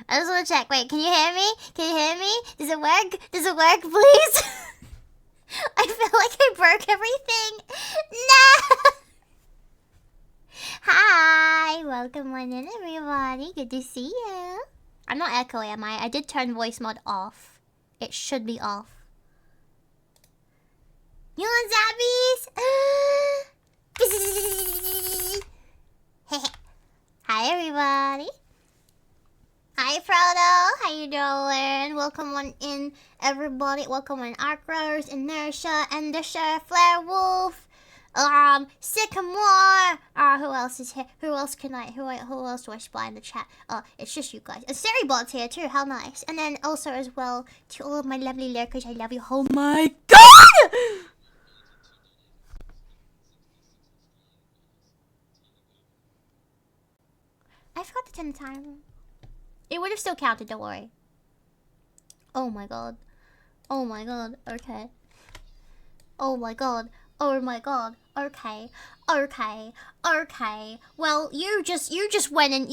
I just want to check. Wait, can you hear me? Can you hear me? Does it work? Does it work, please? I feel like I broke everything. No! Hi! Welcome on in, everybody. Good to see you. I'm not echoey, am I? I did turn voice mod off. It should be off. You want zappies? Hi, everybody. Hi, Frodo. How you doing? Welcome on in, everybody. Welcome on Arcros, Inertia, Endisher, Flare Wolf, Sycamore. Who else is here? Who else can I? Who else do I spy in the chat? It's just you guys. And Seribot's here too. How nice. And then also as well to all of my lovely lurkers. I love you. Oh my god! I forgot to turn the timer. It would have still counted, don't worry. Oh my god. Oh my god. Okay. Oh my god. Oh my god. Okay. Okay. Okay. Well, you just went and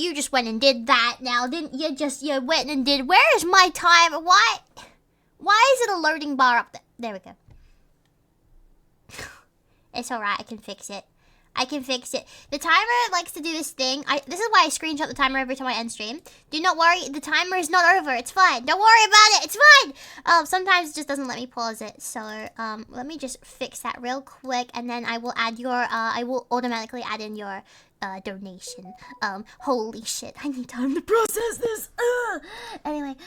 did that now, didn't you? You went and did. Where is my timer? Why is it a loading bar up there? There we go. It's alright, I can fix it. I can fix it. The timer likes to do this thing. This is why I screenshot the timer every time I end stream. Do not worry, the timer is not over. It's fine. Don't worry about it. It's fine. Sometimes it just doesn't let me pause it. So, let me just fix that real quick, and then I will add your, I will automatically add in your, donation. Holy shit, I need time to process this. Anyway,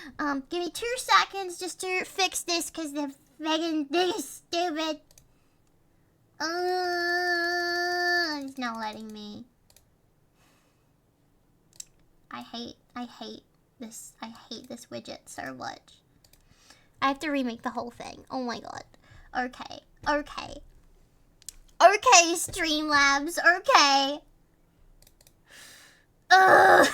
give me 2 seconds just to fix this, because the fucking thing is stupid. It's not letting me. I hate this. I hate this widget so much. I have to remake the whole thing. Oh my god. Okay. Okay. Okay, Streamlabs. Okay. Ugh.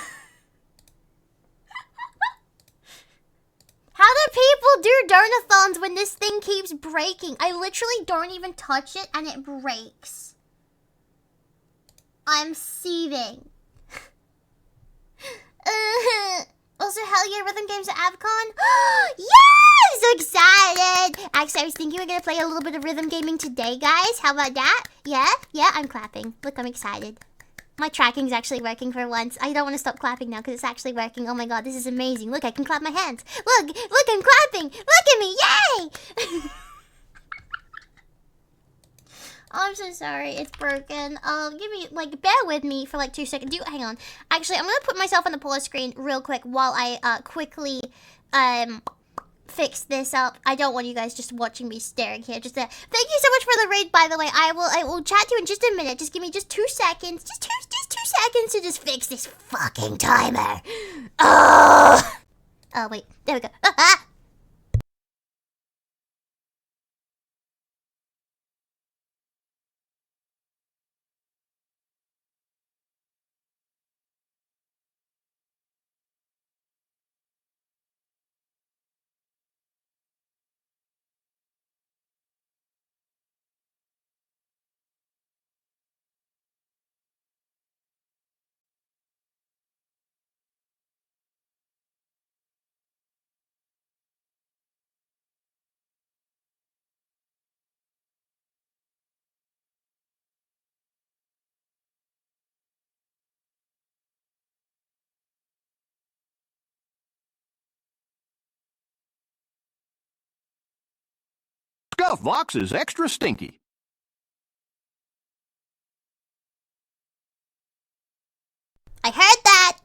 How do people do Donathons when this thing keeps breaking? I literally don't even touch it and it breaks. I'm seething. Also, hell yeah, rhythm games at Avcon. Yeah, I'm so excited. Actually, I was thinking we're gonna play a little bit of rhythm gaming today, guys. How about that? Yeah, I'm clapping. Look, I'm excited. My tracking's actually working for once. I don't want to stop clapping now because it's actually working. Oh my god, this is amazing. Look, I can clap my hands. Look, I'm clapping. Look at me, yay! Oh, I'm so sorry, it's broken. Give me, bear with me for 2 seconds. Hang on. Actually, I'm gonna put myself on the pause screen real quick while I, quickly, fix this up. I don't want you guys just watching me staring here. Thank you so much for the raid, by the way. I will chat to you in just a minute. Just give me just 2 seconds. Just two seconds to just fix this fucking timer. Oh, wait. There we go. Scuff Vox is extra stinky. I heard that.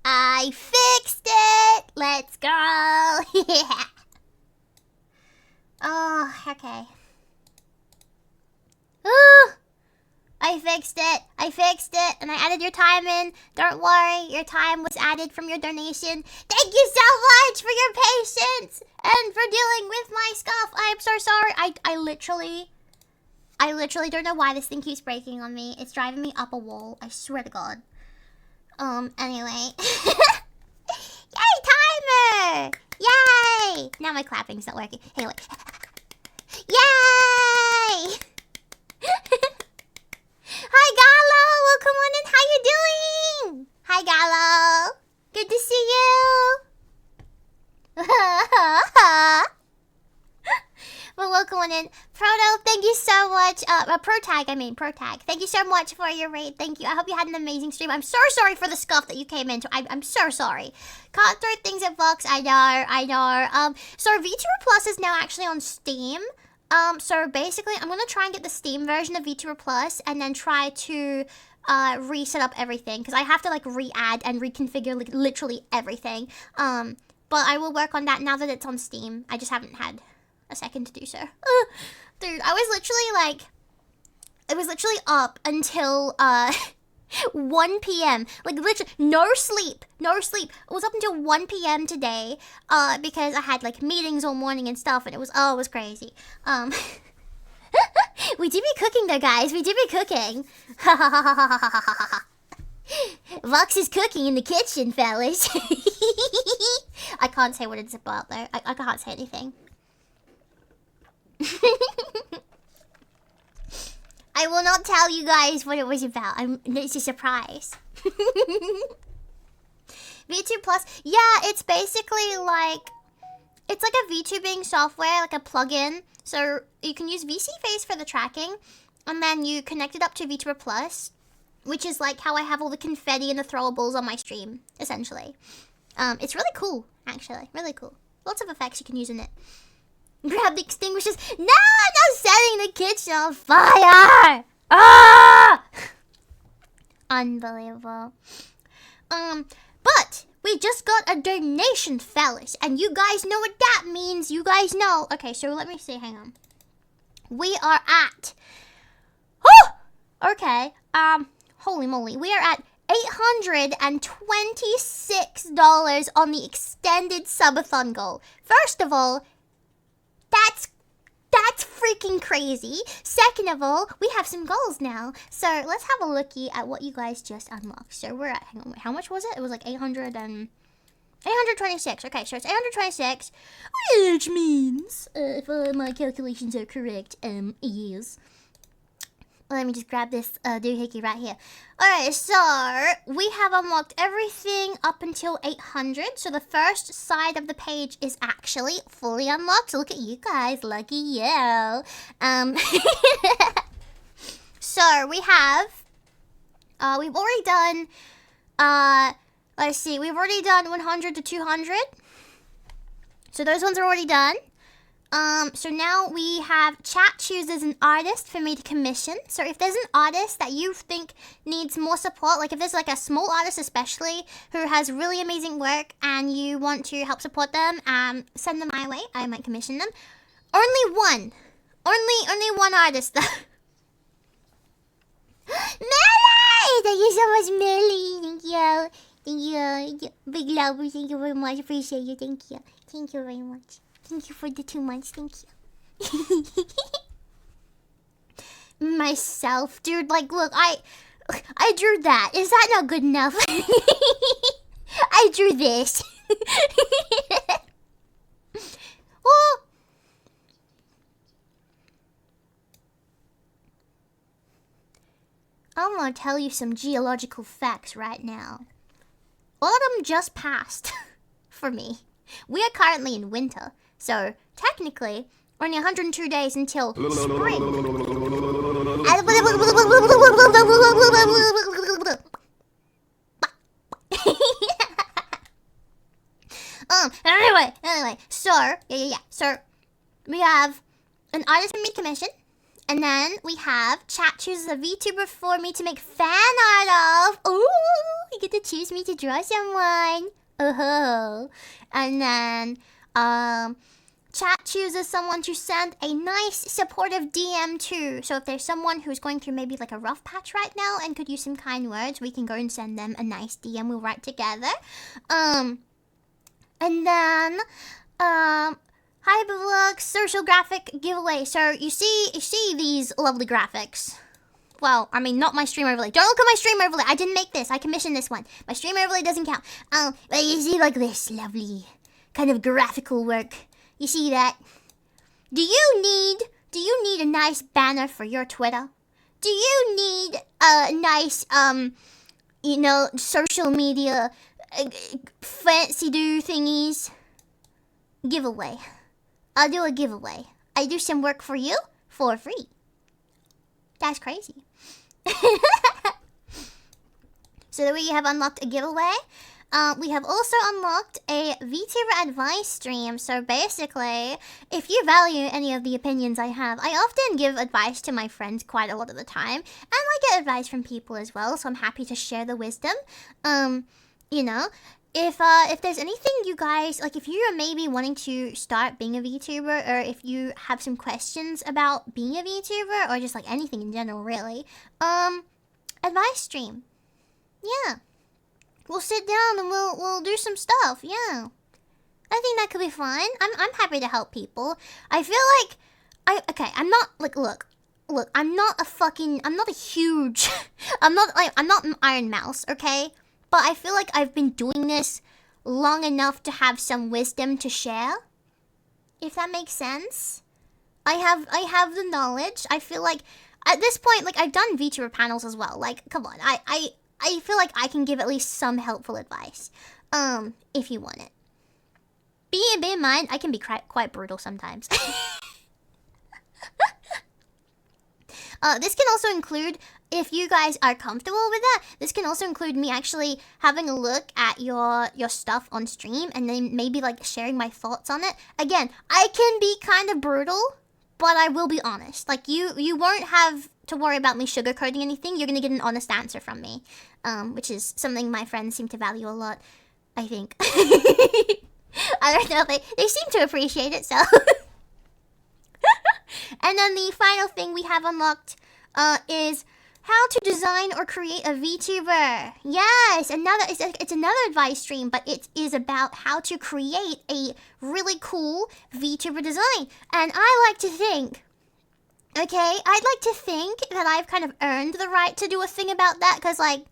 I fixed it. Let's go. Yeah. Oh, okay. Oh, I fixed it. I fixed it. And I added your time in. Don't worry. Your time was added from your donation. Thank you so much for your patience and for dealing with my scuff. I am so sorry. I literally don't know why this thing keeps breaking on me. It's driving me up a wall. I swear to God. Anyway. Yay, timer! Yay! Now my clapping's not working. Hey, wait. Yay! Hi, Gallo! Welcome on in. How you doing? Hi, Gallo. Good to see you. Well, welcome on in. Proto, thank you so much. Protag. Thank you so much for your raid. Thank you. I hope you had an amazing stream. I'm so sorry for the scuff that you came into. I'm so sorry. Can't throw things at Vox. I know. So VTuber Plus is now actually on Steam. So basically, I'm gonna try and get the Steam version of VTuber Plus and then try to reset up everything because I have to like re-add and reconfigure like, literally everything. But I will work on that now that it's on Steam. I just haven't had a second to do so. Dude, I was literally up until 1 p.m. Like literally no sleep. I was up until 1 p.m. today because I had like meetings all morning and stuff, and it was crazy. We do be cooking though, guys. We do be cooking. Vox is cooking in the kitchen, fellas. I can't say what it's about though. I can't say anything. I will not tell you guys what it was about. It's a surprise. VTube Plus, yeah, it's basically like, it's like a VTubing software, like a plugin. So you can use VC Face for the tracking, and then you connect it up to VTuber Plus, which is like how I have all the confetti and the throwables on my stream, essentially. It's really cool, actually, really cool. Lots of effects you can use in it. Grab the extinguishers. No, I'm not setting the kitchen on fire. Ah! Unbelievable. But we just got a donation, fellas, and you guys know what that means. You guys know. Okay, so let me see. Hang on. We are at. Oh, okay. Holy moly, we are at $826 on the extended subathon goal. First of all, that's freaking crazy. Second of all, we have some goals now. So let's have a looky at what you guys just unlocked. So we're at, hang on, how much was it? It was like 826. Okay, so it's 826, which means, if my calculations are correct, is... Let me just grab this doohickey right here. Alright, so we have unlocked everything up until 800. So the first side of the page is actually fully unlocked. So look at you guys. Lucky you. So we have... we've already done... let's see. We've already done 100 to 200. So those ones are already done. So now we have chat chooses an artist for me to commission. So if there's an artist that you think needs more support, like if there's like a small artist especially who has really amazing work and you want to help support them, send them my way. I might commission them. Only one artist though. Melly! Thank you so much, Melly. Thank you. Thank you. Big love. Thank you very much. Appreciate you. Thank you. Thank you very much. Thank you for the 2 months. Thank you. Myself, dude. Like, look, I drew that. Is that not good enough? I drew this. Well, I'm gonna tell you some geological facts right now. Autumn just passed for me. We are currently in winter. So, technically, only 102 days until spring. Anyway, so, yeah. So, we have an artist for me commission, And then we have chat chooses a VTuber for me to make fan art of. Ooh, you get to choose me to draw someone. Oh, and then chat chooses someone to send a nice supportive DM to. So if there's someone who's going through maybe like a rough patch right now and could use some kind words, we can go and send them a nice DM. We'll write together. And then Hyperlux social graphic giveaway. So you see these lovely graphics. Well, I mean, not my stream overlay. Don't look at my stream overlay. I didn't make this. I commissioned this one. My stream overlay doesn't count. But you see like this lovely kind of graphical work. You see that? Do you need a nice banner for your Twitter? Do you need a nice social media fancy do thingies? Giveaway. I'll do a giveaway. I do some work for you for free. That's crazy. So that we have unlocked a giveaway. We have also unlocked a VTuber advice stream. So basically, if you value any of the opinions I have, I often give advice to my friends quite a lot of the time. And I get advice from people as well, so I'm happy to share the wisdom. If there's anything you guys, like if you're maybe wanting to start being a VTuber, or if you have some questions about being a VTuber, or just like anything in general really, advice stream. Yeah. We'll sit down and we'll do some stuff. Yeah, I think that could be fun. I'm happy to help people. I feel like I'm not like look. I'm not a huge. I'm not an Iron Mouse. Okay, but I feel like I've been doing this long enough to have some wisdom to share. If that makes sense, I have the knowledge. I feel like at this point, like I've done VTuber panels as well. Like, come on, I feel like I can give at least some helpful advice, if you want it. Bear in mind, I can be quite brutal sometimes. This can also include, if you guys are comfortable with that, this can also include me actually having a look at your stuff on stream and then maybe like sharing my thoughts on it. Again, I can be kind of brutal, but I will be honest. Like you won't have to worry about me sugarcoating anything. You're gonna get an honest answer from me, which is something my friends seem to value a lot, I think. I don't know, they seem to appreciate it, so. And then the final thing we have unlocked is how to design or create a VTuber. Yes, it's another advice stream, but it is about how to create a really cool VTuber design. And I like to think, okay, I'd like to think that I've kind of earned the right to do a thing about that, because, like,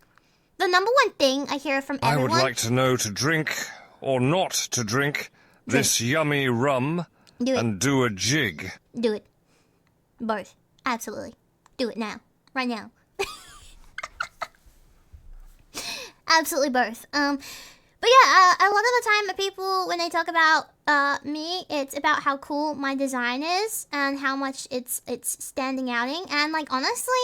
the number one thing I hear from everyone... I would like to know to drink or not to drink this yummy rum and do a jig. Do it. Both. Absolutely. Do it now. Right now. Absolutely both. But yeah, a lot of the time people, when they talk about me, it's about how cool my design is and how much it's standing outing. And like, honestly,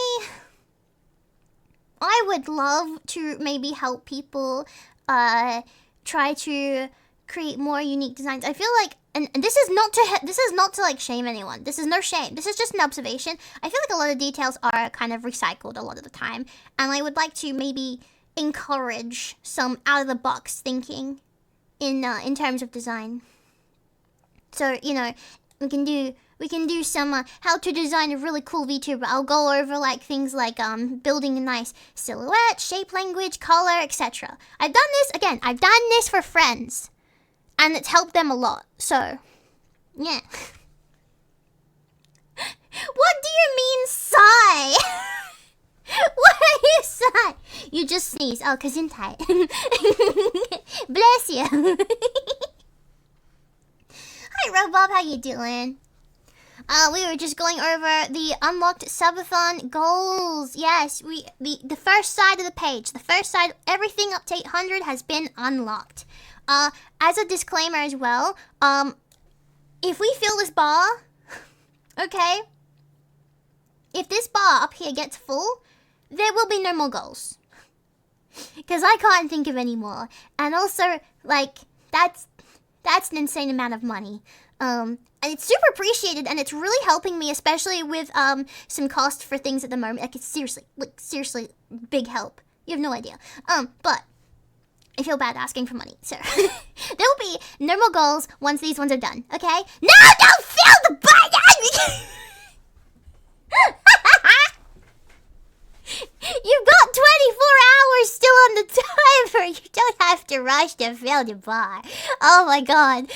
I would love to maybe help people try to create more unique designs. I feel like, and this is not to like shame anyone. This is no shame. This is just an observation. I feel like a lot of details are kind of recycled a lot of the time, and I would like to maybe encourage some out of the box thinking in terms of design. So we can do some how to design a really cool VTuber. I'll go over like things like building a nice silhouette, shape language, color, etc. I've done this for friends, and it's helped them a lot. So, yeah. What do you mean, sigh? What are you sighing? You just sneeze. Oh, gesundheit. Bless you. Hi, Robob. How you doing? We were just going over the unlocked subathon goals. Yes, the first side of the page. The first side, everything up to 800 has been unlocked. As a disclaimer as well, if we fill this bar, okay, if this bar up here gets full, there will be no more goals. Because I can't think of any more. And also, like, that's That's an insane amount of money. And it's super appreciated, and it's really helping me, especially with some cost for things at the moment. Like, it's seriously big help. You have no idea. But I feel bad asking for money, so there will be no more goals once these ones are done. Okay? No, don't feel the button. You've got 24 hours still on the timer. You don't have to rush to fill the bar. Oh my god.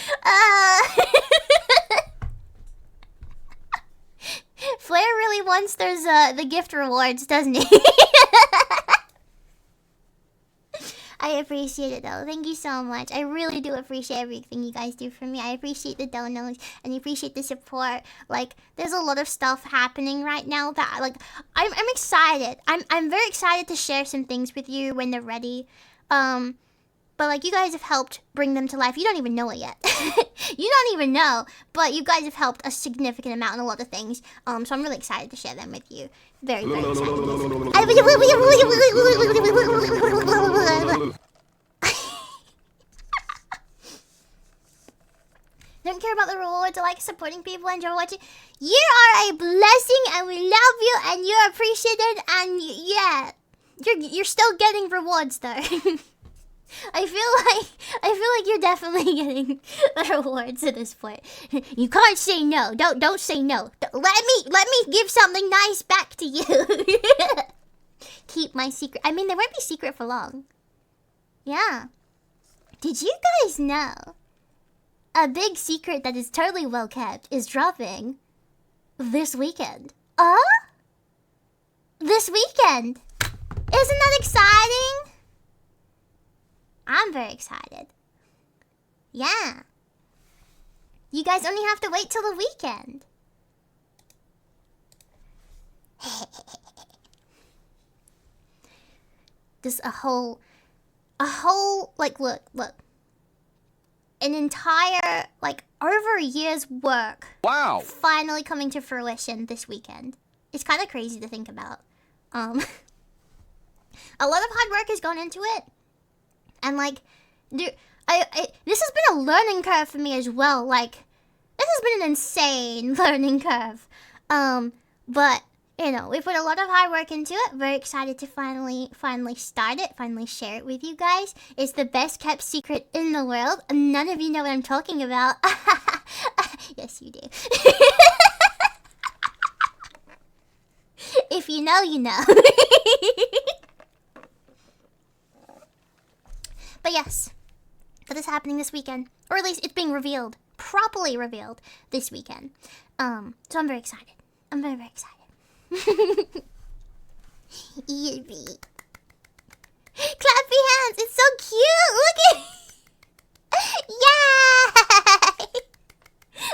Flair really wants those the gift rewards, doesn't he? I appreciate it though. Thank you so much. I really do appreciate everything you guys do for me. I appreciate the donos and I appreciate the support. Like, there's a lot of stuff happening right now that like I'm excited. I'm very excited to share some things with you when they're ready. But like, you guys have helped bring them to life. You don't even know it yet. You don't even know, but you guys have helped a significant amount in a lot of things. So I'm really excited to share them with you. Very, very excited. Don't care about the rewards. I like supporting people and enjoy watching. You are a blessing, and we love you, and you're appreciated, and yeah, you're still getting rewards though. I feel like you're definitely getting the rewards at this point. You can't say no. Don't say no. Let me give something nice back to you. Keep my secret. I mean, they won't be secret for long. Yeah. Did you guys know a big secret that is totally well kept is dropping this weekend? This weekend. Isn't that exciting? I'm very excited. Yeah. You guys only have to wait till the weekend. This a whole, like, look. An entire, like, over a year's work. Wow. Finally coming to fruition this weekend. It's kind of crazy to think about. A lot of hard work has gone into it. And like, dude, this has been a learning curve for me as well. Like, this has been an insane learning curve. But you know, we put a lot of hard work into it. Very excited to finally start it, finally share it with you guys. It's the best kept secret in the world. None of you know what I'm talking about. Yes, you do. If you know, you know. But yes, that is happening this weekend. Or at least it's being revealed. Properly revealed this weekend. So I'm very excited. I'm very, very excited. Yippee. Clappy hands! It's so cute! Look at Yay!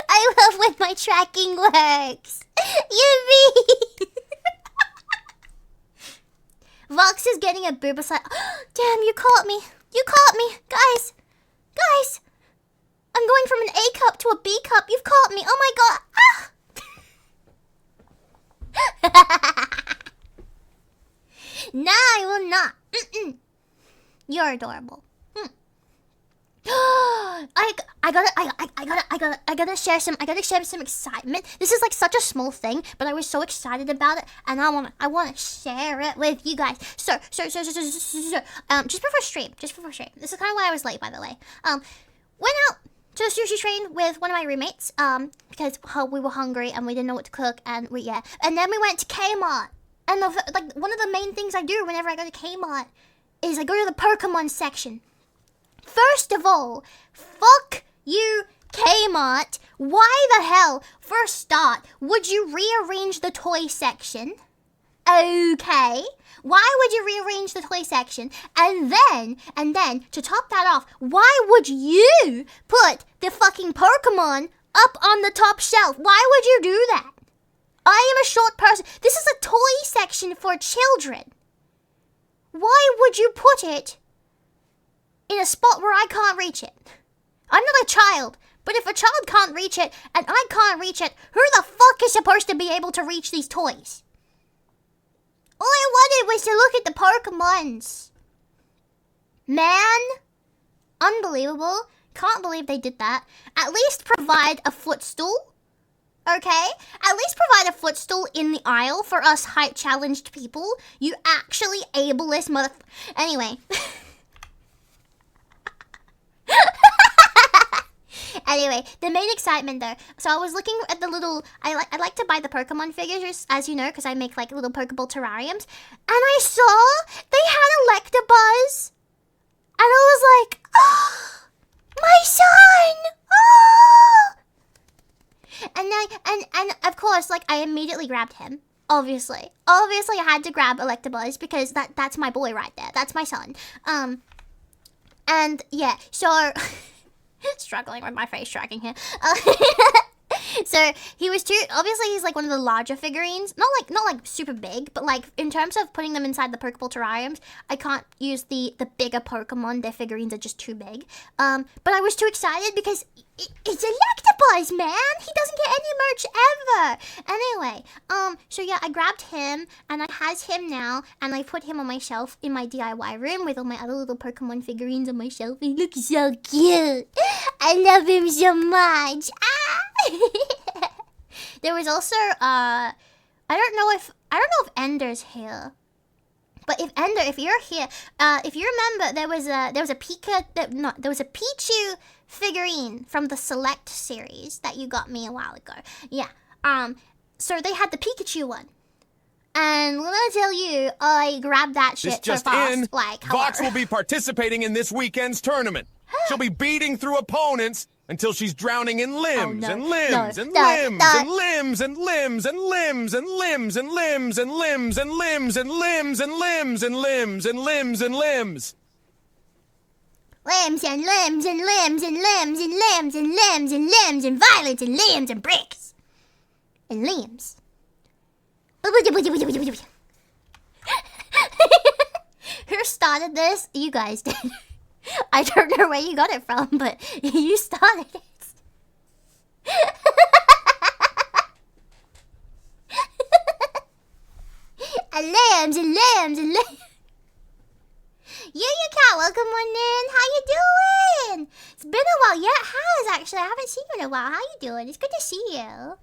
I love when my tracking works. Yippee! Vox is getting a boob aside. Damn, you caught me. You caught me. Guys. I'm going from an A cup to a B cup. You've caught me. Oh my god. Ah! No, I will not. You're adorable. I gotta share some excitement. This is like such a small thing, but I was so excited about it, and I wanna share it with you guys. So, just before stream. This is kind of why I was late, by the way. Went out to the sushi train with one of my roommates, because we were hungry and we didn't know what to cook, and and then we went to Kmart, and one of the main things I do whenever I go to Kmart is I go to the Pokemon section. First of all, fuck you, Kmart. Why the hell, for a start, would you rearrange the toy section? Okay. Why would you rearrange the toy section? And then, to top that off, why would you put the fucking Pokemon up on the top shelf? Why would you do that? I am a short person. This is a toy section for children. Why would you put it in a spot where I can't reach it? I'm not a child, but if a child can't reach it and I can't reach it, who the fuck is supposed to be able to reach these toys? All I wanted was to look at the Pokemons. Man, unbelievable. can't believe they did that. At least provide a footstool. Okay? At least provide a footstool in the aisle for us height challenged people. You actually ableist mother... Anyway. Anyway, the main excitement though. So I was looking at the little... I like to buy the Pokemon figures, as you know, because I make like little Pokeball terrariums. And I saw they had Electabuzz. And I was like, oh, my son! Oh! And of course, like, I immediately grabbed him. Obviously. Obviously, I had to grab Electabuzz because that's my boy right there. That's my son. And yeah, so... struggling with my face tracking here. So he was obviously he's like one of the larger figurines. Not like super big, but like in terms of putting them inside the Pokeball terrariums, I can't use the bigger Pokemon. Their figurines are just too big. But I was too excited because it's Electabuzz, man. He doesn't get any merch ever. Anyway, so yeah, I grabbed him and I has him now, and I put him on my shelf in my DIY room with all my other little Pokemon figurines on my shelf. He looks so cute. I love him so much. There was also I don't know if Ender's here. But if you're here, if you remember, there was a Pichu figurine from the Select series that you got me a while ago. Yeah. So they had the Pikachu one. And let me tell you, I grabbed that shit just so fast. in, Like, Vox will be participating in this weekend's tournament. She'll be beating through opponents until she's drowning in limbs and limbs and limbs and limbs and limbs and limbs and limbs and limbs and limbs and limbs and limbs and limbs and limbs and limbs and limbs. Limbs and limbs and limbs and limbs and limbs and limbs and limbs and violence and limbs and bricks and limbs. Who started this? You guys did. I don't know where you got it from, but you started it. And lambs and lambs and lambs. You cat, welcome on in. How you doing? It's been a while. Yeah, it has actually. I haven't seen you in a while. How you doing? It's good to see you.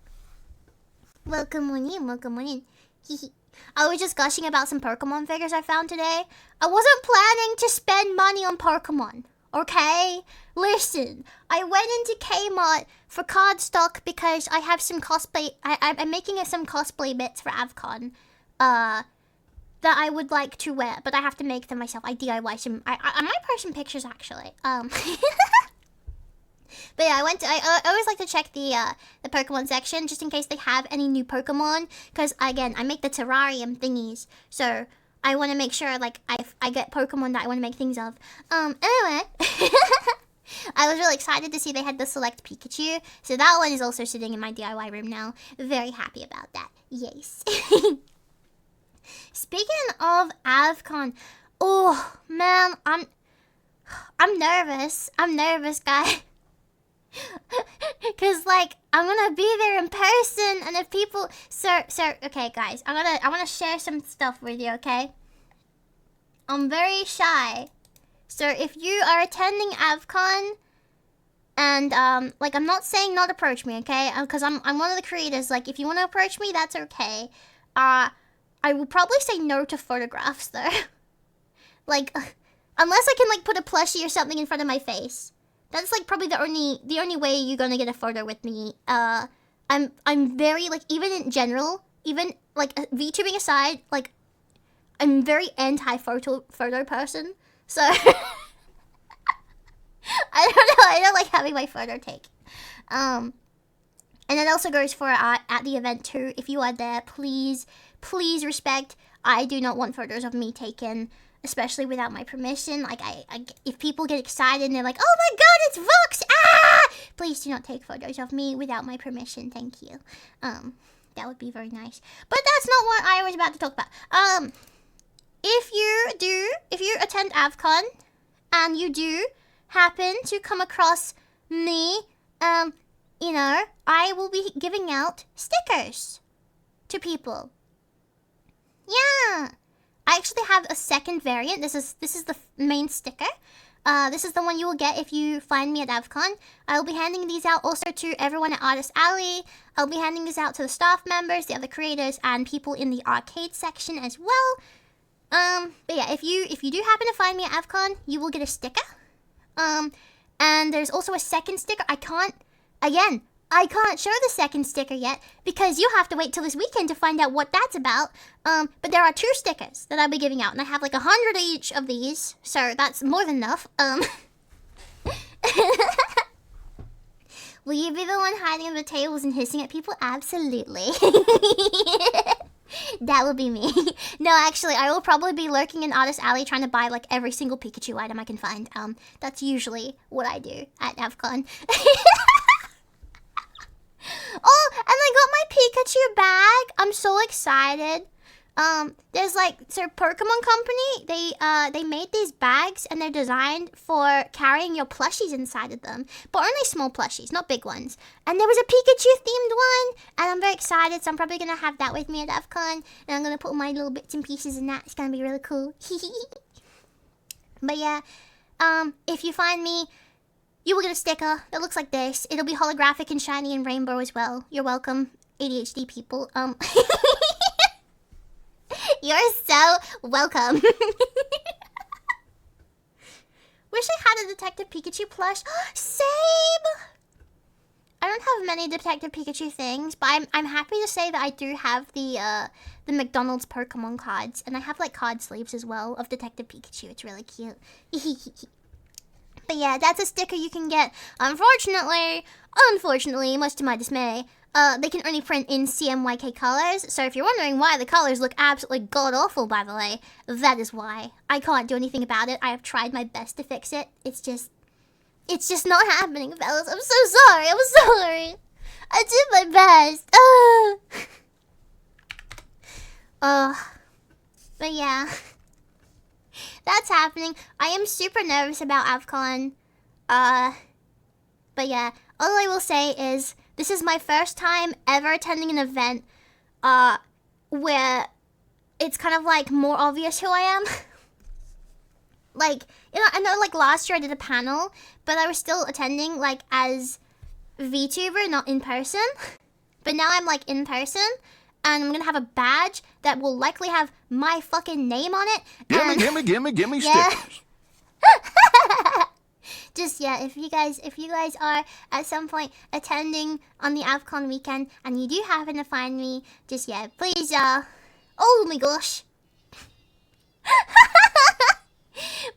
Welcome on in. Welcome on in. I was just gushing about some Pokemon figures I found today. I wasn't planning to spend money on Pokemon, okay? Listen, I went into Kmart for cardstock because I have some cosplay... I'm making some cosplay bits for AvCon that I would like to wear, but I have to make them myself. I DIY some... I might post some pictures, actually. But yeah, I always like to check the Pokemon section just in case they have any new Pokemon. Because again, I make the terrarium thingies, so I want to make sure like I get Pokemon that I want to make things of. Anyway, I was really excited to see they had the Select Pikachu, so that one is also sitting in my DIY room now. Very happy about that. Yes. Speaking of AvCon, oh man, I'm nervous. I'm nervous, guys. Cause like I'm gonna be there in person, and if people okay guys, I wanna share some stuff with you, okay? I'm very shy. So if you are attending AvCon and like I'm not saying not approach me, okay? Cause I'm one of the creators, like if you wanna approach me, that's okay. I will probably say no to photographs though. Like unless I can like put a plushie or something in front of my face. That's like probably the only way you're gonna get a photo with me. I'm very like, even in general, even like VTubing aside, like I'm very anti-photo person. So I don't know. I don't like having my photo taken. And it also goes for at the event too. If you are there, please respect. I do not want photos of me taken, especially without my permission. Like, if people get excited and they're like, oh my god, it's Vox! Ah! Please do not take photos of me without my permission. Thank you. That would be very nice. But that's not what I was about to talk about. If you attend AvCon and you do happen to come across me, you know, I will be giving out stickers to people. Yeah. I actually have a second variant. This is the main sticker. This is the one you will get if you find me at AvCon. I will be handing these out also to everyone at Artist Alley. I'll be handing these out to the staff members, the other creators, and people in the arcade section as well. But yeah, if you do happen to find me at AvCon, you will get a sticker. And there's also a second sticker. I can't show the second sticker yet because you have to wait till this weekend to find out what that's about. But there are 2 stickers that I'll be giving out, and I have like 100 each of these, so that's more than enough. Will you be the one hiding under the tables and hissing at people? Absolutely. That will be me. No, actually, I will probably be lurking in Artist Alley trying to buy like every single Pikachu item I can find. That's usually what I do at AvCon. Oh, and I got my Pikachu bag. I'm so excited. There's like, so Pokemon Company, they made these bags and they're designed for carrying your plushies inside of them, but only small plushies, not big ones. And there was a Pikachu themed one, and I'm very excited, so I'm probably gonna have that with me at AvCon, and I'm gonna put my little bits and pieces in that. It's gonna be really cool. But yeah, if you find me, you will get a sticker that looks like this. It'll be holographic and shiny and rainbow as well. You're welcome, ADHD people. You're so welcome. Wish I had a Detective Pikachu plush. Same! I don't have many Detective Pikachu things, but I'm happy to say that I do have the McDonald's Pokemon cards, and I have like card sleeves as well of Detective Pikachu. It's really cute. But yeah, that's a sticker you can get. Unfortunately, much to my dismay, they can only print in CMYK colors. So if you're wondering why the colors look absolutely god-awful, by the way, that is why. I can't do anything about it. I have tried my best to fix it. It's just not happening, fellas. I'm so sorry. I'm sorry. I did my best. But yeah. That's happening. I am super nervous about AvCon. But yeah, all I will say is this is my first time ever attending an event where it's kind of like more obvious who I am. Like, you know, I know like last year I did a panel, but I was still attending like as VTuber, not in person. But now I'm like in person. And I'm gonna have a badge that will likely have my fucking name on it. Gimme yeah. stickers. Just yeah, if you guys are at some point attending on the AvCon weekend and you do happen to find me, just yeah, please oh my gosh.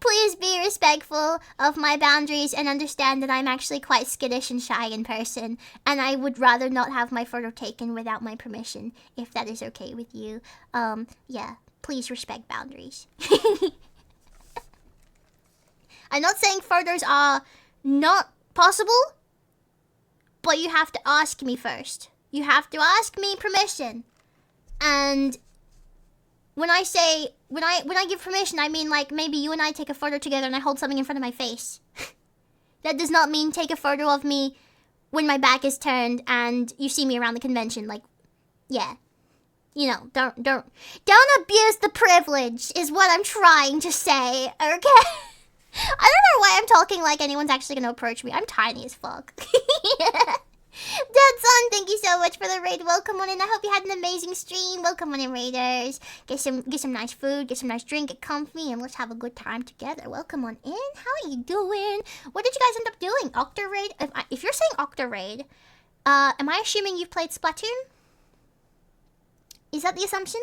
Please be respectful of my boundaries and understand that I'm actually quite skittish and shy in person, and I would rather not have my photo taken without my permission, if that is okay with you. Yeah, please respect boundaries. I'm not saying photos are not possible, but you have to ask me first. You have to ask me permission. And when I give permission, I mean like maybe you and I take a photo together and I hold something in front of my face. That does not mean take a photo of me when my back is turned and you see me around the convention. Like, yeah. You know, don't abuse the privilege is what I'm trying to say, okay? I don't know why I'm talking like anyone's actually gonna approach me. I'm tiny as fuck. Dadson, thank you so much for the raid. Welcome on in. I hope you had an amazing stream. Welcome on in, raiders. Get some nice food, get some nice drink, get comfy, and let's have a good time together. Welcome on in. How are you doing? What did you guys end up doing? Octa raid? If you're saying Octa raid, am I assuming you've played Splatoon? Is that the assumption?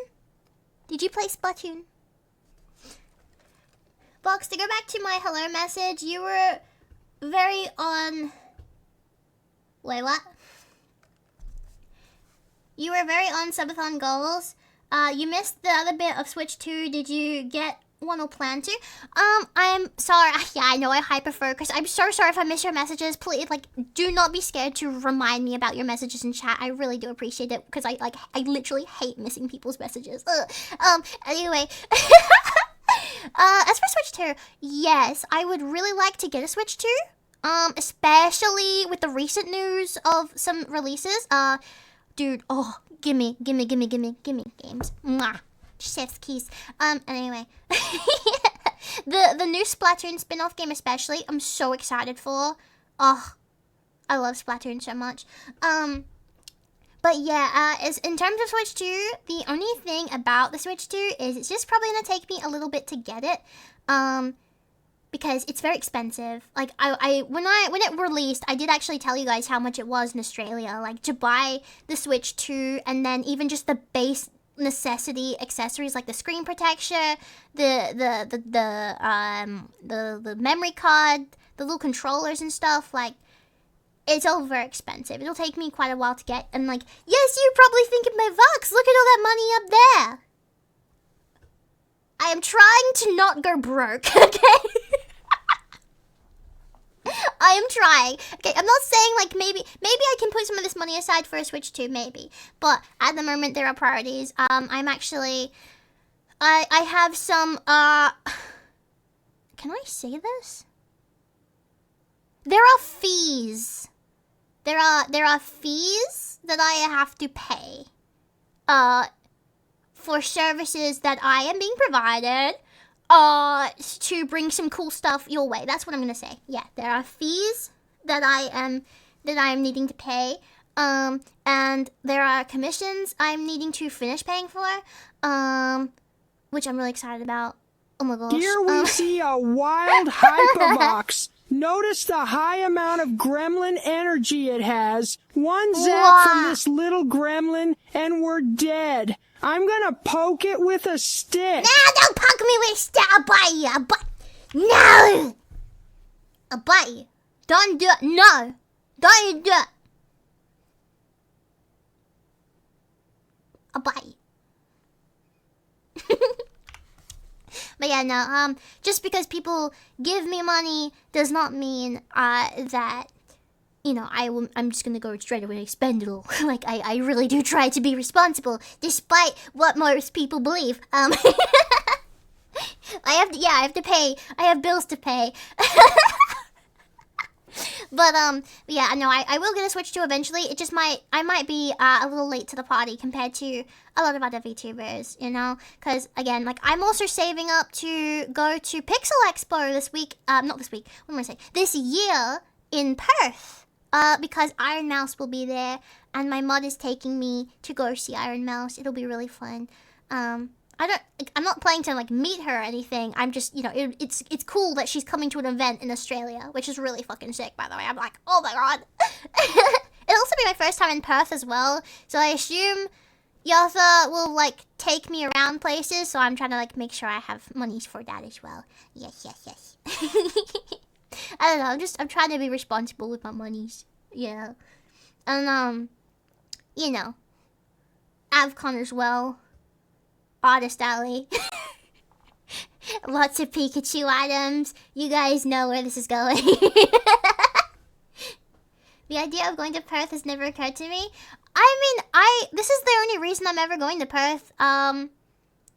Did you play Splatoon? Box, to go back to my hello message, you were very on... Wait, what? You were very on subathon goals. You missed the other bit of Switch 2. Did you get one or plan to? I'm sorry. Yeah, I know I hyper-focus. I'm so sorry if I miss your messages. Please, like, do not be scared to remind me about your messages in chat. I really do appreciate it because I literally hate missing people's messages. Anyway. As for Switch 2, yes, I would really like to get a Switch 2. Especially with the recent news of some releases. Dude, oh, gimme games. Mwah. Chef's kiss. Anyway. The new Splatoon spin-off game especially, I'm so excited for. Oh, I love Splatoon so much. But yeah, as in terms of Switch 2, the only thing about the Switch 2 is it's just probably gonna take me a little bit to get it. Because it's very expensive. Like when it released, I did actually tell you guys how much it was in Australia. Like to buy the Switch 2 and then even just the base necessity accessories like the screen protector, the memory card, the little controllers and stuff, like it's all very expensive. It'll take me quite a while to get. And like, yes, you're probably thinking, my Vox, look at all that money up there. I am trying to not go broke, okay? I am trying. Okay, I'm not saying like maybe I can put some of this money aside for a Switch 2, maybe. But at the moment there are priorities. I'm actually I have some can I say this? There are fees. There are fees that I have to pay for services that I am being provided to bring some cool stuff your way. That's what I'm gonna say. Yeah, there are fees that I am needing to pay, and there are commissions I'm needing to finish paying for, which I'm really excited about. Oh my gosh. Here we see a wild Hypervox. Notice the high amount of gremlin energy it has. One zap from this little gremlin and we're dead. I'm gonna poke it with a stick. No, don't poke me with a stick. I'll bite you. No! I'll bite you. Don't do it. No. Don't you do it. I'll bite you. But yeah, no, just because people give me money does not mean that, you know, I'm just gonna go straight away and spend it all. Like, I really do try to be responsible, despite what most people believe. I have to pay. I have bills to pay. But, yeah, no, I will get a Switch 2 eventually. It just I might be a little late to the party compared to a lot of other VTubers, you know? Because, again, like, I'm also saving up to go to Pixel Expo this week. Not this week. What am I saying? This year in Perth. Because Iron Mouse will be there, and my mod is taking me to go see Iron Mouse. It'll be really fun. I'm not planning to like meet her or anything. I'm just, you know, it's cool that she's coming to an event in Australia, which is really fucking sick, by the way. I'm like, oh my god. It'll also be my first time in Perth as well, so I assume Yotha will like take me around places. So I'm trying to like make sure I have monies for that as well. Yes. I don't know. I'm trying to be responsible with my monies. Yeah, and you know, Avcon as well. Artist Alley. Lots of Pikachu items. You guys know where this is going. The idea of going to Perth has never occurred to me. I mean, this is the only reason I'm ever going to Perth.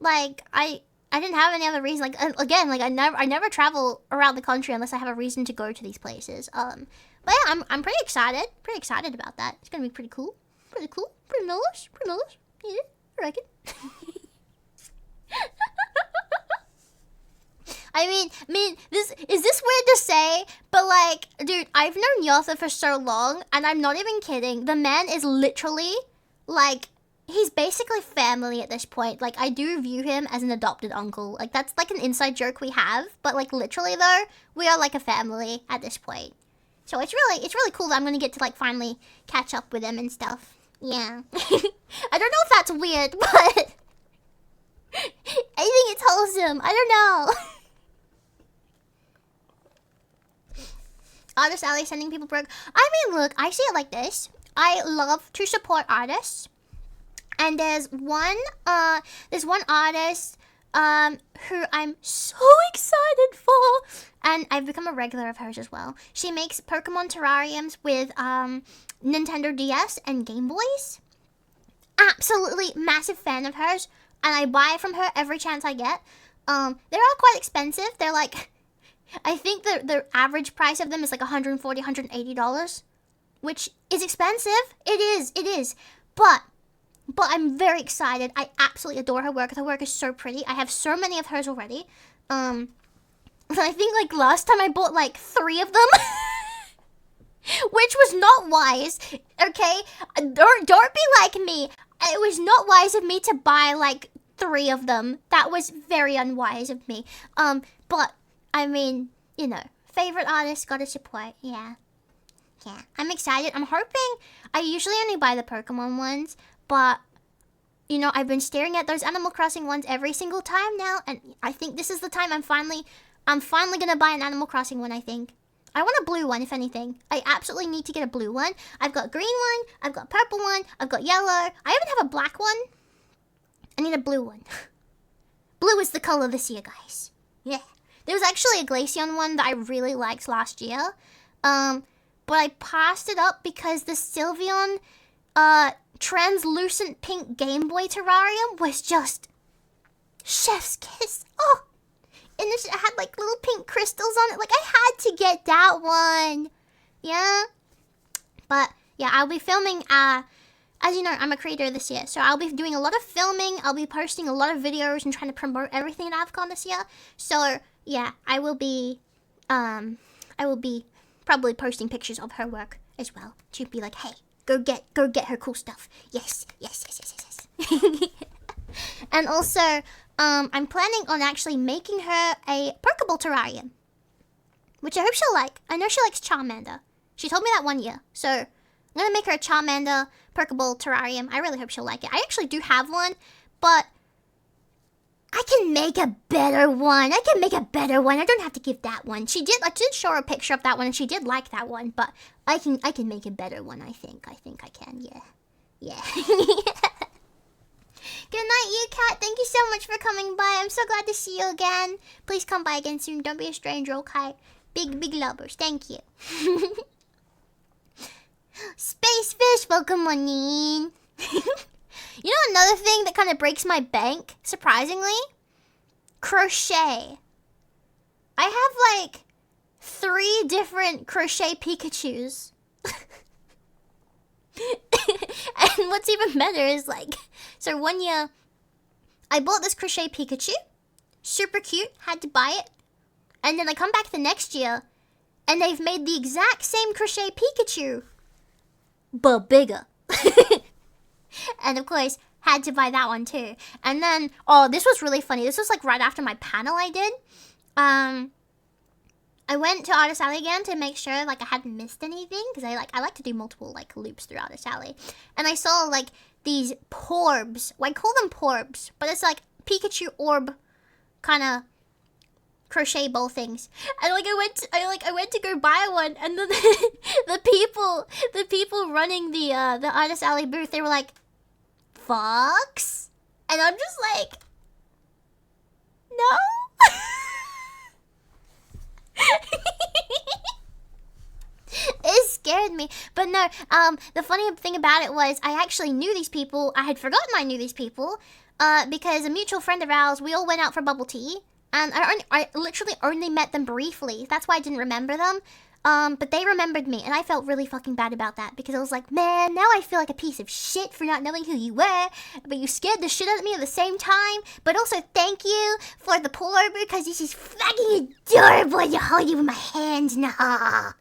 Like, I didn't have any other reason. Like, again, like, I never travel around the country unless I have a reason to go to these places. But yeah, I'm pretty excited. Pretty excited about that. It's gonna be pretty cool. Pretty cool. Pretty nice. Pretty nice. Yeah, I reckon. I mean, this weird to say, but like, dude, I've known Yotha for so long, and I'm not even kidding. The man is literally, like, he's basically family at this point. Like, I do view him as an adopted uncle. Like, that's like an inside joke we have, but like, literally though, we are like a family at this point. So it's really cool that I'm gonna get to like finally catch up with him and stuff. Yeah. I don't know if that's weird, but I think it's wholesome. I don't know. Artist Alley sending people broke. I mean, look, I see it like this. I love to support artists. And there's one artist who I'm so excited for. And I've become a regular of hers as well. She makes Pokemon terrariums with Nintendo DS and Game Boys. Absolutely massive fan of hers. And I buy from her every chance I get. They're all quite expensive. They're like, I think the average price of them is like $140, $180, which is expensive. It is. But I'm very excited. I absolutely adore her work. Her work is so pretty. I have so many of hers already. I think like last time I bought like 3 of them. Which was not wise, okay? Don't be like me. It was not wise of me to buy like 3 of them. That was very unwise of me. But I mean, you know, favorite artist gotta support. Yeah. I'm excited. I'm hoping. I usually only buy the Pokemon ones, but you know, I've been staring at those Animal Crossing ones every single time now, and I think this is the time I'm finally gonna buy an Animal Crossing one. I think. I want a blue one, if anything. I absolutely need to get a blue one. I've got a green one, I've got a purple one, I've got yellow. I even have a black one. I need a blue one. Blue is the color this year, guys. Yeah. There was actually a Glaceon one that I really liked last year. But I passed it up because the Sylveon translucent pink Game Boy terrarium was just chef's kiss. Oh! And it had like little pink crystals on it. Like, I had to get that one. Yeah. But yeah, I'll be filming, as you know, I'm a creator this year. So I'll be doing a lot of filming. I'll be posting a lot of videos and trying to promote everything at AvCon this year. So yeah, I will be probably posting pictures of her work as well. To be like, hey, go get her cool stuff. Yes. And also, I'm planning on actually making her a Pokeball terrarium, which I hope she'll like. I know she likes Charmander. She told me that one year. So I'm going to make her a Charmander Pokeball terrarium. I really hope she'll like it. I actually do have one, but I can make a better one. I don't have to give that one. I did show her a picture of that one, and she did like that one, but I can make a better one, I think. I can, yeah. Good night, you cat. Thank you so much for coming by. I'm so glad to see you again. Please come by again soon. Don't be a stranger, okay? Big lovers. Thank you. Space fish, welcome on in. You know another thing that kind of breaks my bank, surprisingly? Crochet. I have like 3 different crochet Pikachus. And what's even better is like, so one year I bought this crochet Pikachu, super cute, had to buy it, and then I come back the next year and they've made the exact same crochet Pikachu but bigger. And of course had to buy that one too. And then, oh, this was really funny. This was like right after my panel I did. I went to Artist Alley again to make sure like I hadn't missed anything, because I like to do multiple like loops through Artist Alley. And I saw like these porbs. Well, I call them porbs, but it's like Pikachu orb kind of crochet ball things. And like I went to go buy one, and then the people running the Artist Alley booth, they were like, "Fox?" And I'm just like, no. It scared me. But no, the funny thing about it was I actually knew these people. I had forgotten I knew these people because a mutual friend of ours, we all went out for bubble tea, and I literally only met them briefly. That's why I didn't remember them. But they remembered me, and I felt really fucking bad about that, because I was like, man, now I feel like a piece of shit for not knowing who you were, but you scared the shit out of me at the same time. But also thank you for the pour, because this is fucking adorable to hold you with my hands now.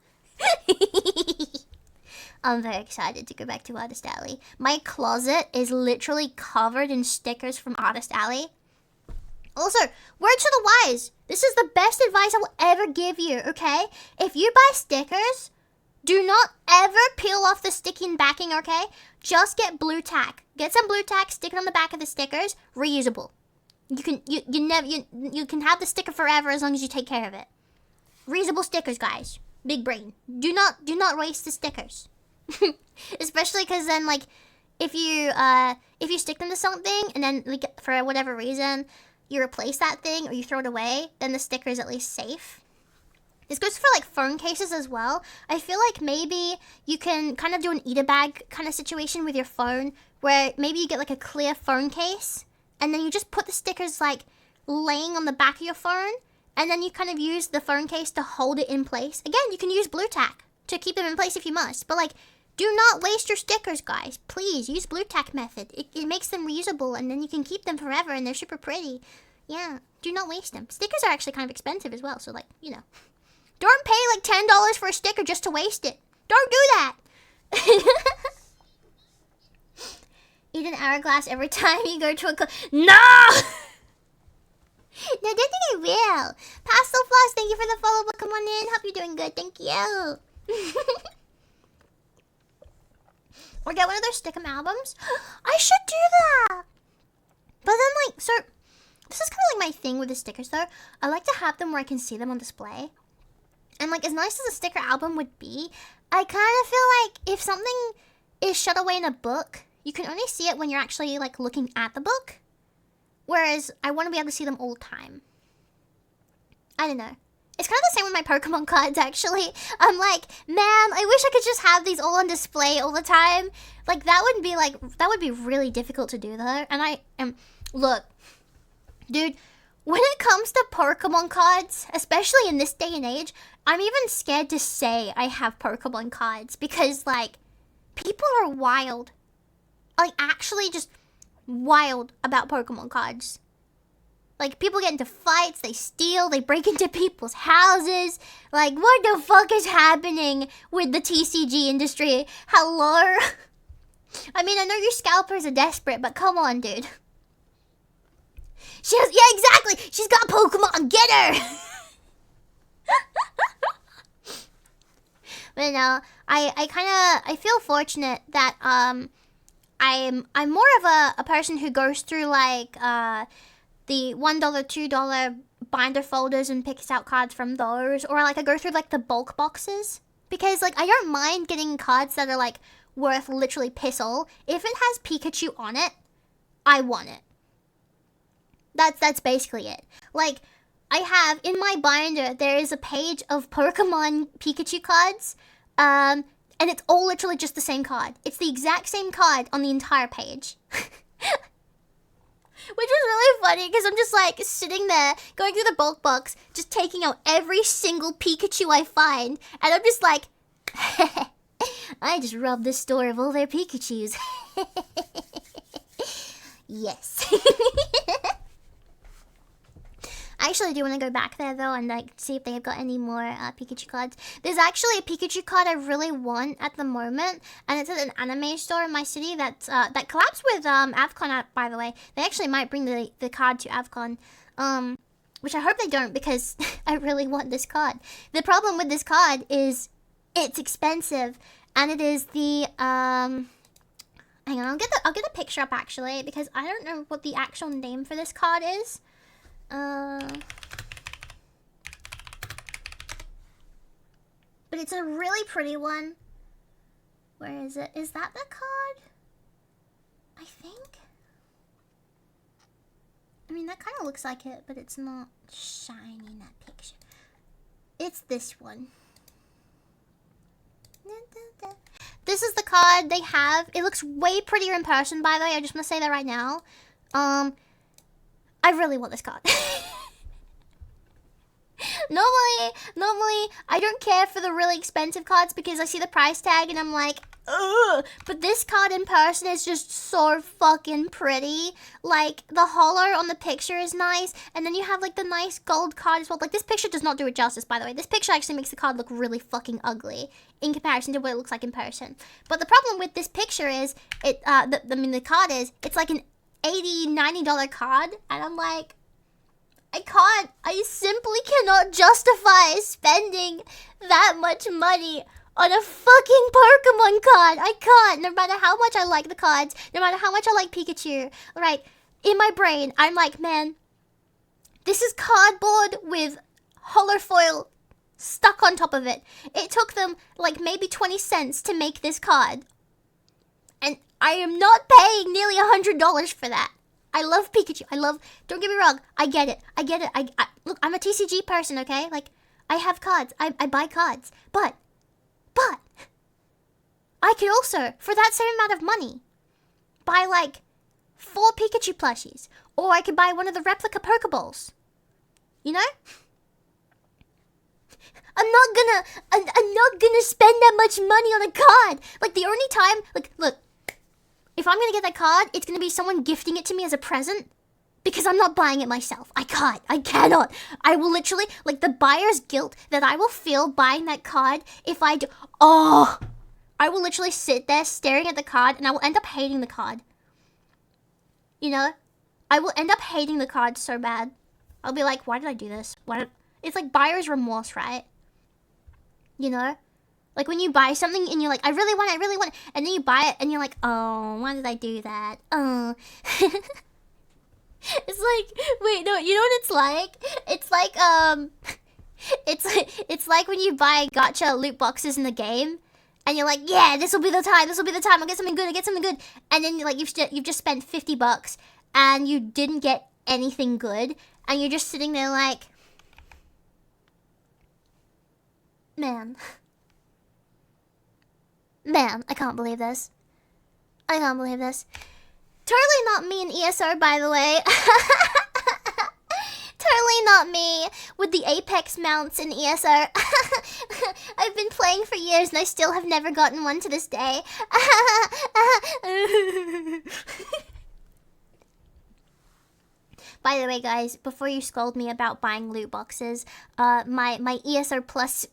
I'm very excited to go back to Artist Alley. My closet is literally covered in stickers from Artist Alley. Also, word to the wise, this is the best advice I will ever give you, okay? If you buy stickers, do not ever peel off the sticking backing, okay? Just get blue tack. Get some blue tack, stick it on the back of the stickers, reusable. You can have the sticker forever as long as you take care of it. Reusable stickers, guys. Big brain. Do not waste the stickers. Especially because then, like, if you stick them to something and then, like, for whatever reason you replace that thing or you throw it away, then the sticker is at least safe. This goes for like phone cases as well. I feel like maybe you can kind of do an eat-a-bag kind of situation with your phone, where maybe you get like a clear phone case and then you just put the stickers like laying on the back of your phone, and then you kind of use the phone case to hold it in place. Again, you can use blue tack to keep them in place if you must, but like, do not waste your stickers, guys. Please, use blue tack method. It makes them reusable, and then you can keep them forever, and they're super pretty. Yeah, Do not waste them. Stickers are actually kind of expensive as well, so like, you know. Don't pay like $10 for a sticker just to waste it. Don't do that. Eat an hourglass every time you go to a No! No, don't think I will. Pastel Floss, thank you for the follow. Come on in. Hope you're doing good. Thank you. Or get one of their Stickem albums. I should do that. But then, like, so this is kind of like my thing with the stickers, though. I like to have them where I can see them on display. And, like, as nice as a sticker album would be, I kind of feel like if something is shut away in a book, you can only see it when you're actually, like, looking at the book. Whereas I want to be able to see them all the time. I don't know. It's kind of the same with my Pokemon cards, actually. I'm like, man, I wish I could just have these all on display all the time. Like, that would be really difficult to do, though. And I am, look, dude, when it comes to Pokemon cards, especially in this day and age, I'm even scared to say I have Pokemon cards because, like, people are wild. Like, actually just wild about Pokemon cards. Like, people get into fights, they steal, they break into people's houses. Like, what the fuck is happening with the TCG industry? Hello? I mean, I know your scalpers are desperate, but come on, dude. Yeah, exactly! She's got Pokemon! Get her! But no, I feel fortunate that, I'm more of a person who goes through, like, the $1, $2 binder folders and picks out cards from those. Or, like, I go through, like, the bulk boxes. Because, like, I don't mind getting cards that are, like, worth literally piss all. If it has Pikachu on it, I want it. That's basically it. Like, I have, in my binder, there is a page of Pokemon Pikachu cards. And it's all literally just the same card. It's the exact same card on the entire page. Which is really funny because I'm just like sitting there going through the bulk box, just taking out every single Pikachu I find, and I'm just like, I just robbed the store of all their Pikachus. Yes. I actually do want to go back there though and like see if they have got any more Pikachu cards. There's actually a Pikachu card I really want at the moment, and it's at an anime store in my city that collabs with Avcon, by the way. They actually might bring the card to Avcon, which I hope they don't because I really want this card. The problem with this card is it's expensive, and it is the hang on, I'll get a picture up actually because I don't know what the actual name for this card is. But it's a really pretty one. Where is it? Is that the card? I think. I mean, that kind of looks like it, but it's not shiny in that picture. It's this one. This is the card they have. It looks way prettier in person, by the way. I just want to say that right now. I really want this card. Normally, I don't care for the really expensive cards because I see the price tag and I'm like, ugh. But this card in person is just so fucking pretty. Like, the holo on the picture is nice, and then you have, like, the nice gold card as well. Like, this picture does not do it justice, by the way. This picture actually makes the card look really fucking ugly in comparison to what it looks like in person. But the problem with this picture is, the card is, it's like an $80, $90 card, and I'm like, I simply cannot justify spending that much money on a fucking Pokemon card. I can't, no matter how much I like the cards, no matter how much I like Pikachu. Right, in my brain, I'm like, man, this is cardboard with holofoil stuck on top of it. It took them, like, maybe 20 cents to make this card. And I am not paying nearly $100 for that. I love Pikachu. Don't get me wrong. I get it. Look, I'm a TCG person, okay? Like, I have cards. I buy cards. But, I could also, for that same amount of money, buy, like, 4 Pikachu plushies. Or I could buy one of the replica Pokeballs. You know? I'm not gonna spend that much money on a card. Like, the only time, like, look, if I'm gonna get that card, it's gonna be someone gifting it to me as a present. because I'm not buying it myself. I cannot. I will literally, like, the buyer's guilt that I will feel buying that card if I do. Oh, I will literally sit there staring at the card and I will end up hating the card. You know? I will end up hating the card so bad. I'll be like, why did I do this? It's like buyer's remorse, right? You know? Like when you buy something and you're like, I really want it. And then you buy it and you're like, oh, why did I do that? Oh. It's like, wait, no, you know what it's like? It's like when you buy gacha loot boxes in the game. And you're like, yeah, this will be the time. I'll get something good. And then like you've just spent $50 and you didn't get anything good. And you're just sitting there like, man, I can't believe this. Totally not me in ESO, by the way. Totally not me with the Apex mounts in ESO. I've been playing for years and I still have never gotten one to this day. By the way, guys, before you scold me about buying loot boxes, my ESO Plus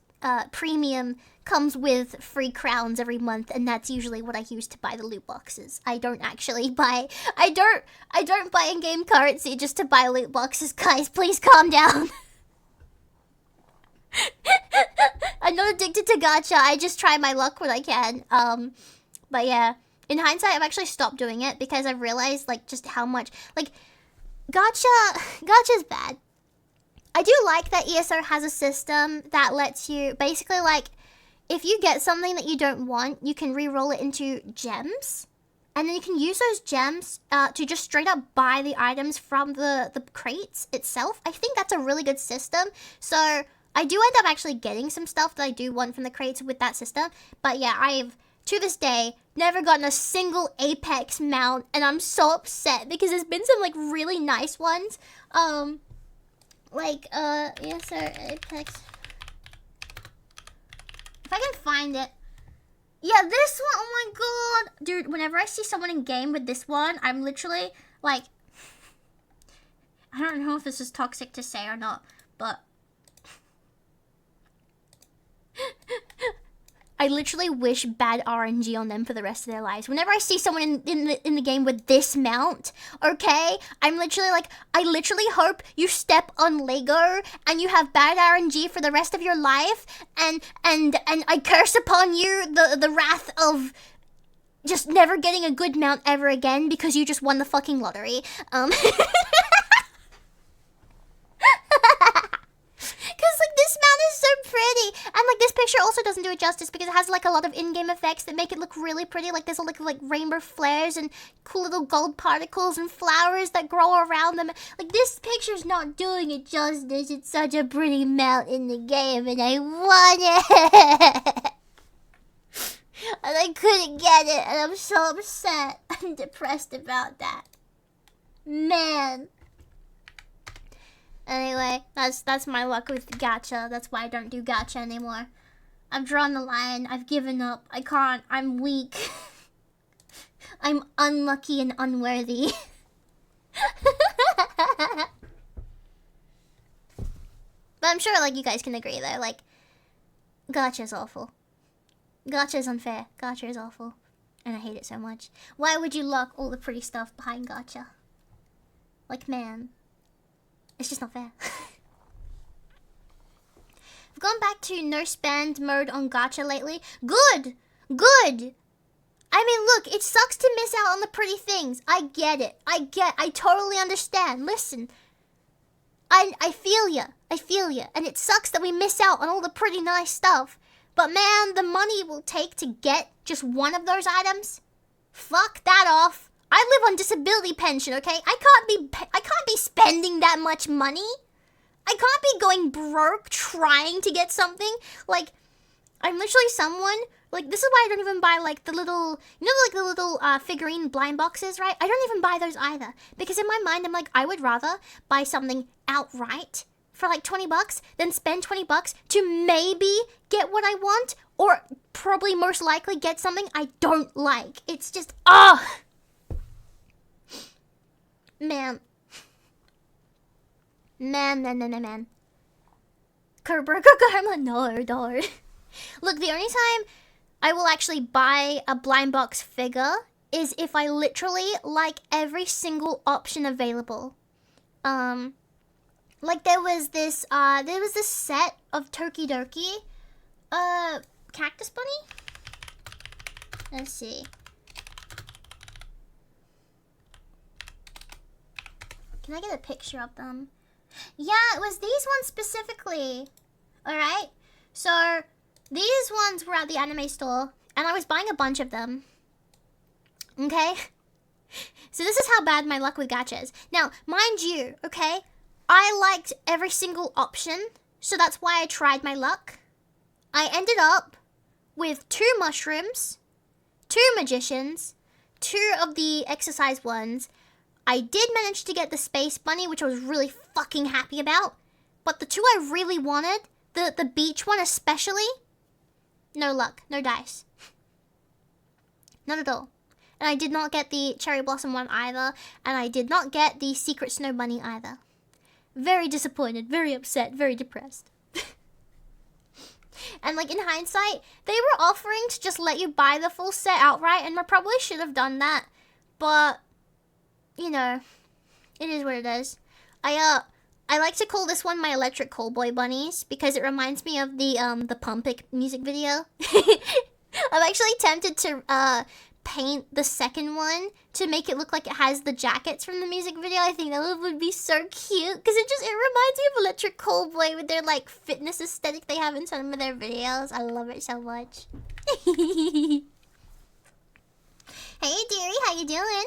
premium comes with free crowns every month, and that's usually what I use to buy the loot boxes. I don't actually buy. I don't buy in-game currency just to buy loot boxes, guys. Please calm down. I'm not addicted to gacha. I just try my luck when I can. But yeah, in hindsight, I've actually stopped doing it because I've realized like just how much like gacha's bad. I do like that ESO has a system that lets you basically like, if you get something that you don't want, you can re-roll it into gems. And then you can use those gems to just straight up buy the items from the crates itself. I think that's a really good system. So I do end up actually getting some stuff that I do want from the crates with that system. But yeah, I've, to this day, never gotten a single Apex mount. And I'm so upset because there's been some like really nice ones. Yes sir, Apex. If I can find it. Yeah, this one, oh my god. Dude, whenever I see someone in game with this one, I'm literally, like... I don't know if this is toxic to say or not, but... I literally wish bad RNG on them for the rest of their lives. Whenever I see someone in the game with this mount, okay, I'm literally like, I literally hope you step on Lego and you have bad RNG for the rest of your life, and I curse upon you the wrath of just never getting a good mount ever again because you just won the fucking lottery. Because, like, this mount is so pretty. And, like, this picture also doesn't do it justice because it has, like, a lot of in-game effects that make it look really pretty. Like, there's, like rainbow flares and cool little gold particles and flowers that grow around them. Like, this picture's not doing it justice. It's such a pretty mount in the game, and I want it. And I couldn't get it, and I'm so upset. I'm depressed about that. Man. Anyway, that's my luck with gacha. That's why I don't do gacha anymore. I've drawn the line. I've given up. I can't. I'm weak. I'm unlucky and unworthy. But I'm sure, like, you guys can agree, though. Like, gacha's awful. Gacha is unfair. Gacha is awful. And I hate it so much. Why would you lock all the pretty stuff behind gacha? Like, man. It's just not fair. I've gone back to no spend mode on gacha lately. Good! Good! I mean, look, it sucks to miss out on the pretty things. I get it. I totally understand. Listen. I feel ya. I feel ya. And it sucks that we miss out on all the pretty nice stuff. But man, the money it will take to get just one of those items, fuck that off. I live on disability pension, okay? I can't be spending that much money. I can't be going broke trying to get something. Like, I'm literally someone, like, this is why I don't even buy, like, the little, you know, like, the little figurine blind boxes, right? I don't even buy those either. Because in my mind, I'm like, I would rather buy something outright for, like, 20 bucks than spend 20 bucks to maybe get what I want, or probably most likely get something I don't like. It's just, ugh! Man, Man. Kerberger Garma, no. Look, the only time I will actually buy a blind box figure is if I literally like every single option available. Like there was this set of Tokidoki, Cactus Bunny? Let's see. Can I get a picture of them? Yeah, it was these ones specifically. Alright? So, these ones were at the anime store, and I was buying a bunch of them. Okay? So this is how bad my luck with gacha is. Now, mind you, okay? I liked every single option, so that's why I tried my luck. I ended up with 2 mushrooms, 2 magicians, 2 of the exercise ones. I did manage to get the space bunny, which I was really fucking happy about. But the 2 I really wanted, the beach one especially, no luck, no dice. Not at all. And I did not get the cherry blossom one either, and I did not get the secret snow bunny either. Very disappointed, very upset, very depressed. And like in hindsight, they were offering to just let you buy the full set outright, and I probably should have done that. But, you know, it is what it is. I like to call this one my electric callboy bunnies because it reminds me of the Pumpic music video. I'm actually tempted to paint the second one to make it look like it has the jackets from the music video. I think that would be so cute because it reminds me of Electric Callboy with their like fitness aesthetic they have in some of their videos. I love it so much. Hey dearie, how you doing?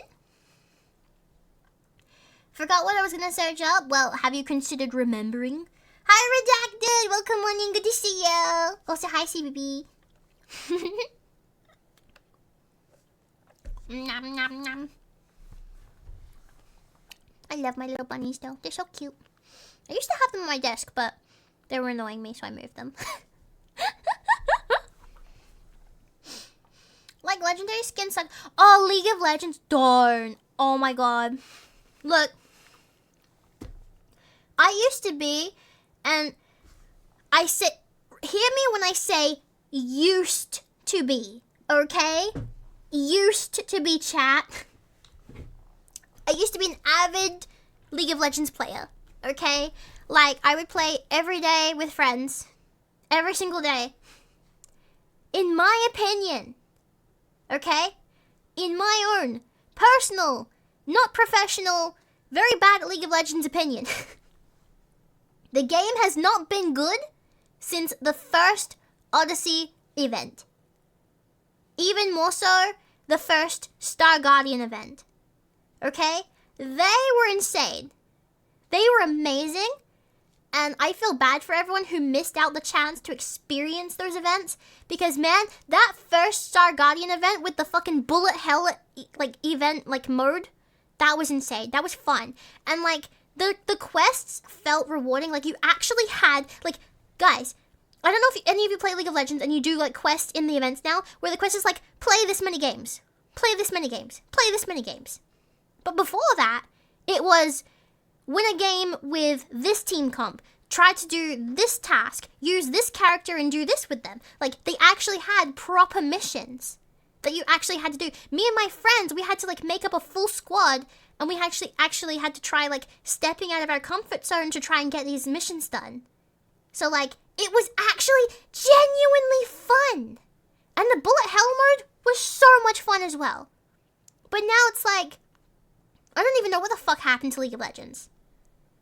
Forgot what I was gonna search up. Well, have you considered remembering? Hi Redacted, welcome on in, good to see you. Also hi CBB. Nom nom nom. I love my little bunnies though. They're so cute. I used to have them on my desk, but they were annoying me, so I moved them. Like legendary skin suck. Oh, League of Legends. Darn. Oh my god. Look. I used to be, and hear me when I say used to be, okay? Used to be, chat. I used to be an avid League of Legends player, okay? Like, I would play every day with friends. Every single day. In my opinion, okay? In my own personal, not professional, very bad at League of Legends opinion. The game has not been good since the first Odyssey event. Even more so, the first Star Guardian event. Okay? They were insane. They were amazing. And I feel bad for everyone who missed out the chance to experience those events. Because, man, that first Star Guardian event with the fucking bullet hell, like, event, like, mode, that was insane. That was fun. And, like, the quests felt rewarding. Like, you actually had, like, guys, I don't know if any of you play League of Legends and you do, like, quests in the events now, where the quest is, like, play this many games. Play this many games. Play this many games. But before that, it was win a game with this team comp, try to do this task, use this character and do this with them. Like, they actually had proper missions that you actually had to do. Me and my friends, we had to, like, make up a full squad, and we actually had to try, like, stepping out of our comfort zone to try and get these missions done. So, like, it was actually genuinely fun. And the bullet hell mode was so much fun as well. But now it's like, I don't even know what the fuck happened to League of Legends.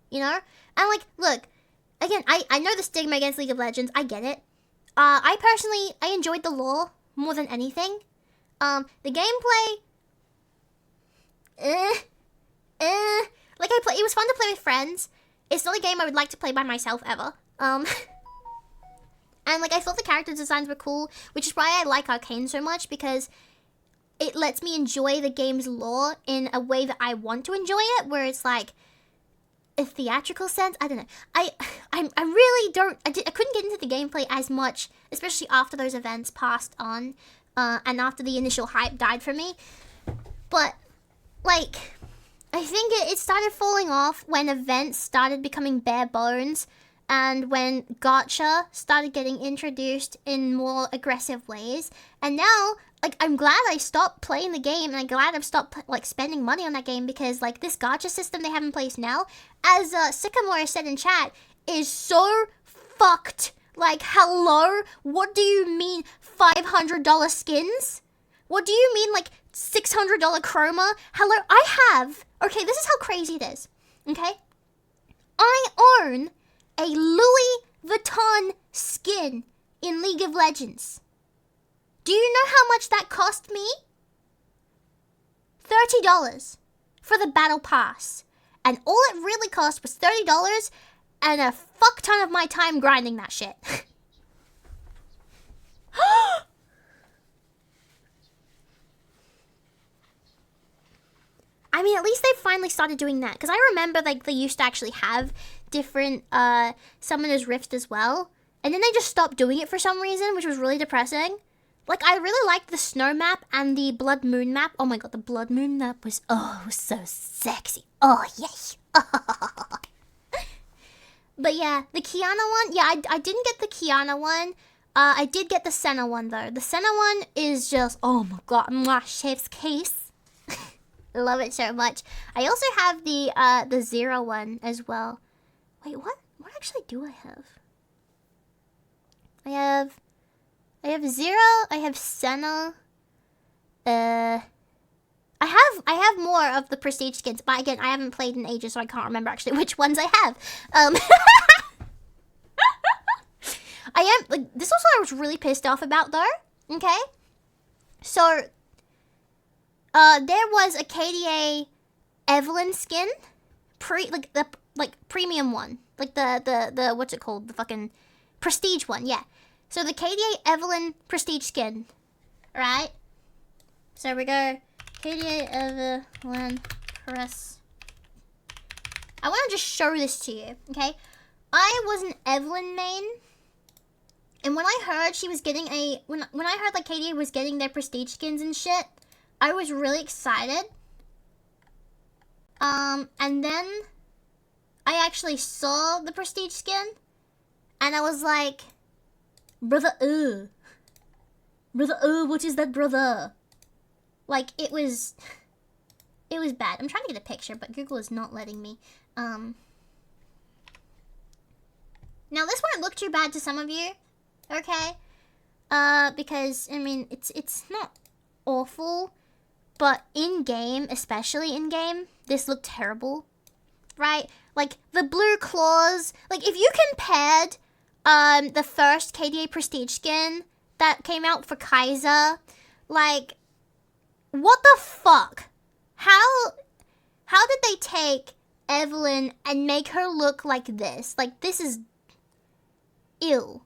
You know? And like, look, again, I know the stigma against League of Legends. I get it. I personally enjoyed the lore more than anything. The gameplay, like it was fun to play with friends. It's not a game I would like to play by myself ever. And like I thought the character designs were cool, which is why I like Arcane so much, because it lets me enjoy the game's lore in a way that I want to enjoy it, where it's like a theatrical sense. I don't know. I really don't. I couldn't get into the gameplay as much, especially after those events passed on, and after the initial hype died for me. But like, I think it started falling off when events started becoming bare bones and when gacha started getting introduced in more aggressive ways. And now, like, I'm glad I stopped playing the game, and I'm glad I've stopped, like, spending money on that game, because, like, this gacha system they have in place now, as Sycamore said in chat, is so fucked. Like, hello? What do you mean $500 skins? What do you mean, like, $600 chroma? Hello? Okay, this is how crazy it is. Okay? I own a Louis Vuitton skin in League of Legends. Do you know how much that cost me? $30 for the battle pass. And all it really cost was $30 and a fuck ton of my time grinding that shit. I mean, at least they finally started doing that. Because I remember, like, they used to actually have different Summoner's Rift as well. And then they just stopped doing it for some reason, which was really depressing. Like, I really liked the Snow map and the Blood Moon map. Oh my god, the Blood Moon map was, so sexy. Oh, yay. But yeah, the Kiana one, yeah, I didn't get the Kiana one. I did get the Senna one, though. The Senna one is just, oh my god, chef's kiss. I love it so much. I also have the Zero one as well. Wait, what actually do I have? I have Zero, I have Senna. I have more of the prestige skins, but again, I haven't played in ages, so I can't remember actually which ones I have. This was what I was really pissed off about, though. Okay? So, there was a KDA Evelyn skin, premium one, like the what's it called, the fucking prestige one, yeah. So the KDA Evelyn prestige skin, right? So we go KDA Evelyn press. I want to just show this to you, okay? I was an Evelyn main, and when I heard she was getting when I heard like KDA was getting their prestige skins and shit, I was really excited. And then I actually saw the prestige skin, and I was like, brother, what is that, brother? Like, it was bad. I'm trying to get a picture, but Google is not letting me. Now this won't look too bad to some of you, okay? Because, I mean, it's not awful. But in-game, especially in-game, this looked terrible, right? Like, the blue claws, like, if you compared, the first KDA Prestige skin that came out for Kaiser, like, what the fuck? How did they take Evelyn and make her look like this? Like, this is ill.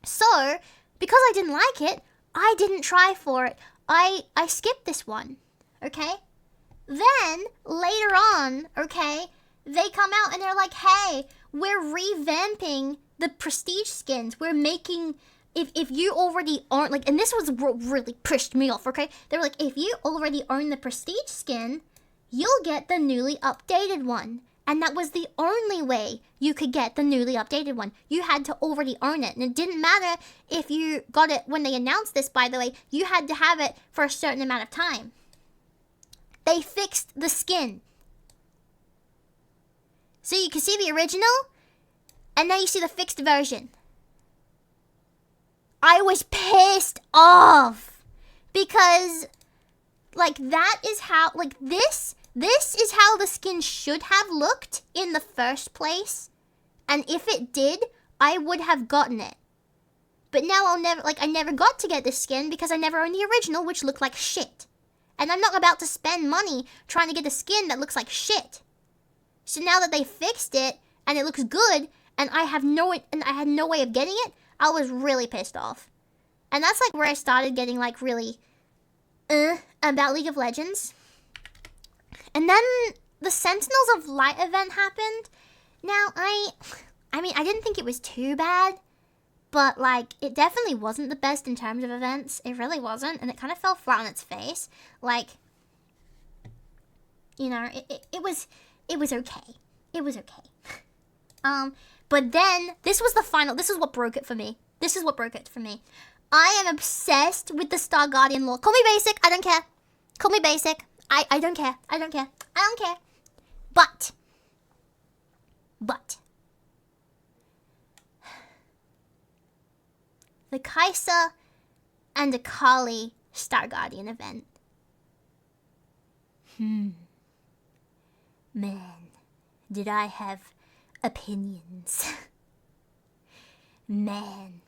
So, because I didn't like it, I didn't try for it. I skipped this one, okay? Then, later on, okay, they come out and they're like, hey, we're revamping the prestige skins. We're making, if you already aren't, like, and this was what really pissed me off, okay? They were like, if you already own the prestige skin, you'll get the newly updated one. And that was the only way you could get the newly updated one. You had to already own it. And it didn't matter if you got it when they announced this, by the way. You had to have it for a certain amount of time. They fixed the skin. So you can see the original, and now you see the fixed version. I was pissed off. Because, like, that is how, like, this is how the skin should have looked in the first place. And if it did, I would have gotten it. But now I never got to get this skin because I never owned the original, which looked like shit. And I'm not about to spend money trying to get a skin that looks like shit. So now that they fixed it, and it looks good, and I had no way of getting it, I was really pissed off. And that's like where I started getting like really, about League of Legends. And then the Sentinels of Light event happened. Now, I mean, I didn't think it was too bad, but, like, it definitely wasn't the best in terms of events. It really wasn't, and it kind of fell flat on its face. Like, You know, it was okay. It was okay. But then this was the final. This is what broke it for me. I am obsessed with the Star Guardian lore. Call me basic. I don't care. Call me basic. I don't care. I don't care. But the Kaisa and Akali Star Guardian event. Man, did I have opinions. Man.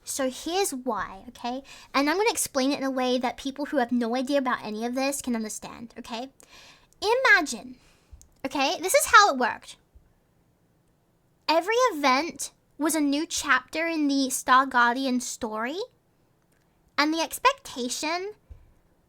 So here's why, okay? And I'm going to explain it in a way that people who have no idea about any of this can understand, okay? Imagine, okay? This is how it worked. Every event was a new chapter in the Star Guardian story. And the expectation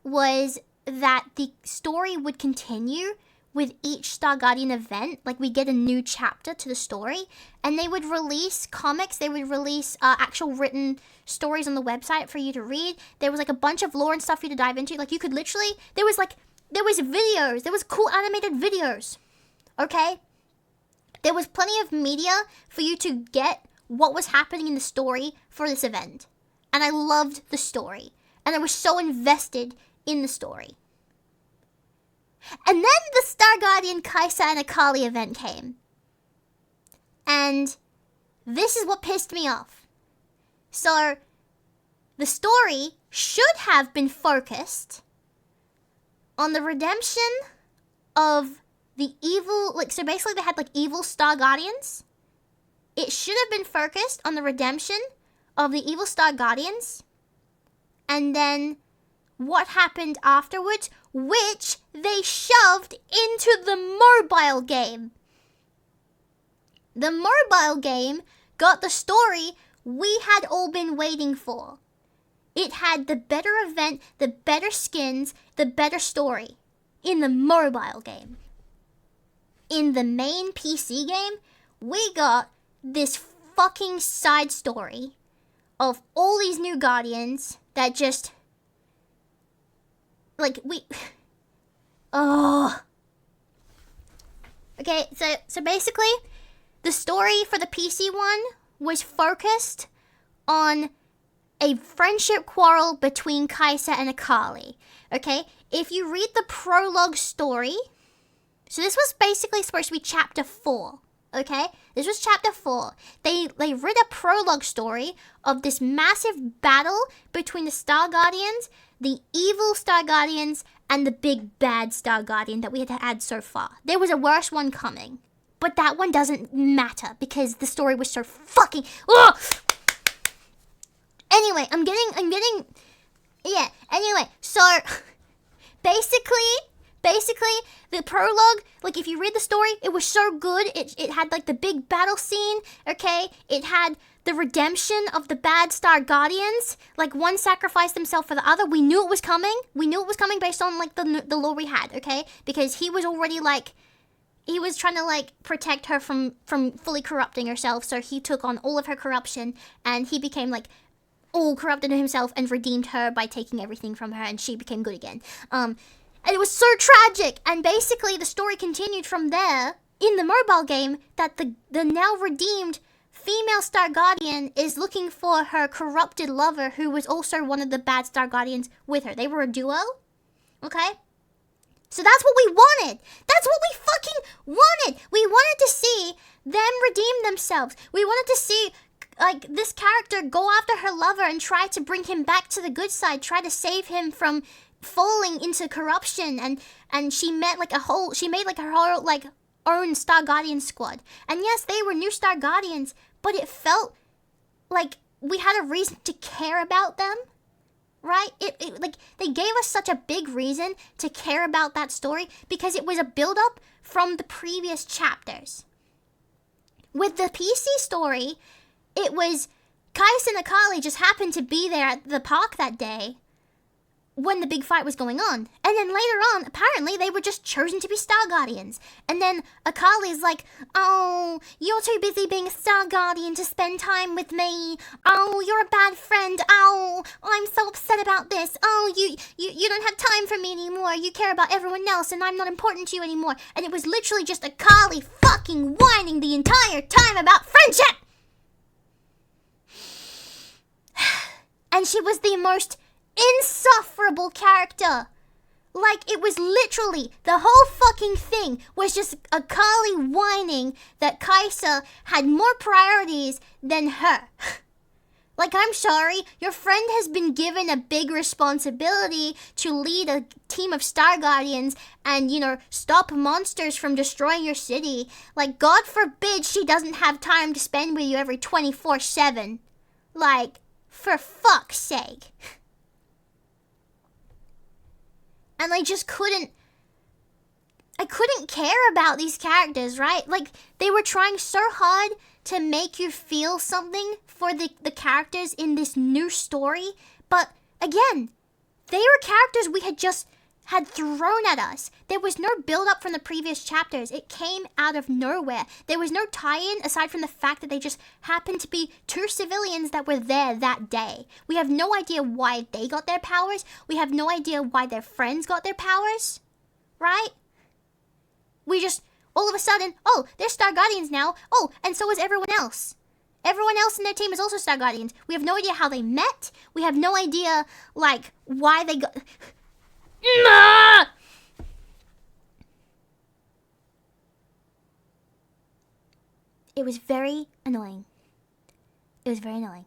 was that the story would continue with each Star Guardian event. Like, we get a new chapter to the story, and they would release comics, they would release actual written stories on the website for you to read. There was like a bunch of lore and stuff for you to dive into. Like, you could literally, there was videos, there was cool animated videos, okay? There was plenty of media for you to get what was happening in the story for this event. And I loved the story, and I was so invested in the story. And then the Star Guardian Kaisa and Akali event came. And this is what pissed me off. So, the story should have been focused on the redemption of the evil, like, so basically they had like evil Star Guardians. It should have been focused on the redemption of the evil Star Guardians. And then what happened afterwards, which they shoved into the mobile game. The mobile game got the story we had all been waiting for. It had the better event, the better skins, the better story in the mobile game. In the main PC game, we got this fucking side story of all these new Guardians that just, like, Okay, so basically, the story for the PC one was focused on a friendship quarrel between Kaisa and Akali. Okay, if you read the prologue story, so this was basically supposed to be chapter 4. Okay, this was chapter 4. They read a prologue story of this massive battle between the Star Guardians, the evil Star Guardians, and the big bad Star Guardian that we had had so far. There was a worse one coming, but that one doesn't matter because the story was so fucking. Ugh! Anyway, I'm getting. Yeah. Anyway, so basically, the prologue, like, if you read the story, it was so good. It had, like, the big battle scene, okay? It had the redemption of the bad Star Guardians. Like, one sacrificed himself for the other. We knew it was coming. We knew it was coming based on, like, the lore we had, okay? Because he was already, like, he was trying to, like, protect her from fully corrupting herself. So he took on all of her corruption, and he became, like, all corrupted himself and redeemed her by taking everything from her, and she became good again. And it was so tragic. And basically, the story continued from there in the mobile game that the now redeemed female Star Guardian is looking for her corrupted lover, who was also one of the bad Star Guardians with her. They were a duo. Okay? So that's what we wanted. That's what we fucking wanted. We wanted to see them redeem themselves. We wanted to see, like, this character go after her lover and try to bring him back to the good side, try to save him from falling into corruption, and she made like her whole like own Star Guardian squad. And yes, they were new Star Guardians, but it felt like we had a reason to care about them, right? It like, they gave us such a big reason to care about that story because it was a build up from the previous chapters. With the PC story, it was Kaisa and Akali just happened to be there at the park that day. when the big fight was going on. And then later on, apparently, they were just chosen to be Star Guardians. And then Akali's like, oh, you're too busy being a Star Guardian to spend time with me. Oh, you're a bad friend. Oh, I'm so upset about this. Oh, you don't have time for me anymore. You care about everyone else, and I'm not important to you anymore. And it was literally just Akali fucking whining the entire time about friendship. And she was the most insufferable character. Like, it was literally, the whole fucking thing was just Akali whining that Kaisa had more priorities than her. Like, I'm sorry, your friend has been given a big responsibility to lead a team of Star Guardians and, you know, stop monsters from destroying your city. Like, God forbid she doesn't have time to spend with you every 24/7. Like, for fuck's sake. And I just couldn't care about these characters, right? Like, they were trying so hard to make you feel something for the characters in this new story. But, again, they were characters we had thrown at us. There was no build-up from the previous chapters. It came out of nowhere. There was no tie-in aside from the fact that they just happened to be two civilians that were there that day. We have no idea why they got their powers. We have no idea why their friends got their powers. Right? We just, all of a sudden, oh, they're Star Guardians now. Oh, and so is everyone else. Everyone else in their team is also Star Guardians. We have no idea how they met. We have no idea, like, why they got... Nah! It was very annoying. It was very annoying.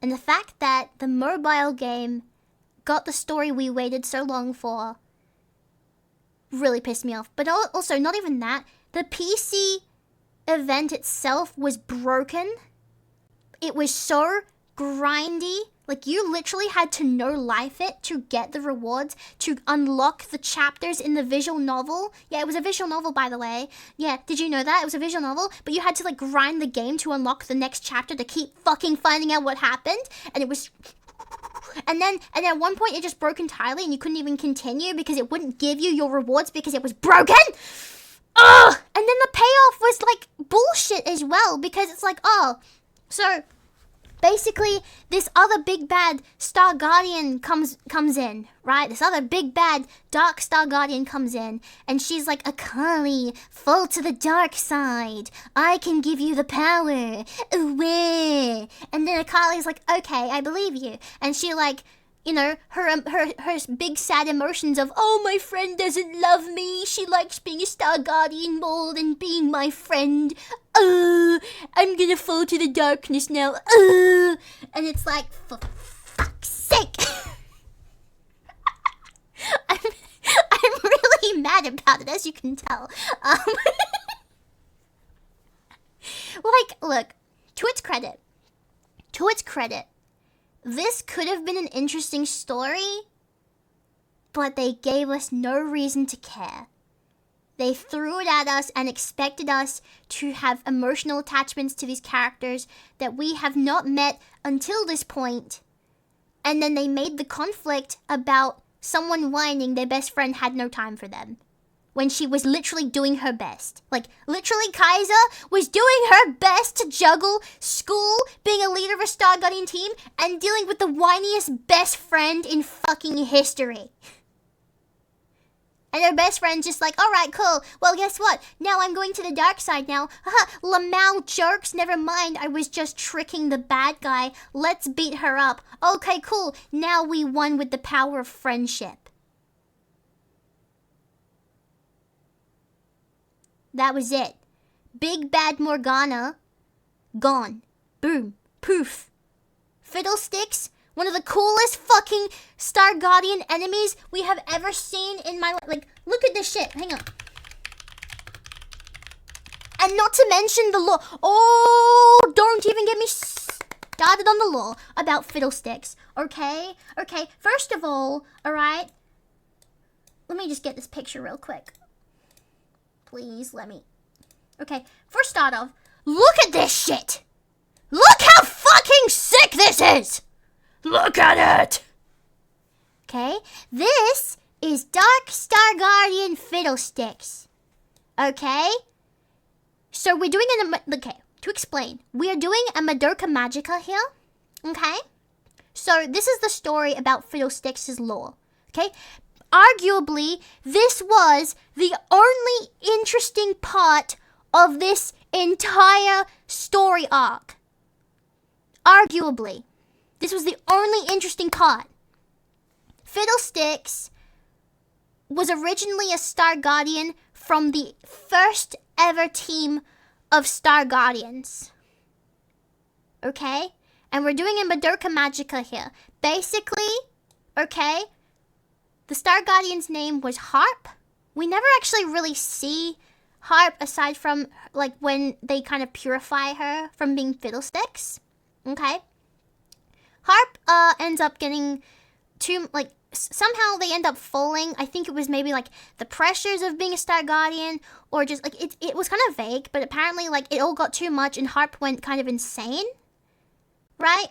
And the fact that the mobile game got the story we waited so long for really pissed me off. But also, not even that, the PC event itself was broken. It was so grindy. Like, you literally had to no-life it to get the rewards, to unlock the chapters in the visual novel. Yeah, it was a visual novel, by the way. Yeah, did you know that? It was a visual novel, but you had to, like, grind the game to unlock the next chapter to keep fucking finding out what happened. And it was... And then at one point, it just broke entirely, and you couldn't even continue because it wouldn't give you your rewards because it was broken. Ugh! And then the payoff was, like, bullshit as well, because it's like, oh, so... Basically, this other big bad Star Guardian comes in, right? This other big bad dark Star Guardian comes in, and she's like, Akali, fall to the dark side. I can give you the power. Away. And then Akali's like, okay, I believe you. And she, like, you know, her big sad emotions of, oh, my friend doesn't love me. She likes being a Star Guardian more than being my friend. I'm gonna fall to the darkness now. And it's like, for fuck's sake. I'm really mad about it, as you can tell. Like, look, to its credit, this could have been an interesting story, but they gave us no reason to care. They threw it at us and expected us to have emotional attachments to these characters that we have not met until this point. And then they made the conflict about someone whining their best friend had no time for them, when she was literally doing her best. Like, literally, Kaiser was doing her best to juggle school, being a leader of a Star Guardian team, and dealing with the whiniest best friend in fucking history. And her best friend's just like, alright, cool. Well, guess what? Now I'm going to the dark side now. Haha, Lamau jerks, never mind. I was just tricking the bad guy. Let's beat her up. Okay, cool. Now we won with the power of friendship. That was it. Big bad Morgana, gone. Boom. Poof. Fiddlesticks, one of the coolest fucking Star Guardian enemies we have ever seen in my life. Like, look at this shit. Hang on. And not to mention the lore. Oh, don't even get me started on the lore about Fiddlesticks. Okay? Okay, first of all, alright? Let me just get this picture real quick. Please, let me. Okay, first start off, look at this shit. Look how fucking fucking sick this is! Look at it! Okay, this is Dark Star Guardian Fiddlesticks. Okay? So we're doing okay, to explain. We are doing a Madoka Magica here. Okay? So this is the story about Fiddlesticks' lore. Okay? Arguably, this was the only interesting part of this entire story arc. Arguably. This was the only interesting part. Fiddlesticks was originally a Star Guardian from the first ever team of Star Guardians. Okay? And we're doing a Madoka Magica here. Basically, okay, the Star Guardian's name was Harp. We never actually really see Harp aside from, like, when they kind of purify her from being Fiddlesticks. Okay? Harp ends up getting somehow they end up falling. I think it was maybe, like, the pressures of being a Star Guardian, or just, like, it was kind of vague, but apparently, like, it all got too much and Harp went kind of insane. Right?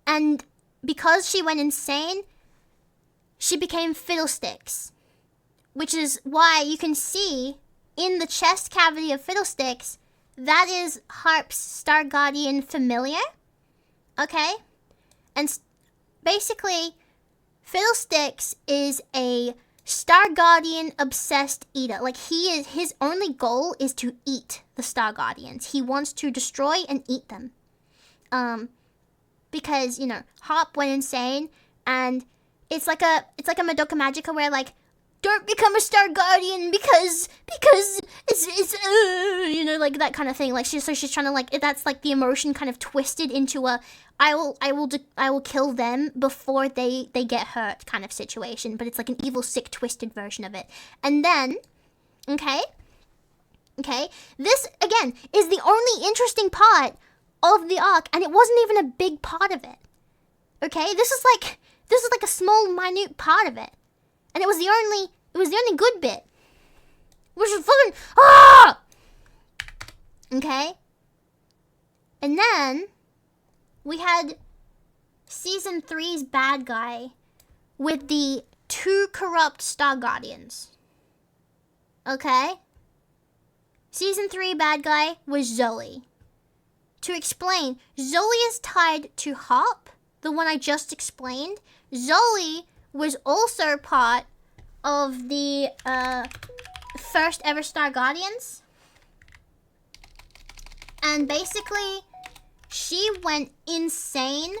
And because she went insane, she became Fiddlesticks. Which is why you can see in the chest cavity of Fiddlesticks, that is Harp's Star Guardian familiar. Okay? And basically, Fiddlesticks is a Star Guardian obsessed eater. Like, his only goal is to eat the Star Guardians. He wants to destroy and eat them. Because, you know, Harp went insane, and it's like a Madoka Magica where, like, don't become a Star Guardian because it's you know, like, that kind of thing. Like, she's trying to, like, that's like the emotion kind of twisted into a I will kill them before they get hurt kind of situation. But it's like an evil, sick, twisted version of it. And then, okay, this again is the only interesting part of the arc, and it wasn't even a big part of it. Okay, this is like a small, minute part of it, and it was the only good bit, which was fucking Okay, and then we had season 3's bad guy with the 2 corrupt Star Guardians. Okay, season 3 bad guy was Zoe. To explain, Zoe is tied to Harp, the one I just explained. Zoe was also part of the first ever Star Guardians. And basically, she went insane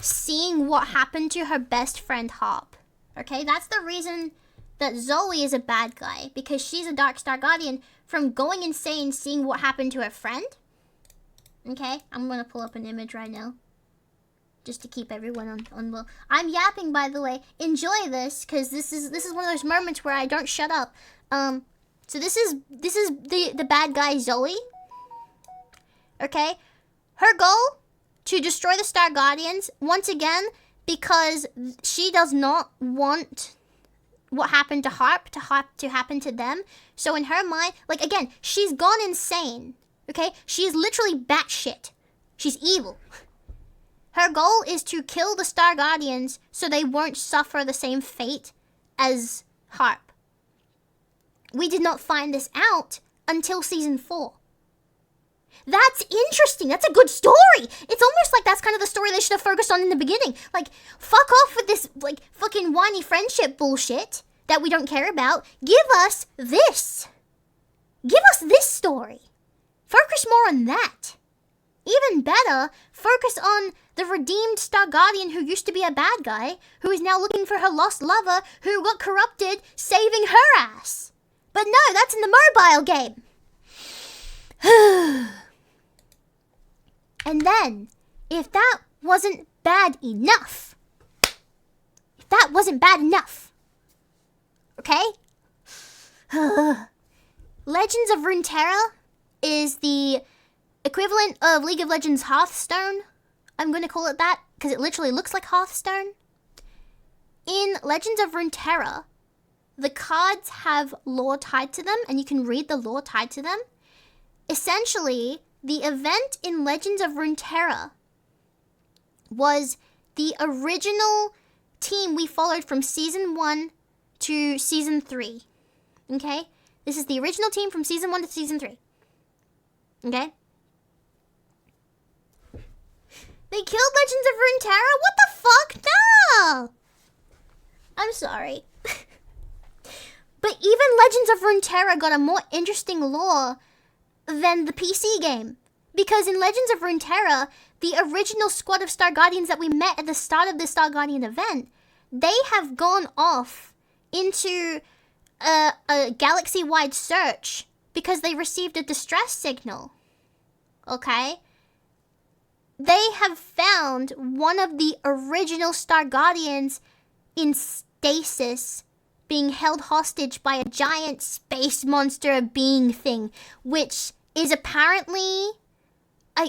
seeing what happened to her best friend Harp. Okay, that's the reason that Zoe is a bad guy, because she's a Dark Star Guardian from going insane seeing what happened to her friend. Okay, I'm gonna pull up an image right now, just to keep everyone on well. I'm yapping, by the way. Enjoy this, cause this is one of those moments where I don't shut up. So this is the bad guy Zoe. Okay, her goal to destroy the Star Guardians once again, because she does not want what happened to Harp to happen to them. So in her mind, like, again, she's gone insane. Okay? She is literally batshit. She's evil. Her goal is to kill the Star Guardians so they won't suffer the same fate as Harp. We did not find this out until season 4. That's interesting. That's a good story. It's almost like that's kind of the story they should have focused on in the beginning. Like, fuck off with this, like, fucking whiny friendship bullshit that we don't care about. Give us this. Give us this story. Focus more on that. Even better, focus on the redeemed Star Guardian who used to be a bad guy, who is now looking for her lost lover who got corrupted, saving her ass. But no, that's in the mobile game. And then, if that wasn't bad enough, okay? Legends of Runeterra is the equivalent of League of Legends Hearthstone. I'm going to call it that because it literally looks like Hearthstone. In Legends of Runeterra, the cards have lore tied to them, and you can read the lore tied to them. Essentially, the event in Legends of Runeterra was the original team we followed from Season 1 to Season 3. Okay? This is the original team from Season 1 to Season 3. Okay? They killed Legends of Runeterra? What the fuck? No! I'm sorry. But even Legends of Runeterra got a more interesting lore than the PC game. Because in Legends of Runeterra, the original squad of Star Guardians that we met at the start of the Star Guardian event, they have gone off into a galaxy-wide search because they received a distress signal. Okay? They have found one of the original Star Guardians in stasis, being held hostage by a giant space monster being thing, which is apparently,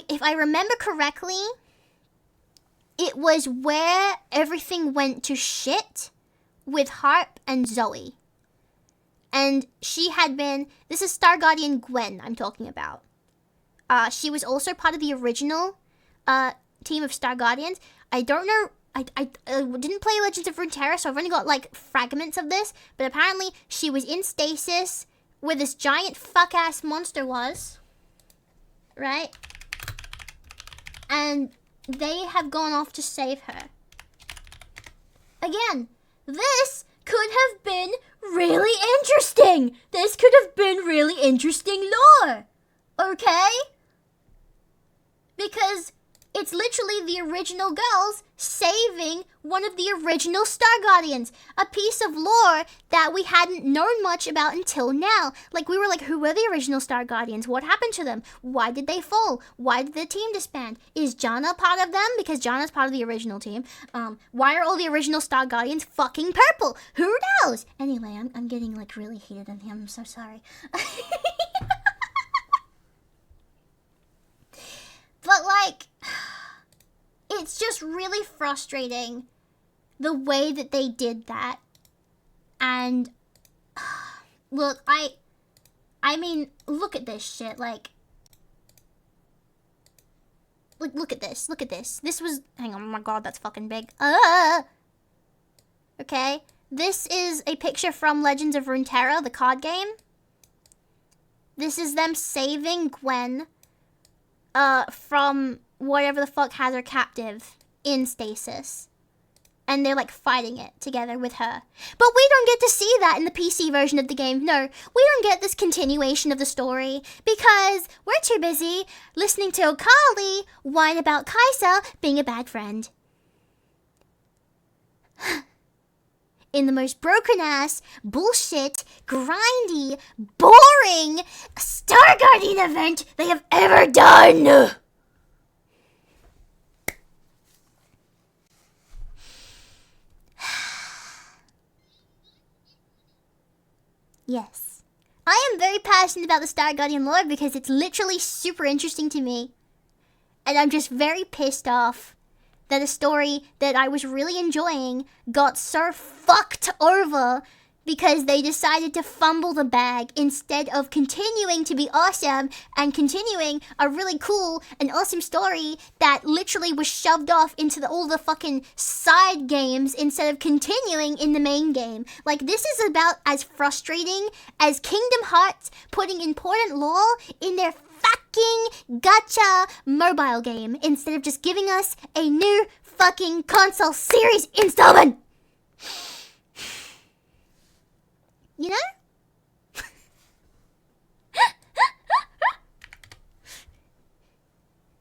if I remember correctly, it was where everything went to shit with Harp and Zoe. And she had been, this is Star Guardian Gwen I'm talking about. She was also part of the original team of Star Guardians. I don't know, I didn't play Legends of Runeterra, so I've only got like fragments of this, but apparently she was in stasis where this giant fuck-ass monster was, right? And they have gone off to save her. Again, this could have been really interesting. This could have been really interesting lore, okay? Because it's literally the original girls saving one of the original Star Guardians. A piece of lore that we hadn't known much about until now. Like, we were like, who were the original Star Guardians? What happened to them? Why did they fall? Why did the team disband? Is Janna part of them? Because Janna's part of the original team. Why are all the original Star Guardians fucking purple? Who knows? Anyway, I'm getting like really heated on him. I'm so sorry. But like, it's just really frustrating the way that they did that. And look, I mean, look at this shit. Like, look at this. Look at this. This was, hang on, oh my god, that's fucking big. Okay, this is a picture from Legends of Runeterra, the card game. This is them saving Gwen from whatever the fuck has her captive in stasis. And they're like fighting it together with her. But we don't get to see that in the PC version of the game. No, we don't get this continuation of the story because we're too busy listening to Okali whine about Kaisa being a bad friend. In the most broken-ass, bullshit, grindy, boring Star Guardian event they have ever done! Yes. I am very passionate about the Star Guardian lore because it's literally super interesting to me. And I'm just very pissed off that a story that I was really enjoying got so fucked over because they decided to fumble the bag instead of continuing to be awesome and continuing a really cool and awesome story that literally was shoved off into all the fucking side games instead of continuing in the main game. Like, this is about as frustrating as Kingdom Hearts putting important lore in their fucking gacha mobile game instead of just giving us a new fucking console series installment. You know?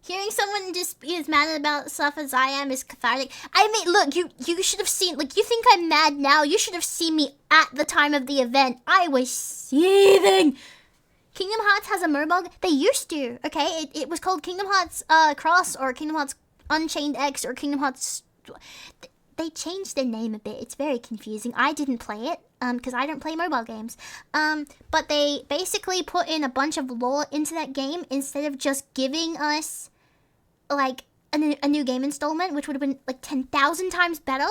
Hearing someone just be as mad about stuff as I am is cathartic. I mean, look, you should have seen, like, you think I'm mad now? You should have seen me at the time of the event. I was seething. Kingdom Hearts has a mobile. They used to, okay? It was called Kingdom Hearts Cross or Kingdom Hearts Unchained X or Kingdom Hearts. They changed the name a bit. It's very confusing. I didn't play it because I don't play mobile games. But they basically put in a bunch of lore into that game instead of just giving us like a new game installment, which would have been like 10,000 times better.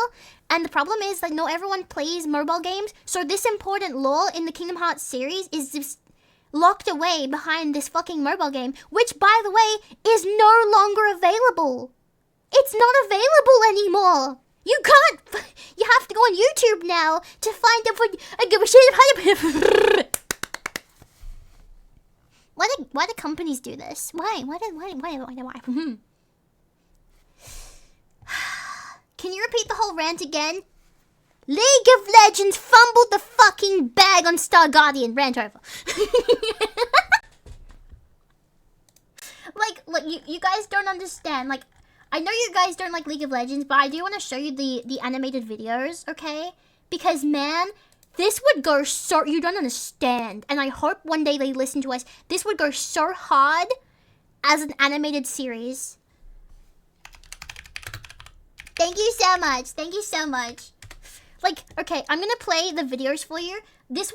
And the problem is, like, not everyone plays mobile games, so this important lore in the Kingdom Hearts series is just locked away behind this fucking mobile game, which, by the way, is no longer available. It's not available anymore. You can't. You have to go on YouTube now to find out what I give a shit. Why do companies do this? Why? Why? Can you repeat the whole rant again? League of Legends fumbled the fucking bag on Star Guardian. Rant over. Like, you guys don't understand. Like, I know you guys don't like League of Legends, but I do want to show you the animated videos, okay? Because, man, this would go so... You don't understand. And I hope one day they listen to us. This would go so hard as an animated series. Thank you so much. Thank you so much. Like, okay, I'm gonna play the videos for you. This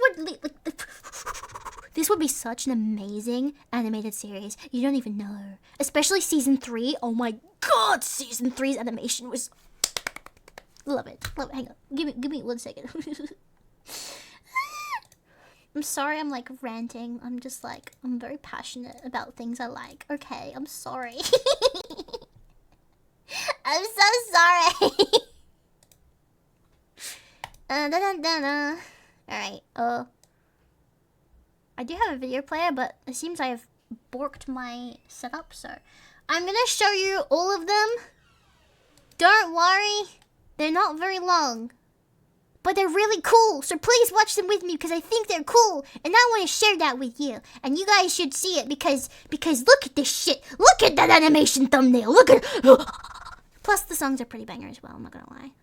would be such an amazing animated series. You don't even know. Especially season 3. Oh my god, season 3's animation was... Love it. Love it. Hang on. Give me 1 second. I'm sorry I'm like ranting. I'm just like, I'm very passionate about things I like. Okay, I'm sorry. I'm so sorry. Alright, I do have a video player, but it seems I have borked my setup, so I'm gonna show you all of them. Don't worry, they're not very long, but they're really cool, so please watch them with me because I think they're cool, and I want to share that with you, and you guys should see it because look at this shit. Look at that animation thumbnail. Look at Plus the songs are pretty banger as well, I'm not gonna lie.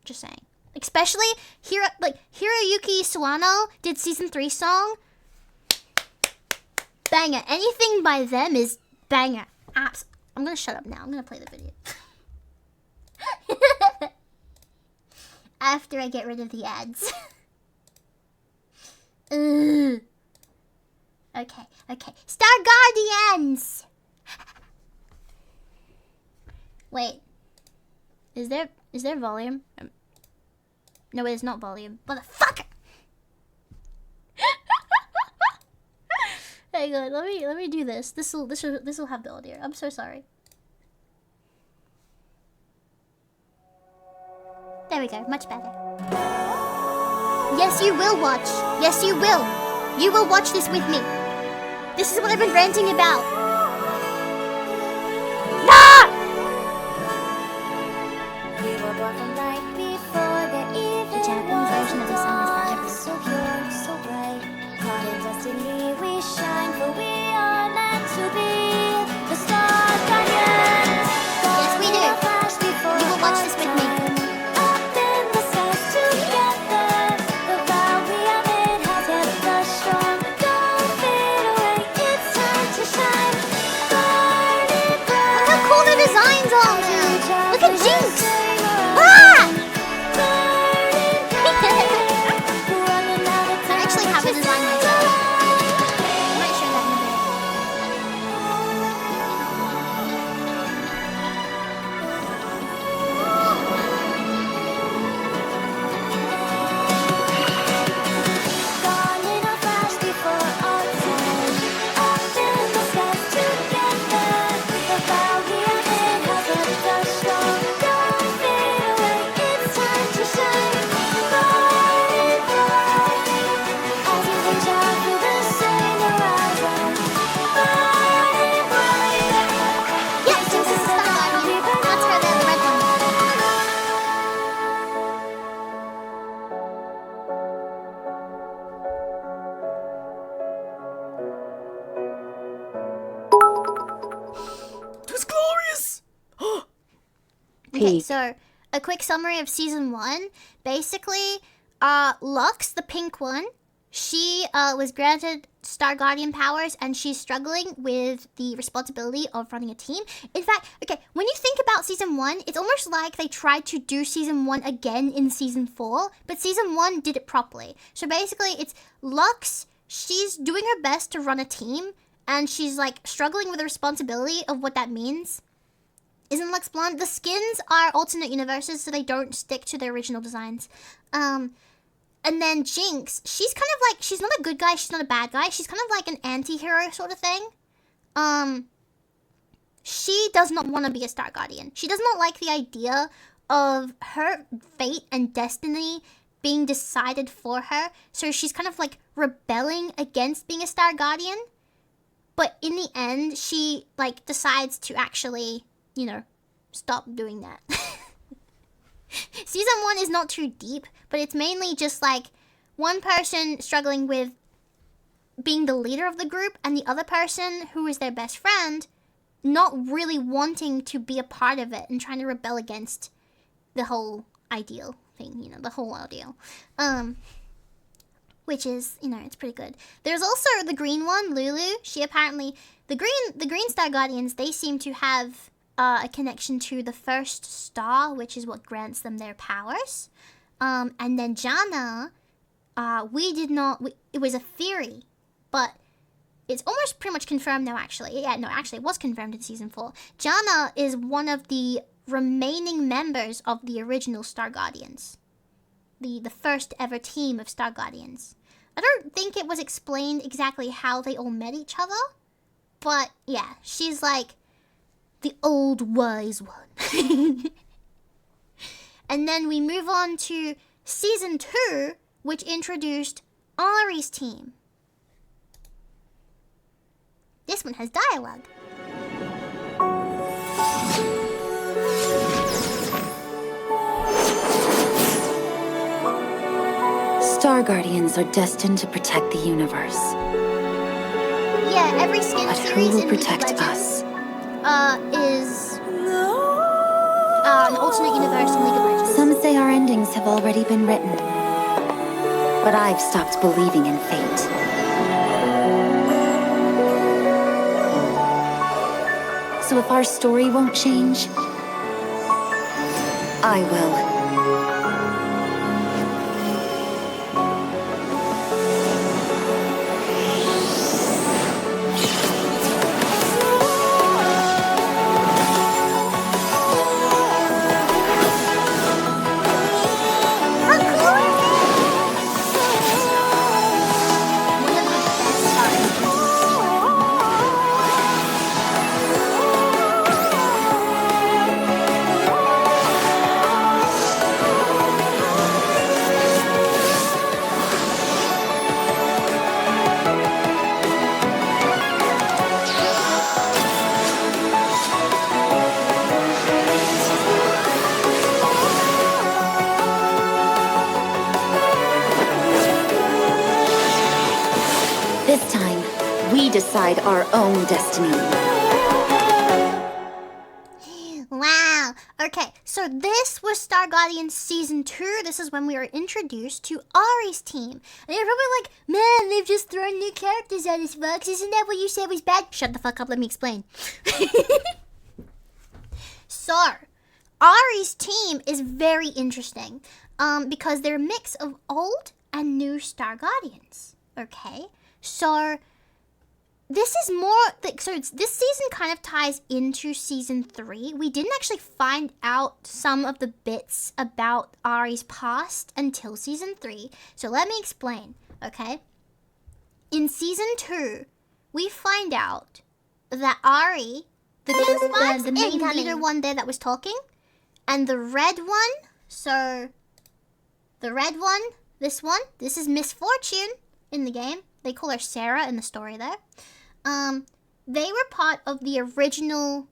Just saying. Especially Hiroyuki Sawano did season 3 song. Banger. Anything by them is banger. I'm gonna shut up now. I'm gonna play the video. After I get rid of the ads. Okay. Star Guardians! Wait. Is there volume? No, it's not volume. Motherfucker! Hang on, let me do this. This'll have the audio. I'm so sorry. There we go, much better. Yes, you will watch. Yes, you will. You will watch this with me. This is what I've been ranting about. Ah! The Japanese version of the song is better. We shine, for we are meant to be the Star Guardians. Yes, we do. You will watch this with me. Up in the skies together, the vow we have made has kept us strong. Don't fade away, it's time to shine. Burning bright. Look how cool the designs are, man. Look at Jinx. Ah! I actually have a design myself. Okay, so a quick summary of season 1. Basically, Lux, the pink one, she was granted Star Guardian powers, and she's struggling with the responsibility of running a team. In fact, okay, when you think about season 1, it's almost like they tried to do season 1 again in season 4, but season 1 did it properly. So basically, it's Lux, she's doing her best to run a team, and she's like struggling with the responsibility of what that means. Isn't Lux blonde? The skins are alternate universes, so they don't stick to their original designs. And then Jinx, she's kind of like, she's not a good guy, she's not a bad guy. She's kind of like an anti-hero sort of thing. she does not want to be a Star Guardian. She does not like the idea of her fate and destiny being decided for her. So she's kind of like rebelling against being a Star Guardian. But in the end, she like decides to actually, you know, stop doing that. Season 1 is not too deep, but it's mainly just like one person struggling with being the leader of the group and the other person who is their best friend not really wanting to be a part of it and trying to rebel against the whole ideal thing, you know, the whole ideal. Which is, you know, it's pretty good. There's also the green one, Lulu. She apparently, the green Star Guardians, they seem to have a connection to the first star, which is what grants them their powers. And then Jana, it was a theory, but it's almost pretty much confirmed now, actually. Yeah, no, actually, it was confirmed in Season 4. Jana is one of the remaining members of the original Star Guardians. The first ever team of Star Guardians. I don't think it was explained exactly how they all met each other, but yeah, she's like the old wise one. And then we move on to Season 2, which introduced Ari's team. This one has dialogue. Star Guardians are destined to protect the universe. Yeah, every skin But series who will in protect League of Legends, us? is an alternate universe in League of Legends. Some say our endings have already been written. But I've stopped believing in fate. So if our story won't change, I will. This time, we decide our own destiny. Wow. Okay, so this was Star Guardians Season 2. This is when we were introduced to Ari's team. And you're probably like, man, they've just thrown new characters at us, Fox. Isn't that what you said was bad? Shut the fuck up, let me explain. So, Ari's team is very interesting because they're a mix of old and new Star Guardians. Okay? So, this is more, this season kind of ties into Season 3. We didn't actually find out some of the bits about Ari's past until Season 3. So let me explain, okay? In Season 2, we find out that Ari, the main leader one there that was talking, and the red one, so the red one, this is Miss Fortune in the game. They call her Sarah in the story there. They were part of the original,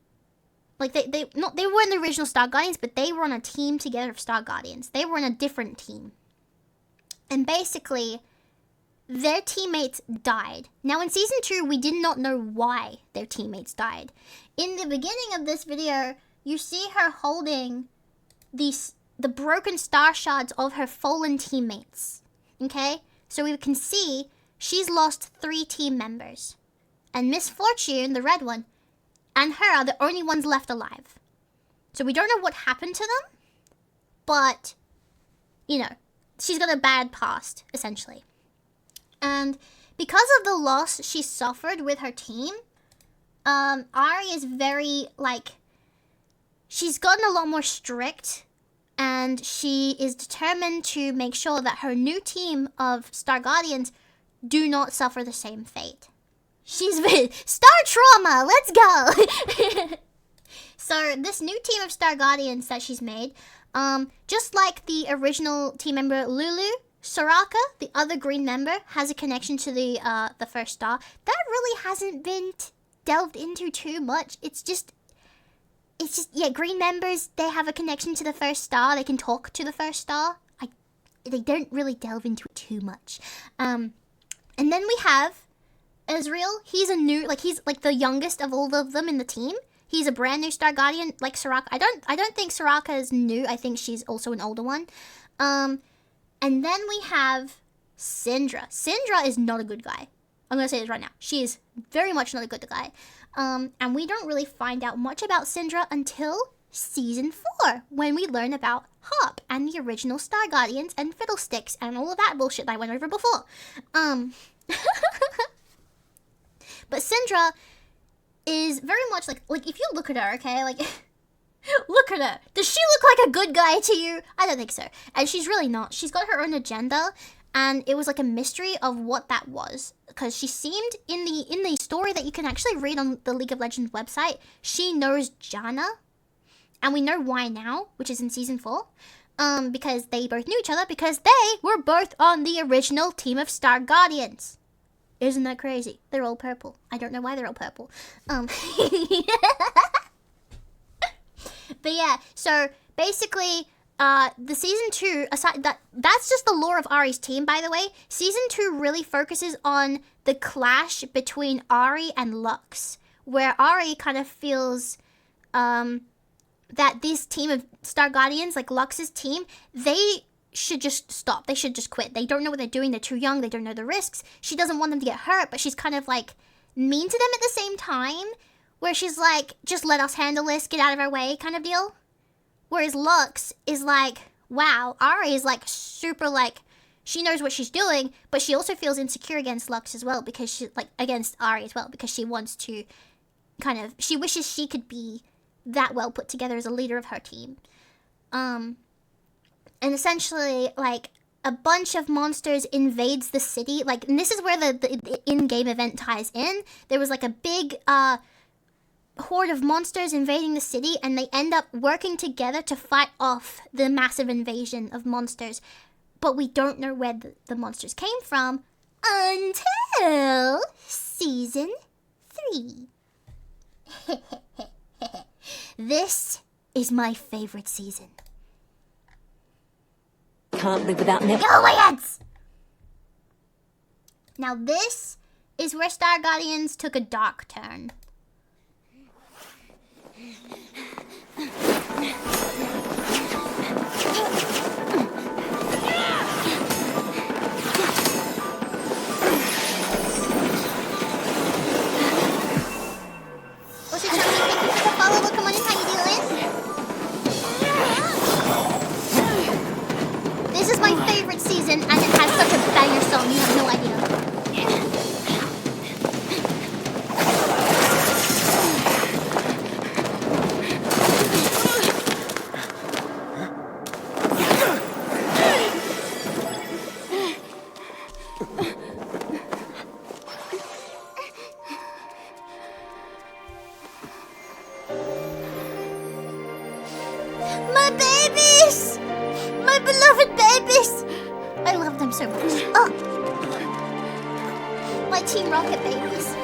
like they weren't the original Star Guardians, but they were on a team together of Star Guardians. They were on a different team. And basically, their teammates died. Now in Season 2, we did not know why their teammates died. In the beginning of this video, you see her holding the broken star shards of her fallen teammates. Okay? So we can see she's lost 3 team members. And Miss Fortune, the red one, and her are the only ones left alive. So we don't know what happened to them, but, you know, she's got a bad past, essentially. And because of the loss she suffered with her team, Ari is very, like, she's gotten a lot more strict, and she is determined to make sure that her new team of Star Guardians do not suffer the same fate. She's Star Trauma. Let's go. So this new team of Star Guardians that she's made, just like the original team member Lulu, Soraka, the other green member, has a connection to the first star. That really hasn't been delved into too much. It's just yeah, green members, they have a connection to the first star. They can talk to the first star. They don't really delve into it too much. And then we have Ezreal. He's he's like the youngest of all of them in the team. He's a brand new Star Guardian, like Soraka. I don't think Soraka is new. I think she's also an older one. And then we have Syndra. Syndra is not a good guy. I'm gonna say this right now. She is very much not a good guy. And we don't really find out much about Syndra until Season 4, when we learn about Hop and the original Star Guardians and Fiddlesticks and all of that bullshit that I went over before. But Syndra is very much like if you look at her, okay, like look at her. Does she look like a good guy to you? I don't think so. And she's really not. She's got her own agenda, and it was like a mystery of what that was, because she seemed in the story that you can actually read on the League of Legends website, she knows Janna, and we know why now, which is in Season 4. Because they both knew each other, because they were both on the original team of Star Guardians. Isn't that crazy? They're all purple. I don't know why they're all purple. But yeah, so basically, the Season 2, aside that's just the lore of Ahri's team, by the way. Season 2 really focuses on the clash between Ahri and Lux, where Ahri kind of feels that this team of Star Guardians, like Lux's team, they should just stop. They should just quit. They don't know what they're doing. They're too young. They don't know the risks. She doesn't want them to get hurt, but she's kind of like mean to them at the same time, where she's like, just let us handle this, get out of our way kind of deal. Whereas Lux is like, wow, Ahri is like super like, she knows what she's doing, but she also feels insecure against Lux as well, because she, like, against Ahri as well, because she wants to she wishes she could be that well put together as a leader of her team. And essentially, like, a bunch of monsters invades the city. Like, and this is where the in-game event ties in. There was like a big horde of monsters invading the city, and they end up working together to fight off the massive invasion of monsters. But we don't know where the monsters came from until Season 3. This is my favorite season. Can't live without milk. Get away, ants! Now this is where Star Guardians took a dark turn. What's your channel? Thank you for the follow. Welcome on in. How you doing? This is my favorite season, and it has such a banger song. You have no idea. My babies! My beloved babies! I love them so much. Oh! My Team Rocket babies.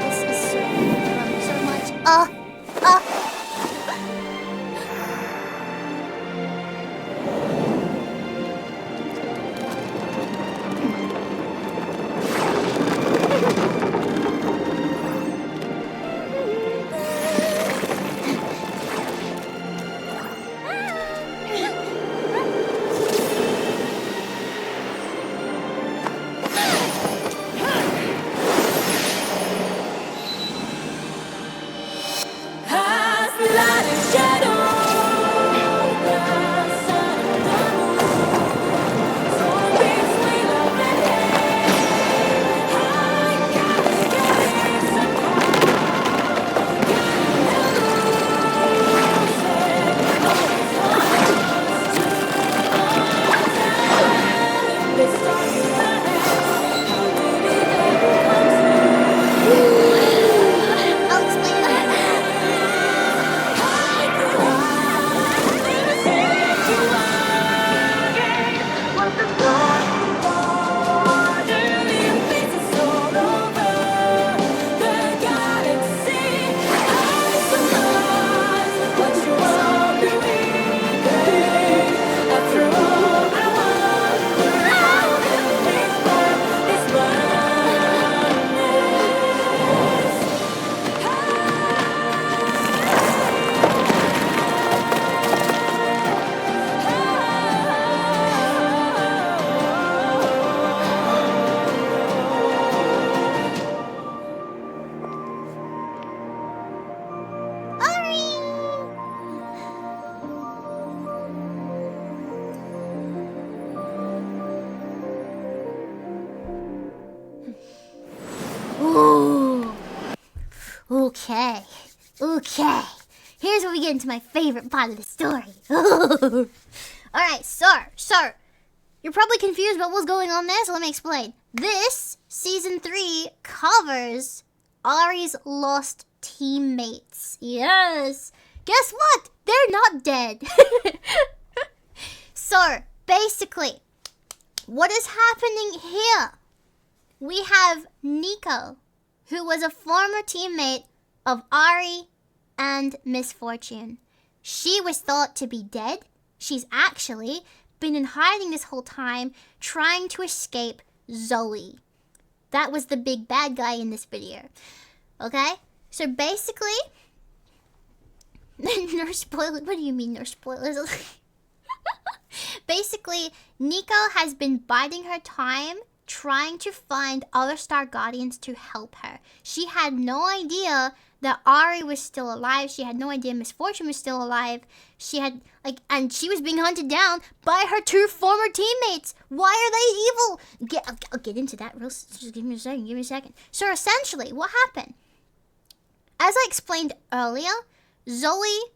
This is so much. Okay, here's where we get into my favorite part of the story. Alright, so, you're probably confused about what's going on there, so let me explain. This, Season 3, covers Ari's lost teammates. Yes! Guess what? They're not dead. So, basically, what is happening here? We have Nico, who was a former teammate of Ari and Miss Fortune. She was thought to be dead. She's actually been in hiding this whole time, trying to escape Zoe. That was the big bad guy in this video. Okay? So basically, no spoilers. What do you mean no spoilers? Basically, Nico has been biding her time trying to find other Star Guardians to help her. She had no idea that Ari was still alive. She had no idea Miss Fortune was still alive. She had, and she was being hunted down by her 2 former teammates. Why are they evil? I'll get into that real, just give me a second. So essentially, what happened? As I explained earlier, Zoe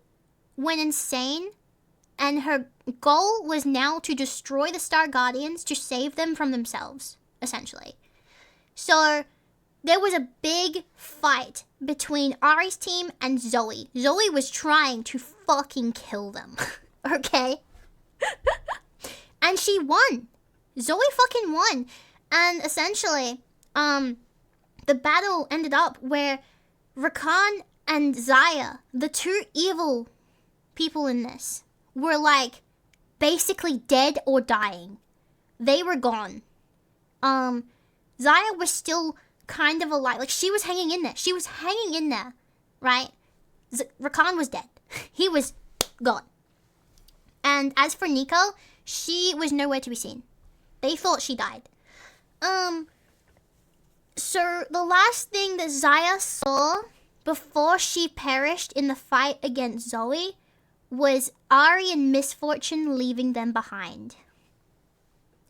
went insane, and her goal was now to destroy the Star Guardians to save them from themselves, essentially. So there was a big fight between Ari's team and Zoe. Zoe was trying to fucking kill them, okay? And she won. Zoe fucking won. And essentially, the battle ended up where Rakan and Zaya, the 2 evil people in this, were like basically dead or dying. They were gone. Zaya was still kind of alive. Like, she was hanging in there. She was hanging in there, right? Rakan was dead. He was gone. And as for Nico, she was nowhere to be seen. They thought she died. So the last thing that Zaya saw before she perished in the fight against Zoe was Ari and Miss Fortune leaving them behind.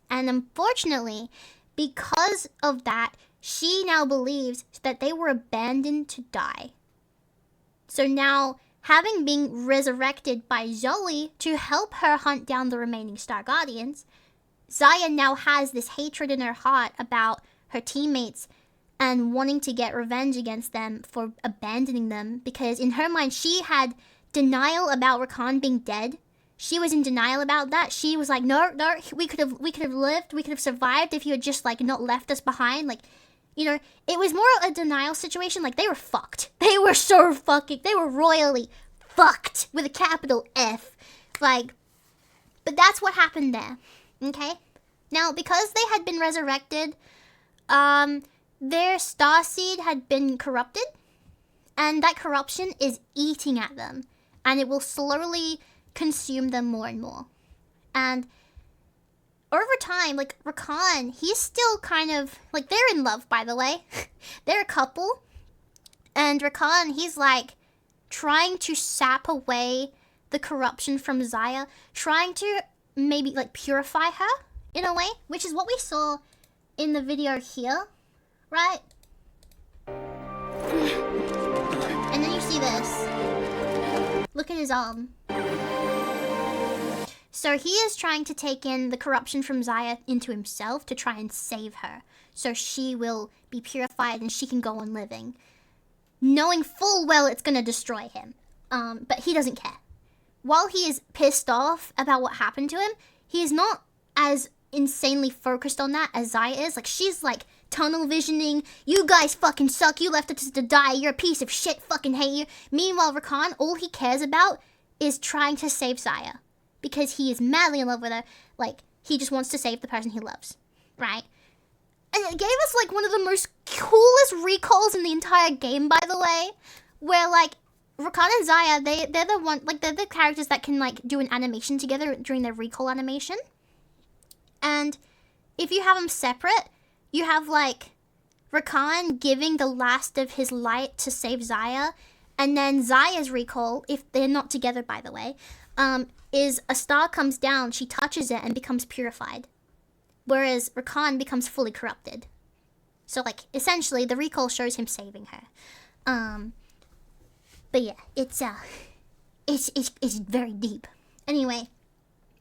And unfortunately, because of that, she now believes that they were abandoned to die. So now, having been resurrected by Zoe to help her hunt down the remaining Star Guardians, Zaya now has this hatred in her heart about her teammates and wanting to get revenge against them for abandoning them, because in her mind, she had denial about Rakan being dead. She was in denial about that. She was like, no, we could have lived, we could have survived if you had just like not left us behind. Like, you know, it was more a denial situation. Like, they were fucked. They were so fucking, they were royally fucked with a capital F. Like, but that's what happened there. Okay? Now, because they had been resurrected, their starseed had been corrupted, and that corruption is eating at them, and it will slowly consume them more and more. And over time, like, Rakan, he's still kind of, like, they're in love, by the way. They're a couple, and Rakan, he's, like, trying to sap away the corruption from Zaya, trying to maybe, like, purify her, in a way, which is what we saw in the video here, right? And then you see this. Look at his arm. So he is trying to take in the corruption from Zaya into himself to try and save her, so she will be purified and she can go on living, knowing full well it's gonna destroy him. But he doesn't care. While he is pissed off about what happened to him, he is not as insanely focused on that as Zaya is. Like, she's like tunnel visioning, you guys fucking suck, you left us to die, you're a piece of shit, fucking hate you. Meanwhile, Rakan, all he cares about is trying to save Zaya, because he is madly in love with her. Like, he just wants to save the person he loves, right? And it gave us like one of the most coolest recalls in the entire game, by the way, where like Rakan and Zaya, they're the one, like, they're the characters that can like do an animation together during their recall animation. And if you have them separate, you have like Rakan giving the last of his light to save Zaya, and then Zaya's recall, if they're not together, by the way, is a star comes down, she touches it and becomes purified, whereas Rakan becomes fully corrupted. So like essentially the recall shows him saving her. But yeah, it's very deep. Anyway,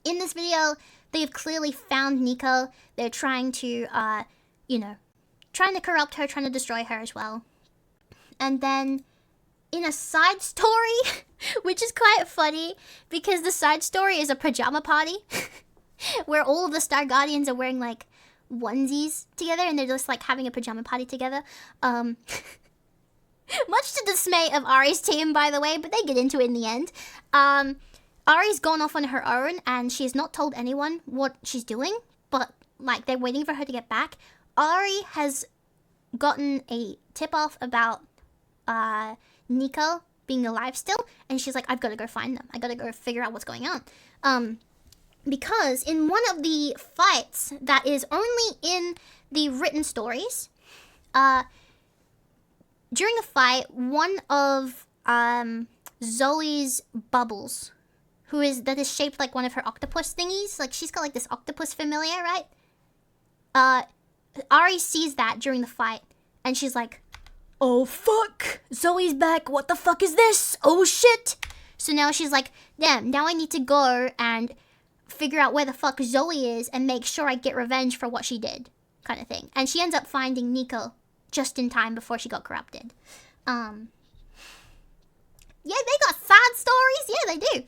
in this video, they've clearly found Nico. They're trying to, trying to corrupt her, trying to destroy her as well. And then, in a side story, which is quite funny, because the side story is a pajama party, where all of the Star Guardians are wearing, like, onesies together, and they're just, like, having a pajama party together. Much to the dismay of Ari's team, by the way, but they get into it in the end. Ari's gone off on her own, and she has not told anyone what she's doing, but, like, they're waiting for her to get back. Ari has gotten a tip-off about, Nico being alive still, and she's like, I've got to go find them. I got to go figure out what's going on. Because in one of the fights that is only in the written stories, during a fight, one of Zoe's bubbles, that is shaped like one of her octopus thingies, like she's got like this octopus familiar, right? Ari sees that during the fight, and she's like, oh fuck, Zoe's back, what the fuck is this? Oh shit! So now she's like, damn, now I need to go and figure out where the fuck Zoe is and make sure I get revenge for what she did, kind of thing. And she ends up finding Nico just in time before she got corrupted. Yeah, they got sad stories. Yeah, they do.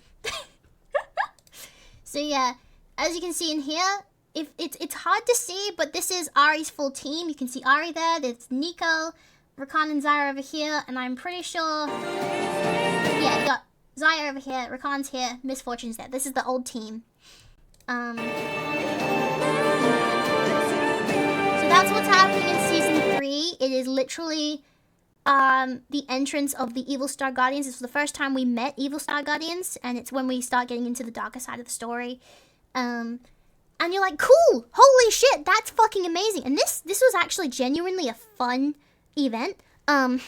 So yeah, as you can see in here, it's hard to see, but this is Ari's full team. You can see Ari there. There's Nico, Rakan and Zyra over here, and I'm pretty sure, yeah, you got Zyra over here, Rakan's here, Misfortune's there. This is the old team. So that's what's happening in Season 3. It is literally the entrance of the Evil Star Guardians. This was the first time we met Evil Star Guardians, and it's when we start getting into the darker side of the story. And you're like, cool! Holy shit, that's fucking amazing! And this was actually genuinely a fun event. And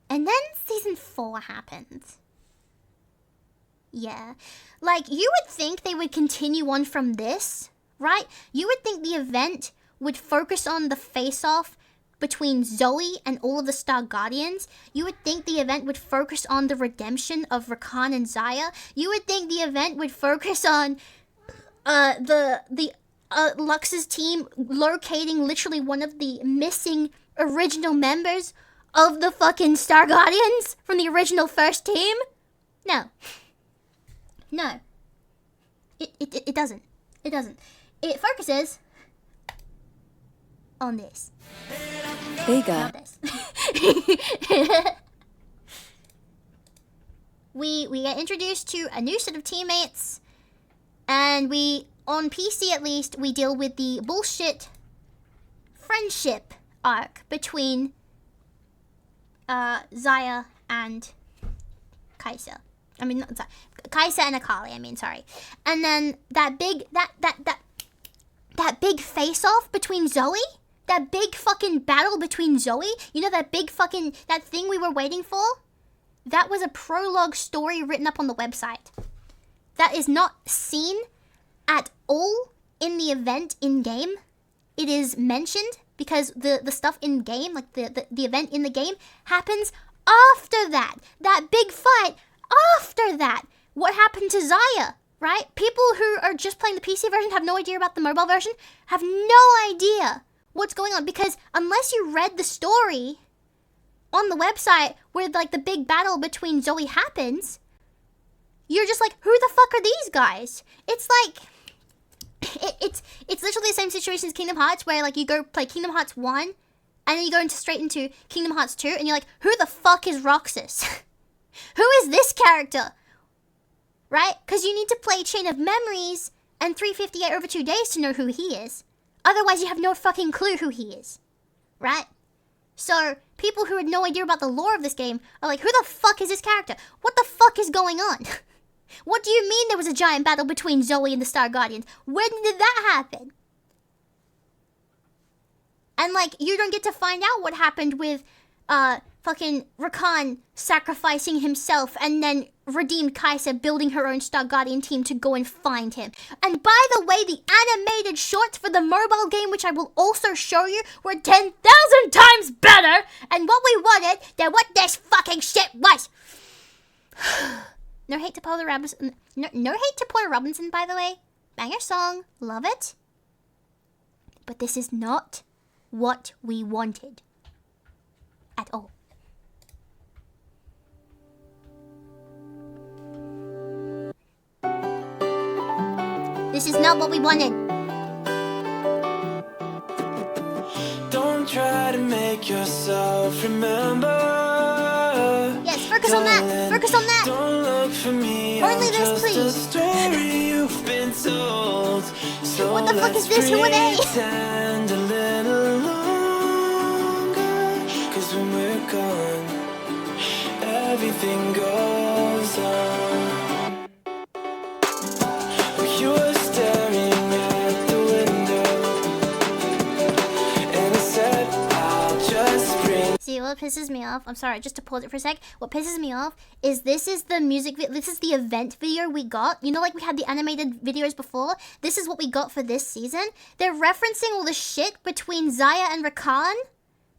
then Season 4 happens. Yeah. Like, you would think they would continue on from this, right? You would think the event would focus on the face-off between Zoe and all of the Star Guardians. You would think the event would focus on the redemption of Rakan and Zaya. You would think the event would focus on Lux's team locating literally one of the missing original members of the fucking Star Guardians from the original first team. No. It doesn't. It doesn't. It focuses on this. Vega. This. We get introduced to a new set of teammates, and on PC at least, we deal with the bullshit friendship arc between Zaya and Kaisa. I mean, not Zaya. Kaisa and Akali, sorry. And then that big face-off between Zoe? That big fucking battle between Zoe? You know, that thing we were waiting for? That was a prologue story written up on the website. That is not seen at all in the event in-game. It is mentioned because the stuff in-game, like the event in the game, happens after that. That big fight after that. What happened to Zaya, right? People who are just playing the PC version have no idea about the mobile version, have no idea what's going on, because unless you read the story on the website where like the big battle between Zoe happens, you're just like, who the fuck are these guys? It's like, it's literally the same situation as Kingdom Hearts, where like you go play Kingdom Hearts 1 and then you go straight into Kingdom Hearts 2 and you're like, who the fuck is Roxas? Who is this character? Right? Because you need to play Chain of Memories and 358 over 2 days to know who he is. Otherwise, you have no fucking clue who he is. Right? So, people who had no idea about the lore of this game are like, who the fuck is this character? What the fuck is going on? What do you mean there was a giant battle between Zoe and the Star Guardians? When did that happen? And, like, you don't get to find out what happened with, fucking Rakan sacrificing himself and then redeemed Kaisa building her own Star Guardian team to go and find him. And by the way, the animated shorts for the mobile game, which I will also show you, were 10,000 times better and what we wanted than what this fucking shit was. No hate to Porter Robinson. No hate to Porter Robinson, by the way. Banger song, love it. But this is not what we wanted at all. This is not what we wanted. Don't try to make yourself remember. Yes, focus on that. Focus on that. Don't look for me. Only this, just please. a story you've been told. So What the fuck is this? Who are they? pretend a little longer. 'Cause when we're gone, everything goes on. You were staring at the window, and I said, I'll just bring. See, what pisses me off, I'm sorry, just to pause it for a sec. What pisses me off is this is the music video, this is the event video we got. You know, like we had the animated videos before? This is what we got for this season. They're referencing all the shit between Zaya and Rakan,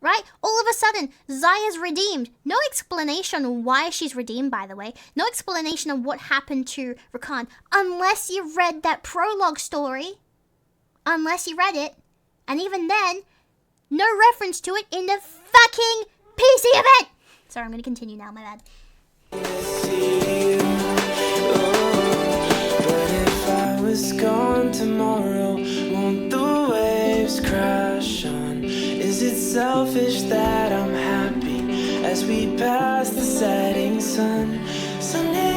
right? All of a sudden, Zaya's redeemed. No explanation on why she's redeemed, by the way. No explanation on what happened to Rakan. Unless you read that prologue story. Unless you read it. And even then, no reference to it in the fucking PC event! Sorry, I'm gonna continue now, my bad. But if I was gone tomorrow, won't the waves crash on? Is it selfish that I'm happy as we pass the setting sun?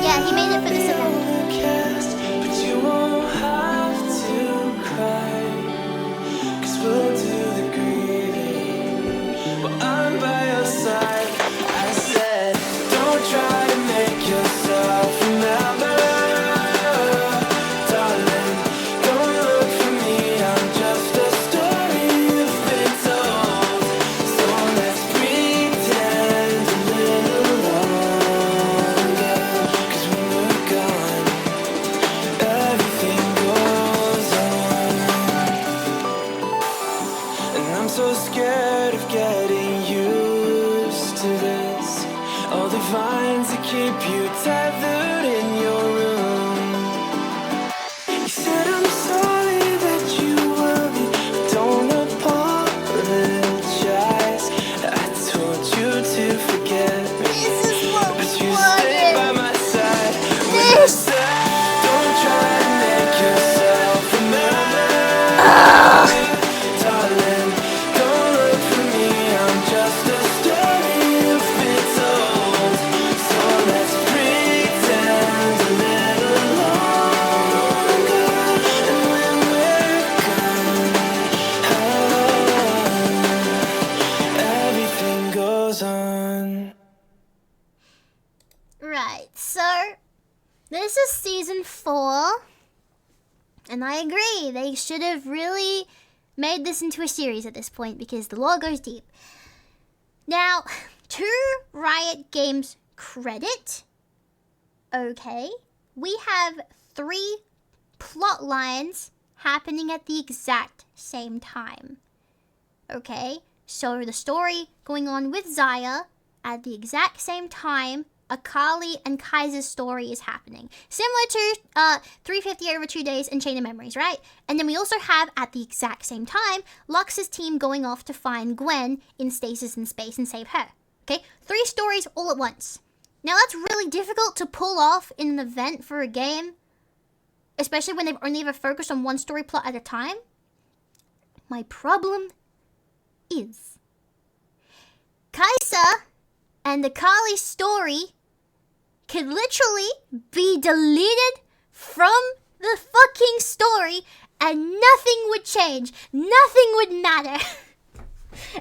Yeah, he made it for this event. Cast, but you won't have to cry, 'cause we'll do the grieving. Well, I'm by your side. I said, don't try to make yourself remember. Darling, don't look for me. I'm just a story you've been told. So let's pretend a little longer. 'Cause when we're gone, everything goes on. And I'm so scared of getting used to this. All the vines that keep you tethered in your room. You said I'm sorry that you worry, but don't apologize. I told you to forget me, This is what but we you stayed by wanted. my side. When I This. said, don't try to make yourself remember. Darling, don't look for me. I'm just a story you've been told. So let's pretend a little longer. And when we're gone, everything goes on. Right, so this is season 4, and I agree, they should have really made this into a series at this point because the lore goes deep. Now, to Riot Games' credit, okay, we have 3 plot lines happening at the exact same time. Okay, so the story going on with Zaya at the exact same time Akali and Kaiser's story is happening. Similar to 350 over 2 days and Chain of Memories, right? And then we also have, at the exact same time, Lux's team going off to find Gwen in stasis in space and save her. Okay? 3 stories all at once. Now that's really difficult to pull off in an event for a game, especially when they've only ever focused on one story plot at a time. My problem is Kaisa and Akali's story could literally be deleted from the fucking story and nothing would change. Nothing would matter.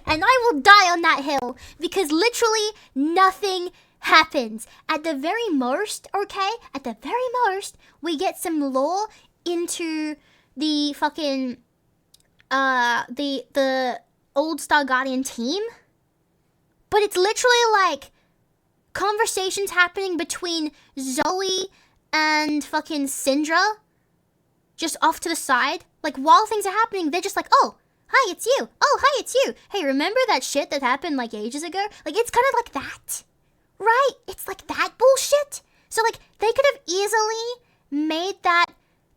And I will die on that hill because literally nothing happens. At the very most, okay? At the very most, we get some lore into the fucking the old Star Guardian team. But it's literally like conversations happening between Zoe and fucking Syndra just off to the side. Like, while things are happening, they're just like, oh, hi, it's you. Oh, hi, it's you. Hey, remember that shit that happened, like, ages ago? Like, it's kind of like that, right? It's like that bullshit. So, like, they could have easily made that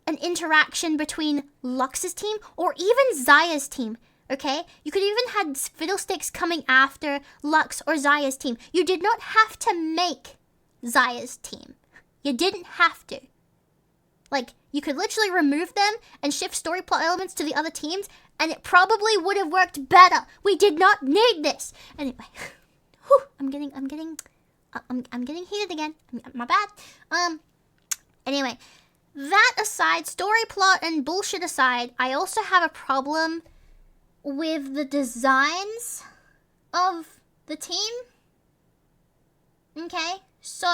an interaction between Lux's team or even Zaya's team, okay? You could even had Fiddlesticks coming after Lux or Zaya's team. You did not have to make Zaya's team. You didn't have to. Like, you could literally remove them and shift story plot elements to the other teams, and it probably would have worked better. We did not need this. Anyway, whew, I'm getting heated again. My bad. Anyway, that aside, story plot and bullshit aside, I also have a problem with the designs of the team. Okay, so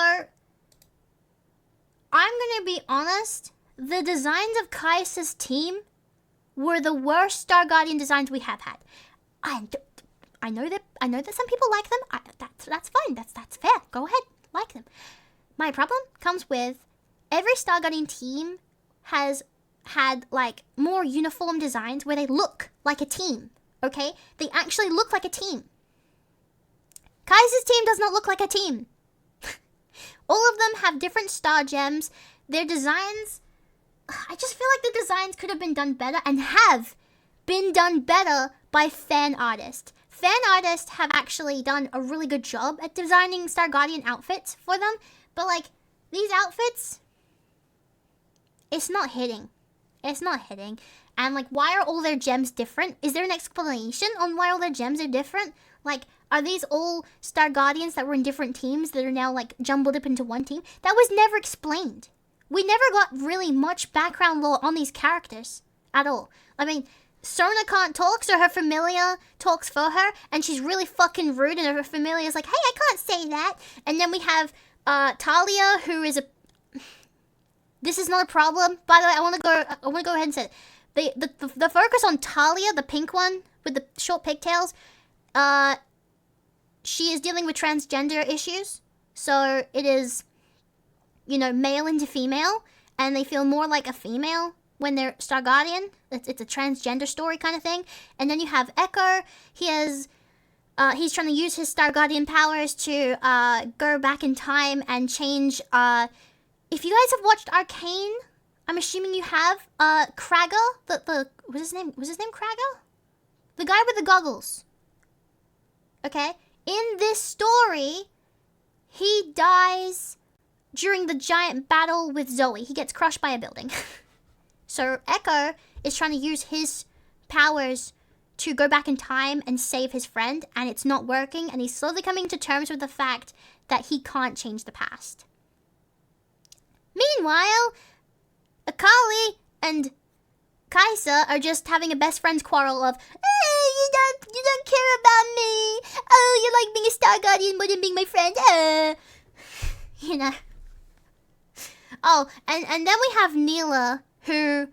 I'm gonna be honest. The designs of Kaisa's team were the worst Star Guardian designs we have had. I know that some people like them. That's fine. That's fair. Go ahead, like them. My problem comes with every Star Guardian team has had like more uniform designs where they look like a team. Okay, they actually look like a team. Kaisa's team does not look like a team. All of them have different star gems. Their designs, I just feel like the designs could have been done better and have been done better by fan artists. Fan artists have actually done a really good job at designing Star Guardian outfits for them, but like these outfits, it's not hitting. It's not hitting. And like, why are all their gems different? Is there an explanation on why all their gems are different? Like, are these all Star Guardians that were in different teams that are now like jumbled up into one team? That was never explained. We never got really much background lore on these characters at all. I mean, Sona can't talk, so her familiar talks for her, and she's really fucking rude, and her familiar is like, hey, I can't say that. And then we have Talia, who is a... This is not a problem. By the way, I want to go ahead and say it. The focus on Talia, the pink one with the short pigtails, she is dealing with transgender issues. So it is, you know, male into female, and they feel more like a female when they're Star Guardian. It's a transgender story kind of thing. And then you have Echo. He's trying to use his Star Guardian powers to go back in time and change. If you guys have watched Arcane, I'm assuming you have. Kragger, what's his name? Was his name Kragger? The guy with the goggles. Okay. In this story, he dies during the giant battle with Zoe. He gets crushed by a building. So Echo is trying to use his powers to go back in time and save his friend, and it's not working, and he's slowly coming to terms with the fact that he can't change the past. Meanwhile, Akali and Kaisa are just having a best friends quarrel of, you don't care about me. Oh, you like being a Star Guardian more than being my friend. You know. Oh, and then we have Neela, who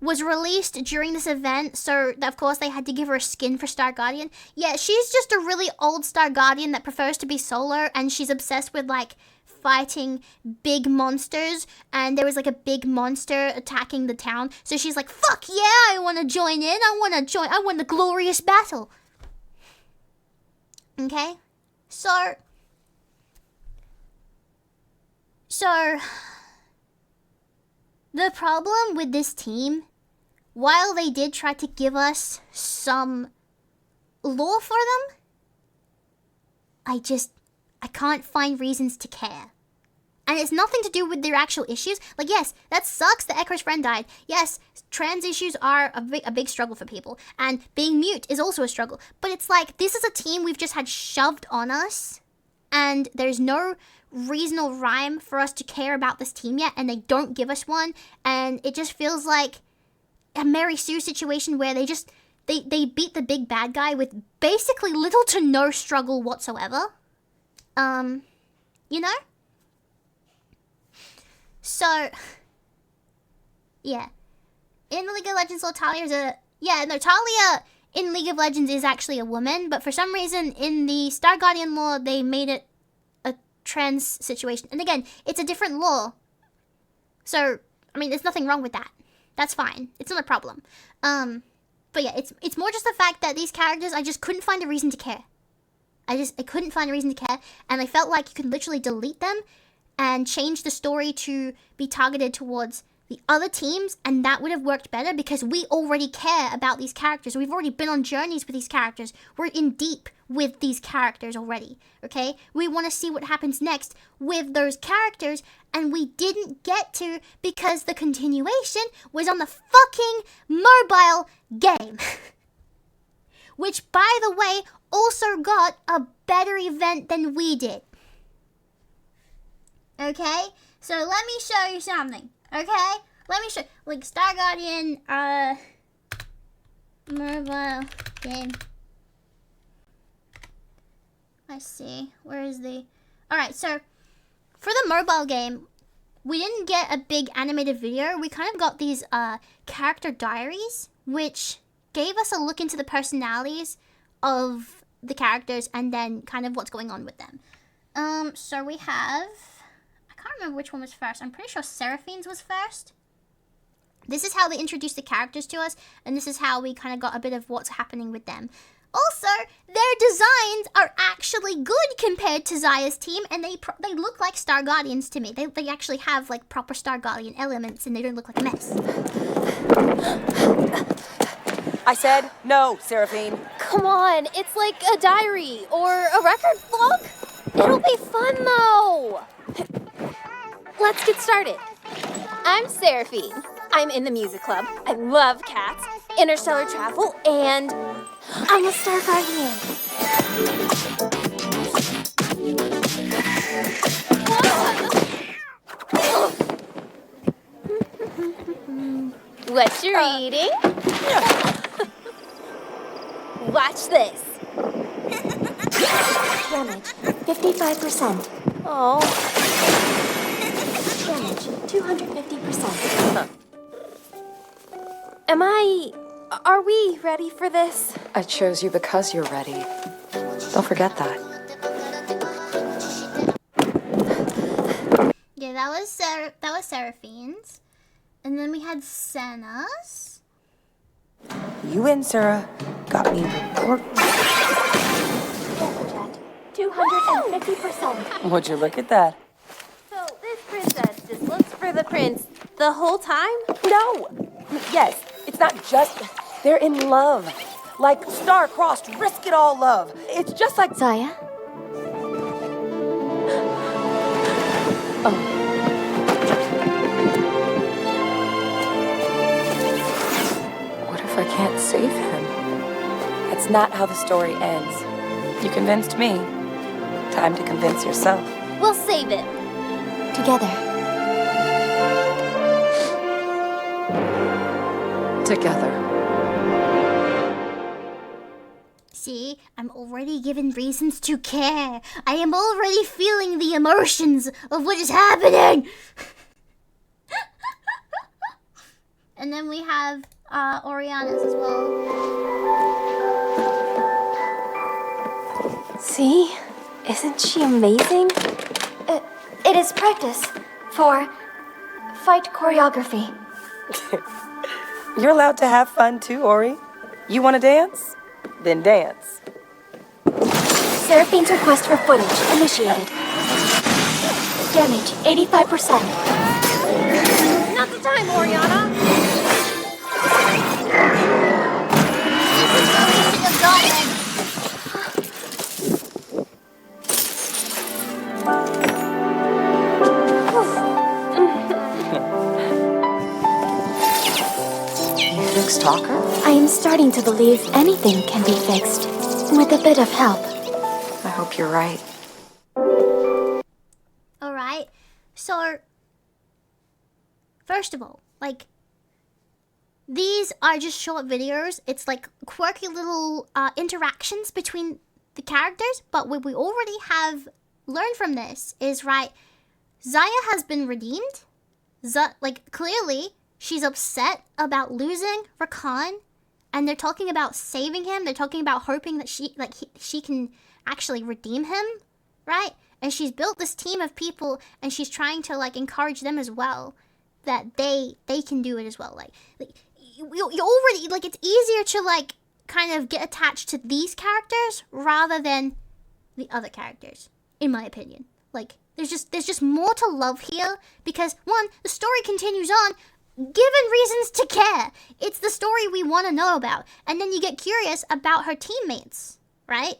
was released during this event, so of course they had to give her a skin for Star Guardian. Yeah, she's just a really old Star Guardian that prefers to be solar, and she's obsessed with like fighting big monsters, and there was like a big monster attacking the town, so she's like, fuck yeah, I want to join in, I want the glorious battle. Okay, so the problem with this team, while they did try to give us some lore for them, I can't find reasons to care. And it's nothing to do with their actual issues. Like, yes, that sucks that Echo's friend died. Yes, trans issues are a big struggle for people. And being mute is also a struggle. But it's like, this is a team we've just had shoved on us. And there's no reason or rhyme for us to care about this team yet. And they don't give us one. And it just feels like a Mary Sue situation where they beat the big bad guy with basically little to no struggle whatsoever. You know? So, yeah. In League of Legends, Talia in League of Legends is actually a woman, but for some reason in the Star Guardian lore, they made it trans situation. And again, it's a different law. So, I mean, there's nothing wrong with that. That's fine. It's not a problem. But yeah, it's more just the fact that these characters, I just couldn't find a reason to care. I couldn't find a reason to care. And I felt like you could literally delete them and change the story to be targeted towards the other teams, and that would have worked better because we already care about these characters. We've already been on journeys with these characters. We're in deep with these characters already, okay? We want to see what happens next with those characters, and we didn't get to because the continuation was on the fucking mobile game. Which, by the way, also got a better event than we did. Okay? So let me show you something. Okay? Let me show, like, Star Guardian, mobile game. Let's see, where is the, alright, so, for the mobile game, we didn't get a big animated video, we kind of got these, character diaries, which gave us a look into the personalities of the characters, and then kind of what's going on with them. So we have, I can't remember which one was first. I'm pretty sure Seraphine's was first. This is how they introduced the characters to us, and this is how we kind of got a bit of what's happening with them. Also, their designs are actually good compared to Zaya's team, and they look like Star Guardians to me. They actually have like proper Star Guardian elements, and they don't look like a mess. I said no, Seraphine. Come on, it's like a diary or a record vlog. It'll be fun though. Let's get started. I'm Seraphine. I'm in the music club. I love cats, interstellar travel, and I'm a Star Guardian. What you reading? Watch this. Damage, 55%. Oh. Damage, 250%. Huh. Are we ready for this? I chose you because you're ready. Don't forget that. Yeah, that was Seraphine's. And then we had Senna's. You and Sarah got me report. Damage at 250%. Would you look at that? So this princess just looks for the prince the whole time? No! Yes, it's not just... They're in love. Like star-crossed, risk-it-all love. It's just like... Zaya? Oh. What if I can't save him? That's not how the story ends. You convinced me. Time to convince yourself. We'll save it. Together. Together. See, I'm already given reasons to care. I am already feeling the emotions of what is happening. And then we have Oriana's as well. See? Isn't she amazing? It is practice for fight choreography. You're allowed to have fun too, Ori. You want to dance? Then dance. Seraphine's request for footage initiated. Damage, 85%. Not the time, Oriana. Talker? I am starting to believe anything can be fixed with a bit of help. I hope you're right. Alright, so first of all, like, these are just short videos. It's like quirky little interactions between the characters, but what we already have learned from this is, right, Zaya has been redeemed. Like, clearly she's upset about losing Rakan, and they're talking about saving him. They're talking about hoping that she can actually redeem him right? And she's built this team of people, and she's trying to like encourage them as well, that they can do it as well. Like you already, like, it's easier to like kind of get attached to these characters rather than the other characters, in my opinion. Like there's just more to love here, because one, the story continues on given reasons to care. It's the story we want to know about, and then you get curious about her teammates, right?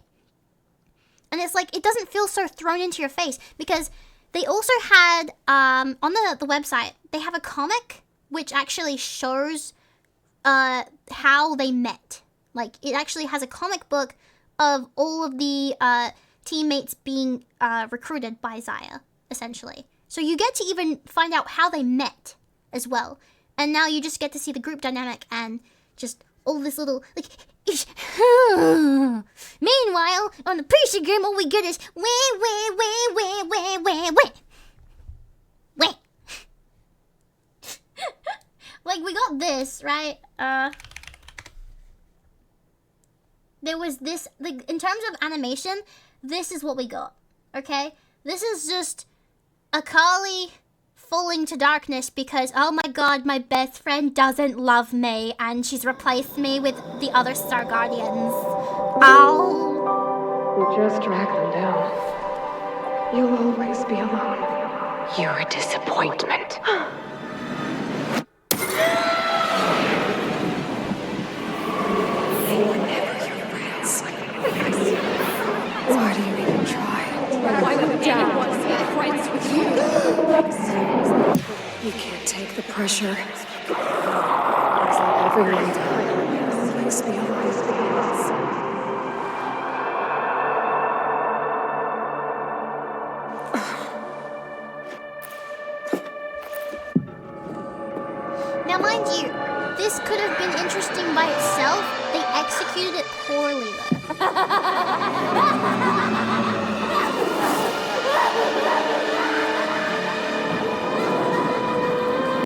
And it's like, it doesn't feel so thrown into your face, because they also had on the website, they have a comic which actually shows how they met. Like, it actually has a comic book of all of the teammates being recruited by Zaya, essentially. So you get to even find out how they met as well. And now you just get to see the group dynamic and just all this little, like, meanwhile, on the PC game, all we get is wait. Like, we got this, right? There was this, like, in terms of animation, this is what we got, okay? This is just Akali falling to darkness because, oh my god, my best friend doesn't love me and she's replaced me with the other Star Guardians. Ow. You just drag them down. You'll always be alone. You're a disappointment. They were never your friends. Why do you even try? Why would anyone be friends with you? You can't take the pressure. It's like everyone died. You'll always be alone. Now, mind you, this could have been interesting by itself. They executed it poorly, though.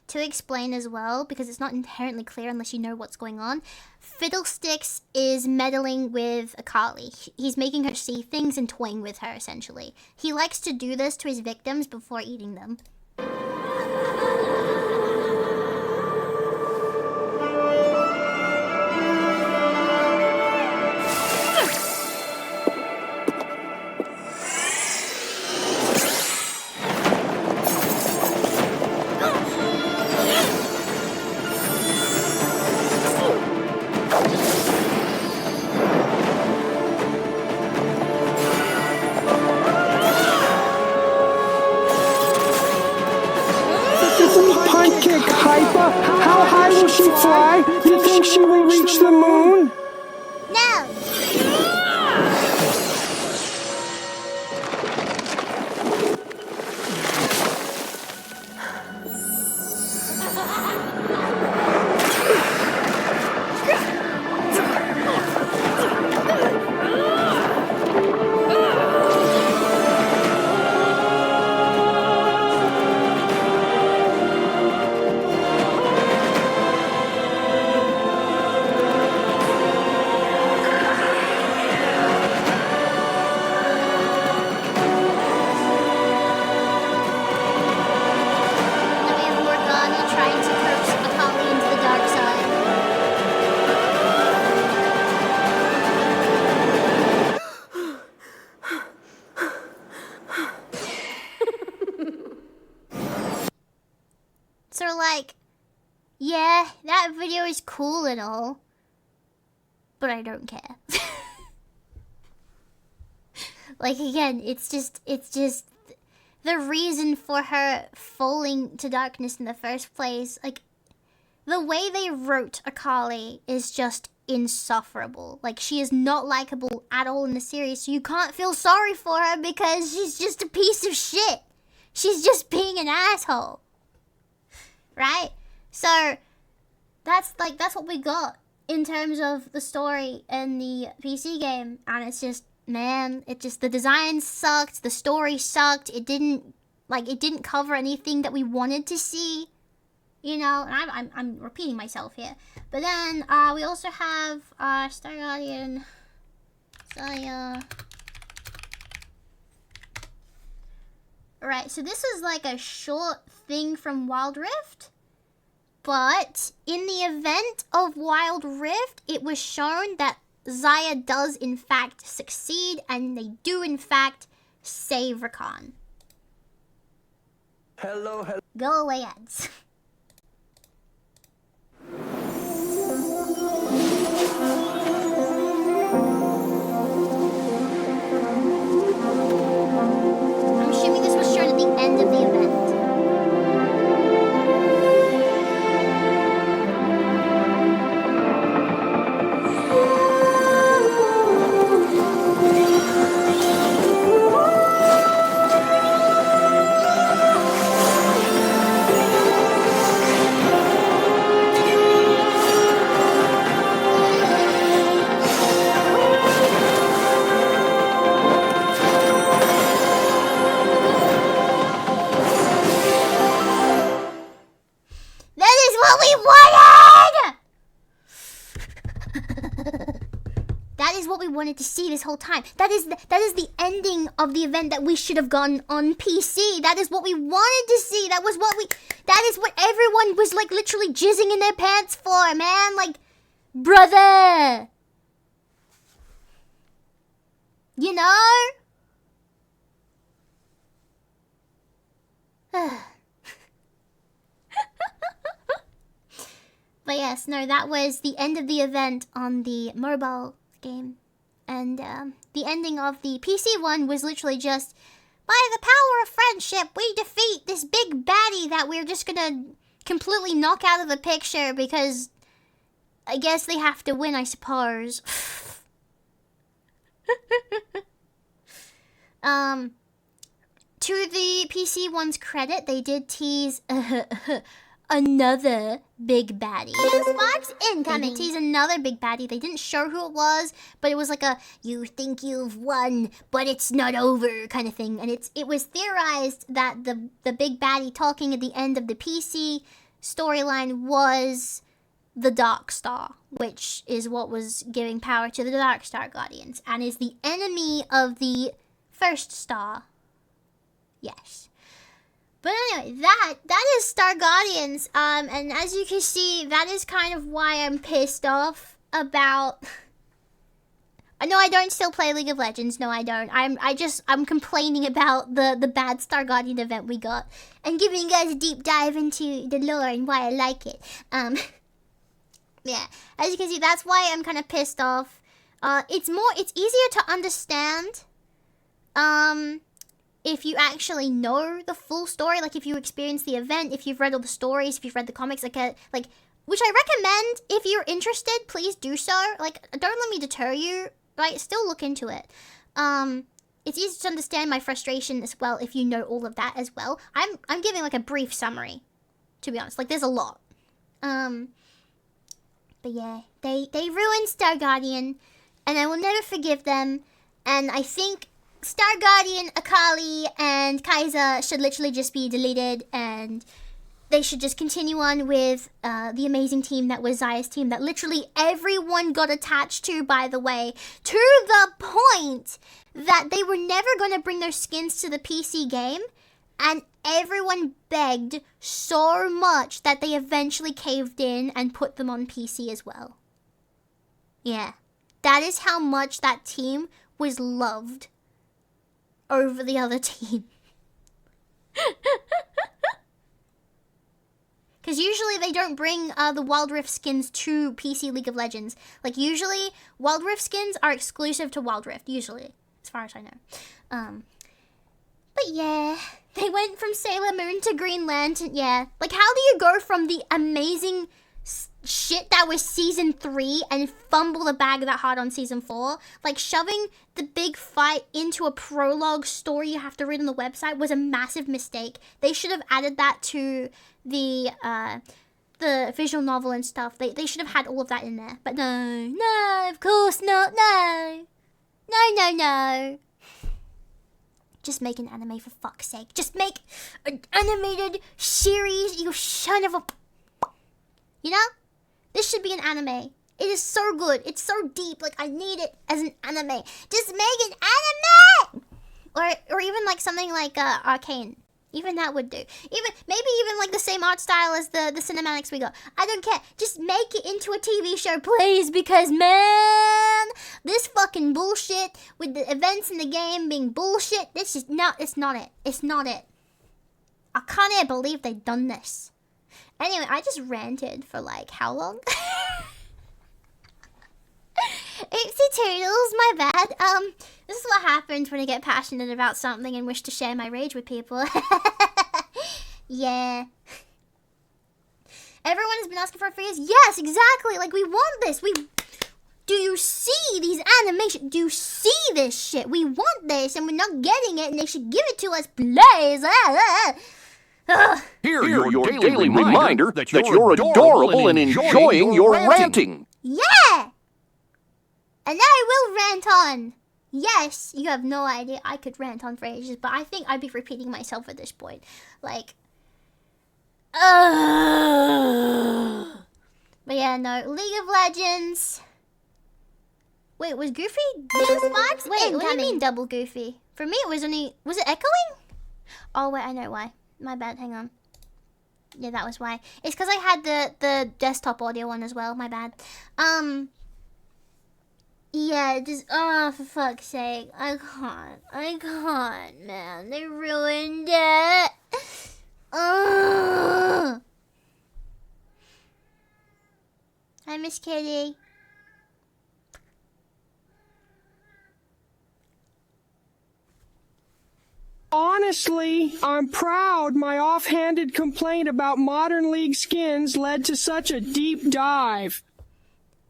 To explain as well, because it's not inherently clear unless you know what's going on, Fiddlesticks is meddling with Akali. He's making her see things and toying with her, essentially. He likes to do this to his victims before eating them. Punt kick, Hyper! How high will she fly? You think she will reach the moon? No! So, like, yeah, that video is cool and all, but I don't care. Like, again, it's just the reason for her falling to darkness in the first place. Like, the way they wrote Akali is just insufferable. Like, she is not likable at all in the series, so you can't feel sorry for her because she's just a piece of shit. She's just being an asshole. Right? So, that's what we got in terms of the story in the PC game. And it's just, man, the design sucked, the story sucked, it didn't cover anything that we wanted to see. You know, and I'm repeating myself here. But then, we also have, Star Guardian, Zaya, Right, so this is like a short thing from Wild Rift. But in the event of Wild Rift, it was shown that Xayah does in fact succeed, and they do in fact save Rakan. Hello, hello. Go away, ads. I'm assuming this was shown at the end of the event. That is what we wanted! That is what we wanted to see this whole time. That is the ending of the event that we should have gotten on PC. That is what we wanted to see. That is what everyone was like literally jizzing in their pants for, man. Like, brother. You know? But yes, no, that was the end of the event on the mobile game. And the ending of the PC one was literally just, by the power of friendship, we defeat this big baddie that we're just gonna completely knock out of the picture because I guess they have to win, I suppose. To the PC one's credit, they did tease another big baddie. Xbox incoming. They teased another big baddie. They didn't show who it was, but it was like a "you think you've won, but it's not over" kind of thing. And it was theorized that the big baddie talking at the end of the PC storyline was the Dark Star, which is what was giving power to the Dark Star Guardians, and is the enemy of the first star. Yes. But anyway, that is Star Guardians, and as you can see, that is kind of why I'm pissed off about... No, I don't still play League of Legends, no I don't. I'm complaining about the bad Star Guardian event we got, and giving you guys a deep dive into the lore and why I like it. Yeah, as you can see, that's why I'm kind of pissed off. It's easier to understand, if you actually know the full story, like if you experience the event, if you've read all the stories, if you've read the comics, which I recommend. If you're interested, please do so. Like, don't let me deter you, right? Still look into it. It's easy to understand my frustration as well if you know all of that as well. I'm giving like a brief summary, to be honest. Like, there's a lot. But yeah, they ruined Star Guardian, and I will never forgive them. And I think Star Guardian, Akali, and Kaiser should literally just be deleted, and they should just continue on with the amazing team that was Xayah's team that literally everyone got attached to, by the way, to the point that they were never going to bring their skins to the PC game, and everyone begged so much that they eventually caved in and put them on PC as well. Yeah, that is how much that team was loved over the other team. Because usually they don't bring the Wild Rift skins to PC League of Legends. Like, usually Wild Rift skins are exclusive to Wild Rift, usually, as far as I know. But yeah, they went from Sailor Moon to Green Lantern. Yeah, like, how do you go from the amazing shit that was season 3 and fumble the bag that hard on season 4? Like, shoving the big fight into a prologue story you have to read on the website was a massive mistake. They should have added that to the visual novel and stuff. They should have had all of that in there. But no, of course not. No. Just make an anime, for fuck's sake. Just make an animated series, you son of a... You know? This should be an anime. It is so good. It's so deep. Like, I need it as an anime. Just make an anime! or even like something like Arcane. Even that would do. Maybe even like the same art style as the cinematics we got. I don't care. Just make it into a TV show, please, because man, this fucking bullshit with the events in the game being bullshit. This is not. It's not it. It's not it. I can't even believe they've done this. Anyway, I just ranted for like how long? Oopsie toodles, my bad. This is what happens when I get passionate about something and wish to share my rage with people. Yeah. Everyone has been asking for it for years. Yes, exactly. Like, we want this. Do you see these animations? Do you see this shit? We want this, and we're not getting it, and they should give it to us, please. Here, your daily reminder that you're adorable and enjoying your ranting. Yeah! And I will rant on. Yes, you have no idea. I could rant on for ages, but I think I'd be repeating myself at this point. Like, but yeah, no. League of Legends. Wait, was Goofy this box? Wait, what do you mean double Goofy? For me, it was only... Was it echoing? Oh, wait, I know why. My bad, hang on. Yeah, that was why. It's because I had the desktop audio one as well. My bad. Yeah, just, oh, for fuck's sake. I can't, man. They ruined it. Hi, Miss Kitty. Honestly, I'm proud my offhanded complaint about Modern League skins led to such a deep dive.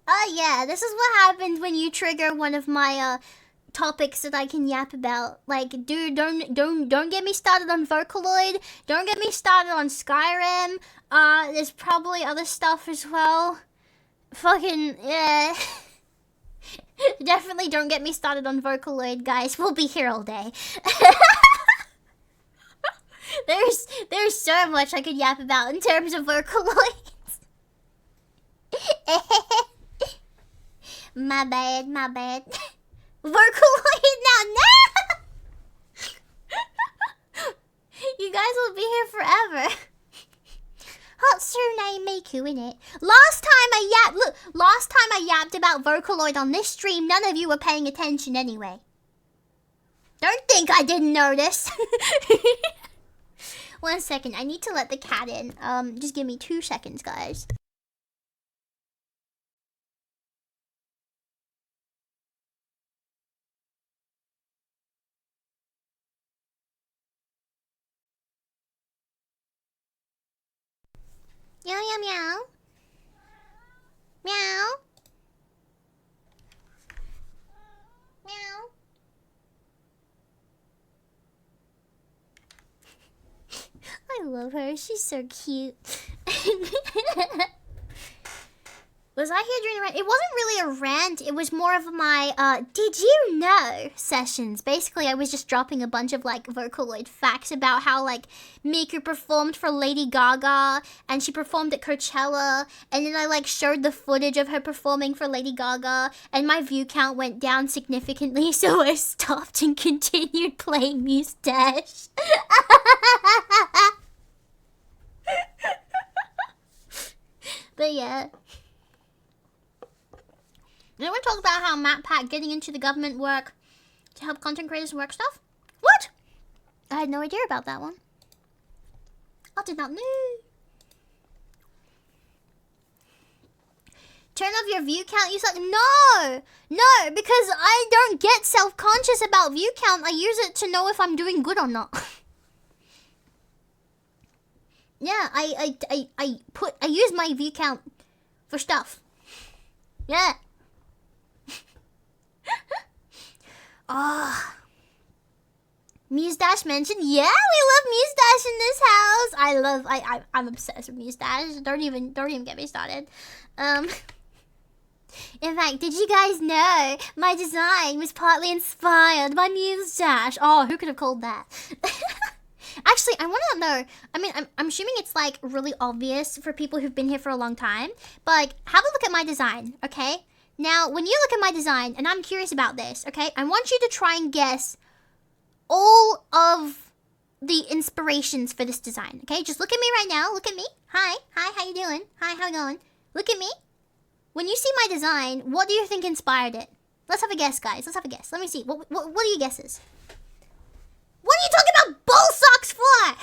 Oh yeah, this is what happens when you trigger one of my topics that I can yap about. Like, dude, don't get me started on Vocaloid. Don't get me started on Skyrim. There's probably other stuff as well. Fucking yeah. Definitely don't get me started on Vocaloid, guys. We'll be here all day. There's so much I could yap about in terms of Vocaloids. My bad. Vocaloid now. You guys will be here forever. Hatsune Miku, innit? Last time I yapped about Vocaloid on this stream, none of you were paying attention anyway. Don't think I didn't notice. 1 second, I need to let the cat in. Just give me 2 seconds, guys. Meow, meow, meow. Meow. Meow. I love her. She's so cute. Was I here during the rant? It wasn't really a rant. It was more of my, did you know sessions. Basically, I was just dropping a bunch of, like, Vocaloid facts about how, like, Miku performed for Lady Gaga, and she performed at Coachella, and then I, like, showed the footage of her performing for Lady Gaga, and my view count went down significantly, so I stopped and continued playing Mustache. But yeah. Did anyone talk about how Matt Pat getting into the government work to help content creators work stuff? What? I had no idea about that one. I did not know. Turn off your view count. You suck. No, because I don't get self-conscious about view count. I use it to know if I'm doing good or not. Yeah, I use my view count for stuff. Yeah. Oh. Mustache mentioned. Yeah, we love Mustache in this house. I'm obsessed with Mustache. Don't even get me started. In fact, did you guys know my design was partly inspired by Mustache? Oh, who could have called that? Actually, I want to know. I mean, I'm assuming it's like really obvious for people who've been here for a long time. But like, have a look at my design, okay? Now, when you look at my design, and I'm curious about this, okay? I want you to try and guess all of the inspirations for this design. Okay, just look at me right now. Look at me. Hi, how you doing? Hi, how you going? Look at me. When you see my design, what do you think inspired it? Let's have a guess, guys. Let's have a guess. Let me see. What are your guesses? What are you talking about ball socks for?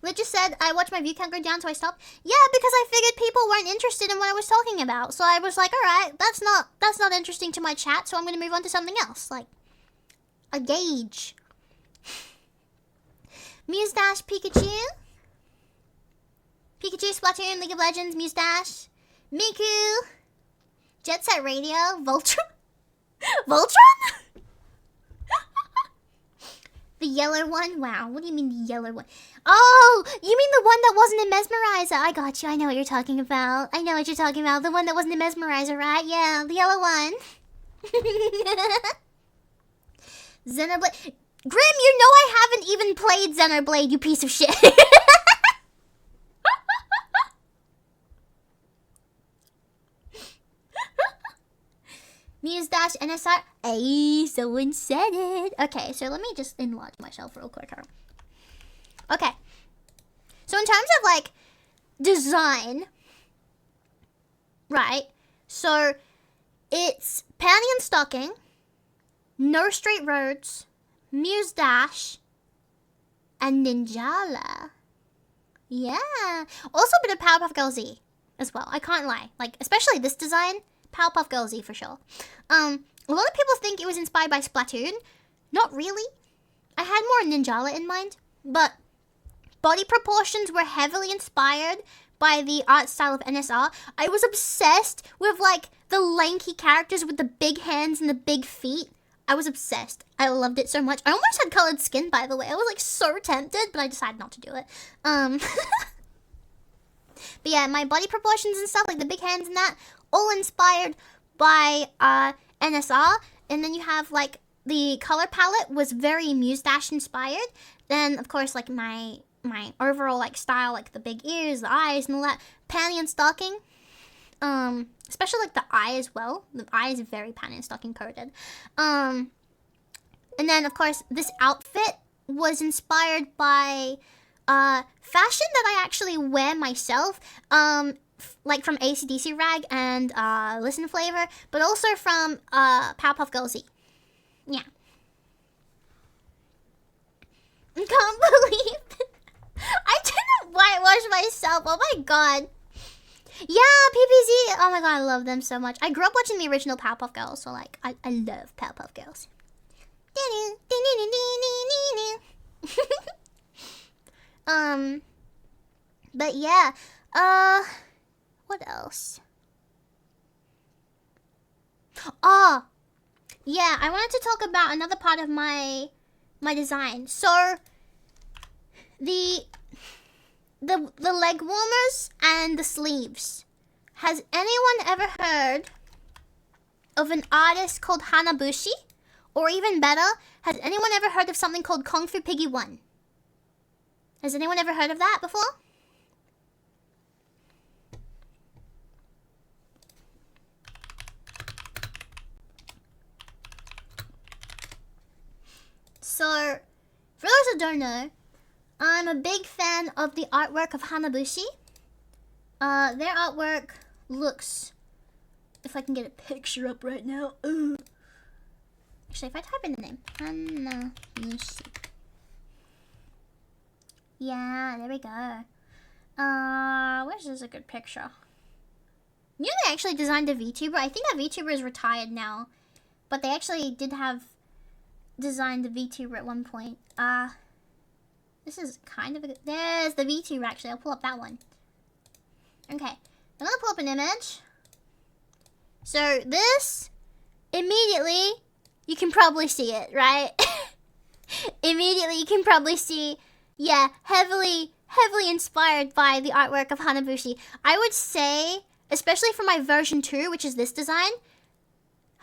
Liz just said, I watched my view count go down, so I stopped. Yeah, because I figured people weren't interested in what I was talking about. So I was like, alright, that's not interesting to my chat, so I'm going to move on to something else. Like, a gauge. Mustache Pikachu. Pikachu, Splatoon, League of Legends, Mustache. Miku. Jet Set Radio. Voltron? Voltron? The yellow one? Wow, what do you mean the yellow one? Oh, you mean the one that wasn't in Mesmerizer? I got you, I know what you're talking about. I know what you're talking about. The one that wasn't in Mesmerizer, right? Yeah, the yellow one. Xenoblade. Grim, you know I haven't even played Xenoblade, you piece of shit. Muse - NSR. Hey, someone said it. Okay, so let me just enlarge myself real quick. Okay. So in terms of like design, right? So it's panty and stocking, no straight roads, Muse Dash, and Ninjala. Yeah. Also a bit of Powerpuff Girls Z as well. I can't lie. Like, especially this design. Powerpuff Girls Z for sure. A lot of people think it was inspired by Splatoon. Not really. I had more Ninjala in mind, but body proportions were heavily inspired by the art style of NSR. I was obsessed with like the lanky characters with the big hands and the big feet. I was obsessed. I loved it so much. I almost had colored skin, by the way. I was like so tempted, but I decided not to do it. But yeah, my body proportions and stuff, like the big hands and that, all inspired by NSR. And then you have like the color palette was very Mustache inspired. Then of course like my overall like style, like the big ears, the eyes and all that, panty and stocking. Especially like the eye as well. The eye is very panty and stocking coded. And then of course this outfit was inspired by fashion that I actually wear myself. Like from AC/DC Rag and Listen Flavor, but also from Powerpuff Girls Z. Yeah. I can't believe it. I didn't whitewash myself. Oh my god. Yeah, PPZ. Oh my god, I love them so much. I grew up watching the original Powerpuff Girls, so like I love Powerpuff Girls. But yeah, what else? Oh, yeah, I wanted to talk about another part of my design. So, the leg warmers and the sleeves. Has anyone ever heard of an artist called Hanabushi? Or even better, has anyone ever heard of something called Kung Fu Piggy 1? Has anyone ever heard of that before? So, for those who don't know, I'm a big fan of the artwork of Hanabushi. Their artwork looks... If I can get a picture up right now. Ugh. Actually, if I type in the name. Hanabushi. Yeah, there we go. Where's this a good picture? You know they actually designed a VTuber? I think that VTuber is retired now. But they actually did have designed a VTuber at one point. This is kind of a... There's the VTuber actually. I'll pull up that one. Okay. I'm gonna pull up an image. So this, immediately, you can probably see it, right? Immediately you can probably see, yeah, heavily inspired by the artwork of Hanabushi. I would say, especially for my version 2, which is this design,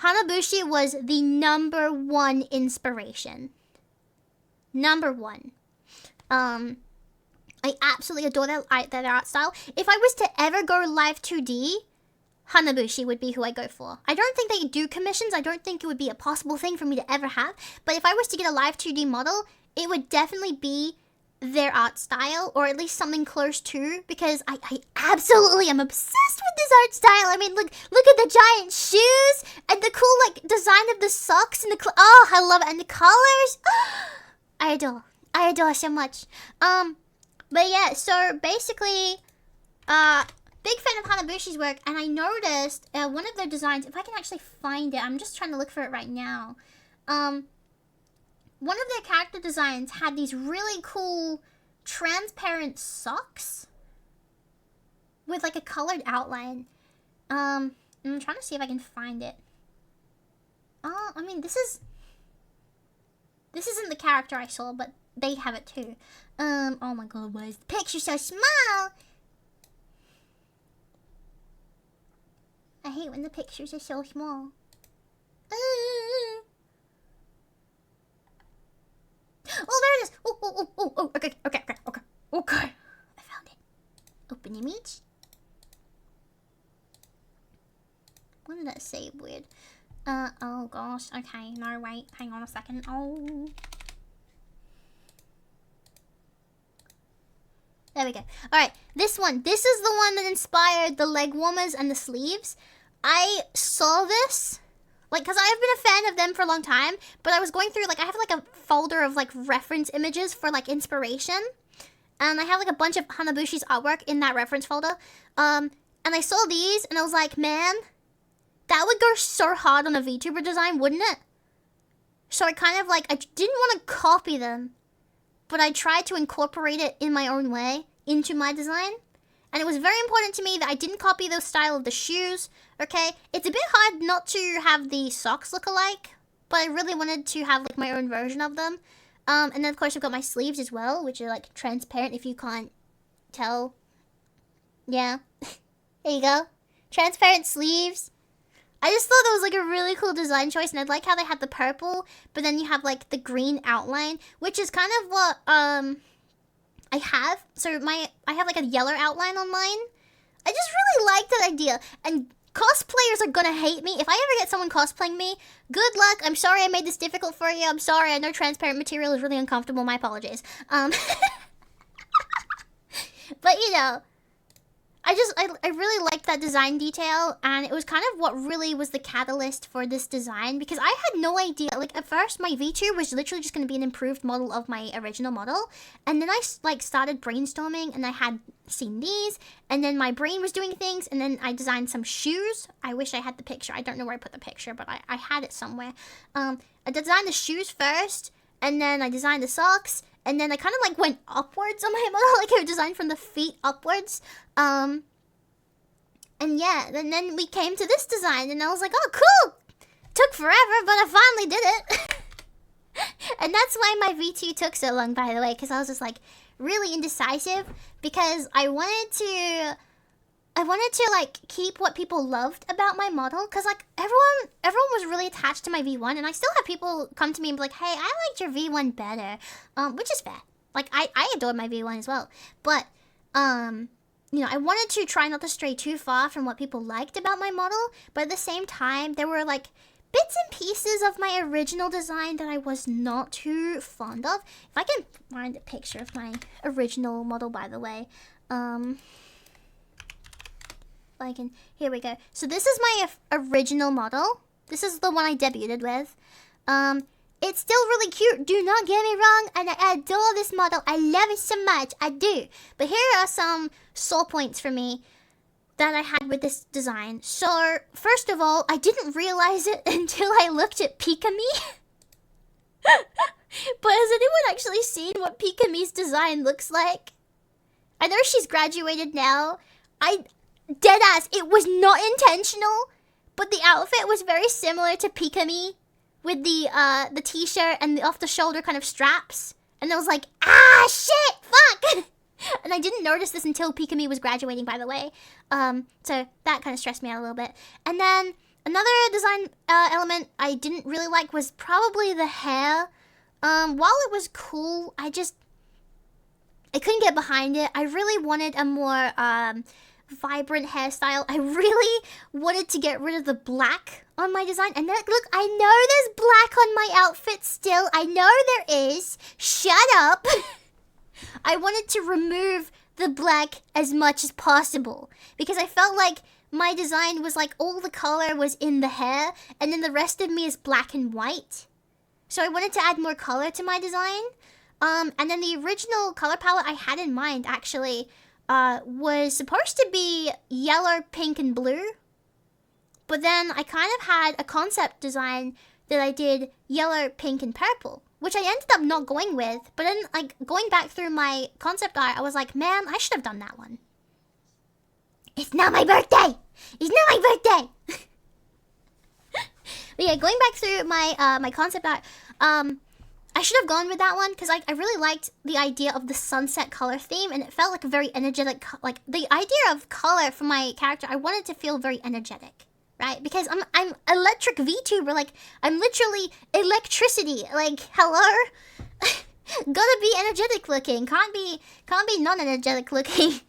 Hanabushi was the #1 inspiration. #1. I absolutely adore that art style. If I was to ever go live 2D, Hanabushi would be who I go for. I don't think they do commissions. I don't think it would be a possible thing for me to ever have. But if I was to get a live 2D model, it would definitely be their art style, or at least something close to, because I absolutely am obsessed with this art style. I mean, look at the giant shoes and the cool like design of the socks and the oh, I love it, and the collars. I adore so much. But yeah, so basically, big fan of Hanabushi's work, and I noticed one of their designs, if I can actually find it, I'm just trying to look for it right now. One of their character designs had these really cool transparent socks with like a colored outline. I'm trying to see if I can find it. I mean, this isn't the character I saw, but they have it too. Oh my god, why is the picture so small? I hate when the pictures are so small. Oh, there it is. Oh, okay. I found it. Open image. What did that say? Weird. Oh gosh. Okay, no, wait. Hang on a second. Oh. There we go. Alright, this one. This is the one that inspired the leg warmers and the sleeves. I saw this, like, because I've been a fan of them for a long time, but I was going through, like, I have, like, a folder of, like, reference images for, like, inspiration, and I have, like, a bunch of Hanabushi's artwork in that reference folder, and I saw these, and I was like, man, that would go so hard on a VTuber design, wouldn't it? So I kind of, like, I didn't want to copy them, but I tried to incorporate it in my own way into my design. And it was very important to me that I didn't copy the style of the shoes, okay? It's a bit hard not to have the socks look alike, but I really wanted to have, like, my own version of them. And then, of course, I've got my sleeves as well, which are, like, transparent if you can't tell. Yeah. There you go. Transparent sleeves. I just thought that was, like, a really cool design choice, and I like how they had the purple, but then you have, like, the green outline, which is kind of what, I have. So I have like a yellow outline on mine. I just really like that idea. And cosplayers are gonna hate me. If I ever get someone cosplaying me, good luck. I'm sorry I made this difficult for you. I'm sorry. I know transparent material is really uncomfortable. My apologies. But you know, I really liked that design detail, and it was kind of what really was the catalyst for this design, because I had no idea. Like, at first, my V2 was literally just going to be an improved model of my original model, and then I, like, started brainstorming, and I had seen these, and then my brain was doing things, and then I designed some shoes. I wish I had the picture. I don't know where I put the picture, but I had it somewhere. I designed the shoes first, and then I designed the socks, and then I kind of, like, went upwards on my model, like, I designed from the feet upwards. And yeah, and then we came to this design, and I was like, oh, cool! Took forever, but I finally did it. And that's why my V2 took so long, by the way, because I was just, like, really indecisive, because I wanted to, like, keep what people loved about my model, because, like, everyone was really attached to my V1, and I still have people come to me and be like, hey, I liked your V1 better, which is fair. Like, I adored my V1 as well, but, you know, I wanted to try not to stray too far from what people liked about my model, but at the same time, there were, like, bits and pieces of my original design that I was not too fond of. If I can find a picture of my original model, by the way, here we go. So this is my original model. This is the one I debuted with. It's still really cute, do not get me wrong, and I adore this model. I love it so much, I do. But here are some sore points for me that I had with this design. So, first of all, I didn't realize it until I looked at Pikami. But has anyone actually seen what Pikami's design looks like? I know she's graduated now. Deadass, it was not intentional, but the outfit was very similar to Pikami, with the t-shirt and the off-the-shoulder kind of straps. And I was like, ah, shit, fuck! And I didn't notice this until Pikami was graduating, by the way. So that kind of stressed me out a little bit. And then another design element I didn't really like was probably the hair. While it was cool, I couldn't get behind it. I really wanted a more vibrant hairstyle. I really wanted to get rid of the black on my design. And then, look, I know there's black on my outfit still. I know there is. Shut up. I wanted to remove the black as much as possible because I felt like my design was like all the color was in the hair and then the rest of me is black and white. So I wanted to add more color to my design. And then the original color palette I had in mind actually was supposed to be yellow, pink, and blue. But then I kind of had a concept design that I did yellow, pink, and purple, which I ended up not going with. But then, like, going back through my concept art, I was like, man, I should have done that one. It's not my birthday! It's not my birthday! But yeah, going back through my my concept art, I should have gone with that one because I really liked the idea of the sunset color theme, and it felt like a very energetic, like the idea of color for my character. I wanted to feel very energetic, right? Because I'm electric VTuber, like I'm literally electricity. Like, hello, gotta be energetic looking. Can't be non-energetic looking.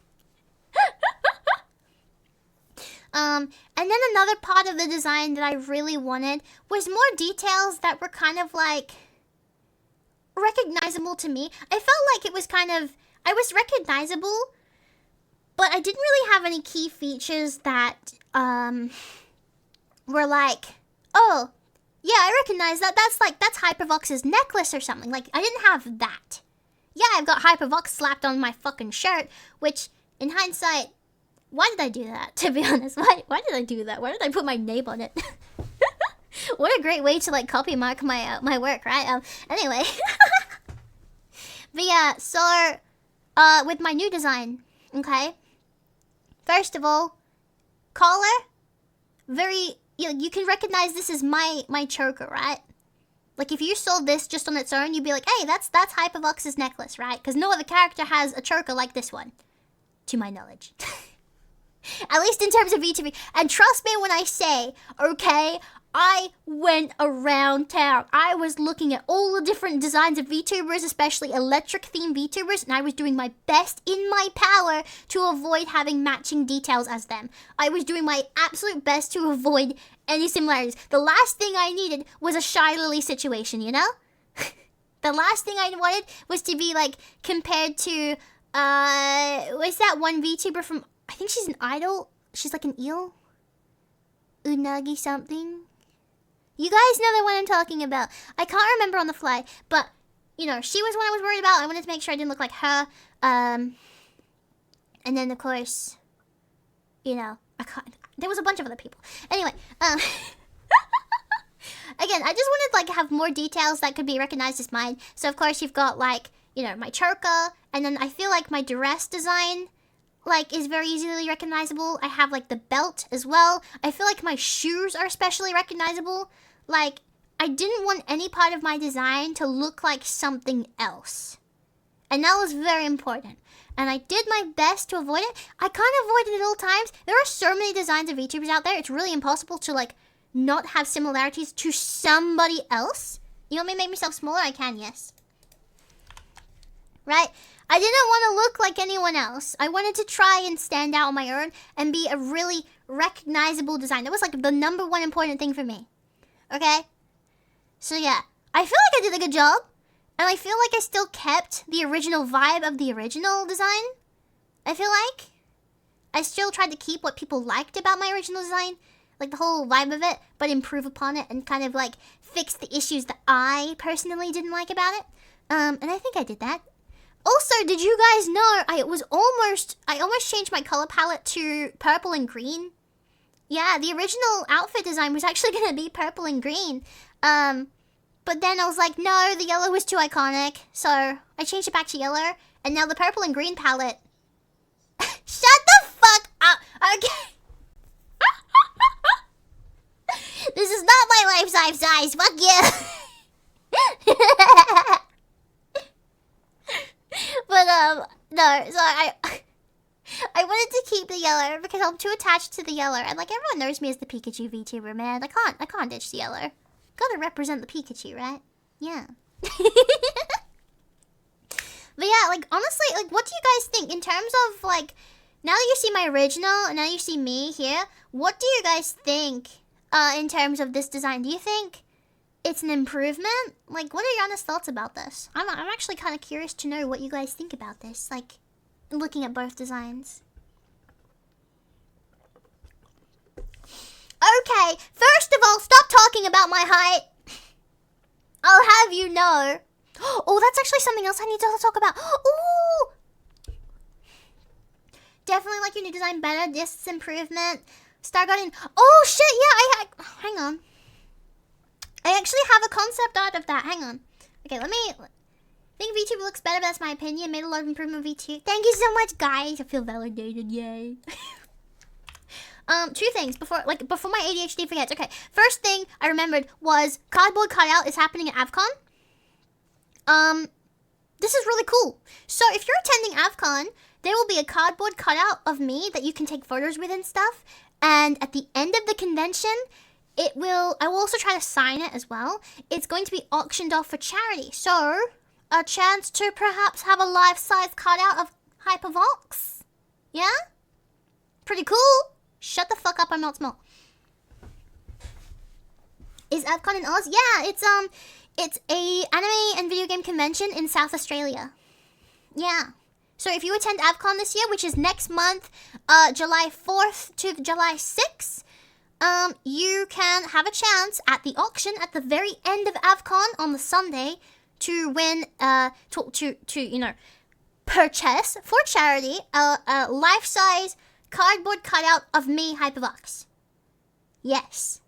And then another part of the design that I really wanted was more details that were kind of like recognizable to me. I felt like it was kind of, I was recognizable, but I didn't really have any key features that were like, oh yeah, I recognize that. That's Hypervox's necklace or something. Like, I didn't have that. Yeah, I've got Hypervox slapped on my fucking shirt, which in hindsight, why did I do that? To be honest, why did I do that? Why did I put my name on it? What a great way to like copy mark my work, right? Anyway. But yeah, so with my new design, okay. First of all, collar, very, you can recognize this as my choker, right? Like if you sold this just on its own, you'd be like, hey, that's Hypervox's necklace, right? Because no other character has a choker like this one, to my knowledge. At least in terms of VTuber. And trust me when I say, okay, I went around town. I was looking at all the different designs of VTubers, especially electric themed VTubers, and I was doing my best in my power to avoid having matching details as them. I was doing my absolute best to avoid any similarities. The last thing I needed was a Shy Lily situation, you know? The last thing I wanted was to be like compared to, what's that one VTuber from, I think she's an idol. She's like an eel. Unagi something. You guys know the one I'm talking about. I can't remember on the fly, but, you know, she was one I was worried about. I wanted to make sure I didn't look like her. And then, of course, you know, there was a bunch of other people. Anyway, again, I just wanted, like, have more details that could be recognized as mine. So, of course, you've got, like, you know, my choker, and then I feel like my duress design, like, is very easily recognizable. I have, like, the belt as well. I feel like my shoes are especially recognizable. Like, I didn't want any part of my design to look like something else. And that was very important. And I did my best to avoid it. I can't avoid it at all times. There are so many designs of VTubers out there. It's really impossible to, like, not have similarities to somebody else. You want me to make myself smaller? I can, yes. Right? I didn't want to look like anyone else. I wanted to try and stand out on my own and be a really recognizable design. That was like the number one important thing for me. Okay? So yeah, I feel like I did a good job. And I feel like I still kept the original vibe of the original design. I feel like I still tried to keep what people liked about my original design. Like the whole vibe of it, but improve upon it and kind of like fix the issues that I personally didn't like about it. And I think I did that. Also, did you guys know I almost changed my color palette to purple and green? Yeah, the original outfit design was actually going to be purple and green. But then I was like, no, the yellow was too iconic. So I changed it back to yellow. And now the purple and green palette. Shut the fuck up. Okay. This is not my life size. Fuck you. But, no, so I wanted to keep the yellow because I'm too attached to the yellow. And, like, everyone knows me as the Pikachu VTuber, man. I can't ditch the yellow. Gotta represent the Pikachu, right? Yeah. But yeah, like, honestly, like, what do you guys think in terms of, like, Now that you see my original, and now you see me here, what do you guys think in terms of this design? Do you think it's an improvement? Like, what are your honest thoughts about this? I'm actually kind of curious to know what you guys think about this, like, looking at both designs. Okay, first of all, stop talking about my height. I'll have you know. Oh, that's actually something else I need to talk about. Ooh! Definitely like your new design better. This is improvement. Star Guardian. Oh, shit, yeah, hang on. I actually have a concept art of that. Hang on. Okay, I think VTuber looks better, but that's my opinion. Made a lot of improvement with V2. Thank you so much, guys. I feel validated, yay. Two things before my ADHD forgets. Okay, first thing I remembered was cardboard cutout is happening at AvCon. This is really cool. So if you're attending AvCon, there will be a cardboard cutout of me that you can take photos with and stuff. And at the end of the convention, I will also try to sign it as well. It's going to be auctioned off for charity. So, a chance to perhaps have a life-size cutout of Hypervox. Yeah? Pretty cool. Shut the fuck up, I'm not small. Is AvCon in Oz? Yeah, it's a anime and video game convention in South Australia. Yeah. So if you attend AvCon this year, which is next month, July 4th to July 6th, you can have a chance at the auction at the very end of AvCon on the Sunday to win, to purchase for charity a life-size cardboard cutout of me, Hypervox. Yes.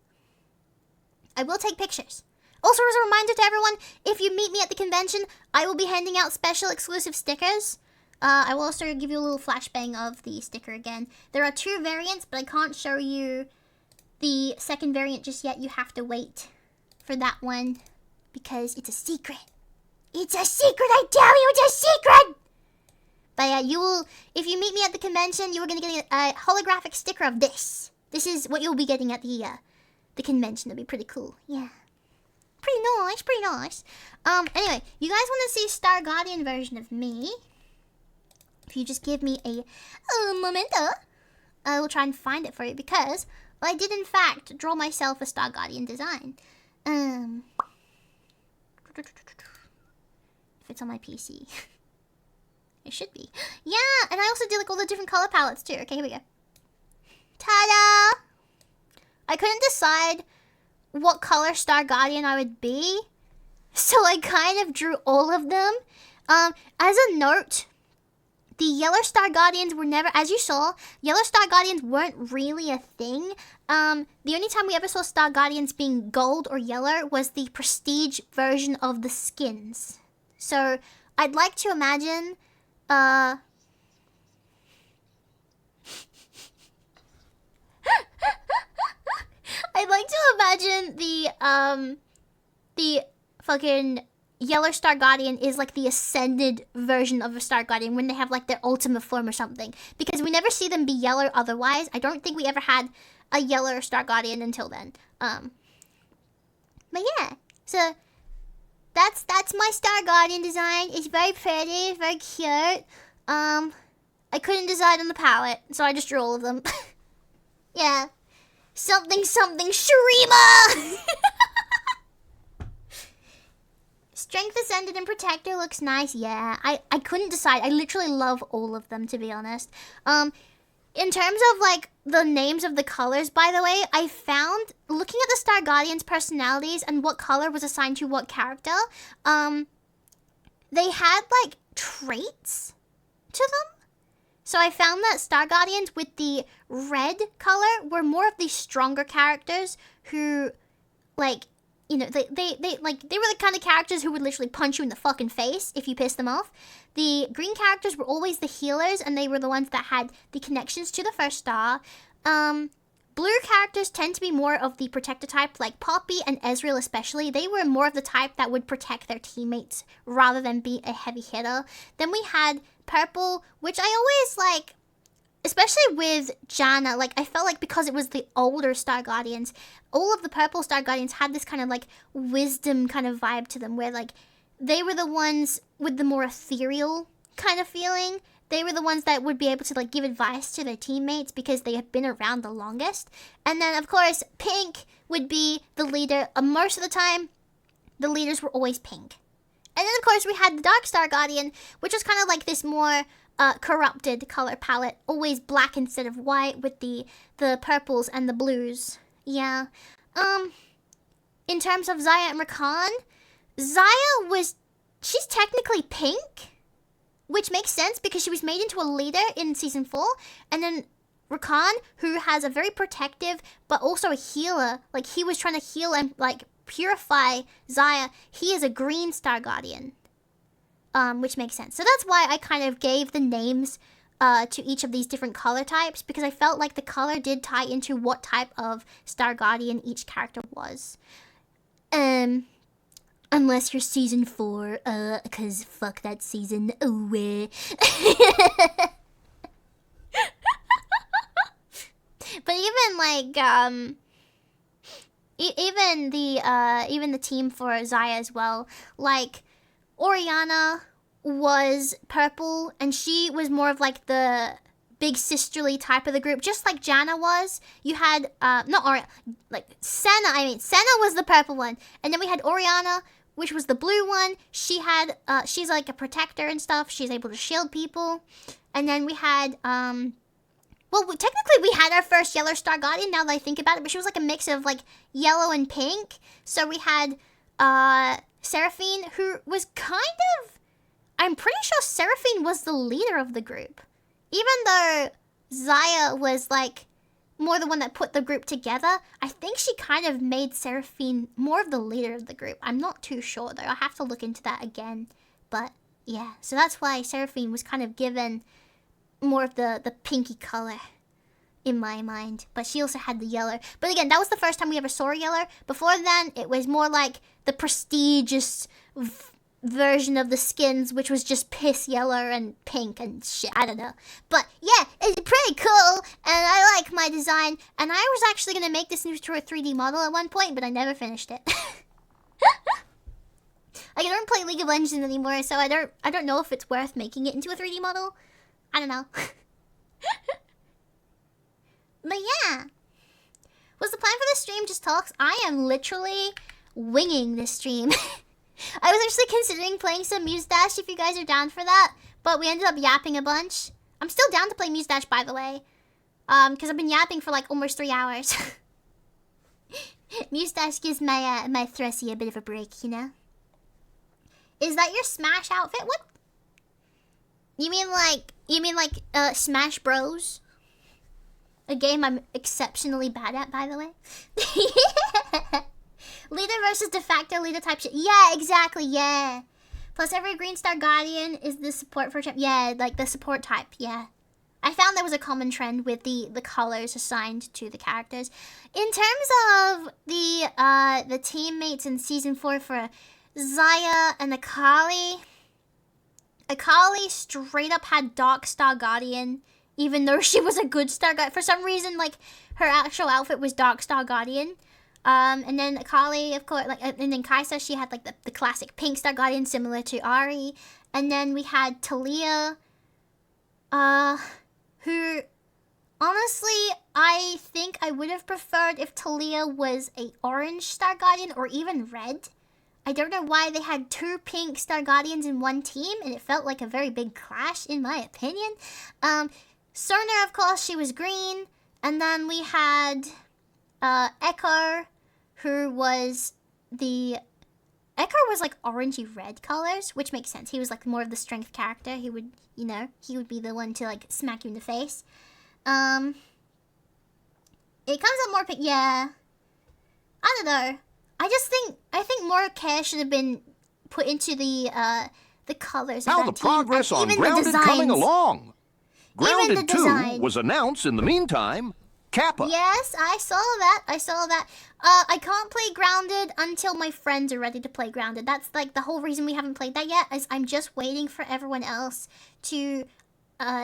I will take pictures. Also, as a reminder to everyone, if you meet me at the convention, I will be handing out special exclusive stickers. I will also give you a little flashbang of the sticker again. There are 2 variants, but I can't show you the second variant just yet. You have to wait for that one because it's a secret. It's a secret, I tell you, it's a secret! But yeah, if you meet me at the convention, you are going to get a holographic sticker of this. This is what you'll be getting at the convention. It'll be pretty cool. Yeah. Pretty nice, pretty nice. Anyway, you guys want to see Star Guardian version of me? If you just give me a momento, I will try and find it for you because I did in fact draw myself a Star Guardian design. If it's on my PC. It should be. Yeah, and I also did like all the different color palettes too. Okay, here we go. Ta-da! I couldn't decide what color Star Guardian I would be, so I kind of drew all of them. As a note, the yellow Star Guardians were never, as you saw, yellow Star Guardians weren't really a thing. The only time we ever saw Star Guardians being gold or yellow was the prestige version of the skins. So, I'd like to imagine, I'd like to imagine the fucking yellow Star Guardian is like the ascended version of a Star Guardian when they have like their ultimate form or something. Because we never see them be yellow otherwise. I don't think we ever had a yellow Star Guardian until then. But yeah, so that's my Star Guardian design. It's very pretty, it's very cute. I couldn't decide on the palette, so I just drew all of them. Yeah. Something Shurima! Strength Ascended and Protector looks nice. Yeah, I couldn't decide. I literally love all of them, to be honest. In terms of, like, the names of the colors, by the way, I found, looking at the Star Guardians' personalities and what color was assigned to what character, they had, like, traits to them. So I found that Star Guardians with the red color were more of the stronger characters who, like, you know, they were the kind of characters who would literally punch you in the fucking face if you pissed them off. The green characters were always the healers, and they were the ones that had the connections to the first star. Blue characters tend to be more of the protector type, like Poppy and Ezreal especially. They were more of the type that would protect their teammates rather than be a heavy hitter. Then we had purple, which I always like, especially with Janna, like, I felt like because it was the older Star Guardians, all of the purple Star Guardians had this kind of, like, wisdom kind of vibe to them, where, like, they were the ones with the more ethereal kind of feeling, they were the ones that would be able to like give advice to their teammates because they have been around the longest. And then of course Pink would be the leader. Most of the time the leaders were always Pink. And then of course we had the Dark Star Guardian, which was kind of like this more corrupted color palette, always black instead of white with the purples and the blues. Yeah. In terms of Zaya and Rakan, she's technically pink, which makes sense because she was made into a leader in season 4. And then Rakan, who has a very protective but also a healer, like he was trying to heal and like purify Zaya, he is a green Star Guardian. Which makes sense. So that's why I kind of gave the names to each of these different color types, because I felt like the color did tie into what type of Star Guardian each character was. Unless you're season 4, cause fuck that season. But even like even the team for Zaya as well, like Oriana was purple, and she was more of like the big sisterly type of the group, just like Janna was. You had Senna was the purple one, and then we had Oriana, which was the blue one. She's like a protector and stuff. She's able to shield people. And then we had technically we had our first yellow Star Guardian now that I think about it, but she was like a mix of like yellow and pink. So we had Seraphine, who was I'm pretty sure Seraphine was the leader of the group. Even though Zaya was like more the one that put the group together, I think she kind of made Seraphine more of the leader of the group. I'm not too sure though. I'll have to look into that again. But yeah, so that's why Seraphine was kind of given more of the pinky color in my mind. But she also had the yellow. But again, that was the first time we ever saw a yellow. Before then, it was more like the prestigious version of the skins, which was just piss yellow and pink and shit. I don't know. But yeah, it's pretty cool, and I like my design. And I was actually going to make this into a 3D model at one point, but I never finished it. I don't play League of Legends anymore, so I don't know if it's worth making it into a 3D model. I don't know. But yeah. Was the plan for this stream just talks? I am literally winging this stream. I was actually considering playing some Muse Dash if you guys are down for that, but we ended up yapping a bunch. I'm still down to play Muse Dash, by the way, because I've been yapping for like almost 3 hours. Muse Dash gives my my Thressie a bit of a break, you know? Is that your Smash outfit? What? You mean like Smash Bros? A game I'm exceptionally bad at, by the way. Leader versus de facto leader type shit. Yeah, exactly, yeah. Plus every Green Star Guardian is the support for champ. Yeah, like the support type, yeah. I found there was a common trend with the colors assigned to the characters. In terms of the teammates in Season 4 for Zaya and Akali straight up had Dark Star Guardian, even though she was a good Star Guardian. For some reason, like, her actual outfit was Dark Star Guardian. And then Akali, of course, like, and then Kaisa, she had, like, the classic pink Star Guardian, similar to Ari. And then we had Talia, who, honestly, I think I would have preferred if Talia was a orange Star Guardian, or even red. I don't know why they had 2 pink Star Guardians in one team, and it felt like a very big clash, in my opinion. Cerner, of course, she was green. And then we had Echo, who was Echo was like orangey red colors, which makes sense. He was like more of the strength character. He would, he would be the one to like smack you in the face. It comes up more pink. Yeah. I don't know. I think more care should have been put into the colors. How the progress on Grounded coming along? Grounded 2 was announced in the meantime. Kappa. Yes, I saw that. I can't play Grounded until my friends are ready to play Grounded. That's like the whole reason we haven't played that yet, is I'm just waiting for everyone else to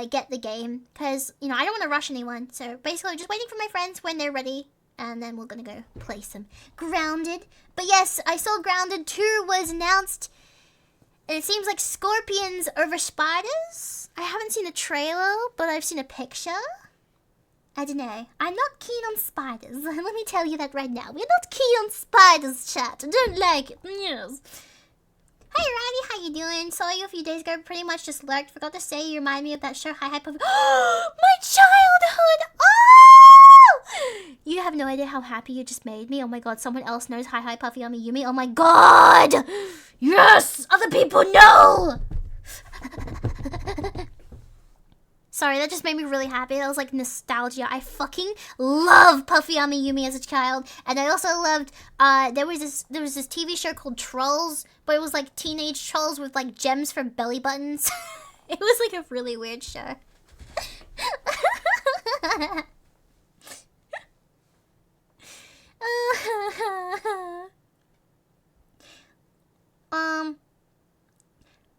get the game. Because, I don't want to rush anyone. So basically, just waiting for my friends when they're ready. And then we're going to go play some Grounded. But yes, I saw Grounded 2 was announced. And it seems like scorpions over spiders. I haven't seen a trailer, but I've seen a picture. I don't know. I'm not keen on spiders. Let me tell you that right now. We're not keen on spiders, chat. I don't like it. Yes. Hi, Ronnie. How you doing? Saw you a few days ago. Pretty much just lurked. Forgot to say you remind me of that show. Hi, hi, puppy. My childhood. Oh! You have no idea how happy you just made me. Oh my god. Someone else knows Hi, hi, Puffy Yummy Yumi. Oh my god. Yes. Other people know. Sorry, that just made me really happy. That was like nostalgia. I fucking love Puffy Yummy Yumi as a child, and I also loved. There was this TV show called Trolls, but it was like teenage trolls with like gems for belly buttons. It was like a really weird show.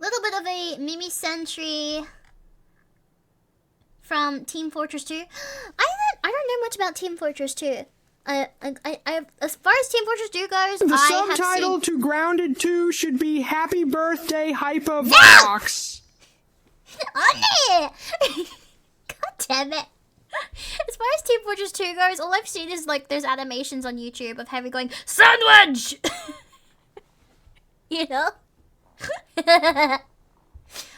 Little bit of a Mimi Sentry from Team Fortress 2. I don't know much about Team Fortress 2. I as far as Team Fortress 2 goes, the subtitle to Grounded 2 should be Happy Birthday Hypervox. Oh, God damn it. As far as Team Fortress 2 goes, all I've seen is like there's animations on YouTube of Heavy going, sandwich! You know?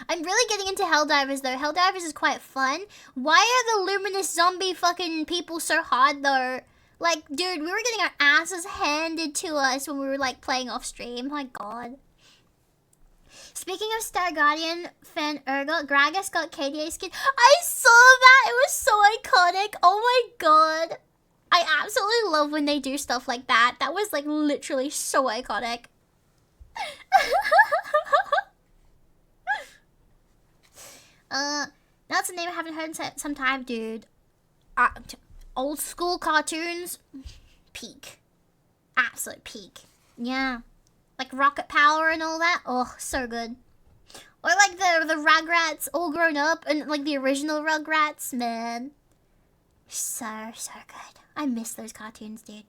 I'm really getting into Helldivers though. Helldivers is quite fun. Why are the luminous zombie fucking people so hard though? Like, dude, we were getting our asses handed to us when we were like playing off stream. My god. Speaking of Star Guardian fan Urgot, Gragas got KDA skin. I saw that! It was so iconic. Oh my god. I absolutely love when they do stuff like that. That was like literally so iconic. That's a name I haven't heard in some time, dude. Old school cartoons, peak. Absolute peak. Yeah. Like Rocket Power and all that. Oh, so good. Or like the Rugrats all grown up and like the original Rugrats, man. So good. I miss those cartoons, dude.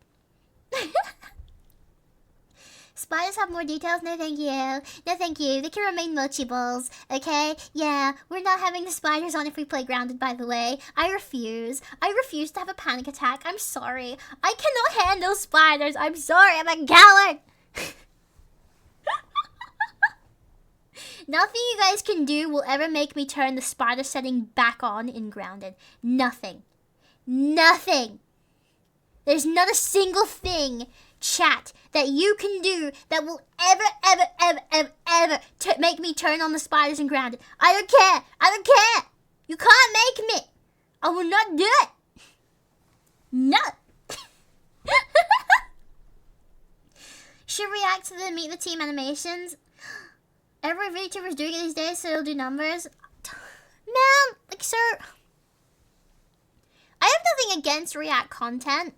Spiders have more details? No thank you. No thank you. They can remain mochi balls, okay? Yeah, we're not having the spiders on if we play Grounded, by the way. I refuse. I refuse to have a panic attack. I'm sorry. I cannot handle spiders. I'm sorry. I'm a coward. Nothing you guys can do will ever make me turn the spider setting back on in Grounded. Nothing. Nothing. There's not a single thing, chat, that you can do that will ever make me turn on the spiders in Grounded. I don't care. I don't care. You can't make me. I will not do it. No. Should react to the Meet the Team animations. Every VTuber's doing it these days, so it'll do numbers. Man, like, sir, I have nothing against React content.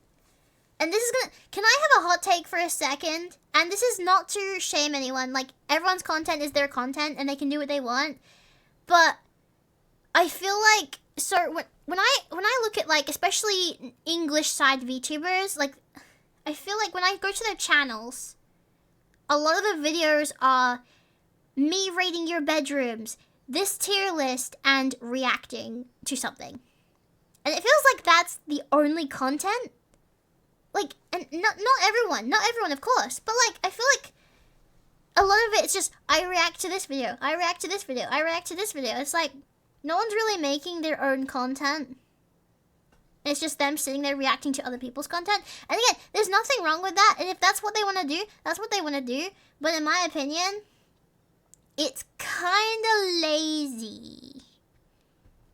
And this is gonna... Can I have a hot take for a second? And this is not to shame anyone. Like, everyone's content is their content, and they can do what they want. But I feel like... So, when I look at, like, especially English side VTubers, like, I feel like when I go to their channels, a lot of the videos are me rating your bedrooms, this tier list, and reacting to something. And it feels like that's the only content. Like, and not everyone, of course, but like, I feel like a lot of it's just, I react to this video, I react to this video, I react to this video. It's like, no one's really making their own content. It's just them sitting there reacting to other people's content. And again, there's nothing wrong with that, and if that's what they want to do, that's what they want to do. But in my opinion, it's kind of lazy.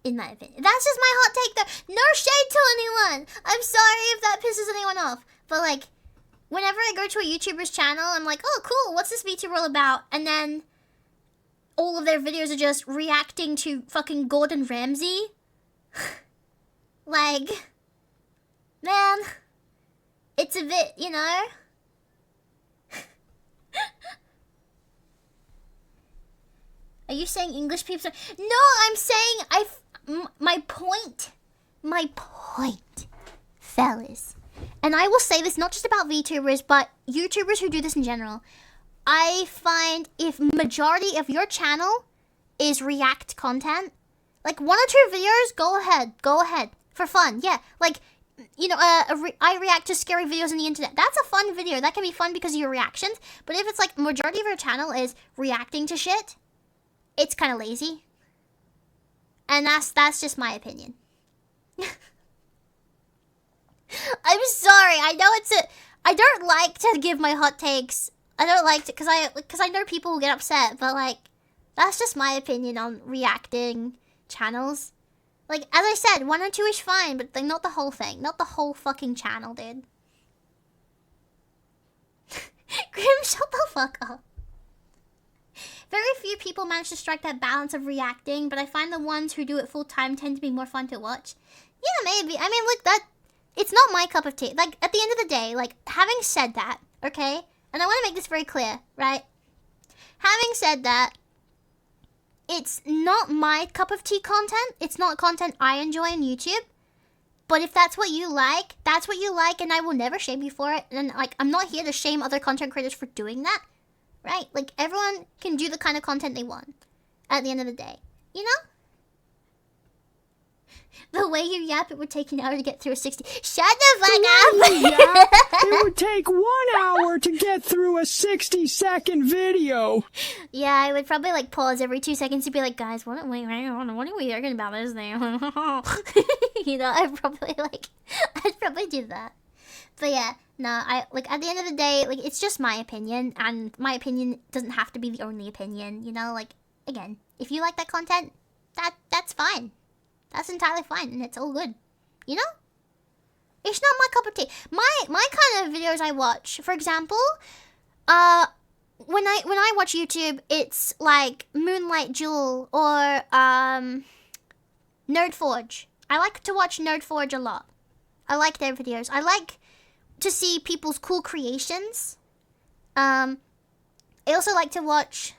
In my opinion. That's just my hot take though. No shade to anyone. I'm sorry if that pisses anyone off. But like, whenever I go to a YouTuber's channel, I'm like, oh cool, what's this VTuber all about? And then all of their videos are just reacting to fucking Gordon Ramsay. Like, man, it's a bit, you know? Are you saying English peeps are... No, I'm saying my point, fellas. And I will say this not just about VTubers, but YouTubers who do this in general. I find if majority of your channel is react content, Like 1 or 2 videos, go ahead. For fun, yeah. Like, you know, I react to scary videos on the internet. That's a fun video. That can be fun because of your reactions. But if it's like majority of your channel is reacting to shit, it's kind of lazy. And that's just my opinion. I'm sorry. I know I don't like to give my hot takes. I don't like to, because I know people will get upset, but like, that's just my opinion on reacting channels. Like, as I said, 1 or 2 is fine, but like, not the whole thing. Not the whole fucking channel, dude. Grim, shut the fuck up. Very few people manage to strike that balance of reacting, but I find the ones who do it full time tend to be more fun to watch. Yeah, maybe. I mean, look, it's not my cup of tea. Like, at the end of the day, like, having said that, okay? And I want to make this very clear, right? Having said that, it's not my cup of tea content. It's not content I enjoy on YouTube. But if that's what you like, that's what you like, and I will never shame you for it. And, like, I'm not here to shame other content creators for doing that, right? Like, everyone can do the kind of content they want at the end of the day, you know? The way you yap, it would take an hour to get through a 60. Shut the fuck up! It would take 1 hour to get through a 60-second video. Yeah, I would probably like pause every 2 seconds to be like, guys, what are we talking about this thing? You know, I'd probably do that. But yeah, no, like at the end of the day, like it's just my opinion, and my opinion doesn't have to be the only opinion, you know? Like, again, if you like that content, that's fine. That's entirely fine, and it's all good. You know? It's not my cup of tea. My kind of videos I watch, for example, when I watch YouTube, it's like Moonlight Jewel or Nerdforge. I like to watch Nerdforge a lot. I like their videos. I like to see people's cool creations. I also like to watch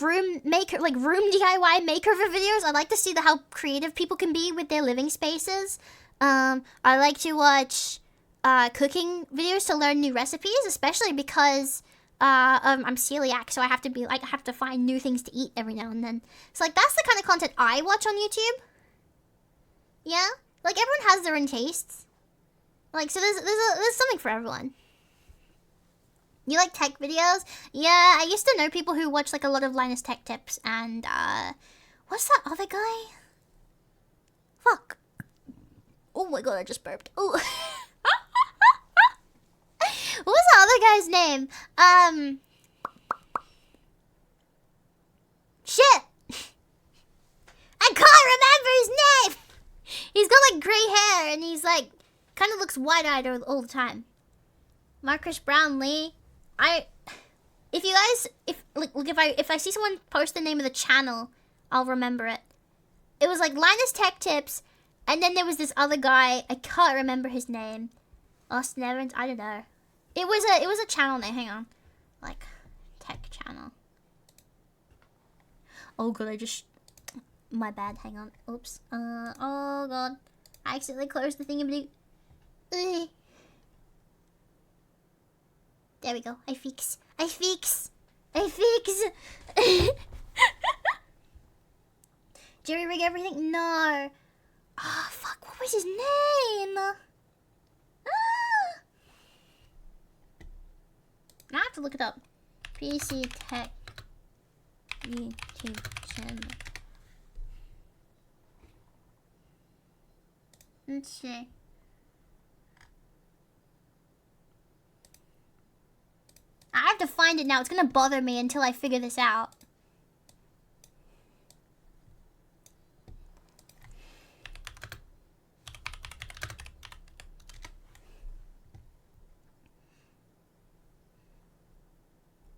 room DIY makeover videos. I like to see how creative people can be with their living spaces. I like to watch cooking videos to learn new recipes, especially because I'm celiac, so I have to find new things to eat every now and then. So like that's the kind of content I watch on YouTube. Yeah, like everyone has their own tastes. Like so there's something for everyone. You like tech videos? Yeah, I used to know people who watch like a lot of Linus Tech Tips and what's that other guy? Fuck. Oh my god, I just burped. Oh. What was the other guy's name? Shit. I can't remember his name. He's got like gray hair and he's like kind of looks wide-eyed all the time. Marcus Brownlee. If I see someone post the name of the channel, I'll remember it. It was like Linus Tech Tips, and then there was this other guy. I can't remember his name. Austin Evans. I don't know. It was a channel name. Hang on, like tech channel. Oh god, my bad. Hang on. Oops. Oh god, I accidentally closed the thingy. There we go. I fix. Jerry rig everything? No. Ah, fuck. What was his name? I have to look it up. PC Tech YouTube channel. Let's see. I have to find it now. It's gonna bother me until I figure this out.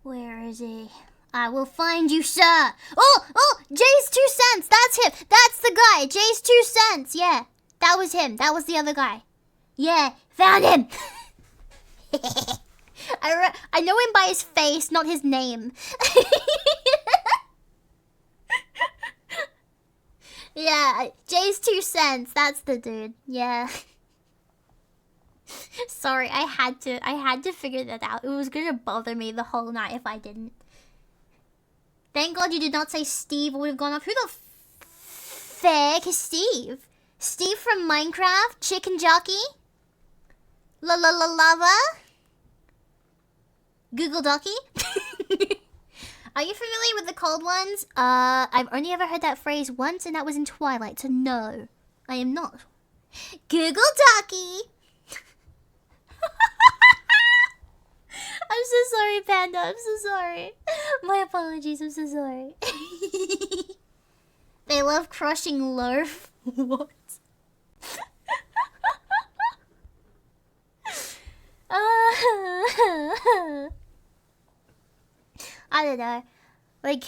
Where is he? I will find you, sir. Oh, Jay's 2 cents. That's him. That's the guy. Jay's 2 cents. Yeah, that was him. That was the other guy. Yeah, found him. I know him by his face, not his name. Yeah, Jay's 2 cents. That's the dude. Yeah. Sorry, I had to figure that out. It was gonna bother me the whole night if I didn't. Thank God you did not say Steve. Would have gone off. Who the feck is Steve? Steve from Minecraft? Chicken Jockey? Lava? Google Docky? Are you familiar with the cold ones? I've only ever heard that phrase once, and that was in Twilight, so no, I am not. Google Docky! I'm so sorry, Panda. I'm so sorry. My apologies. I'm so sorry. They love crushing loaf. What? I don't know. Like,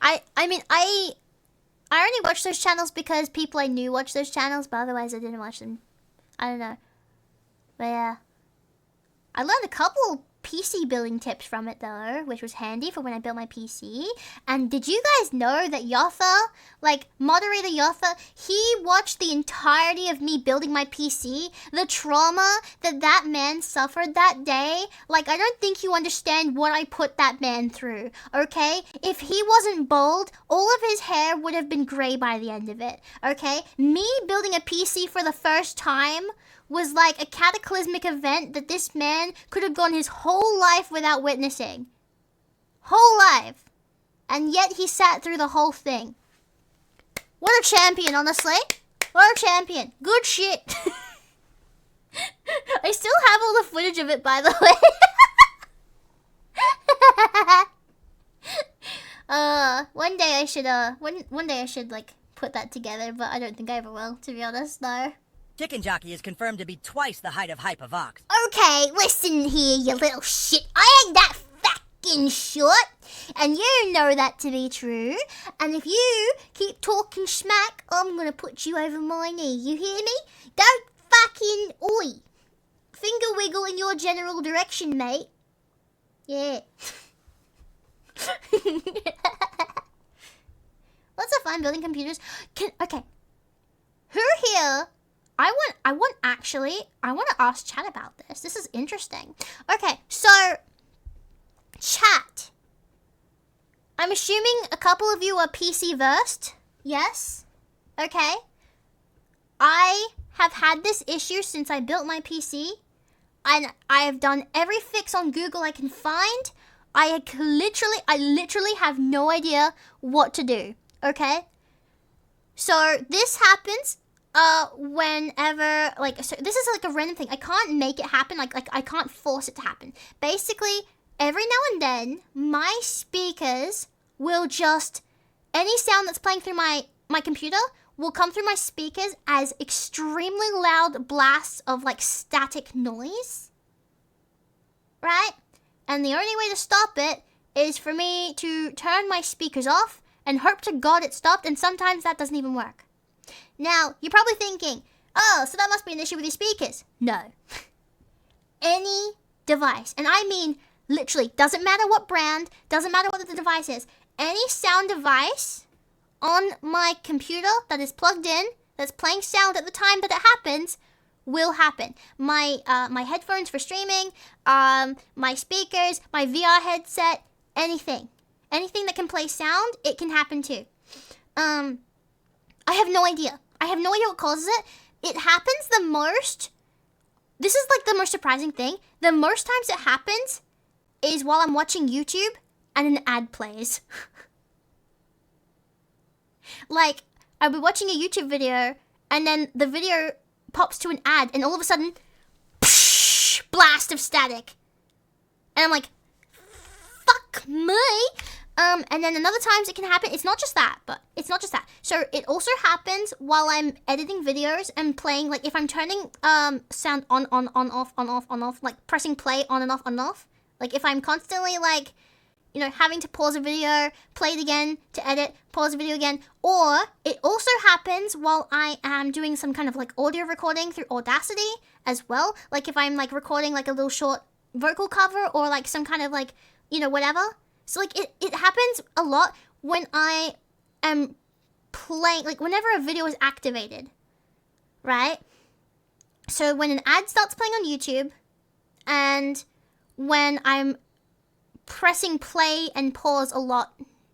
I mean, I only watch those channels because people I knew watch those channels, but otherwise I didn't watch them. I don't know. But yeah. I learned a couple PC building tips from it though, which was handy for when I built my PC. And did you guys know that Yotha, like moderator Yotha, he watched the entirety of me building my PC? The trauma that man suffered that day, like I don't think you understand what I put that man through, okay? If he wasn't bald, all of his hair would have been gray by the end of it, okay? Me building a PC for the first time was like a cataclysmic event that this man could have gone his whole life without witnessing. Whole life. And yet he sat through the whole thing. What a champion, honestly. What a champion. Good shit. I still have all the footage of it, by the way. One day I should like put that together, but I don't think I ever will, to be honest, no. Chicken Jockey is confirmed to be twice the height of Hypervox. Okay, listen here, you little shit. I ain't that fucking short. And you know that to be true. And if you keep talking smack, I'm gonna put you over my knee. You hear me? Don't fucking oi. Finger wiggle in your general direction, mate. Yeah. Lots of fun building computers. Okay. Who here... I want to ask chat about this. This is interesting. Okay, so chat. I'm assuming a couple of you are PC versed. Yes? Okay. I have had this issue since I built my PC, and I have done every fix on Google I can find. I literally have no idea what to do. Okay? So this happens whenever, like, so this is like a random thing. I can't make it happen. Like I can't force it to happen. Basically, every now and then, my speakers will just, any sound that's playing through my computer will come through my speakers as extremely loud blasts of like static noise. Right? And the only way to stop it is for me to turn my speakers off and hope to God it stopped, and sometimes that doesn't even work. Now, you're probably thinking, oh, so that must be an issue with your speakers. No. Any device, and I mean literally, doesn't matter what brand, doesn't matter what the device is, any sound device on my computer that is plugged in, that's playing sound at the time that it happens, will happen. My headphones for streaming, my speakers, my VR headset, anything that can play sound, it can happen too. I have no idea. I have no idea what causes it. It happens the most. This is like the most surprising thing. The most times it happens is while I'm watching YouTube and an ad plays. Like, I'll be watching a YouTube video and then the video pops to an ad and all of a sudden, psh, blast of static. And I'm like, fuck me. And then another times it can happen, it's not just that. So it also happens while I'm editing videos and playing, like if I'm turning sound on, off, like pressing play on and off. Like if I'm constantly like, you know, having to pause a video, play it again to edit, pause the video again. Or it also happens while I am doing some kind of like audio recording through Audacity as well. Like if I'm like recording like a little short vocal cover or like some kind of like, you know, whatever. So, like, it happens a lot when I am playing, like, whenever a video is activated, right? So, when an ad starts playing on YouTube, and when I'm pressing play and pause a lot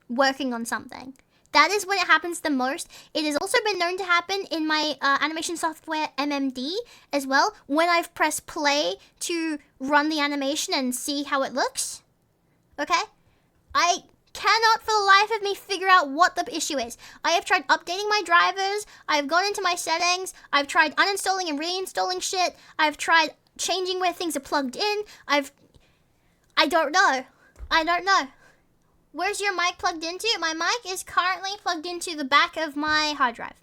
working on something. That is when it happens the most. It has also been known to happen in my animation software MMD as well, when I've pressed play to run the animation and see how it looks. Okay? I cannot for the life of me figure out what the issue is. I have tried updating my drivers, I've gone into my settings, I've tried uninstalling and reinstalling shit, I've tried changing where things are plugged in, I don't know. Where's your mic plugged into? My mic is currently plugged into the back of my hard drive.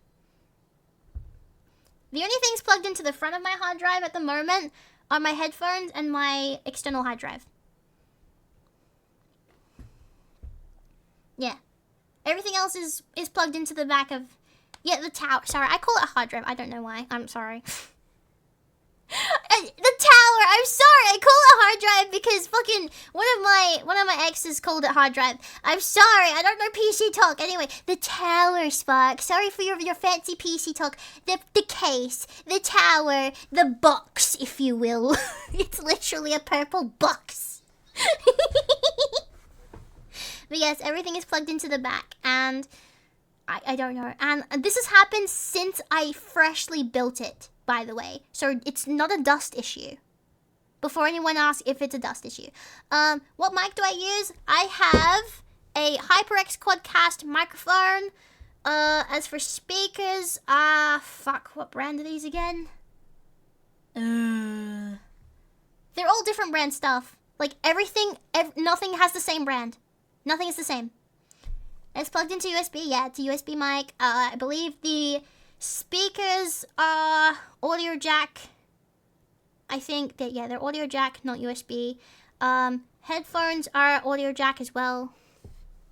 The only things plugged into the front of my hard drive at the moment are my headphones and my external hard drive. Yeah. Everything else is plugged into the back of... Yeah, the tower. Sorry, I call it a hard drive. I don't know why. I'm sorry. The tower. I'm sorry. I call it hard drive because fucking one of my exes called it hard drive. I'm sorry. I don't know PC talk. Anyway, the tower, Spark. Sorry for your fancy PC talk. The case, the tower, the box, if you will. It's literally a purple box. But yes, everything is plugged into the back, and I don't know. And this has happened since I freshly built it, by the way. So it's not a dust issue. Before anyone asks if it's a dust issue. What mic do I use? I have a HyperX Quadcast microphone. As for speakers, fuck, what brand are these again? They're all different brand stuff. Like everything, nothing has the same brand. Nothing is the same. It's plugged into USB. Yeah, it's a USB mic. I believe the speakers are audio jack. I think that, yeah, they're audio jack, not USB. Headphones are audio jack as well.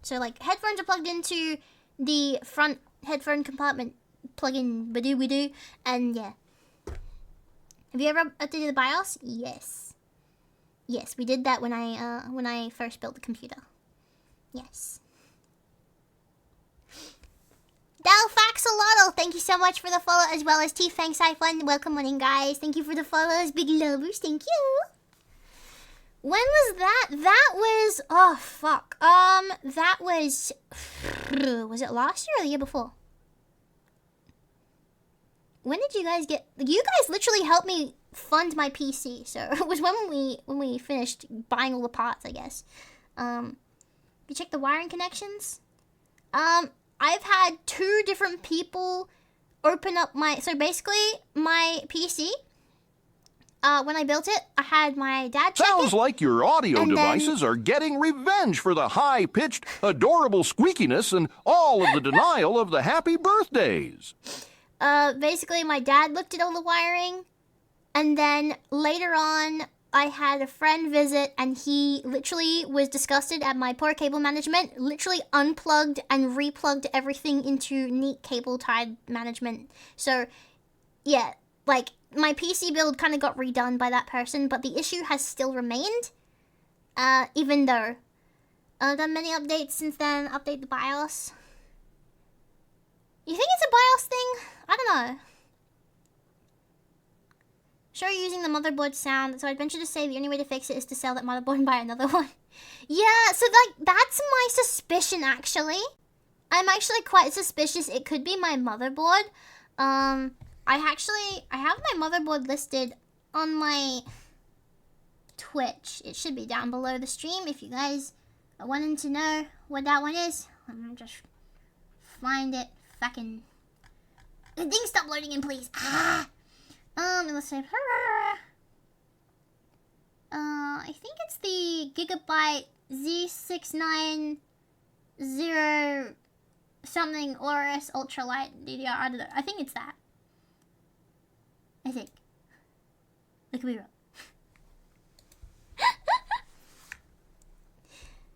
So, like, headphones are plugged into the front headphone compartment plug-in badoo-badoo. And, yeah. Have you ever updated the BIOS? Yes. Yes, we did that when I first built the computer. Yes. Dalfaxolotl, thank you so much for the follow, as well as T Fang Siphon. Welcome on in, guys. Thank you for the follows, big lovers. Thank you. When was that? That was, oh fuck. That was it last year or the year before? When did you guys get? You guys literally helped me fund my PC, so it was when we finished buying all the parts, I guess. You check the wiring connections? I've had 2 different people open up so basically my PC, when I built it, I had my dad check Sounds like your audio devices are getting revenge for the high-pitched, adorable squeakiness and all of the denial of the happy birthdays. Basically my dad looked at all the wiring, and then later on, I had a friend visit, and he literally was disgusted at my poor cable management, literally unplugged and replugged everything into neat cable tied management. So, yeah, like, my PC build kind of got redone by that person, but the issue has still remained, even though I've done many updates since then. Update the BIOS. You think it's a BIOS thing? I don't know. Sure, you're using the motherboard sound, so I'd venture to say the only way to fix it is to sell that motherboard and buy another one. Yeah, so like, that's my suspicion, actually. I'm actually quite suspicious it could be my motherboard. I have my motherboard listed on my Twitch. It should be down below the stream if you guys are wanting to know what that one is. Let me just find it. Fucking... The thing stop loading in, please. Ah! Let's say, I think it's the Gigabyte Z690 something ORS Ultralight DDR. I don't know. I think it's that. I think. I could be wrong.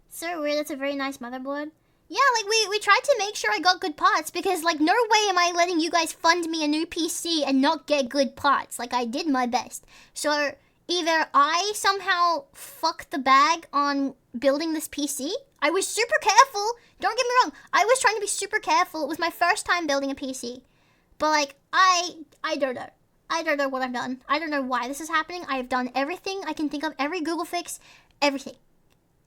So weird. That's a very nice motherboard. Yeah, like, we tried to make sure I got good parts, because, like, no way am I letting you guys fund me a new PC and not get good parts. Like, I did my best. So, either I somehow fucked the bag on building this PC. I was super careful. Don't get me wrong. I was trying to be super careful. It was my first time building a PC. But, like, I don't know. I don't know what I've done. I don't know why this is happening. I have done everything I can think of. Every Google fix. Everything.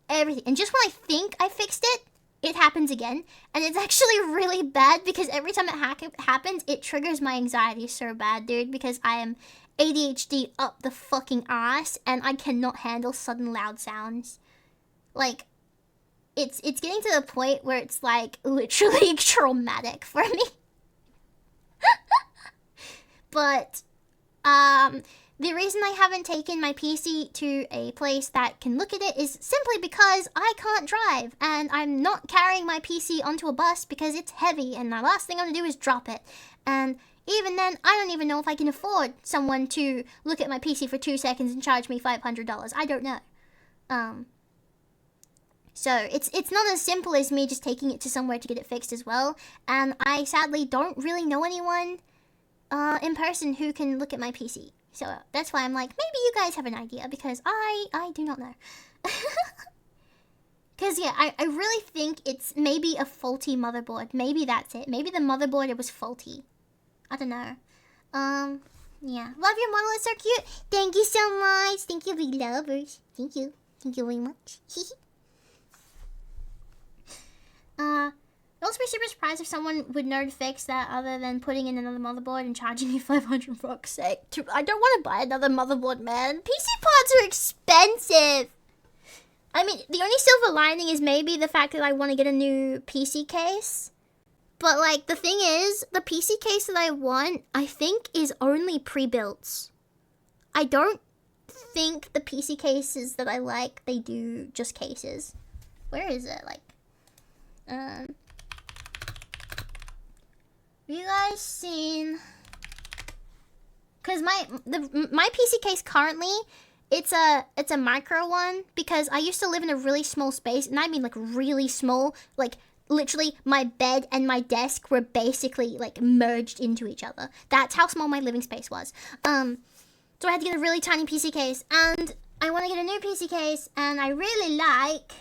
Everything. And just when I think I fixed it, it happens again, and it's actually really bad because every time it happens, it triggers my anxiety so bad, dude, because I am ADHD up the fucking ass, and I cannot handle sudden loud sounds. Like, it's getting to the point where it's, like, literally traumatic for me. But, the reason I haven't taken my PC to a place that can look at it is simply because I can't drive, and I'm not carrying my PC onto a bus because it's heavy, and the last thing I'm gonna do is drop it. And even then, I don't even know if I can afford someone to look at my PC for 2 seconds and charge me $500. I don't know. So it's not as simple as me just taking it to somewhere to get it fixed as well. And I sadly don't really know anyone in person who can look at my PC. So that's why I'm like, maybe you guys have an idea, because I do not know. Because, yeah, I really think it's maybe a faulty motherboard. Maybe that's it. Maybe the motherboard, it was faulty. I don't know. Yeah. Love your model, it's so cute. Thank you so much. Thank you, big lovers. Thank you. Thank you very much. I'd also be super surprised if someone would know to fix that other than putting in another motherboard and charging you $500 for fuck's sake. I don't want to buy another motherboard, man. PC parts are expensive. I mean, the only silver lining is maybe the fact that I want to get a new PC case. But, like, the thing is, the PC case that I want, I think, is only pre-built. I don't think the PC cases that I like, they do just cases. Where is it? Like, have you guys seen? Because my PC case currently, it's a micro one, because I used to live in a really small space, and I mean like really small, like literally my bed and my desk were basically like merged into each other. That's how small my living space was. So I had to get a really tiny PC case, and I want to get a new PC case, and I really like,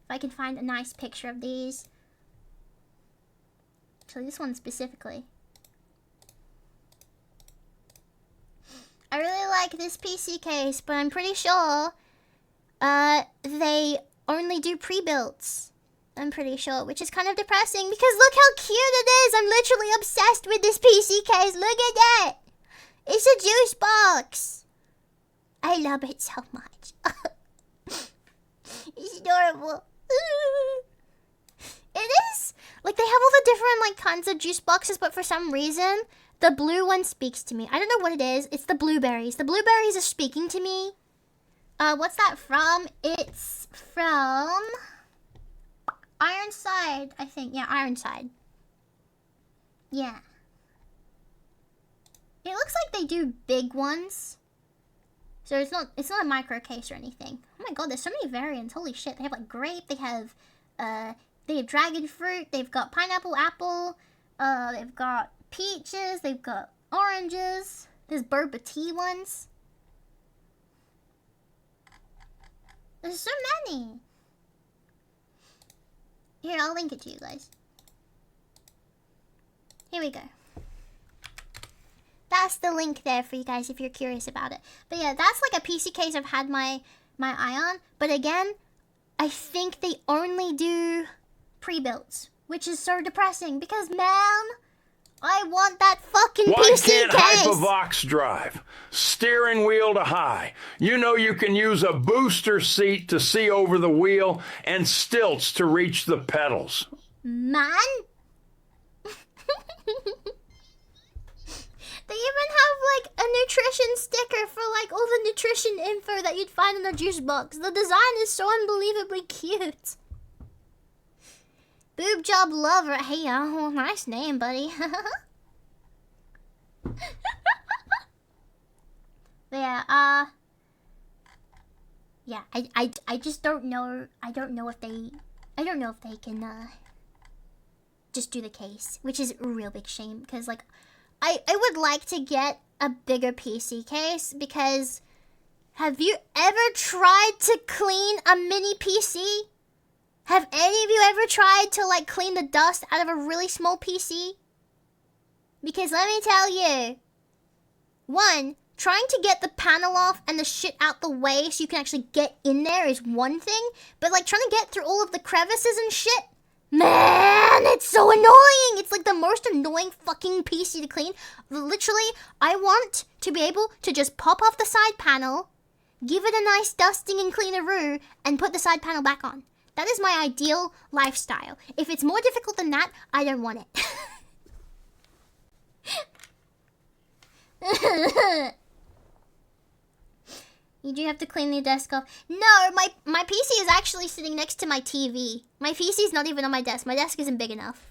if I can find a nice picture of these. So this one specifically. I really like this PC case, but I'm pretty sure they only do pre-builts. I'm pretty sure, which is kind of depressing because look how cute it is. I'm literally obsessed with this PC case. Look at that. It's a juice box. I love it so much. It's adorable. It is. Like, they have all the different, like, kinds of juice boxes, but for some reason, the blue one speaks to me. I don't know what it is. It's the blueberries. The blueberries are speaking to me. What's that from? It's from Ironside, I think. Yeah, Ironside. Yeah. It looks like they do big ones. So it's not a micro case or anything. Oh my god, there's so many variants. Holy shit. They have like grape, they have dragon fruit, they've got pineapple, apple, they've got peaches, they've got oranges. There's boba tea ones. There's so many. Here, I'll link it to you guys. Here we go. That's the link there for you guys if you're curious about it. But yeah, that's like a PC case I've had my eye on. But again, I think they only do pre-builts, which is so depressing because, man, I want that fucking Why PC can't case. Hypervox drive? Steering wheel to high. You know you can use a booster seat to see over the wheel and stilts to reach the pedals. Man. They even have, like, a nutrition sticker for, like, all the nutrition info that you'd find in a juice box. The design is so unbelievably cute. Boob Job Lover. Hey, well, nice name, buddy. Yeah, yeah, I just don't know. I don't know if they can, just do the case, which is a real big shame, because, like, I would like to get a bigger PC case, because have you ever tried to clean a mini PC? Have any of you ever tried to, like, clean the dust out of a really small PC? Because let me tell you, one, trying to get the panel off and the shit out the way so you can actually get in there is one thing, but like trying to get through all of the crevices and shit, man, it's so annoying. It's like the most annoying fucking PC to clean. Literally, I want to be able to just pop off the side panel, give it a nice dusting and cleaneroo, and put the side panel back on. That is my ideal lifestyle. If it's more difficult than that, I don't want it. You do have to clean your desk off. No, my PC is actually sitting next to my TV. My PC is not even on my desk. My desk isn't big enough.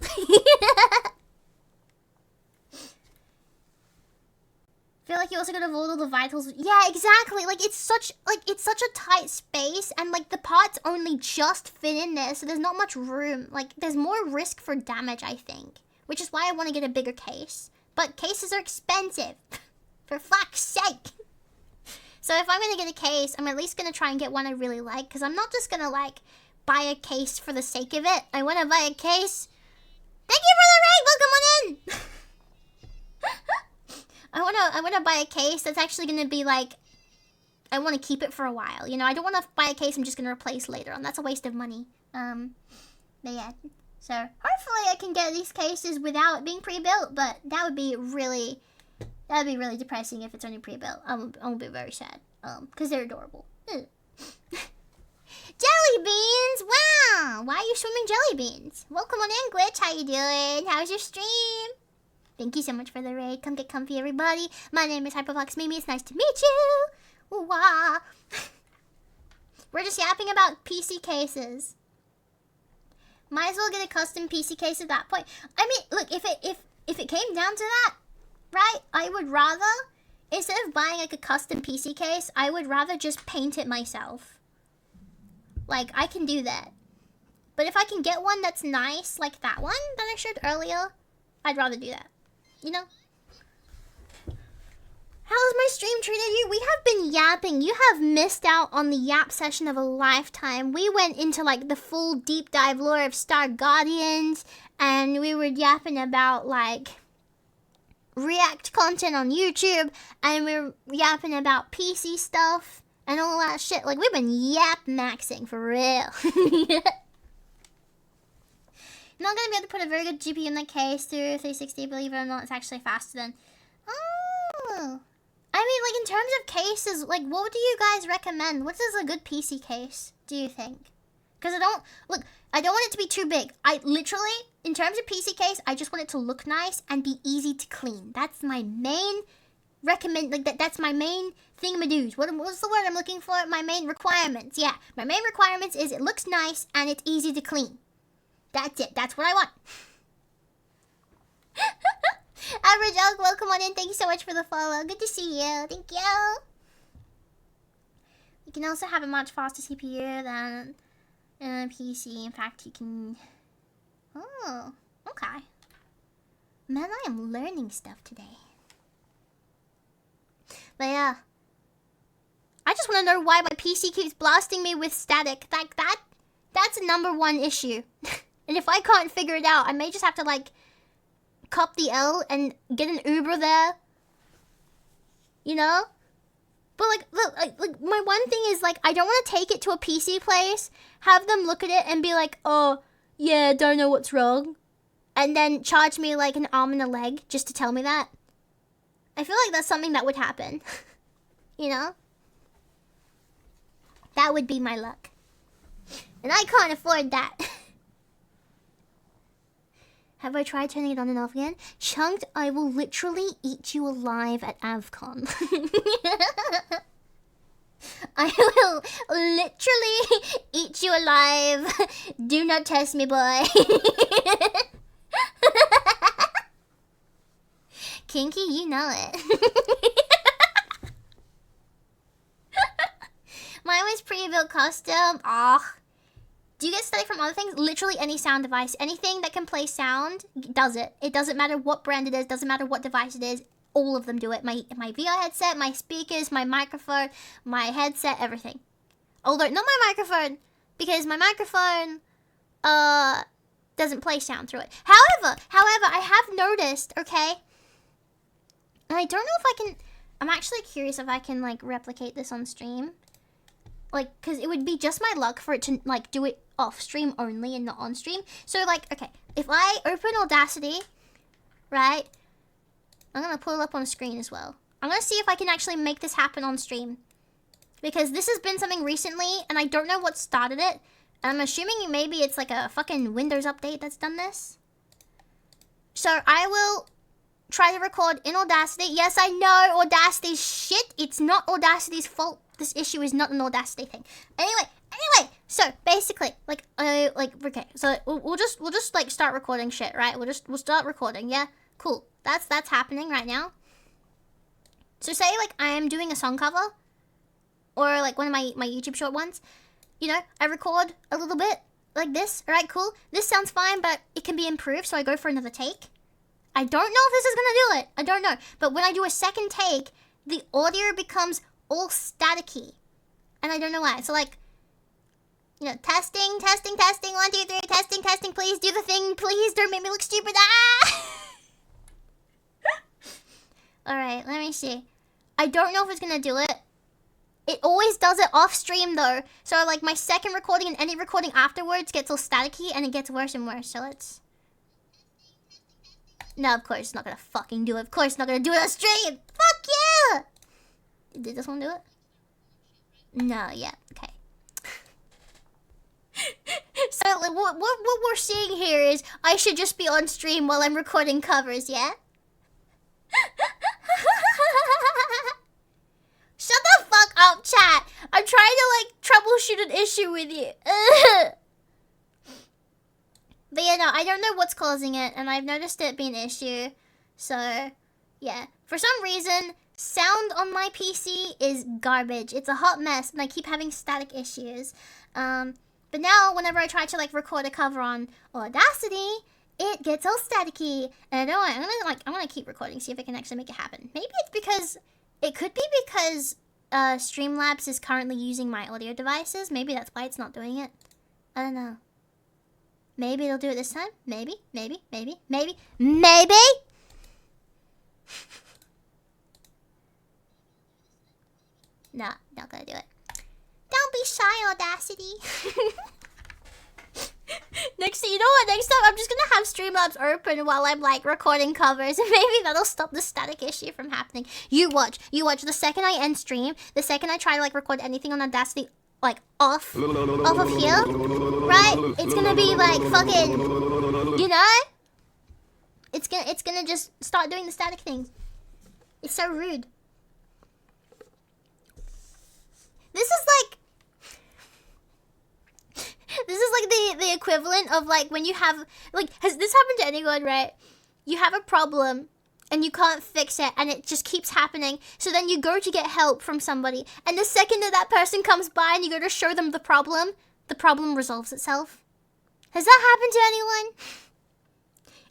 Feel like you also gotta avoid all the vitals. Yeah, exactly. Like it's such a tight space, and like the parts only just fit in there, so there's not much room. Like there's more risk for damage, I think, which is why I want to get a bigger case. But cases are expensive, for fuck's sake. So if I'm gonna get a case, I'm at least gonna try and get one I really like, because I'm not just gonna like buy a case for the sake of it. I want to buy a case. Thank you for the raid. Welcome on in. I wanna buy a case that's actually gonna be like, I want to keep it for a while. You know, I don't want to buy a case I'm just gonna replace later on. That's a waste of money. But yeah. So hopefully I can get these cases without it being pre-built, but that would be really depressing if it's only pre-built. I'll be very sad. Because they're adorable. Jelly beans! Wow! Why are you swimming jelly beans? Welcome on in, Glitch. How you doing? How's your stream? Thank you so much for the raid. Come get comfy, everybody. My name is Hypervox Mimi. It's nice to meet you. Wow. We're just yapping about PC cases. Might as well get a custom PC case at that point. I mean, look, if it came down to that, right, I would rather, instead of buying like a custom PC case, I would rather just paint it myself. Like, I can do that. But if I can get one that's nice, like that one that I showed earlier, I'd rather do that. You know? How's my stream treated you? We have been yapping. You have missed out on the yap session of a lifetime. We went into like the full deep dive lore of Star Guardians, and we were yapping about like React content on YouTube, and we were yapping about PC stuff and all that shit. Like, we've been yap maxing for real. Not gonna be able to put a very good GPU in the case through 360, believe it or not, it's actually faster than... Oh. I mean, like, in terms of cases, like, what do you guys recommend? What is a good PC case, do you think? Because I don't want it to be too big. I literally, in terms of PC case, I just want it to look nice and be easy to clean. That's my main that's my main thingamadoos. What's the word I'm looking for? My main requirements. Yeah, my main requirements is it looks nice and it's easy to clean. That's it. That's what I want. Average Elk, welcome on in. Thank you so much for the follow. Good to see you. Thank you. You can also have a much faster CPU than a PC. In fact, you can... Oh, okay. Man, I am learning stuff today. But yeah. I just want to know why my PC keeps blasting me with static. Like, that's a #1 issue. And if I can't figure it out, I may just have to, like, cop the L and get an Uber there. You know? But, like, look, like, my one thing is, like, I don't want to take it to a PC place, have them look at it and be like, oh, yeah, don't know what's wrong. And then charge me, like, an arm and a leg just to tell me that. I feel like that's something that would happen. You know? That would be my luck. And I can't afford that. Have I tried turning it on and off again? Chunked, I will literally eat you alive at AvCon. I will literally eat you alive. Do not test me, boy. Kinky, you know it. Mine was pre-built custom. Ah. Do you get static from other things? Literally any sound device. Anything that can play sound does it. It doesn't matter what brand it is. Doesn't matter what device it is. All of them do it. My VR headset, my speakers, my microphone, my headset, everything. Although, not my microphone. Because my microphone doesn't play sound through it. However, I have noticed, okay? And I don't know if I can I'm actually curious if I can like replicate this on stream. Like, cause it would be just my luck for it to like do it off stream only and not on stream. So like, okay, if I open Audacity, right? I'm gonna pull it up on screen as well. I'm gonna see if I can actually make this happen on stream. Because this has been something recently, and I don't know what started it. And I'm assuming maybe it's like a fucking Windows update that's done this. So I will try to record in Audacity. Yes, I know Audacity's shit. It's not Audacity's fault. This issue is not an Audacity thing. Anyway, so basically, okay, so we'll just like start recording shit, right? We'll start recording, yeah? Cool. That's happening right now. So say like I am doing a song cover, or like one of my YouTube short ones, you know, I record a little bit like this, alright, cool. This sounds fine, but it can be improved, so I go for another take. I don't know if this is gonna do it. I don't know. But when I do a second take, the audio becomes all staticky. And I don't know why. So like, you know, testing, 1, 2, 3, testing, please do the thing, please don't make me look stupid. Ah! Alright, let me see. I don't know if it's gonna do it. It always does it off stream though. So like my second recording and any recording afterwards gets all staticky and it gets worse and worse. So let's... No, of course it's not gonna fucking do it. Of course it's not gonna do it on stream. Fuck you! Did this one do it? No, yeah, okay. So like, what we're seeing here is I should just be on stream while I'm recording covers, yeah? Shut the fuck up, chat. I'm trying to like troubleshoot an issue with you. But yeah, no, I don't know what's causing it, and I've noticed it being an issue. So, yeah. For some reason, sound on my PC is garbage. It's a hot mess, and I keep having static issues. But now, whenever I try to like record a cover on Audacity, it gets all staticky. And I don't know, I'm gonna keep recording, see if I can actually make it happen. Maybe it's because, it could be because Streamlabs is currently using my audio devices. Maybe that's why it's not doing it. I don't know. Maybe it'll do it this time. Maybe. Nah, not gonna do it. Don't be shy, Audacity. Next time I'm just gonna have Streamlabs open while I'm like recording covers, and maybe that'll stop the static issue from happening. You watch. The second I end stream, the second I try to like record anything on Audacity, like off of here, right? It's gonna be like fucking, you know? It's gonna just start doing the static things. It's so rude. This is like the equivalent of like when you have, like, has this happened to anyone, right? You have a problem and you can't fix it and it just keeps happening. So then you go to get help from somebody, and the second that person comes by and you go to show them the problem resolves itself. Has that happened to anyone?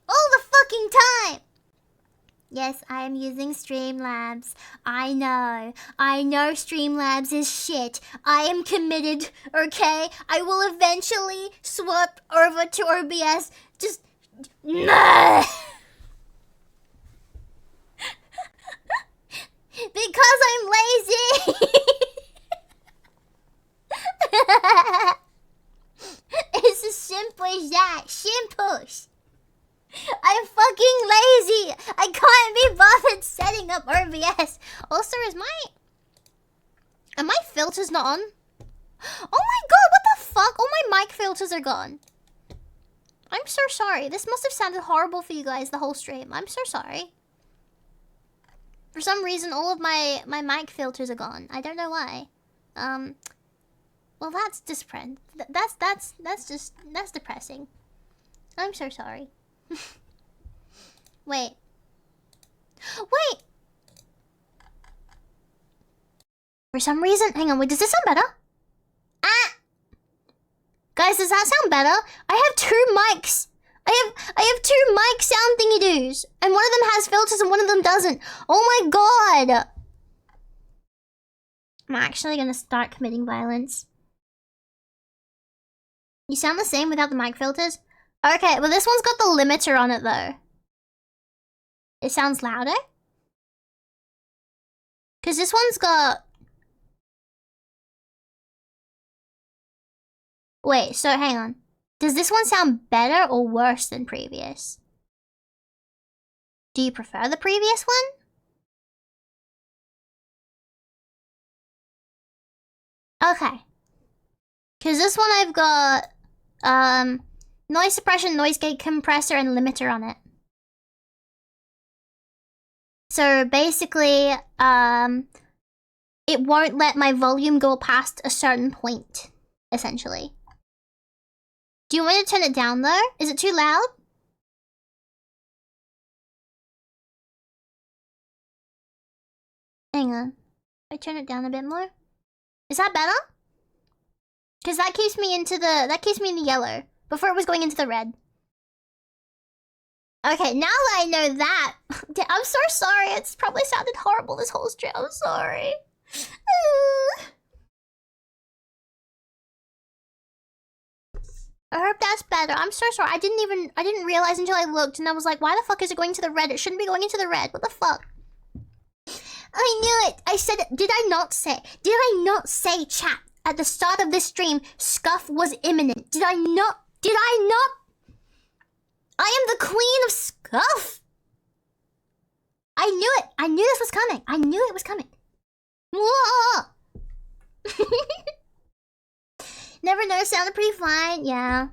All the fucking time! Yes, I am using Streamlabs. I know Streamlabs is shit. I am committed, okay? I will eventually swap over to OBS. Just... Because I'm lazy! It's as simple as that. Simple. I'm fucking lazy. I can't be bothered setting up OBS. Also, are my filters not on? Oh my god, what the fuck? All my mic filters are gone. I'm so sorry. This must have sounded horrible for you guys the whole stream. I'm so sorry. For some reason, all of my mic filters are gone. I don't know why. Well, that's depressing. That's depressing. I'm so sorry. Wait. For some reason, hang on, wait, does this sound better? Ah! Guys, does that sound better? I have two mics. I have two mic sound thingy-doos. And one of them has filters and one of them doesn't. Oh my god! I'm actually gonna start committing violence. You sound the same without the mic filters? Okay, well this one's got the limiter on it though. It sounds louder? Because this one's got... Wait, so hang on. Does this one sound better or worse than previous? Do you prefer the previous one? Okay. Because this one I've got noise suppression, noise gate compressor, and limiter on it. So basically, it won't let my volume go past a certain point, essentially. Do you want me to turn it down though? Is it too loud? Hang on. I turn it down a bit more. Is that better? Because that keeps me in the yellow. Before it was going into the red. Okay, now that I know that, I'm so sorry. It's probably sounded horrible this whole stream. I'm sorry. I hope that's better. I'm so sorry. I didn't realize until I looked and I was like, why the fuck is it going to the red? It shouldn't be going into the red. What the fuck? I knew it. I said it. Did I not say, chat, at the start of this stream, scuff was imminent? Did I not? I am the queen of scuff. I knew it. I knew this was coming. I knew it was coming. Never noticed, sounded pretty fine. Yeah.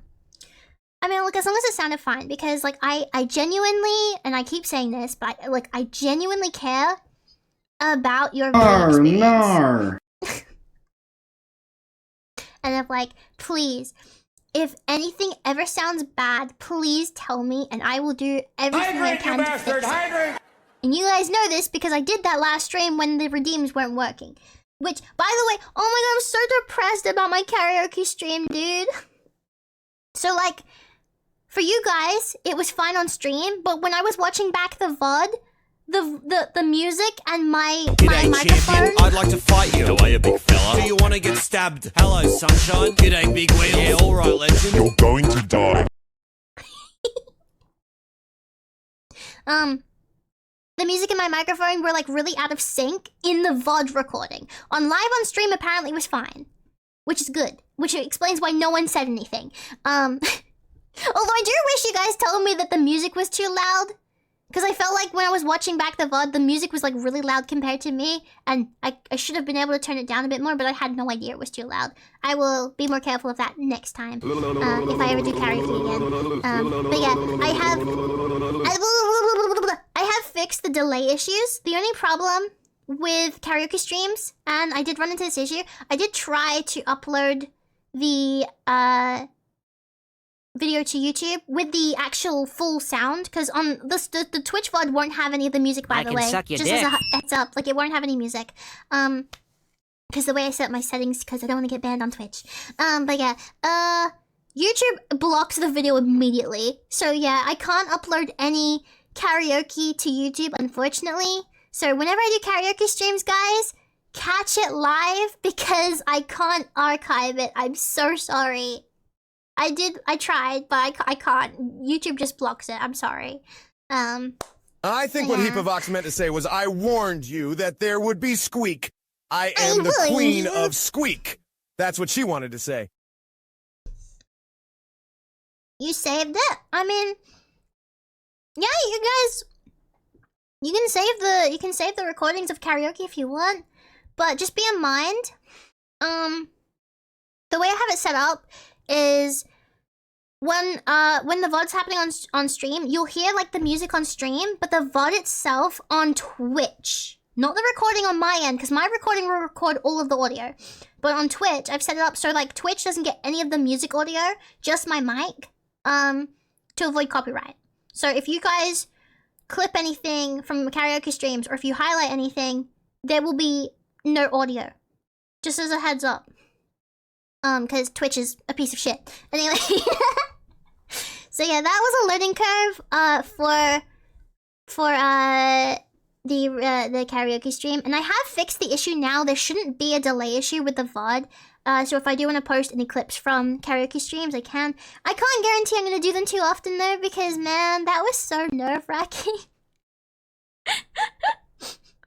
I mean, look, as long as it sounded fine, because like I genuinely, and I keep saying this, but I genuinely care about your viewing experience. And I'm like, please, if anything ever sounds bad, please tell me, and I will do everything I can to fix it. And you guys know this because I did that last stream when the redeems weren't working. Which, by the way, oh my god, I'm so depressed about my karaoke stream, dude. So, like, for you guys, it was fine on stream, but when I was watching back the VOD, the music and my microphone... Champion, I'd like to fight you. Away, a big fella. Do you want to get stabbed? Hello, sunshine. G'day, big wheel. Yeah, alright, legend. You're going to die. The music and my microphone were like really out of sync in the VOD recording. On live on stream, apparently it was fine. Which is good. Which explains why no one said anything. Although I do wish you guys told me that the music was too loud. Because I felt like when I was watching back the VOD, the music was like really loud compared to me. And I should have been able to turn it down a bit more, but I had no idea it was too loud. I will be more careful of that next time. If I ever do karaoke again. But yeah, I have fixed the delay issues. The only problem with karaoke streams, and I did run into this issue, I did try to upload the video to YouTube with the actual full sound, because on the Twitch VOD won't have any of the music, by the way. Just as a heads up, like it won't have any music. Because the way I set my settings, because I don't want to get banned on Twitch. But yeah, YouTube blocks the video immediately. So yeah, I can't upload any karaoke to YouTube, unfortunately. So whenever I do karaoke streams, guys, catch it live because I can't archive it. I'm so sorry. I tried, but I can't. YouTube just blocks it. I'm sorry. I think what Heapavox meant to say was, I warned you that there would be squeak. I am the queen of squeak. That's what she wanted to say. You saved it. I mean, yeah, you guys, you can save the recordings of karaoke if you want, but just be in mind, the way I have it set up is when the VOD's happening on stream, you'll hear like the music on stream, but the VOD itself on Twitch. Not the recording on my end, because my recording will record all of the audio. But on Twitch, I've set it up so like Twitch doesn't get any of the music audio, just my mic, to avoid copyright. So if you guys clip anything from karaoke streams, or if you highlight anything, there will be no audio. Just as a heads up. Because Twitch is a piece of shit. Anyway. So yeah, that was a learning curve, for the karaoke stream. And I have fixed the issue now. There shouldn't be a delay issue with the VOD. So if I do want to post any clips from karaoke streams, I can. I can't guarantee I'm going to do them too often though, because man, that was so nerve-wracking.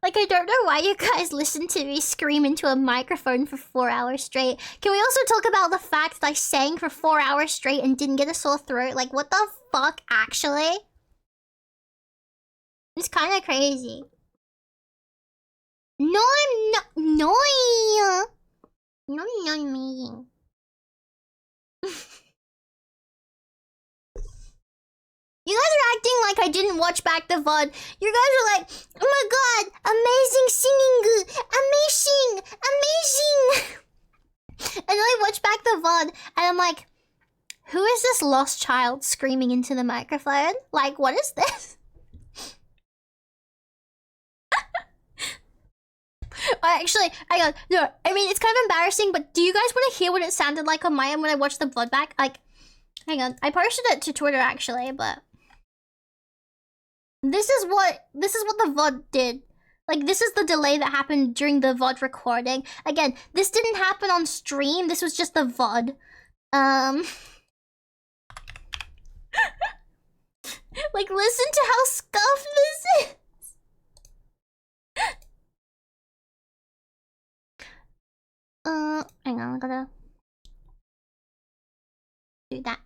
Like, I don't know why you guys listen to me scream into a microphone for 4 hours straight. Can we also talk about the fact that I sang for 4 hours straight and didn't get a sore throat? Like, what the fuck, actually? It's kind of crazy. No, I'm not. No, no, not me. You guys are acting like I didn't watch back the VOD. You guys are like, oh my god, amazing singing, amazing, amazing. And then I watch back the VOD and I'm like, who is this lost child screaming into the microphone? Like, what is this? Actually, hang on. No, I mean, it's kind of embarrassing, but do you guys want to hear what it sounded like on my end when I watched the VOD back? Like, hang on. I posted it to Twitter, actually, but... This is what the VOD did. Like, this is the delay that happened during the VOD recording. Again, this didn't happen on stream. This was just the VOD. Like, listen to how scuffed this is. Hang on, I gotta do that.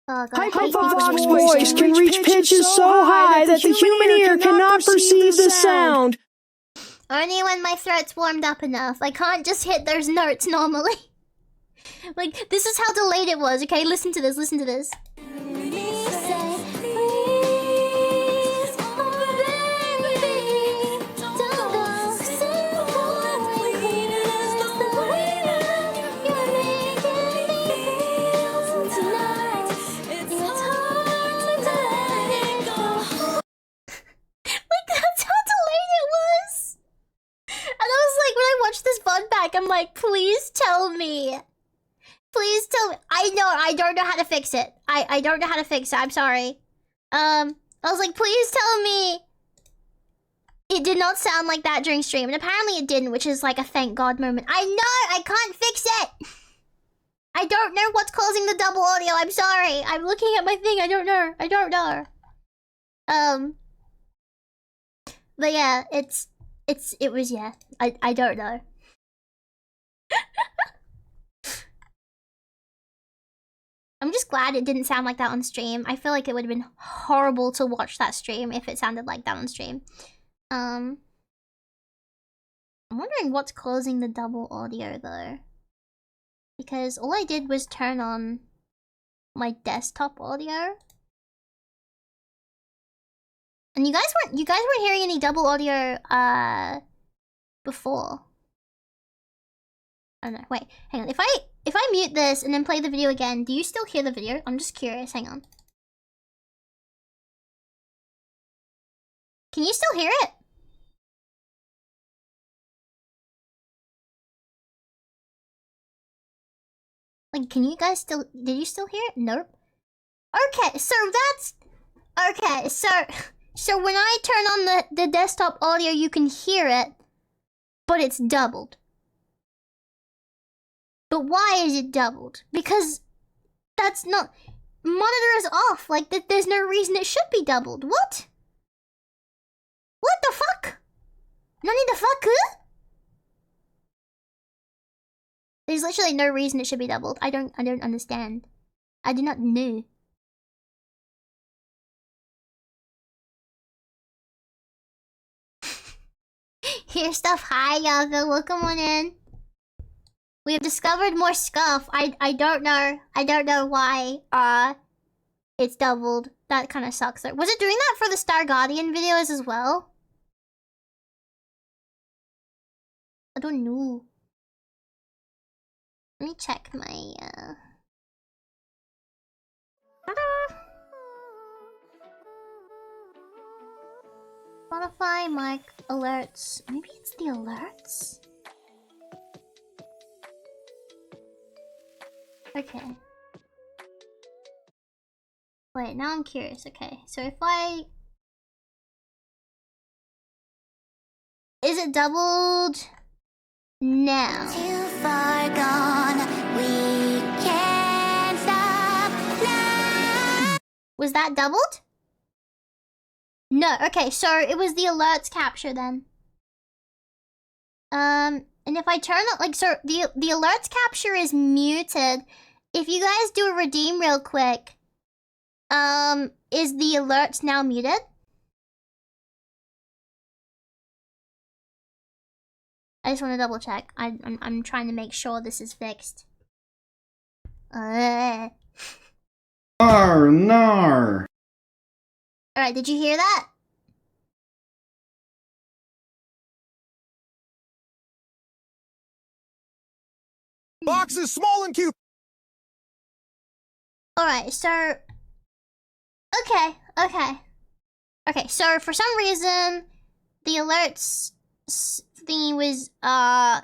Hypervox voice can reach pitches so high that the human ear cannot perceive the sound. Only when my throat's warmed up enough. I can't just hit those notes normally. Like, this is how delayed it was, okay? Listen to this, listen to this. This VOD back, I'm like, please tell me. Please tell me. I don't know how to fix it. I don't know how to fix it. I'm sorry. I was like, please tell me. It did not sound like that during stream, and apparently it didn't, which is like a thank God moment. I know, I can't fix it. I don't know what's causing the double audio. I'm sorry. I'm looking at my thing. I don't know. I don't know. But yeah, it was, yeah. I don't know. I'm just glad it didn't sound like that on stream. I feel like it would have been horrible to watch that stream if it sounded like that on stream. I'm wondering what's causing the double audio though. Because all I did was turn on my desktop audio. And you guys weren't hearing any double audio before. Oh no, wait, hang on. If I mute this and then play the video again, do you still hear the video? I'm just curious, hang on. Can you still hear it? Like, can you guys still, did you still hear it? Nope. Okay, so that's, okay, so when I turn on the desktop audio, you can hear it, but it's doubled. But why is it doubled? Because that's not... Monitor is off. Like, there's no reason it should be doubled. What? What the fuck? Nani the fuck? There's literally no reason it should be doubled. I don't understand. I do not know. Hear stuff. Hi, Yaga. Welcome on in. We have discovered more scuff. I don't know. I don't know why it's doubled. That kind of sucks. Was it doing that for the Star Guardian videos as well? I don't know. Let me check my Spotify mic alerts. Maybe it's the alerts? Okay. Wait, now I'm curious. Okay, so if I... Is it doubled now? Too far gone, we can't stop now. Was that doubled? No, okay, so it was the alerts capture then. And if I turn it, like, so the alerts capture is muted. If you guys do a redeem real quick, is the alerts now muted? I just want to double check. I'm trying to make sure this is fixed. Nar, nar. Alright, did you hear that? Box is small and cute. Alright, so... Okay, so for some reason, the alerts thing was, yeah,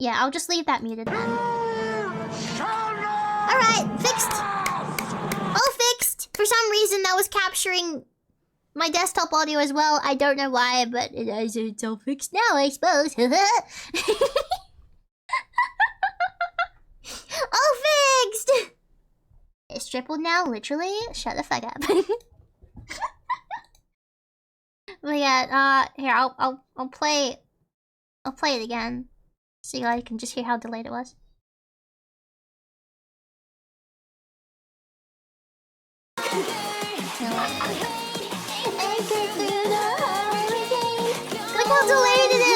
I'll just leave that muted then. Alright, fixed! All fixed! For some reason, that was capturing my desktop audio as well. I don't know why, but it's all fixed now, I suppose. All fixed! It's tripled now, literally. Shut the fuck up. But yeah, here, I'll play it again. So you guys can just hear how delayed it was. Look how delayed it is!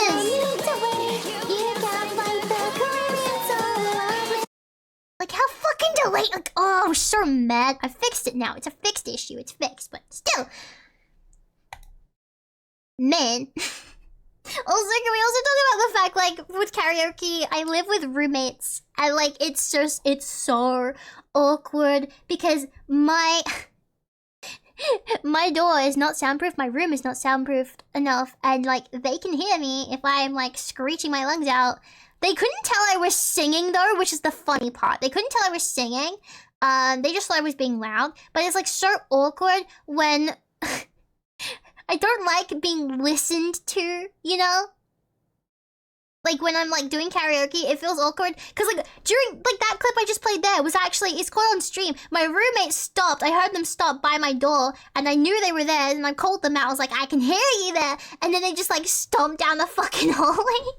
Like, how fucking delayed? Like, oh, I was so mad. I fixed it now. It's a fixed issue. It's fixed, but still. Man. Also, can we also talk about the fact, like, with karaoke, I live with roommates, and, like, it's so awkward, because my door is not soundproof, my room is not soundproofed enough, and, like, they can hear me if I'm, like, screeching my lungs out. They couldn't tell I was singing, though, which is the funny part. They couldn't tell I was singing, they just thought I was being loud, but it's, like, so awkward when... I don't like being listened to, you know? Like, when I'm, like, doing karaoke, it feels awkward. Because, like, during, like, that clip I just played there was actually, it's caught on stream. My roommate stopped. I heard them stop by my door. And I knew they were there. And I called them out. I was like, I can hear you there. And then they just, like, stomped down the fucking hallway.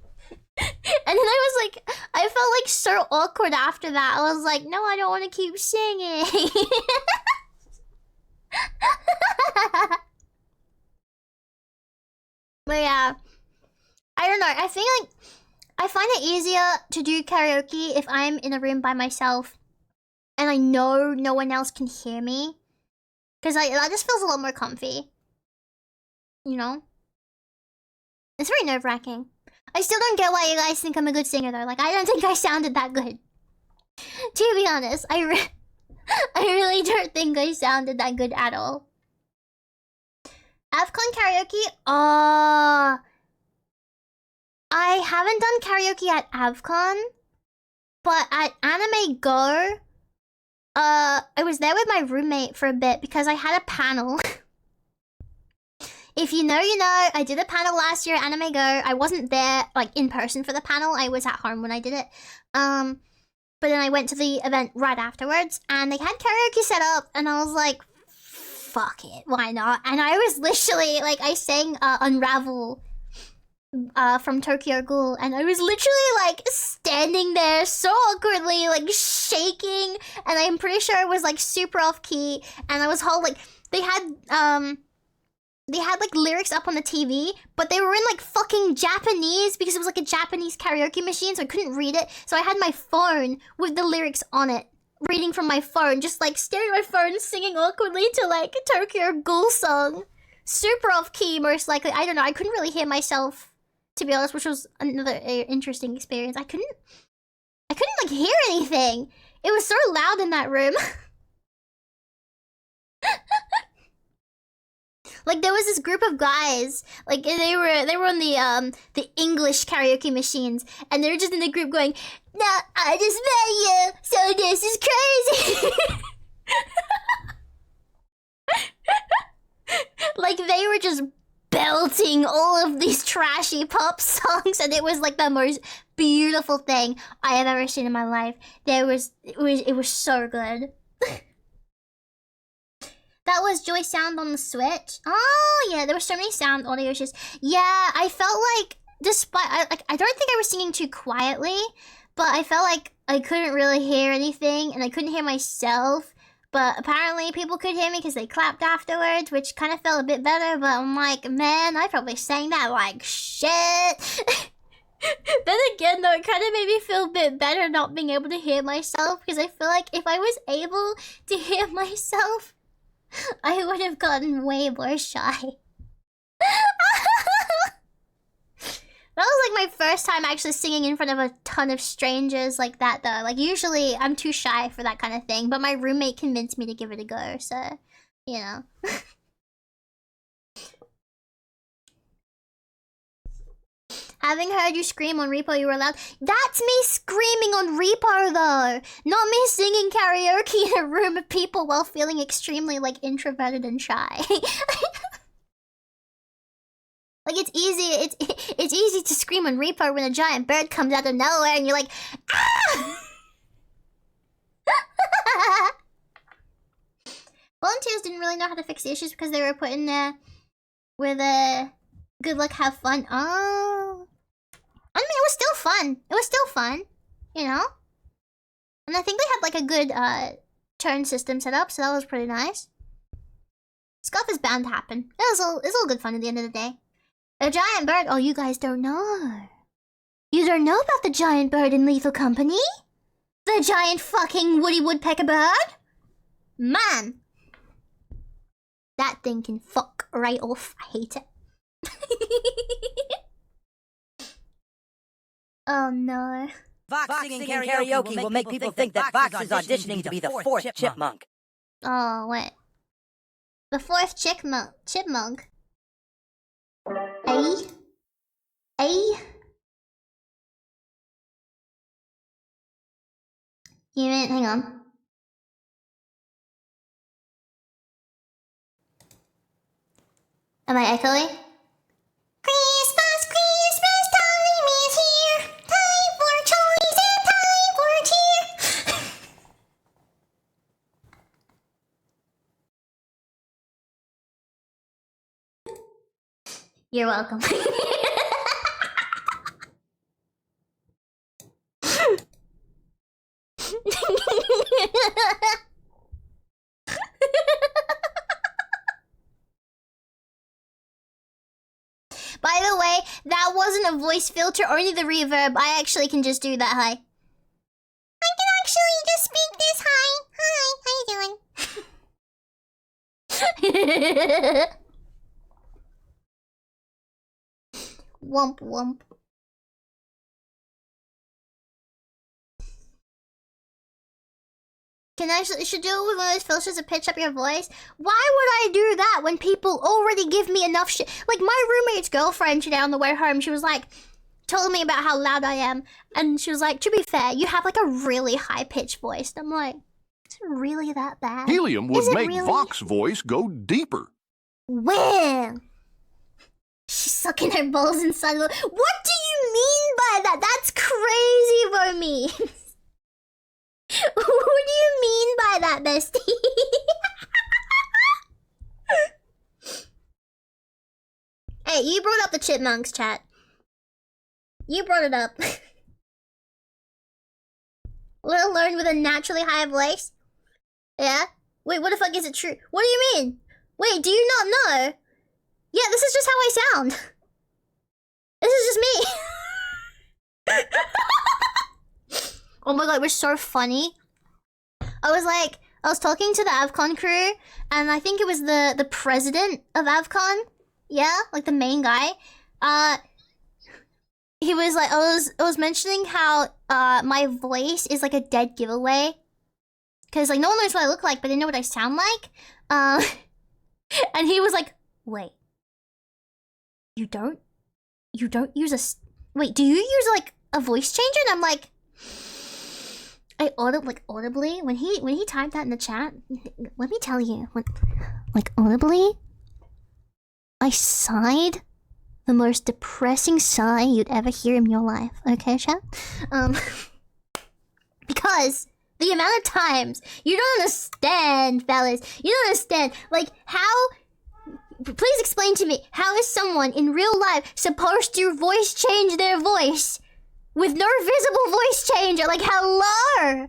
And then I was like, I felt, like, so awkward after that. I was like, no, I don't want to keep singing. But yeah, I don't know. I think, like, I find it easier to do karaoke if I'm in a room by myself and I know no one else can hear me. Because that just feels a lot more comfy. You know? It's very nerve-wracking. I still don't get why you guys think I'm a good singer, though. Like, I don't think I sounded that good. To be honest, I really don't think I sounded that good at all. AvCon karaoke? I haven't done karaoke at AvCon, but at Anime Go, I was there with my roommate for a bit because I had a panel. If you know, you know. I did a panel last year at Anime Go. I wasn't there, like, in person for the panel. I was at home when I did it. But then I went to the event right afterwards, and they had karaoke set up, and I was like, fuck it, why not? And I was literally, like, I sang Unravel from Tokyo Ghoul, and I was literally, like, standing there so awkwardly, like, shaking, and I'm pretty sure I was, like, super off key, and I was whole, like, they had, like, lyrics up on the TV, but they were in, like, fucking Japanese, because it was, like, a Japanese karaoke machine, so I couldn't read it, so I had my phone with the lyrics on it. Reading from my phone, just like staring at my phone, singing awkwardly to like a Tokyo Ghoul song. Super off key, most likely. I don't know. I couldn't really hear myself, to be honest, which was another interesting experience. I couldn't like hear anything. It was so loud in that room. Like, there was this group of guys, like, they were on the English karaoke machines, and they were just in the group going, "No, I just met you, so this is crazy." Like, they were just belting all of these trashy pop songs, and it was like the most beautiful thing I have ever seen in my life. It was so good. That was Joy sound on the Switch? Oh yeah, there were so many sound audio issues. Yeah, I felt like despite I don't think I was singing too quietly, but I felt like I couldn't really hear anything and I couldn't hear myself. But apparently people could hear me because they clapped afterwards, which kind of felt a bit better. But I'm like, man, I probably sang that like shit. Then again, though, it kind of made me feel a bit better not being able to hear myself, because I feel like if I was able to hear myself, I would have gotten way more shy. That was like my first time actually singing in front of a ton of strangers like that, though. Like, usually I'm too shy for that kind of thing, but my roommate convinced me to give it a go, so, you know. Having heard you scream on Repo, you were loud. That's me screaming on Repo, though. Not me singing karaoke in a room of people while feeling extremely, like, introverted and shy. Like, it's easy to scream on Repo when a giant bird comes out of nowhere and you're like, ah! Volunteers didn't really know how to fix the issues because they were put in there with a good luck, have fun. Oh. I mean, it was still fun. It was still fun, you know? And I think they had, like, a good, turn system set up, so that was pretty nice. Scuff is bound to happen. It was all good fun at the end of the day. A giant bird? Oh, you guys don't know. You don't know about the giant bird in Lethal Company? The giant fucking Woody Woodpecker bird? Man. That thing can fuck right off. I hate it. Oh no. Fox singing karaoke will make people think that Fox is auditioning to be the fourth chipmunk. Oh, wait. The fourth chipmunk? A? You mean, hang on. Am I echoing? Christmas, time is here. Time for toys and time for cheer. You're welcome. By the way, that wasn't a voice filter, only the reverb. I actually can just do that high. I can actually just speak this high. Hi, how you doing? Wump wump. Should do it with one of those filters to pitch up your voice. Why would I do that when people already give me enough shit? Like, my roommate's girlfriend today on the way home, she was like, told me about how loud I am. And she was like, to be fair, you have like a really high-pitched voice. And I'm like, is it really that bad? Helium would make Vox's voice go deeper. Well, she's sucking her balls inside of the... What do you mean by that? That's crazy for me. What do you mean by that, bestie? Hey, you brought up the chipmunks, chat. You brought it up. Little learned with a naturally high voice? Yeah? Wait, what the fuck is it true? What do you mean? Wait, do you not know? Yeah, this is just how I sound. This is just me. Oh my god, it was so funny. I was talking to the Avcon crew, and I think it was the president of Avcon. Yeah, like the main guy. He was like, I was mentioning how my voice is like a dead giveaway. Cause like no one knows what I look like, but they know what I sound like. And he was like, wait. You don't use a... Wait, do you use, like, a voice changer? And I'm like... audibly, when he typed that in the chat, let me tell you, audibly, I sighed the most depressing sigh you'd ever hear in your life. Okay, chat? Because The amount of times. You don't understand, fellas. You don't understand. Like, how... Please explain to me, how is someone in real life supposed to voice change their voice with no visible voice changer? Like, hello?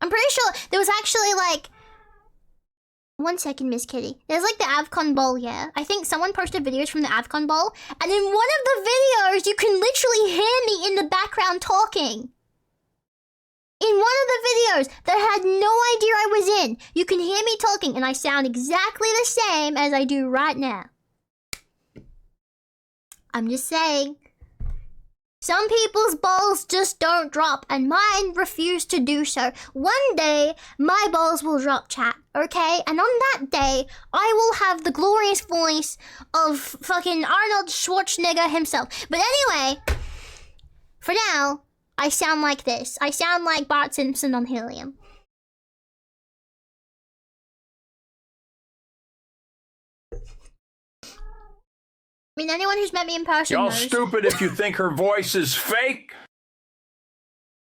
I'm pretty sure there was actually, like... 1 second, Miss Kitty. There's, like, the AvCon Bowl, yeah? I think someone posted videos from the AvCon Bowl, and in one of the videos, you can literally hear me in the background talking. In one of the videos that I had no idea I was in, you can hear me talking, and I sound exactly the same as I do right now. I'm just saying. Some people's balls just don't drop, and mine refuse to do so. One day, my balls will drop, chat, okay? And on that day, I will have the glorious voice of fucking Arnold Schwarzenegger himself. But anyway, for now, I sound like this. I sound like Bart Simpson on helium. I mean, anyone who's met me in person Y'all knows. stupid if you think her voice is fake.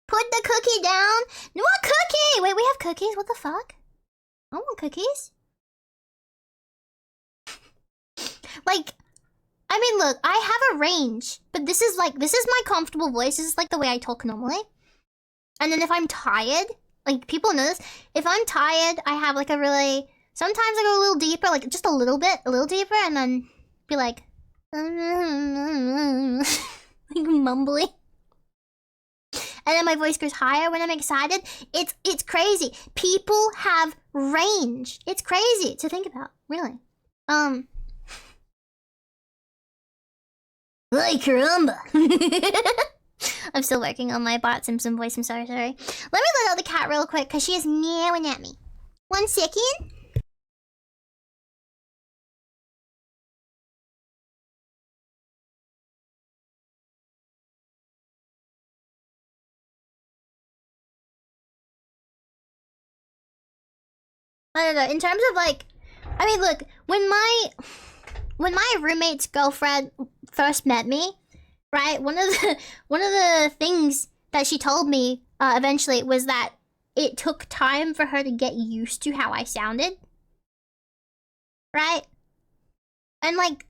Put the cookie down. What cookie? Wait, we have cookies? What the fuck? I want cookies. Like, I mean, look, I have a range, but this is my comfortable voice. This is like the way I talk normally. And then if I'm tired, like people know this, if I'm tired, I have like a really, sometimes I go a little deeper, like just a little deeper, and then be like, like mumbly. And then my voice goes higher when I'm excited. It's crazy. People have range. It's crazy to think about, really. Like caramba. I'm still working on my Bart Simpson voice. I'm sorry. Let me let out the cat real quick because she is meowing at me. 1 second. I don't know. In terms of like, I mean, look, when my roommate's girlfriend first met me, right? One of the things that she told me eventually was that it took time for her to get used to how I sounded, right? And like,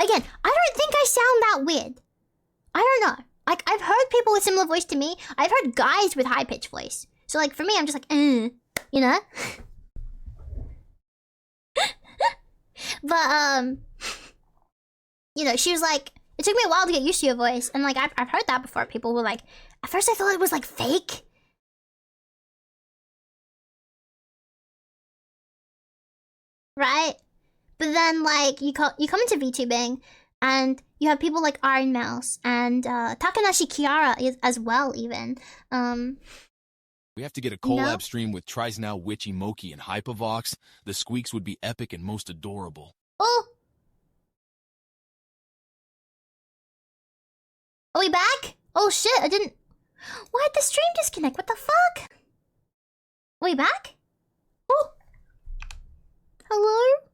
again, I don't think I sound that weird. I don't know. Like, I've heard people with similar voice to me. I've heard guys with high pitched voice. So like for me, I'm just like, you know. But you know, she was like, it took me a while to get used to your voice, and like I've heard that before. People were like, at first I thought it was like fake. Right? But then like you come into VTubing and you have people like Iron Mouse and Takanashi Kiara as well even. We have to get a collab stream with Tries Now, Witchy Moki, and Hypervox. The squeaks would be epic and most adorable. Oh! Are we back? Oh shit, I didn't... Why'd the stream disconnect? What the fuck? Are we back? Oh! Hello?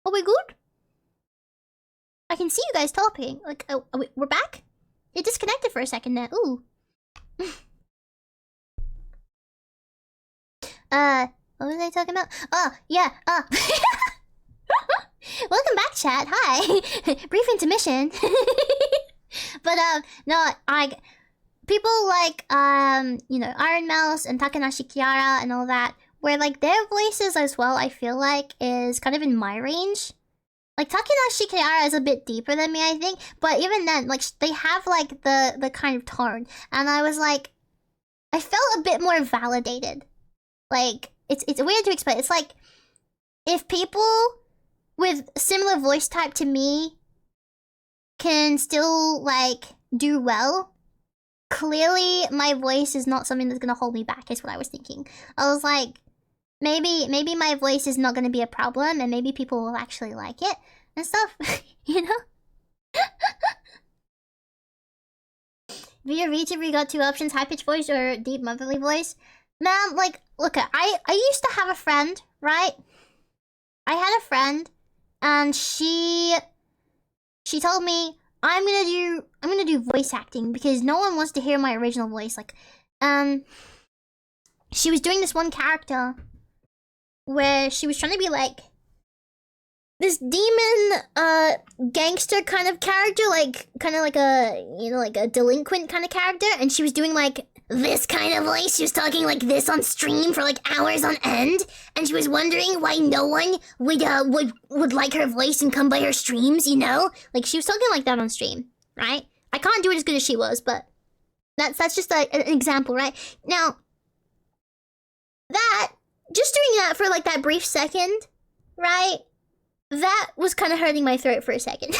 Are we good? I can see you guys talking. Like, we're back? It disconnected for a second there. Ooh. What was I talking about? Oh, yeah, welcome back, chat. Hi. Brief intermission. But, no, people like, you know, Iron Mouse and Takanashi Kiara and all that, where, like, their voices as well, I feel like, is kind of in my range. Like, Takanashi Kiara is a bit deeper than me, I think, but even then, like, they have, like, the kind of tone, and I was like, I felt a bit more validated. Like, it's weird to explain. It's like, if people with similar voice type to me can still, like, do well, clearly my voice is not something that's gonna hold me back, is what I was thinking. I was like, maybe my voice is not gonna be a problem, and maybe people will actually like it, and stuff, you know? Via VTuber, you got two options, high-pitched voice or deep monthly voice. Man, like, look, I used to have a friend, right? I had a friend, and she told me, I'm gonna do voice acting because no one wants to hear my original voice. Like, she was doing this one character where she was trying to be like this demon gangster kind of character, like kind of like a, you know, like a delinquent kind of character, and she was doing like this kind of voice. She was talking like this on stream for like hours on end, and she was wondering why no one would like her voice and come by her streams, you know? Like, she was talking like that on stream, right? I can't do it as good as she was, but that's just like an example, right? Now, just doing that for like that brief second, right? That was kind of hurting my throat for a second.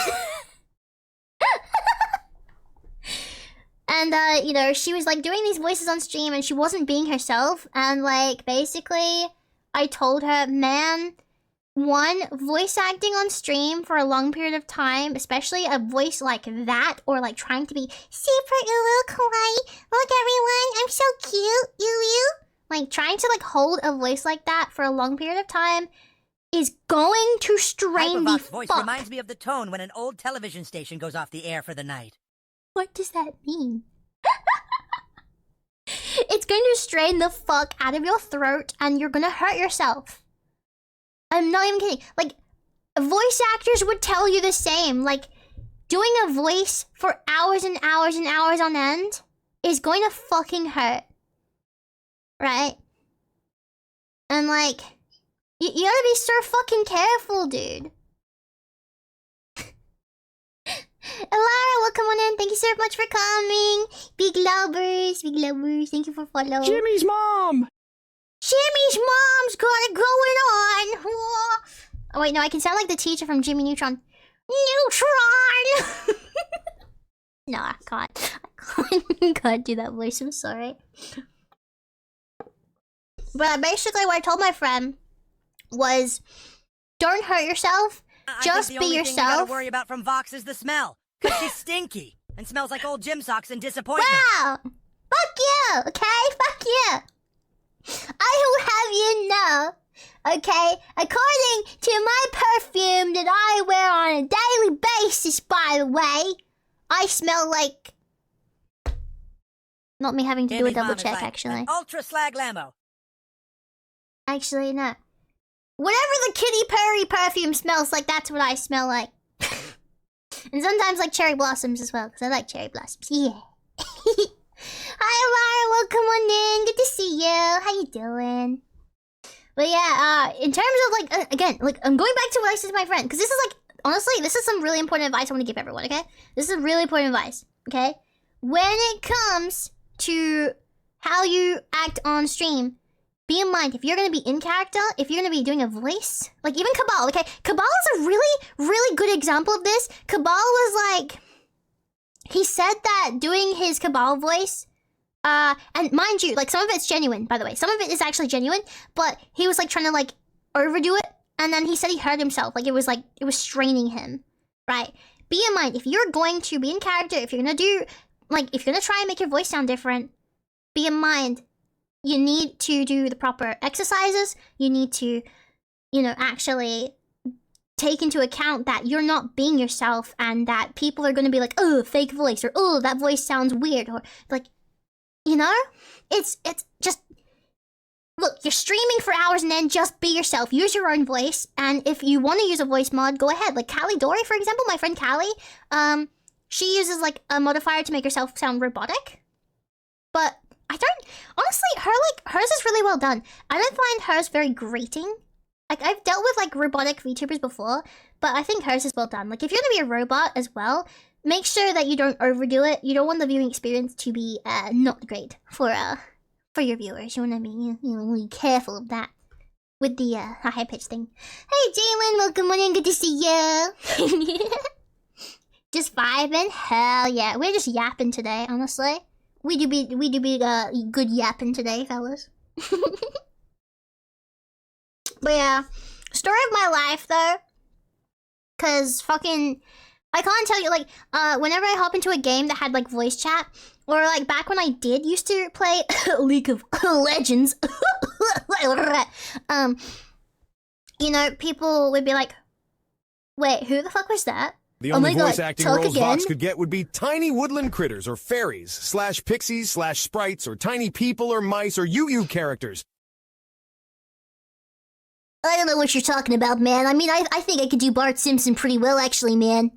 And, you know, she was, like, doing these voices on stream, and she wasn't being herself, and, like, basically, I told her, man, one, voice acting on stream for a long period of time, especially a voice like that, or, like, trying to be super little kawaii, look, everyone, I'm so cute, you. Like, trying to, like, hold a voice like that for a long period of time is going to strain the Hypervox voice fuck. reminds me of the tone when an old television station goes off the air for the night. What does that mean? It's going to strain the fuck out of your throat and you're gonna hurt yourself. I'm not even kidding. Like, voice actors would tell you the same. Like, doing a voice for hours and hours and hours on end is going to fucking hurt. Right? And like, you gotta be so fucking careful, dude. Alara, welcome on in. Thank you so much for coming. Big lovers. Thank you for following. Jimmy's mom! Jimmy's mom's got it going on. Oh, wait, no, I can sound like the teacher from Jimmy Neutron. Neutron! No, I can't. I can't do that voice. I'm sorry. But basically what I told my friend was, don't hurt yourself. Just be yourself. The only thing you gotta worry about from Vox is the smell. Cause she's stinky and smells like old gym socks and disappointment. Wow! Fuck you, okay? Fuck you. I will have you know, okay? According to my perfume that I wear on a daily basis, by the way, I smell like... Not me having to do a double check, like actually. Ultra slag Lambo. Actually, no. Whatever the Kitty Perry perfume smells like, that's what I smell like. And sometimes like cherry blossoms as well, because I like cherry blossoms. Yeah. Hi, Lara. Welcome on in. Good to see you. How you doing? But yeah, in terms of like, again, like, I'm going back to what I said to my friend, because this is like, honestly, this is some really important advice I want to give everyone, okay? This is really important advice, okay? When it comes to how you act on stream, be in mind, if you're going to be in character, if you're going to be doing a voice, like even Cabal, okay? Cabal is a really, really good example of this. Cabal was like, he said that doing his Cabal voice, and mind you, like some of it's genuine, by the way. Some of it is actually genuine, but he was like trying to like overdo it. And then he said he hurt himself. Like it was straining him, right? Be in mind, if you're going to be in character, if you're going to do, like, if you're going to try and make your voice sound different, be in mind, you need to do the proper exercises. You need to, you know, actually take into account that you're not being yourself and that people are going to be like, oh, fake voice, or oh, that voice sounds weird, or like, you know, it's just, look, you're streaming for hours and then just be yourself. Use your own voice. And if you want to use a voice mod, go ahead. Like Callie Dory, for example, my friend Callie, she uses like a modifier to make herself sound robotic. But I don't, honestly, hers is really well done. I don't find hers very grating. Like, I've dealt with, like, robotic VTubers before, but I think hers is well done. Like, if you're gonna be a robot as well, make sure that you don't overdo it. You don't want the viewing experience to be, not great for your viewers. You wanna be, you know, be careful of that. With the, high-pitched thing. Hey, Jalen, welcome on in, good to see you! Just vibing? Hell yeah. We're just yapping today, honestly. We do be good yapping today, fellas. But yeah, story of my life though, cause fucking, I can't tell you, like, whenever I hop into a game that had like voice chat, or like back when I did used to play League of Legends, you know, people would be like, wait, who the fuck was that? The Oh only my voice God, acting talk roles again? Vox could get would be tiny woodland critters or fairies, slash pixies, slash sprites, or tiny people or mice or yu-yu characters. I don't know what you're talking about, man. I mean, I think I could do Bart Simpson pretty well, actually, man.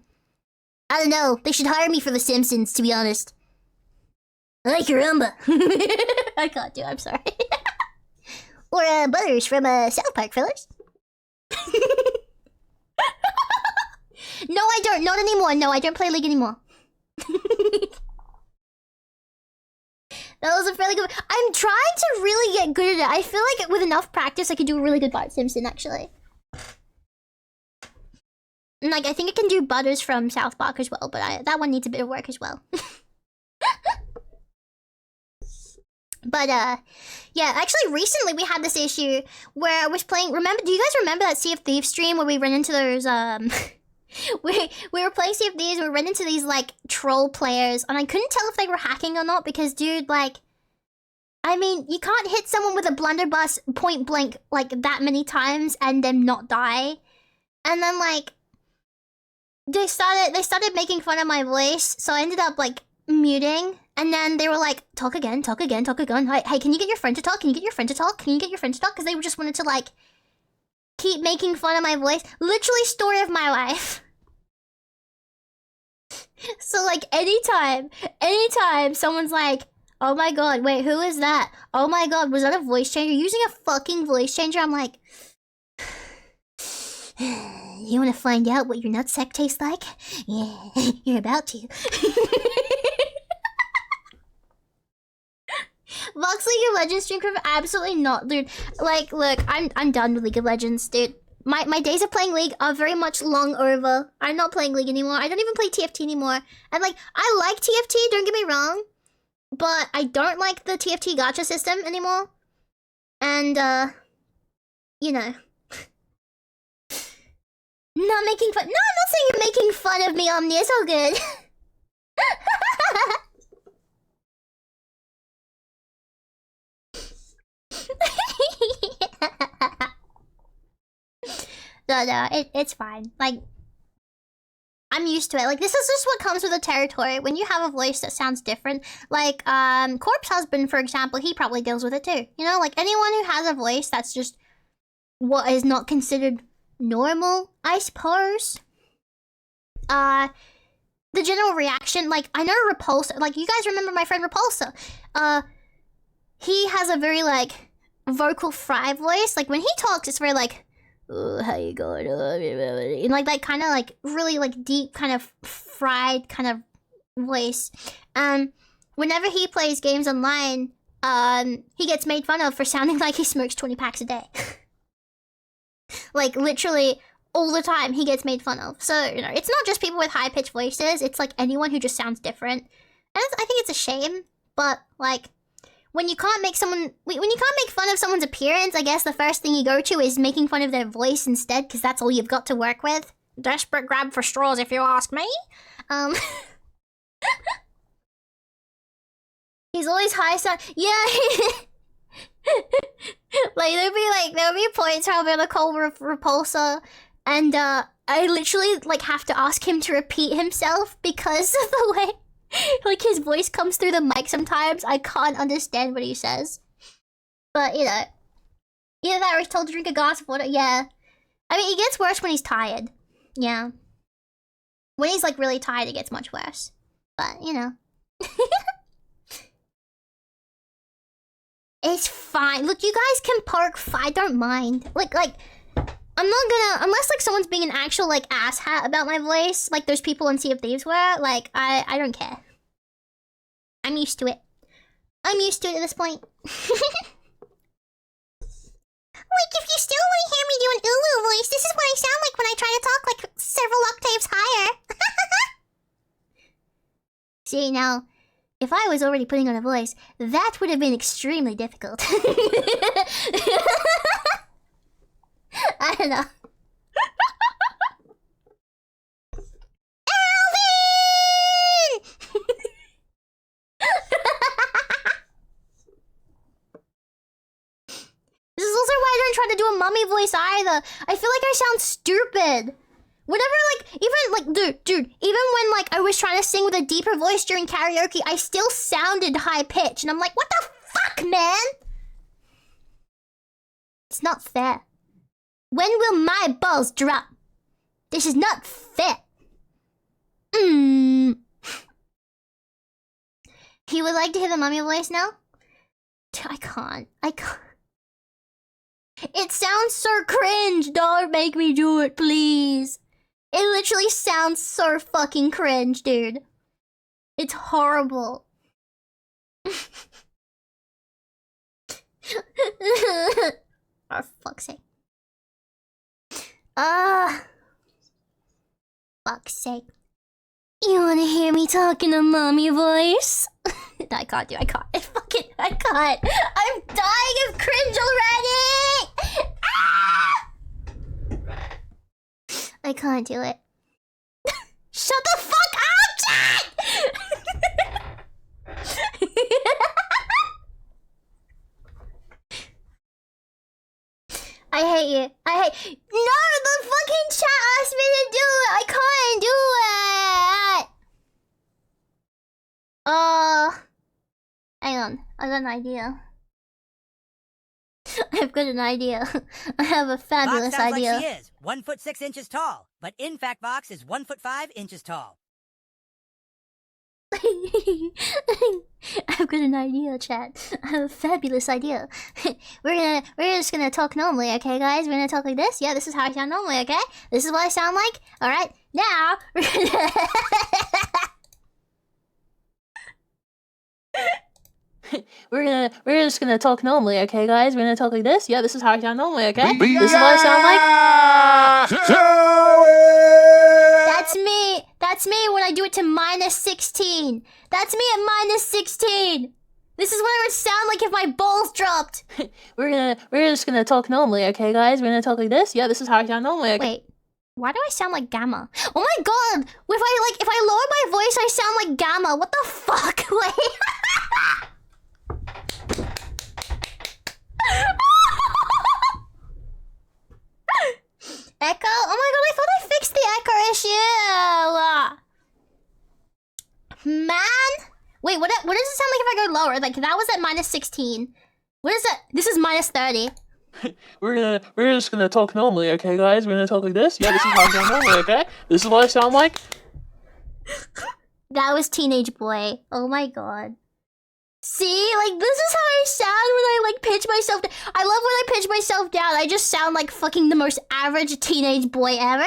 I don't know. They should hire me for The Simpsons, to be honest. I like caramba. I can't do it, I'm sorry. Or, Butters from, South Park, fellas. No, I don't. Not anymore. No, I don't play League anymore. That was a fairly good... I'm trying to really get good at it. I feel like with enough practice, I could do a really good Bart Simpson, actually. And, like, I think I can do Butters from South Park as well, but that one needs a bit of work as well. But, yeah, actually, recently we had this issue where I was playing... Remember, do you guys remember that Sea of Thieves stream where we ran into those, we were playing Sea of Thieves, we ran into these, like, troll players, and I couldn't tell if they were hacking or not, because, dude, like... I mean, you can't hit someone with a blunderbuss point blank, like, that many times and then not die. And then, like... They started making fun of my voice, so I ended up, like, muting. And then they were like, talk again, talk again, talk again. Hey, can you get your friend to talk? Can you get your friend to talk? Can you get your friend to talk? Because they just wanted to, like, keep making fun of my voice. Literally story of my life. So, like, anytime someone's like, oh my god, wait, who is that? Oh my god, was that a voice changer? You're using a fucking voice changer? I'm like... You wanna find out what your nutsack tastes like? Yeah, you're about to. Vox League of Legends stream crew? Absolutely not, dude. Like, look, I'm done with League of Legends, dude. My days of playing League are very much long over. I'm not playing League anymore. I don't even play TFT anymore. And, like, I like TFT, don't get me wrong. But I don't like the TFT gacha system anymore. And, you know. Not making fun. No, I'm not saying you're making fun of me, Omni. It's all good. No, it's fine. Like, I'm used to it. Like, this is just what comes with the territory. When you have a voice that sounds different. Like, Corpse Husband, for example, he probably deals with it too. You know, like, anyone who has a voice that's just what is not considered normal, I suppose. The general reaction, like, I know Repulsa, like, you guys remember my friend Repulsa. He has a very, like, vocal fry voice. Like, when he talks, it's very, like, oh, how you going? And, like, that kind of, like, really, like, deep, kind of fried kind of voice. Whenever he plays games online, he gets made fun of for sounding like he smokes 20 packs a day. Like, literally, all the time he gets made fun of. So, you know, it's not just people with high-pitched voices, it's, like, anyone who just sounds different. And I think it's a shame, but, like, when you can't make someone... When you can't make fun of someone's appearance, I guess the first thing you go to is making fun of their voice instead, because that's all you've got to work with. Desperate grab for straws, if you ask me. He's always high sound... Yeah, like, there'll be points where I'll be on a call with Repulsa, and, I literally, like, have to ask him to repeat himself because of the way, like, his voice comes through the mic sometimes. I can't understand what he says. But, you know, either that or he's told to drink a glass of water. Yeah. I mean, it gets worse when he's tired. Yeah. When he's, like, really tired, it gets much worse. But, you know. It's fine. Look, you guys can park I don't mind. Like, I'm not gonna... Unless, like, someone's being an actual, like, asshat about my voice, like those people on Sea of Thieves were, like, I don't care. I'm used to it. I'm used to it at this point. Like, if you still want to hear me do an Ulu voice, this is what I sound like when I try to talk, like, several octaves higher. See, now... If I was already putting on a voice, that would have been extremely difficult. I don't know. Alvin! This is also why I don't try to do a mummy voice either. I feel like I sound stupid. Whatever, like, even, like, dude, even when, like, I was trying to sing with a deeper voice during karaoke, I still sounded high-pitched, and I'm like, what the fuck, man? It's not fair. When will my balls drop? This is not fair. He would like to hear the mummy voice now? I can't. It sounds so cringe. Don't make me do it, please. It literally sounds so fucking cringe, dude. It's horrible. For fuck's sake. Fuck's sake. You wanna hear me talk in a mommy voice? I can't. I can't. I'm dying of cringe already! I can't do it. Shut the fuck up, Chad! I hate you. No, the fucking chat asked me to do it. I can't do it. Hang on. I got an idea. I've got an idea. I have a fabulous Vox sounds idea. like she is 1 foot 6 inches tall, but in fact, Vox is 1 foot 5 inches tall. I've got an idea, chat. I have a fabulous idea. We're just gonna talk normally, okay, guys? We're gonna talk like this. Yeah, this is how I sound normally, okay? This is what I sound like. All right, now we're just gonna talk normally, okay, guys? We're gonna talk like this. Yeah, this is how I sound normally, okay? This is what I sound like. That's me when I do it to -16. That's me at -16. This is what it would sound like if my balls dropped. we're just gonna talk normally, okay, guys? We're gonna talk like this. Yeah, this is how I sound normally. Okay? Wait, why do I sound like Gamma? Oh my god! If I lower my voice, I sound like Gamma. What the fuck? Wait. Echo? Oh my god, I thought I fixed the echo issue! Man! Wait, what does it sound like if I go lower? Like, that was at -16. What is that? This is -30. we're just gonna talk normally, okay, guys? We're gonna talk like this. Yeah, this is how I sound normally, okay? This is what I sound like. That was Teenage Boy. Oh my god. See, like, this is how I sound when I, like, pitch myself down. I love when I pitch myself down. I just sound like fucking the most average teenage boy ever.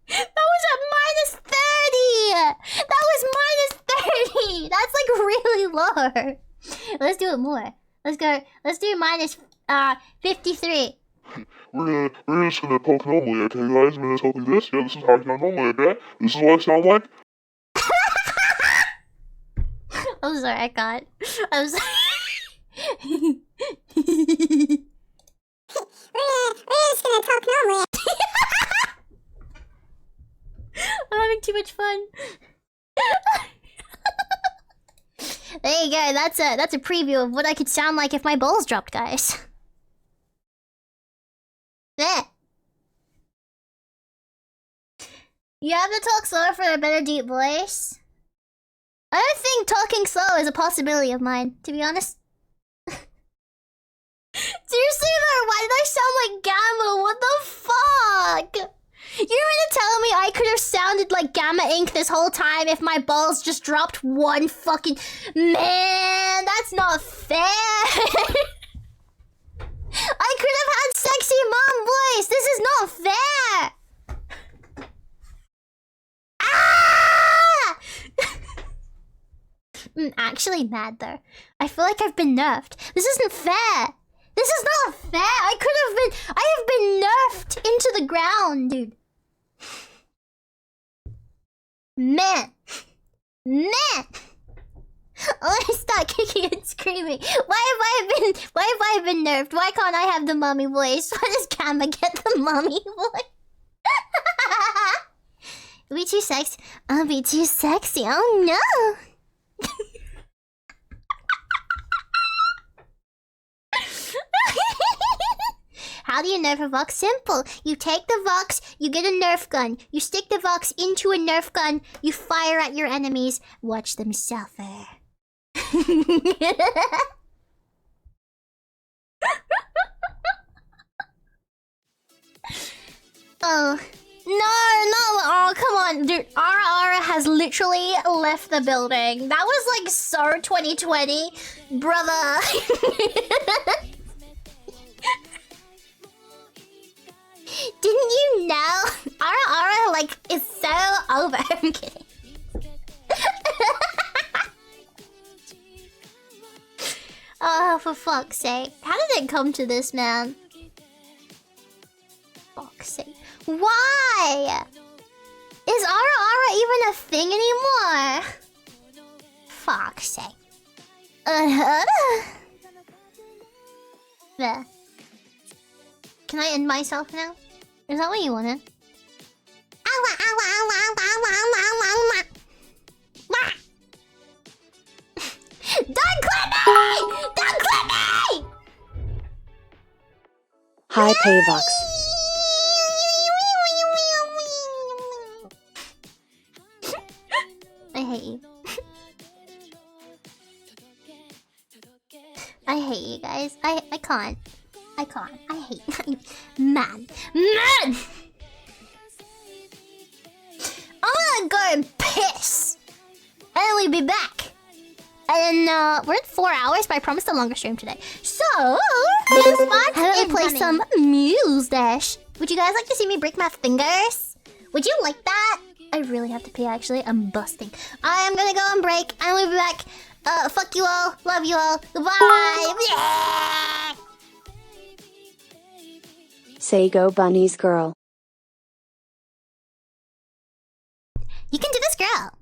That was at -30! That was -30! That's, like, really low. Let's do it more. Let's do -53. We're just gonna talk normally, okay, guys? We're gonna talk like this. Yeah, this is how I sound normally, okay? This is what I sound like. I'm sorry, I'm sorry. We're just gonna talk normally. I'm having too much fun. There you go. That's a preview of what I could sound like if my balls dropped, guys. There. You have to talk slower for a better deep voice. I don't think talking slow is a possibility of mine, to be honest. Seriously though, why did I sound like Gamma? What the fuck? You mean to tell me I could have sounded like Gamma Inc. this whole time if my balls just dropped one fucking... Man, that's not fair. I could have had sexy mom voice. This is not fair. Ah! I'm actually mad though. I feel like I've been nerfed. This isn't fair. This is not fair. I have been nerfed into the ground, dude. Man. Oh, I start kicking and screaming. Why have I been nerfed? Why can't I have the mommy voice? Why does Gamma get the mommy voice? Be too sexy. I'll be too sexy. Oh no. How do you nerf a Vox? Simple. You take the Vox, you get a Nerf gun. You stick the Vox into a Nerf gun, you fire at your enemies, watch them suffer. Oh. No, oh, come on, dude. Ara has literally left the building. That was like so 2020, brother. Didn't you know? Ara, like, is so over. I'm kidding. Oh, for fuck's sake. How did it come to this, man? Fuck's sake. Why? Is Ara even a thing anymore? Fuck's sake. There. Can I end myself now? Is that what you wanted? Don't clip me! Don't clip me! Hi, Pavox. I hate you. I hate you guys. I can't. I can't. I hate man. I'm gonna go and piss. And then we'll be back. And then we're at 4 hours, but I promised a longer stream today. So next month I play some Muse Dash. Would you guys like to see me break my fingers? Would you like that? I really have to pee actually. I'm busting. I am gonna go and break and we'll be back. Fuck you all. Love you all. Goodbye. Yeah! Say go bunnies, girl. You can do this, girl.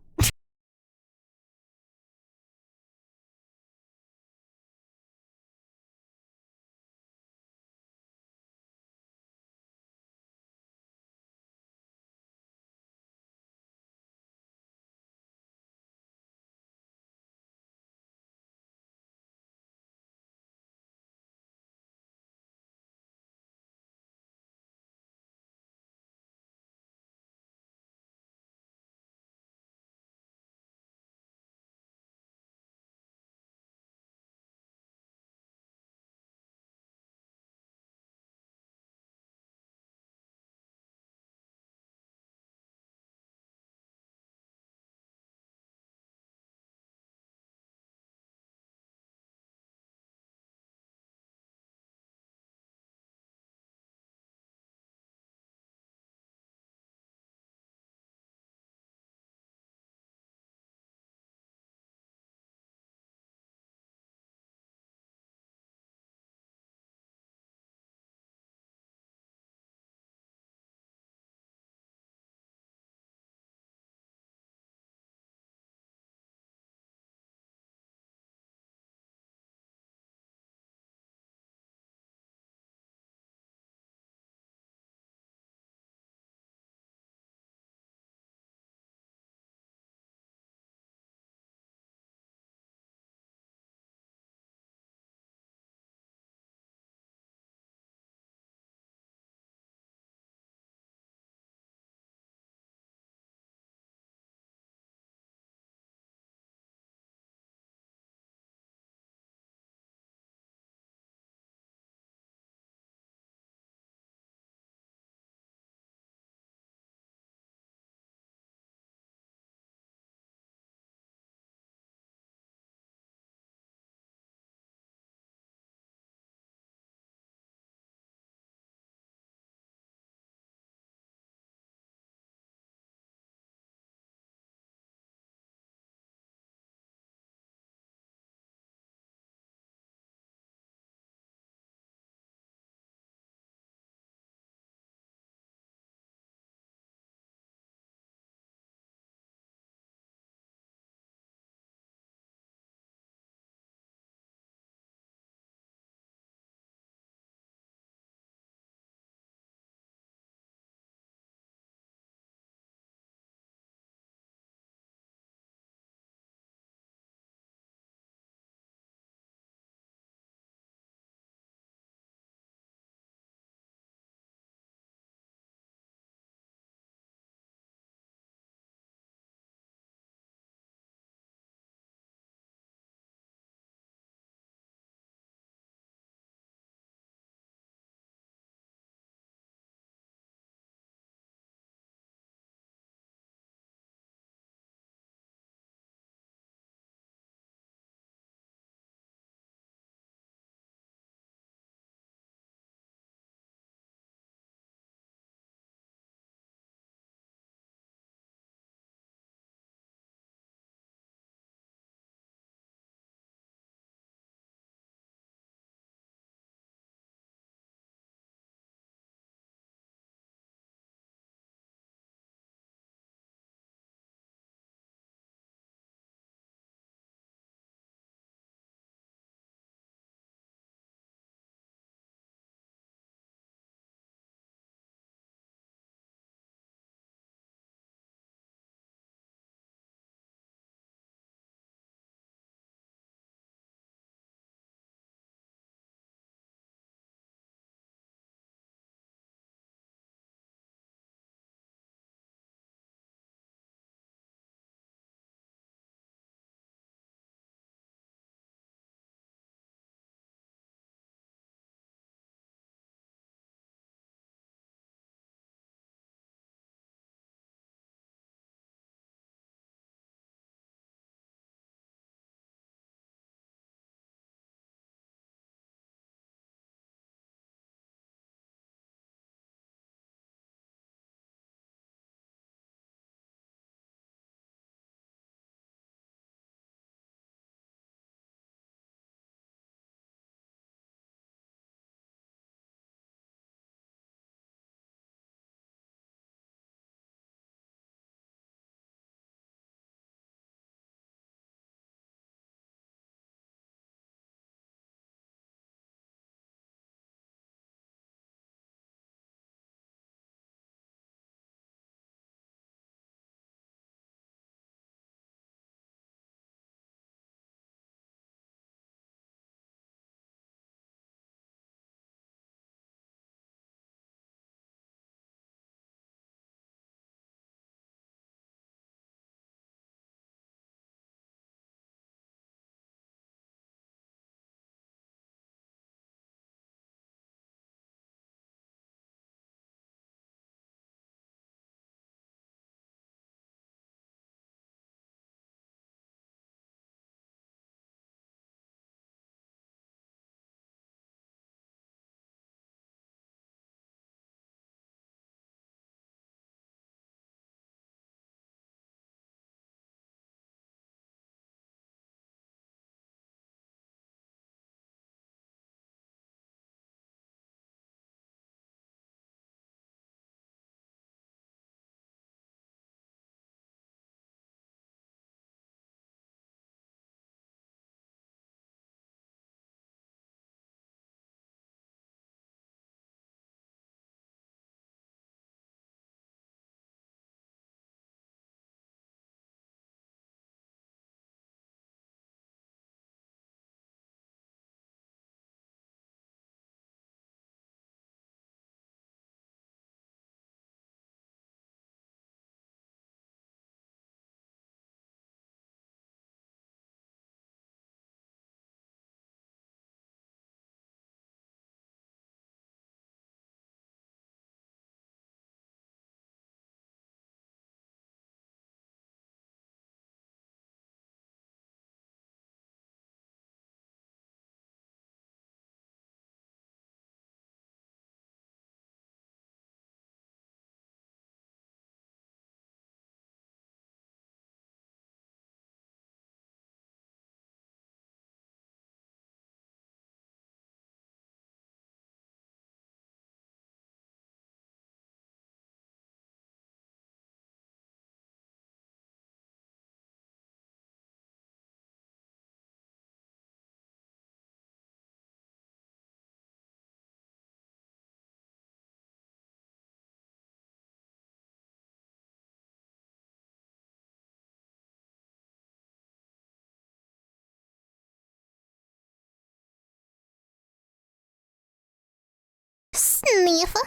Eva.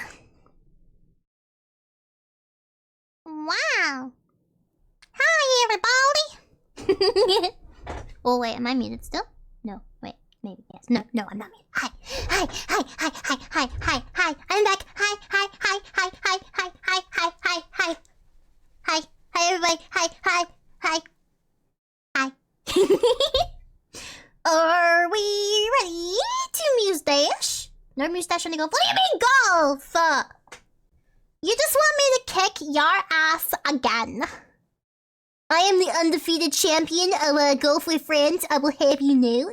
Wow. Hi, everybody. Oh, wait, am I muted still? No, wait, maybe, yes. No, I'm not muted. Hi. I'm back. Hi, everybody. Hi. Are we ready to mustache? No mustache on the golf. What do you mean golf? You just want me to kick your ass again. I am the undefeated champion of Golf with Friends. I will have you know.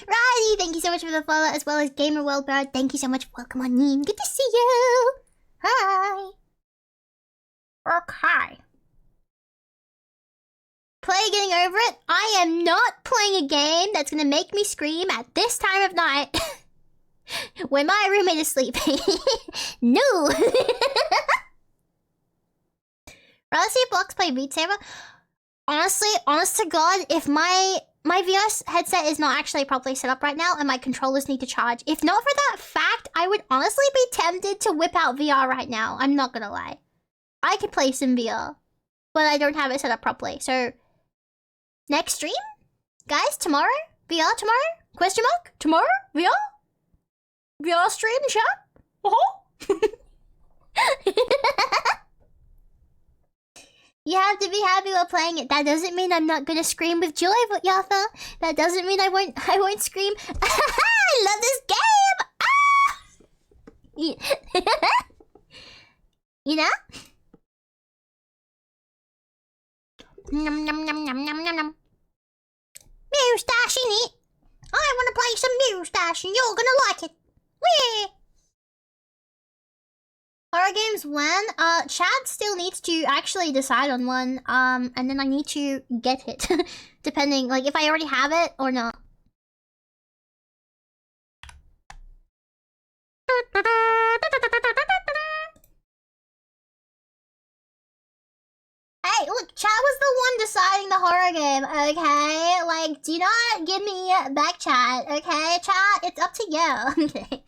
Righty, thank you so much for the follow, as well as Gamer World Bird. Thank you so much. Welcome on in. Good to see you. Hi. Okay. Play Getting Over It. I am not playing a game that's gonna make me scream at this time of night when my roommate is sleeping. No. Rather see blocks play Beat Saber. Honestly, honest to God, if my VR headset is not actually properly set up right now and my controllers need to charge, if not for that fact, I would honestly be tempted to whip out VR right now. I'm not gonna lie. I could play some VR, but I don't have it set up properly. So, next stream? Guys, tomorrow? VR tomorrow? Question mark? Tomorrow? VR? VR stream, chat? You have to be happy while playing it. That doesn't mean I'm not gonna scream with joy, Yatha. That doesn't mean I won't scream. I love this game! Ah! You know? Nom nom nom nom nom nom nom. Moustache in it. I wanna play some Moustache and you're gonna like it. Whee! Horror games when? Chad still needs to actually decide on one, and then I need to get it. Depending, like, if I already have it or not. Hey, look, Chad was the one deciding the horror game, okay? Like, do not give me back chat, okay? Chat, it's up to you, okay?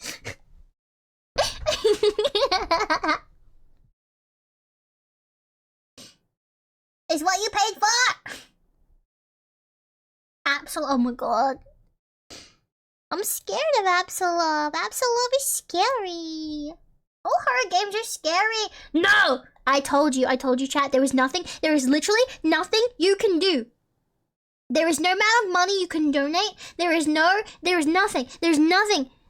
Is what you paid for? Absol, oh my god. I'm scared of Absol. Absol is scary. All horror games are scary. No! I told you, chat, there is literally nothing you can do. There is no amount of money you can donate. There is nothing.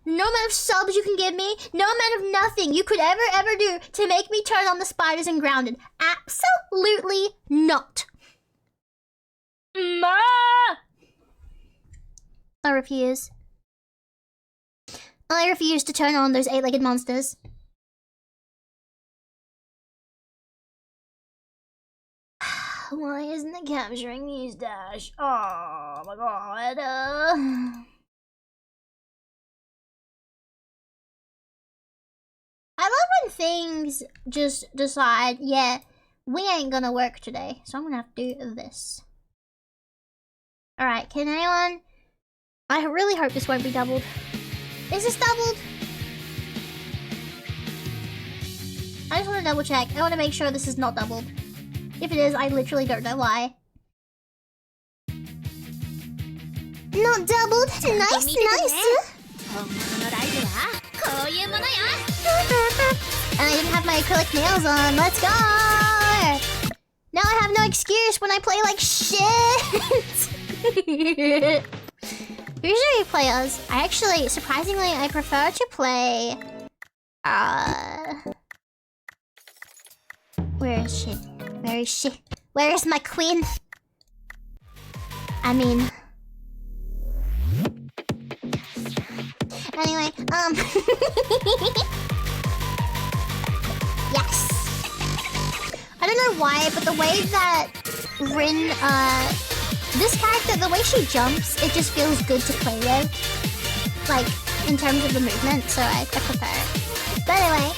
No amount of subs you can give me. No amount of nothing you could ever do to make me turn on the spiders and grounded. Absolutely not. Ma! I refuse. I refuse to turn on those 8-legged monsters. Why isn't it capturing Moustache? Oh my god. I love when things just decide, yeah, we ain't gonna work today, so I'm gonna have to do this. Alright, can anyone... I really hope this won't be doubled. Is this doubled? I just want to double check. I want to make sure this is not doubled. If it is, I literally don't know why. Not doubled. Nice. And I didn't have my acrylic nails on. Let's go! Now I have no excuse when I play like shit. Usually play as... surprisingly, I prefer to play... Where is she? Where is my queen? I mean... Anyway, yes! I don't know why, but the way that Rin, this character, the way she jumps, it just feels good to play with. Like, in terms of the movement, so I prefer it. But anyway,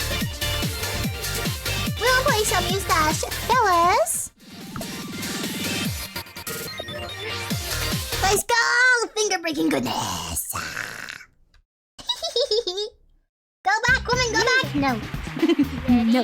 we wanna play some Moustache, fellas! Let's go! Finger freaking goodness. Go back, woman, go back. No. No.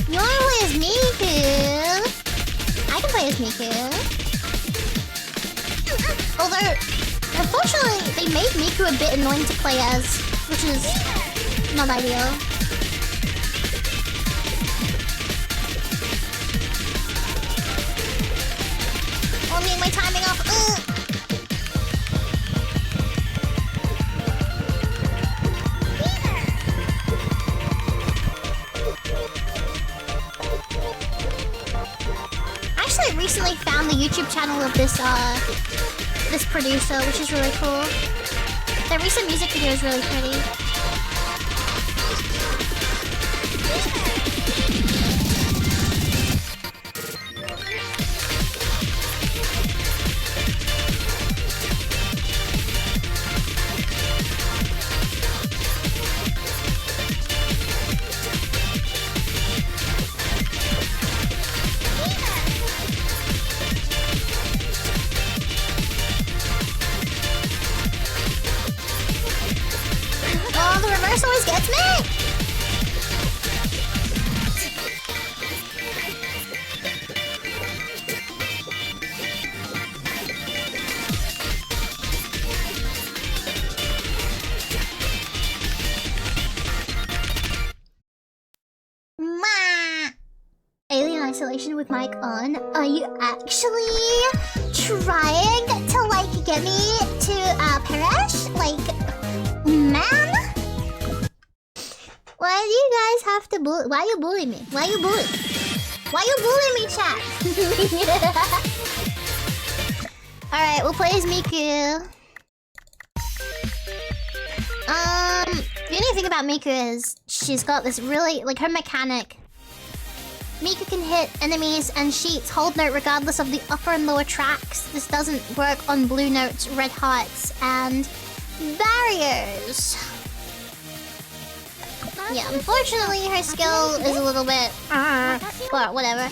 You wanna play as Miku? I can play as Miku. Although, unfortunately, they made Miku a bit annoying to play as, which is not ideal. Oh, I'm getting my timing off. Actually, I recently found the YouTube channel of this this producer, which is really cool. Their recent music video is really pretty. Oh, the reverse always gets me! Mwah! Alien Isolation with mic on. Are you actually trying to, like, get me to, perish? Like, man? Why do you guys have to bully? Why you bully me? Why you bully? Why you bully me, chat? Alright, we'll play as Miku. The only thing about Miku is she's got this really, like, her mechanic. Miku can hit enemies and sheets hold note regardless of the upper and lower tracks. This doesn't work on blue notes, red hearts, and barriers. Yeah, unfortunately her skill is a little bit but whatever.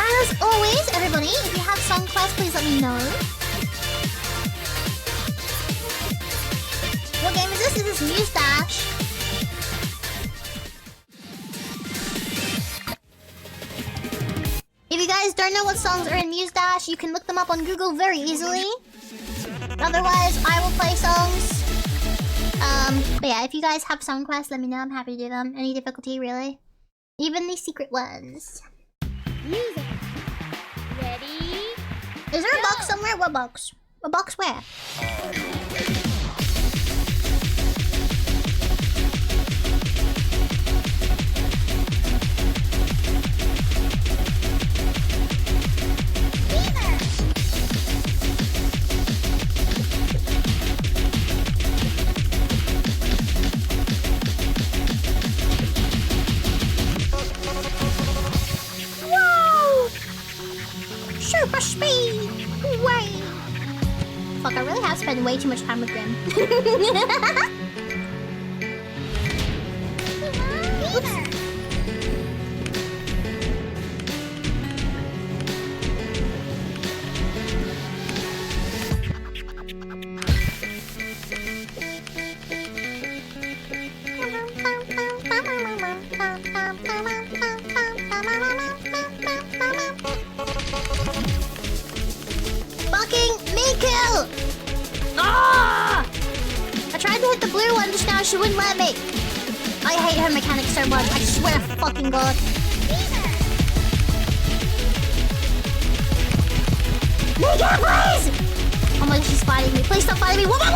As always, everybody, if you have song quests, please let me know. What game is this? Is this Muse Dash? If you guys don't know what songs are in Muse Dash, you can look them up on Google very easily. Otherwise, I will play songs. But yeah, if you guys have song quests, let me know. I'm happy to do them. Any difficulty, really. Even the secret ones. Music. Ready? Is there a box somewhere? What box? A box where? Whoa! Super speed! Way! Fuck, I really have spent way too much time with Grim. Oops. Fucking Miku! Ah! I tried to hit the blue one just now, she wouldn't let me. I hate her mechanics so much, I swear to fucking god. Miku, please! Oh my god, she's fighting me. Please stop fighting me. Woman!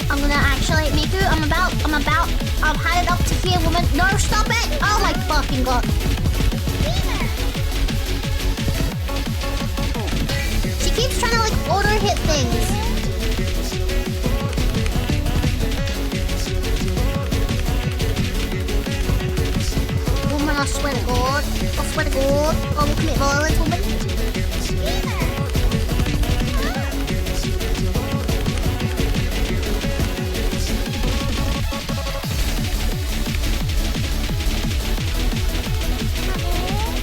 I'm gonna actually, Miku, I've had it up to here, woman. No, stop it! Oh my fucking god. She keeps trying to like auto-hit things. Woman, I swear to god. I swear to god. I will commit violence, woman.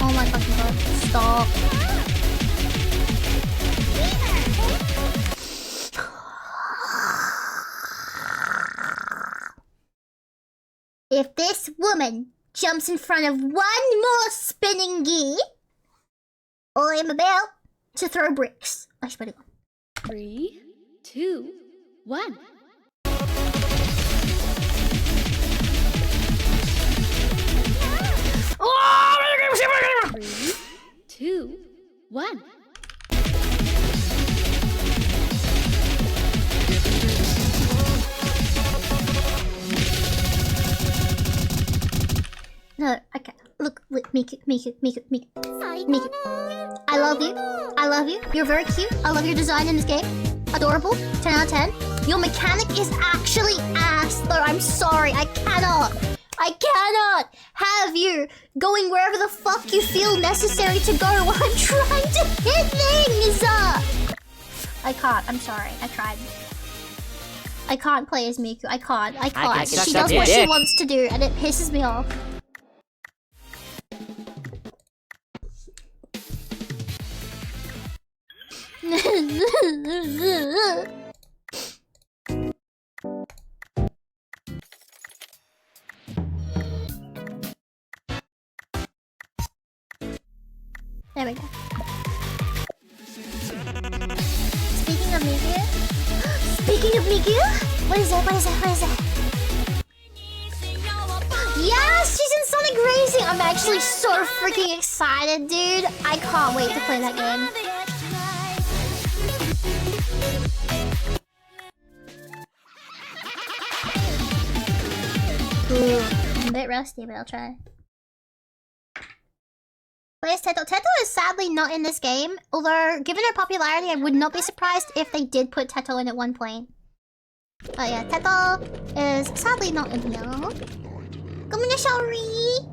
Oh my fucking god. Stop. If this woman jumps in front of one more spinning gear, I am about to throw bricks. I swear to God. 3, 2, 1. 3, 2, 1. No, okay. Look, Miku. I love you. I love you. You're very cute. I love your design in this game. Adorable. 10 out of 10. Your mechanic is actually ass, though. I'm sorry. I cannot have you going wherever the fuck you feel necessary to go while I'm trying to hit things. I can't. I'm sorry. I tried. I can't play as Miku. I can't. She does what she wants to do, and it pisses me off. There we go. Speaking of Miku? What is it? Yes, she's in Sonic Racing! I'm actually so freaking excited, dude. I can't wait to play that game. Ooh, I'm a bit rusty, but I'll try. Where's Teto? Teto is sadly not in this game, although given her popularity, I would not be surprised if they did put Teto in at one point. Oh yeah, Teto is sadly not in here. Come on, Shori!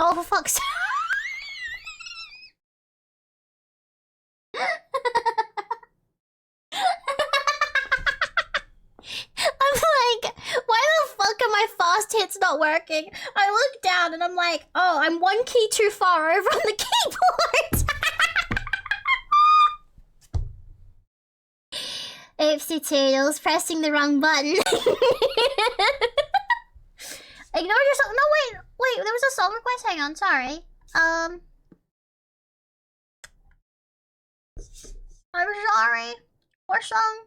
Oh, for fuck's sake. I'm like, why the fuck are my fast hits not working? I look down and I'm like, oh, I'm one key too far over on the keyboard. Oopsie toodles, pressing the wrong button. Ignore your song. No, wait, there was a song request. Hang on, sorry. I'm sorry. What song?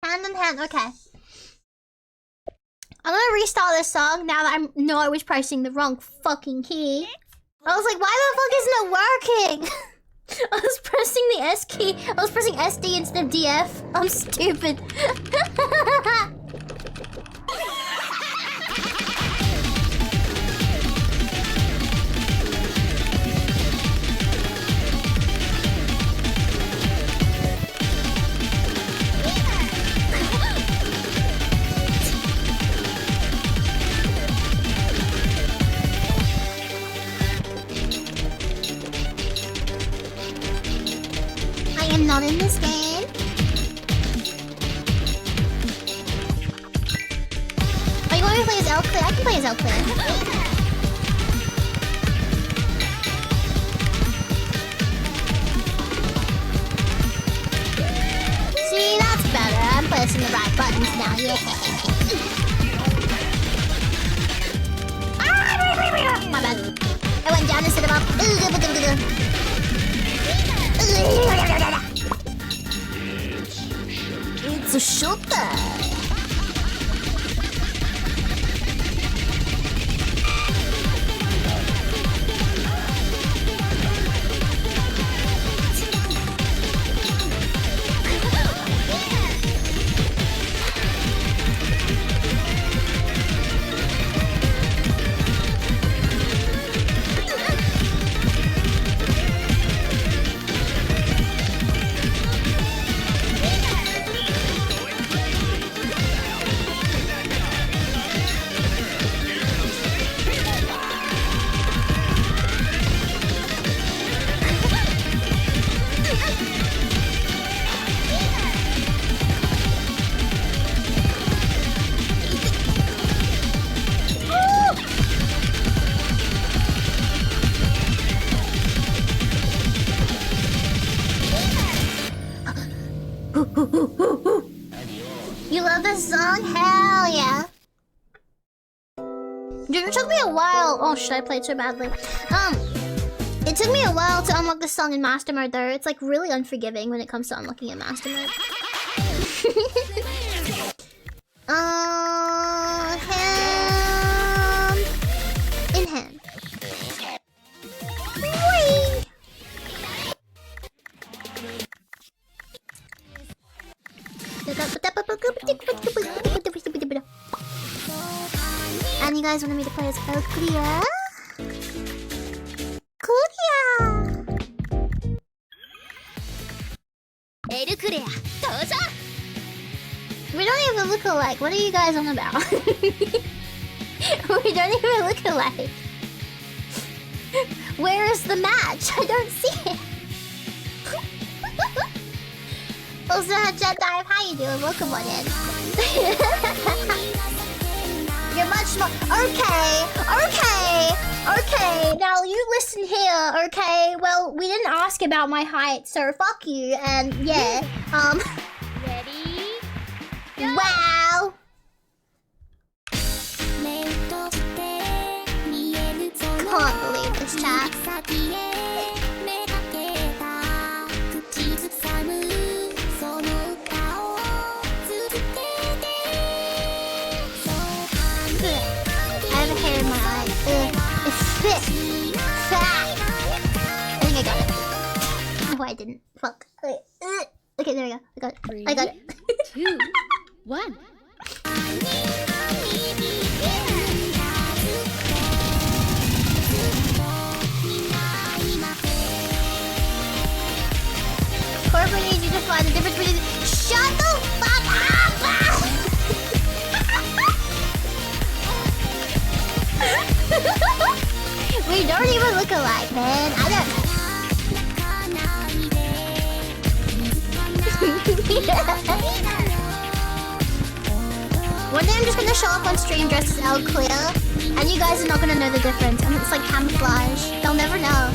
Hand in hand, okay. I'm gonna restart this song now that I know I was pressing the wrong fucking key. I was like, why the fuck isn't it working? I was pressing the S key. I was pressing SD instead of DF. I'm stupid. want me to play as L Clear? I can play as L Clear. See, that's better. I'm pressing the right buttons now, yeah. My bad. I went down instead of up. It's a shooter. You love this song? Hell yeah. Dude, it took me a while. Oh shit, I played so badly. It took me a while to unlock this song in Master Mode though. It's like really unforgiving when it comes to unlocking in Master Mode. Hand in hand. Whee! And you guys wanted me to play as Clear? We don't even look alike. What are you guys on about? We don't even look alike. Where is the match? I don't see it. Also, Jet Dive, how you doing? Welcome on in. You're much more... Okay. Now, you listen here, okay? Well, we didn't ask about my height, so fuck you, and yeah. Ready? Wow! Can't believe this, chat. I have a hair in my eye. It's thick. Fat. I think I got it. No, I didn't. Fuck. Okay, there we go. I got it. 3, 2, 1. Corbin needs you to find the difference between... Shut the fuck up! We don't even look alike, man. I don't... One day I'm just gonna show up on stream dressed as L Clear, and you guys are not gonna know the difference. And it's like camouflage. They'll never know.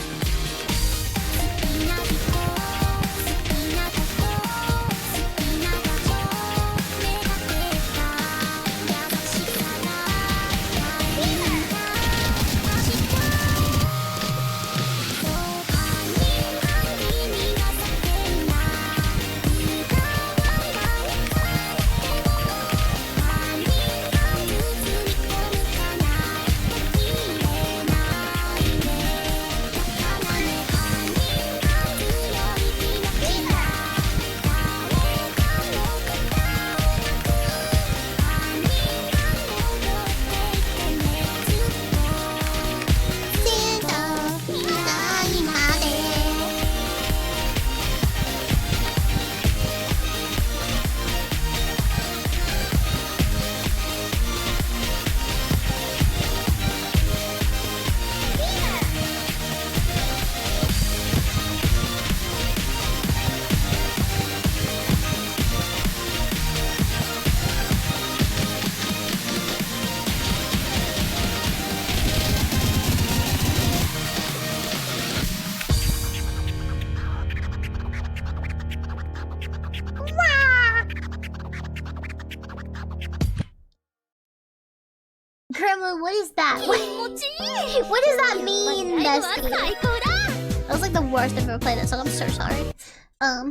Gremlin, what is that? What does that mean, Nesty? That was like the worst I've ever played that song. I'm so sorry. I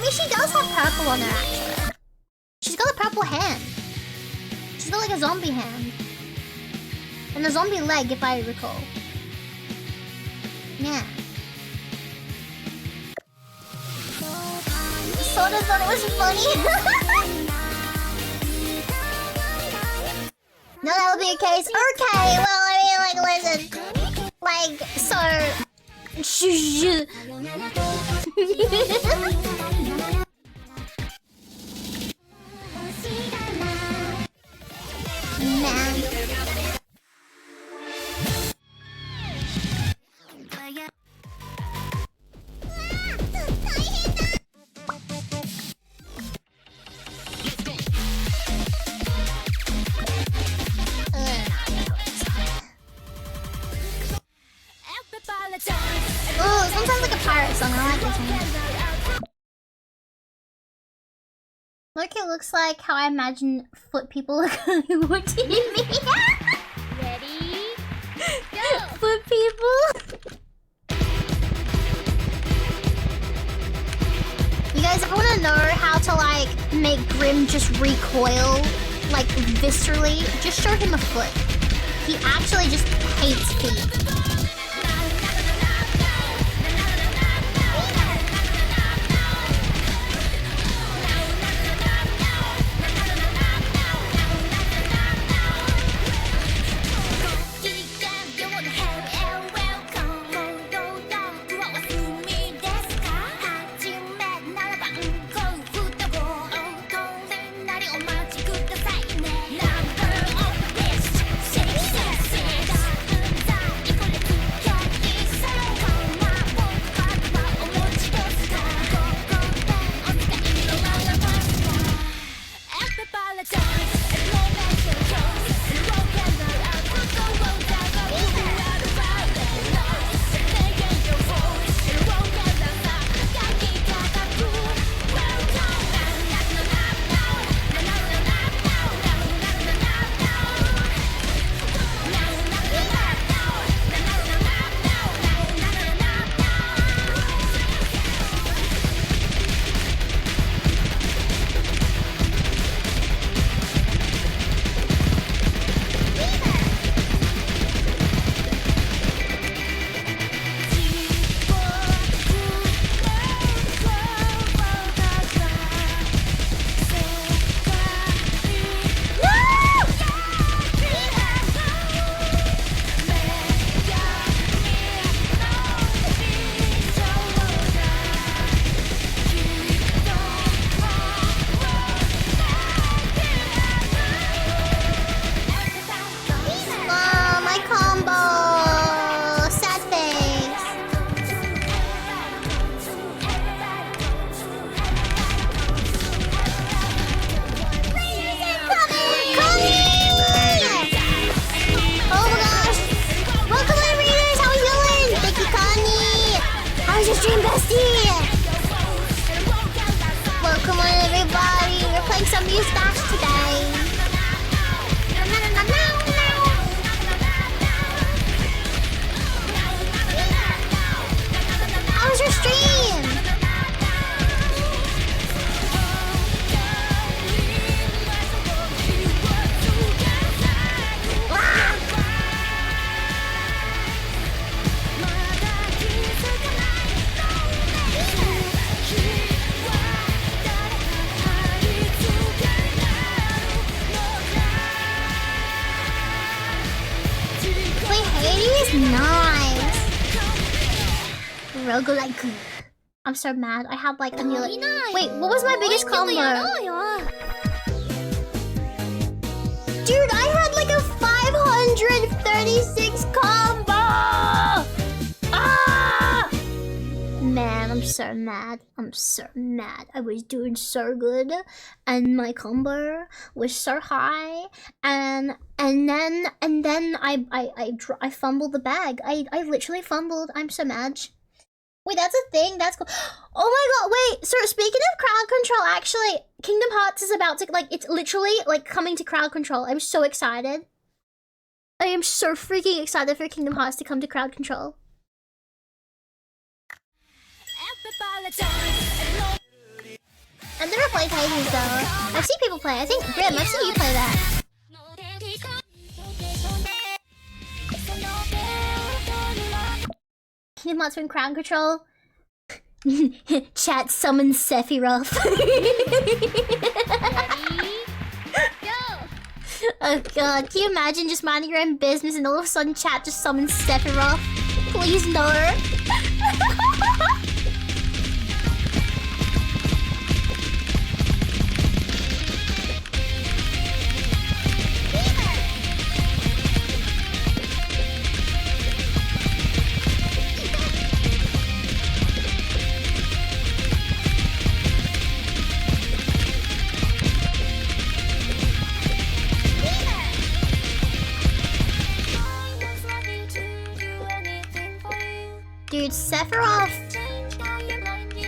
mean, she does have purple on her, actually. She's got a purple hand. She's got like a zombie hand. And a zombie leg, if I recall. Yeah. Sort of thought it was funny. No, that would be a case. Okay, well, I mean, like, listen. Like, so... Man. Oh, sometimes like a pirate song. I like this one. Look, it looks like how I imagine foot people look on Hollywood TV. Ready? Go! Foot people. You guys ever want to know how to like make Grim just recoil like viscerally? Just show him a foot. He actually just hates feet. I'm so mad. I had like a new Wait, what was my biggest combo? Dude, I had like a 536 combo! Ah! Man, I'm so mad. I'm so mad. I was doing so good and my combo was so high and then I fumbled the bag. I literally fumbled. I'm so mad. Wait, that's a thing? That's cool. Oh my god, wait. So speaking of crowd control, actually, Kingdom Hearts is about about to, like, it's literally, like, coming to crowd control. I'm so excited. I am so freaking excited for Kingdom Hearts to come to crowd control. I've never played Hades though. I've seen people play. I think, Grim, I've seen you play that. Kingdom Hearts in crowd control. Chat summons Sephiroth. Oh god, can you imagine just minding your own business and all of a sudden chat just summons Sephiroth? Please no. Dude, Sephiroth,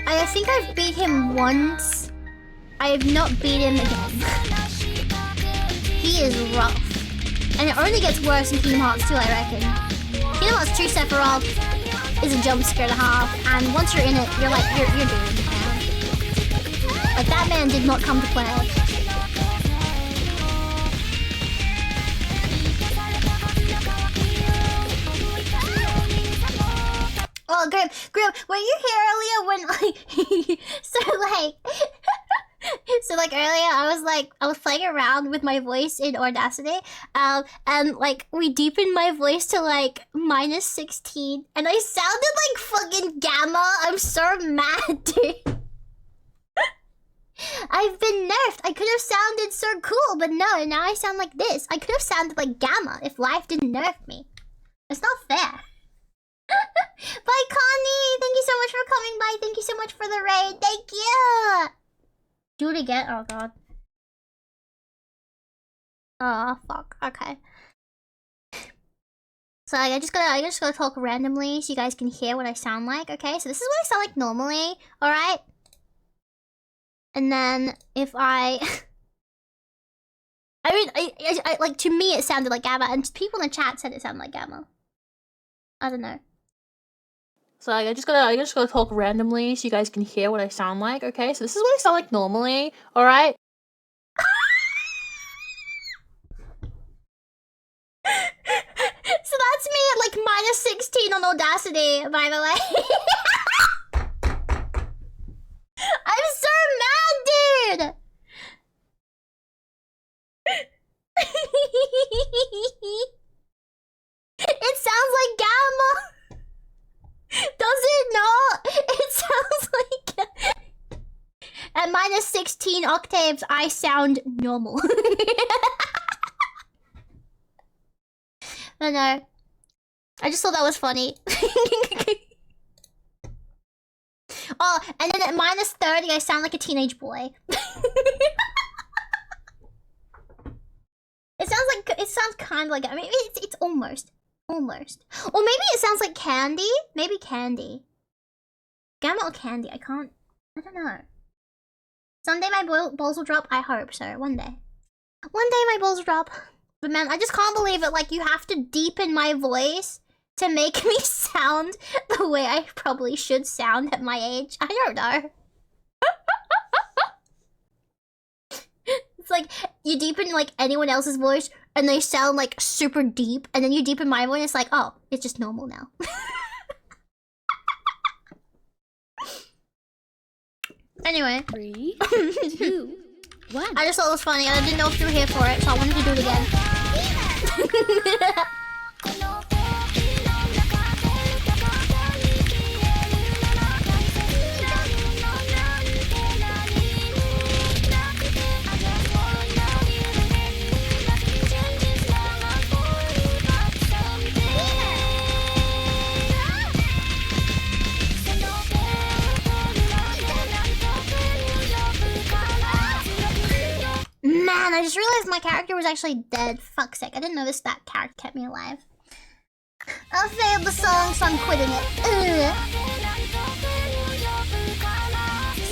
I think I've beat him once. I have not beat him again. He is rough. And it only gets worse in Kingdom Hearts 2, I reckon. Kingdom Hearts 2 Sephiroth is a jump scare and a half, and once you're in it, you're like, you're doomed, man. Like, that man did not come to play. Oh, Grim, were you here earlier when, like, so earlier I was playing around with my voice in Audacity, and, like, we deepened my voice to, like, -16, and I sounded like fucking Gamma. I'm so mad, dude. I've been nerfed. I could have sounded so cool, but no, now I sound like this. I could have sounded like Gamma if life didn't nerf me. It's not fair. Bye, Connie! Thank you so much for coming by. Thank you so much for the raid. Thank you! Do it again? Oh, God. Oh, fuck. Okay. So I just gotta talk randomly so you guys can hear what I sound like, okay? So this is what I sound like normally, alright? And then if I mean, I like, to me it sounded like Gamma, and people in the chat said it sounded like Gamma. I don't know. So I just gotta talk randomly so you guys can hear what I sound like, okay? So this is what I sound like normally, alright? So that's me at like -16 on Audacity, by the way. I'm so mad, dude! It sounds like Gamma! Does it not? It sounds like... At -16 octaves, I sound normal. I know. I just thought that was funny. Oh, and then at -30, I sound like a teenage boy. It sounds kind of like... I mean, it's almost. Almost. Or maybe it sounds like Candy? Maybe Candy. Gamma or Candy? I don't know. Someday my balls will drop? I hope so. One day. One day my balls will drop. But man, I just can't believe it. Like, you have to deepen my voice to make me sound the way I probably should sound at my age. I don't know. It's like, you deepen, like, anyone else's voice, and they sound, like, super deep, and then you deepen my voice, it's like, oh, it's just normal now. Anyway. 3, 2, 1. I just thought it was funny, and I didn't know if you were here for it, so I wanted to do it again. Man, I just realized my character was actually dead. Fuck's sake, I didn't notice that character kept me alive. I failed the song, so I'm quitting it. Ugh.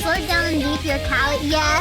Slow down and deep your calorie. Yeah.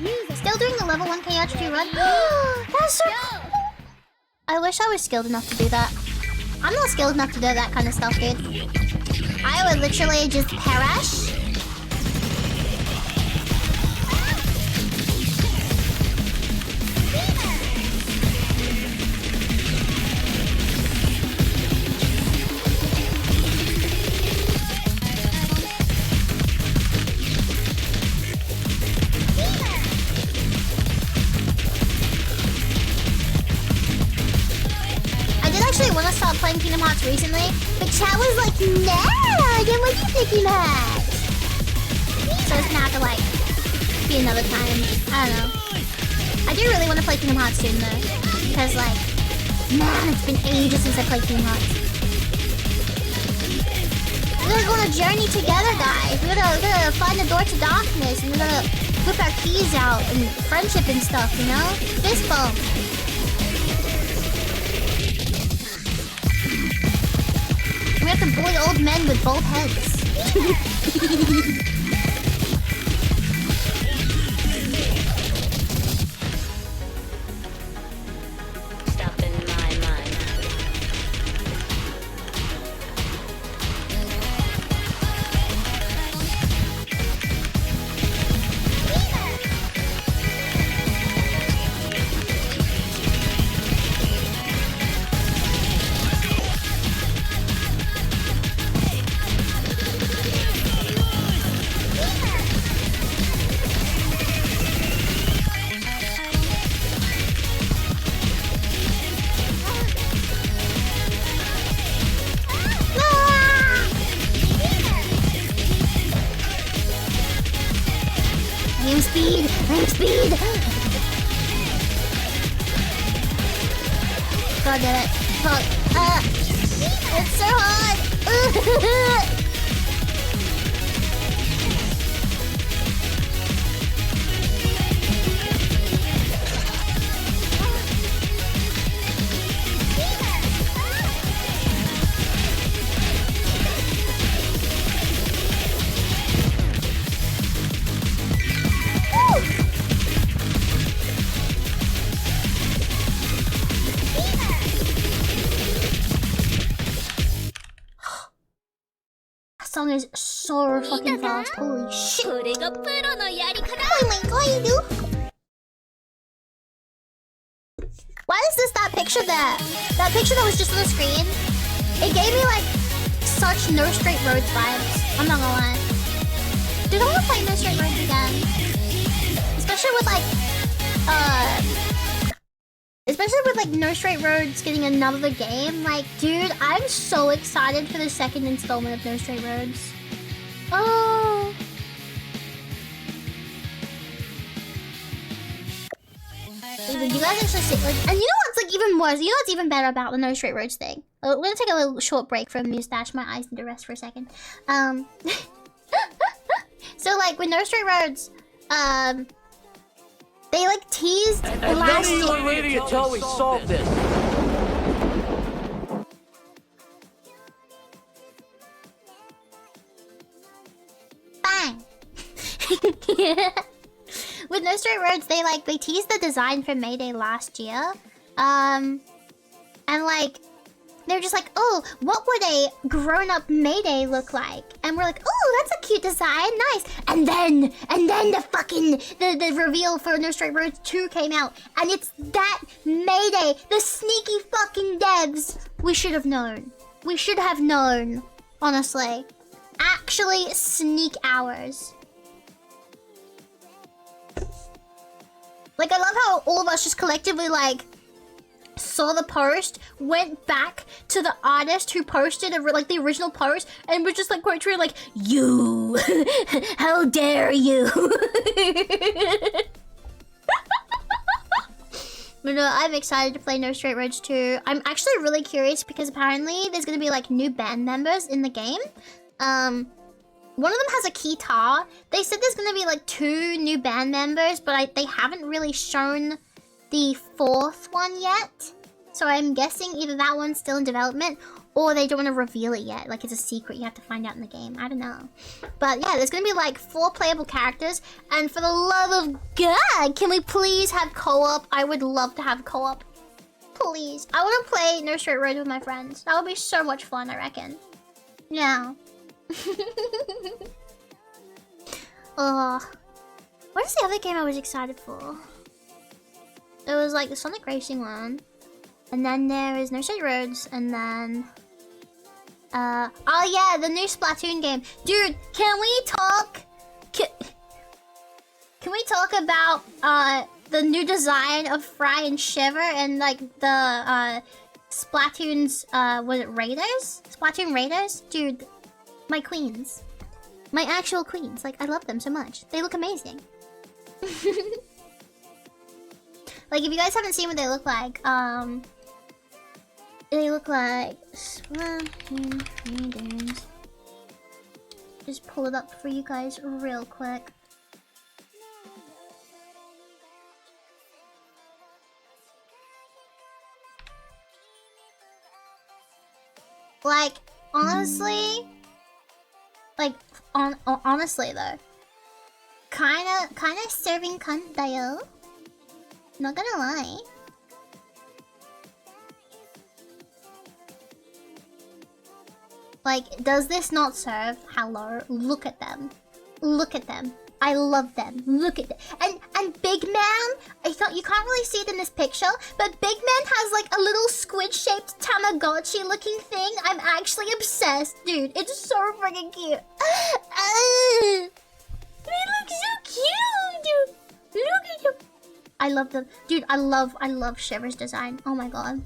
Still doing the level 1 KH2 run? That's so cool! I wish I was skilled enough to do that. I'm not skilled enough to do that kind of stuff, dude. I would literally just perish. I want to start playing Kingdom Hearts recently, but chat was like, no, then what do you think you had? So it's gonna have to like be another time. I don't know. I do really want to play Kingdom Hearts soon though, because like, man, it's been ages since I played Kingdom Hearts. We're gonna go on a journey together, guys. We're gonna find the door to darkness, and we're gonna whip our keys out and friendship and stuff, you know? Fist bump. We have to bully old men with both heads. Stuff in my mind. I'm speed! God damn it. Fuck. It's so hard! Song is so fucking fast. Holy shit. Oh my god, why is this that picture there? That picture that was just on the screen? It gave me like such No Straight Roads vibes. I'm not gonna lie. Dude, I wanna play No Straight Roads again. Especially with like No Straight Roads getting another game. Like, dude, I'm so excited for the second installment of No Straight Roads. Oh. Dude, you guys actually see, like, and you know what's like even worse? You know what's even better about the No Straight Roads thing? We're gonna take a little short break from Mustache. My eyes need to rest for a second. So like with No Straight Roads, they like teased last year. None of you are ready until we solve this. Bang. With No Straight Roads, they teased the design for Mayday last year, and like they're just like, oh, what would a grown-up Mayday look like? And we're like, oh, that's a cute design, nice. And then the fucking the reveal for No Straight Roads 2 came out, and it's that Mayday, the sneaky fucking devs. We should have known. We should have known, honestly. Actually, sneak hours. Like, I love how all of us just collectively like saw the post, went back to the artist who posted like the original post, and we're just like quite true, like, you, how dare you? But no, I'm excited to play No Straight Roads 2. I'm actually really curious because apparently there's gonna be like new band members in the game. One of them has a guitar. They said there's gonna be like 2 new band members, but they haven't really shown the 4th one yet. So I'm guessing either that one's still in development, Or they don't want to reveal it yet. Like, it's a secret you have to find out in the game. I don't know. But yeah, there's gonna be like 4 playable characters. And for the love of God, can we please have co-op? I would love to have co-op. Please. I want to play No Straight Road with my friends. That would be so much fun, I reckon. Yeah. What is the other game I was excited for? It was like the Sonic Racing one. And then there is No Straight Roads, and then... oh yeah, the new Splatoon game. Dude, can we talk... Can we talk about, the new design of Fry and Shiver and, like, the, Splatoon's, was it Raiders? Splatoon Raiders? Dude, my queens. My actual queens. Like, I love them so much. They look amazing. Like, if you guys haven't seen what they look like, they look like Splatoon Raiders. Just pull it up for you guys real quick. Like, honestly, like, honestly though, kinda serving cunt dayo. Not gonna lie. Like, does this not serve? Hello, look at them. Look at them. I love them. Look at them. And Big Man, you can't really see it in this picture, but Big Man has like a little squid-shaped Tamagotchi looking thing. I'm actually obsessed, dude. It's so freaking cute. They look so cute, dude. Look at them. I love them. Dude, I love Shiver's design. Oh my god.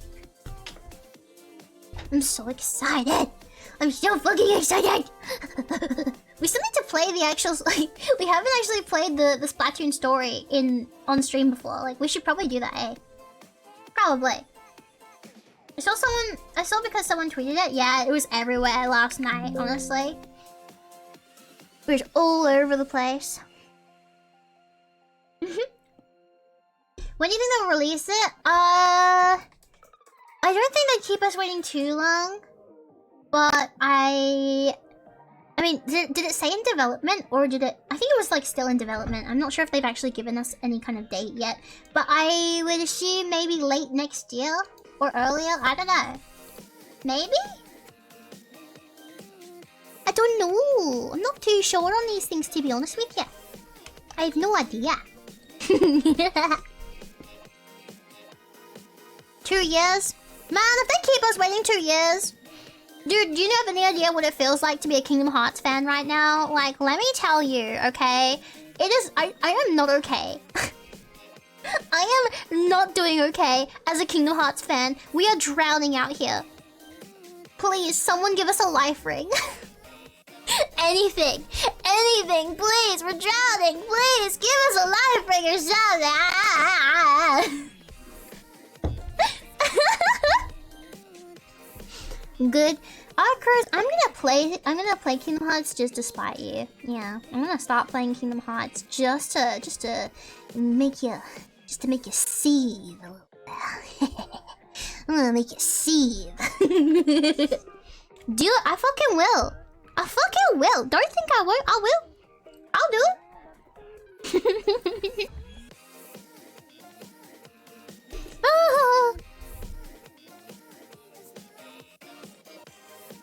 I'm so excited. I'm so fucking excited. We still need to play the actual, like, we haven't actually played the Splatoon story on stream before. Like, we should probably do that, eh? Probably. I saw because someone tweeted it. Yeah, it was everywhere last night, honestly. It was all over the place. When do you think they'll release it? I don't think they'd keep us waiting too long. But I mean, did it say in development, or did it... I think it was, like, still in development. I'm not sure if they've actually given us any kind of date yet. But I would assume maybe late next year, or earlier. I don't know. Maybe? I don't know. I'm not too sure on these things, to be honest with you. I have no idea. 2 years? Man, if they keep us waiting 2 years... Dude, do you have any idea what it feels like to be a Kingdom Hearts fan right now? Like, let me tell you, okay? It is... I am not okay. I am not doing okay as a Kingdom Hearts fan. We are drowning out here. Please, someone give us a life ring. Anything. Anything, please. We're drowning. Please, give us a life ring or something. Good. Chris, I'm gonna play Kingdom Hearts just to spite you. Yeah, I'm gonna stop playing Kingdom Hearts just to make you seethe a little bit. I'm gonna make you seethe. Do it. I fucking will. I fucking will. Don't think I won't. I will. I'll do it.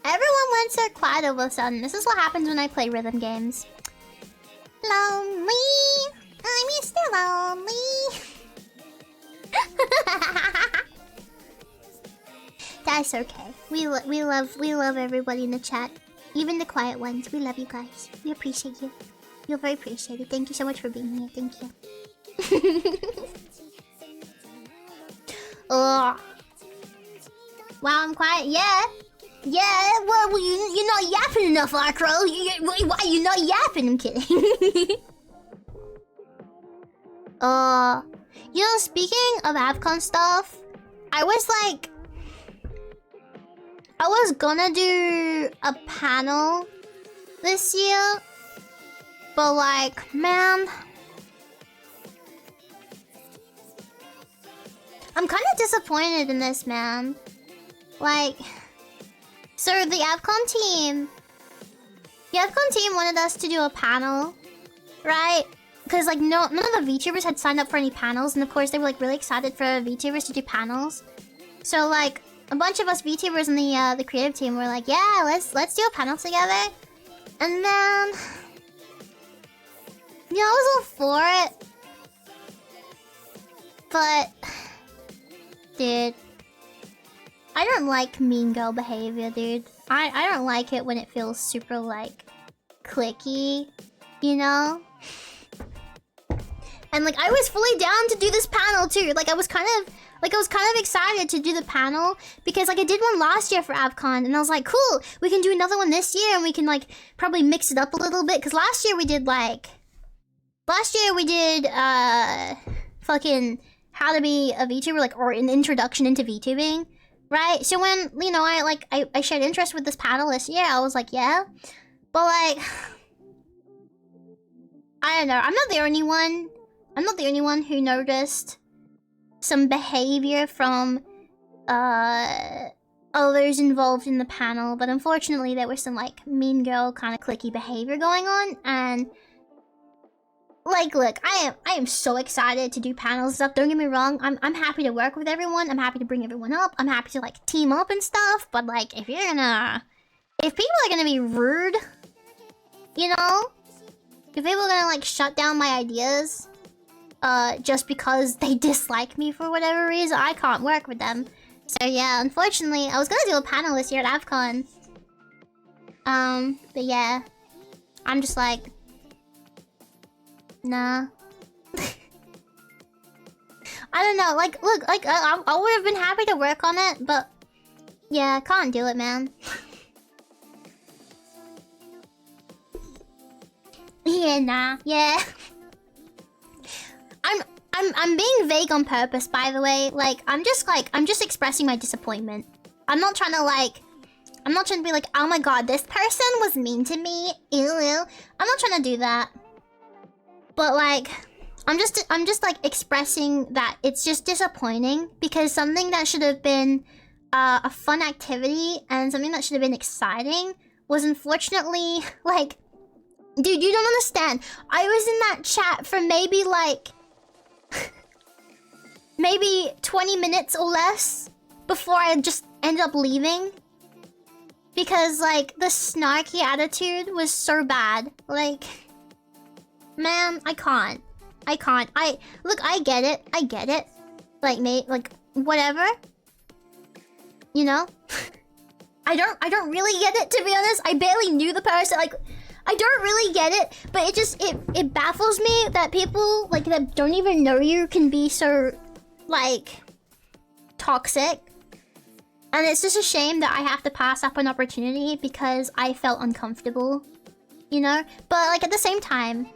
Everyone went so quiet all of a sudden. This is what happens when I play rhythm games. Lonely. I'm still lonely. That's okay. We love everybody in the chat. Even the quiet ones. We love you guys. We appreciate you. You're very appreciated. Thank you so much for being here. Thank you. Ugh. Wow, I'm quiet. Yeah. Yeah, well, you're not yapping enough, Arcro. Why are you not yapping? I'm kidding. You know, speaking of AvCon stuff, I was gonna do a panel this year, but like, man, I'm kind of disappointed in this, man. Like, So the AvCon team wanted us to do a panel, right? Because like none of the VTubers had signed up for any panels, and of course they were like really excited for VTubers to do panels. So like a bunch of us VTubers in the creative team were like, yeah, let's do a panel together. And then I was all for it, but dude, I don't like mean girl behavior, dude. I don't like it when it feels super like cliquey, you know? And like I was fully down to do this panel too. Like I was kind of excited to do the panel because like I did one last year for AvCon, and I was like, cool, we can do another one this year, and we can like probably mix it up a little bit, because last year we did fucking how to be a VTuber, like, or an introduction into VTubing, right? So when, you know, I shared interest with this panel this year, I was like, yeah. But like, I don't know, I'm not the only one who noticed some behavior from others involved in the panel, but unfortunately there was some like mean girl kind of cliquey behavior going on. And like, look, I am so excited to do panels and stuff. Don't get me wrong, I'm happy to work with everyone. I'm happy to bring everyone up. I'm happy to like team up and stuff. But like, if people are gonna be rude, you know, if people are gonna like shut down my ideas just because they dislike me for whatever reason, I can't work with them. So yeah, unfortunately, I was gonna do a panel this year at AvCon. But yeah, I'm just like, nah. I don't know, like, look, like, I would have been happy to work on it, but yeah, can't do it, man. Yeah, nah, yeah. I'm being vague on purpose, by the way. Like, I'm just expressing my disappointment. I'm not trying to be like, oh my god, this person was mean to me. Ew, ew. I'm not trying to do that. But like, I'm just like expressing that it's just disappointing, because something that should have been a fun activity and something that should have been exciting was unfortunately like, dude, you don't understand. I was in that chat for maybe like maybe 20 minutes or less before I just ended up leaving, because like the snarky attitude was so bad. Like, man, I can't. Look, I get it. Like, mate, like, whatever. You know? I don't really get it, to be honest. I barely knew the person. Like, I don't really get it, but it baffles me that people, like, that don't even know you can be so, like, toxic. And it's just a shame that I have to pass up an opportunity because I felt uncomfortable, you know? But, like, at the same time,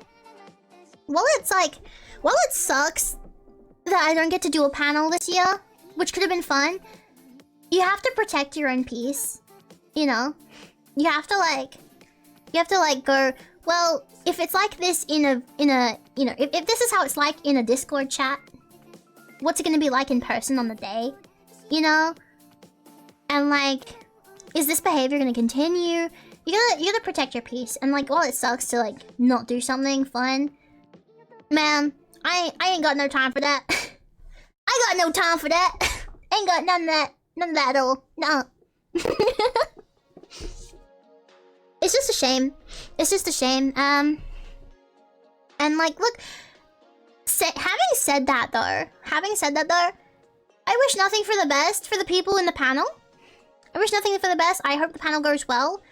while it sucks that I don't get to do a panel this year, which could have been fun, you have to protect your own peace, you know? You have to go, well, if it's like this in a you know, if this is how it's like in a Discord chat, what's it gonna be like in person on the day, you know? And like, is this behavior gonna continue? You gotta protect your peace. And like, while it sucks to like not do something fun, man, I ain't got no time for that. I got no time for that. Ain't got none of that at all. No. It's just a shame. It's just a shame. And like, look, having said that though, I wish nothing for the best for the people in the panel. I wish nothing for the best. I hope the panel goes well.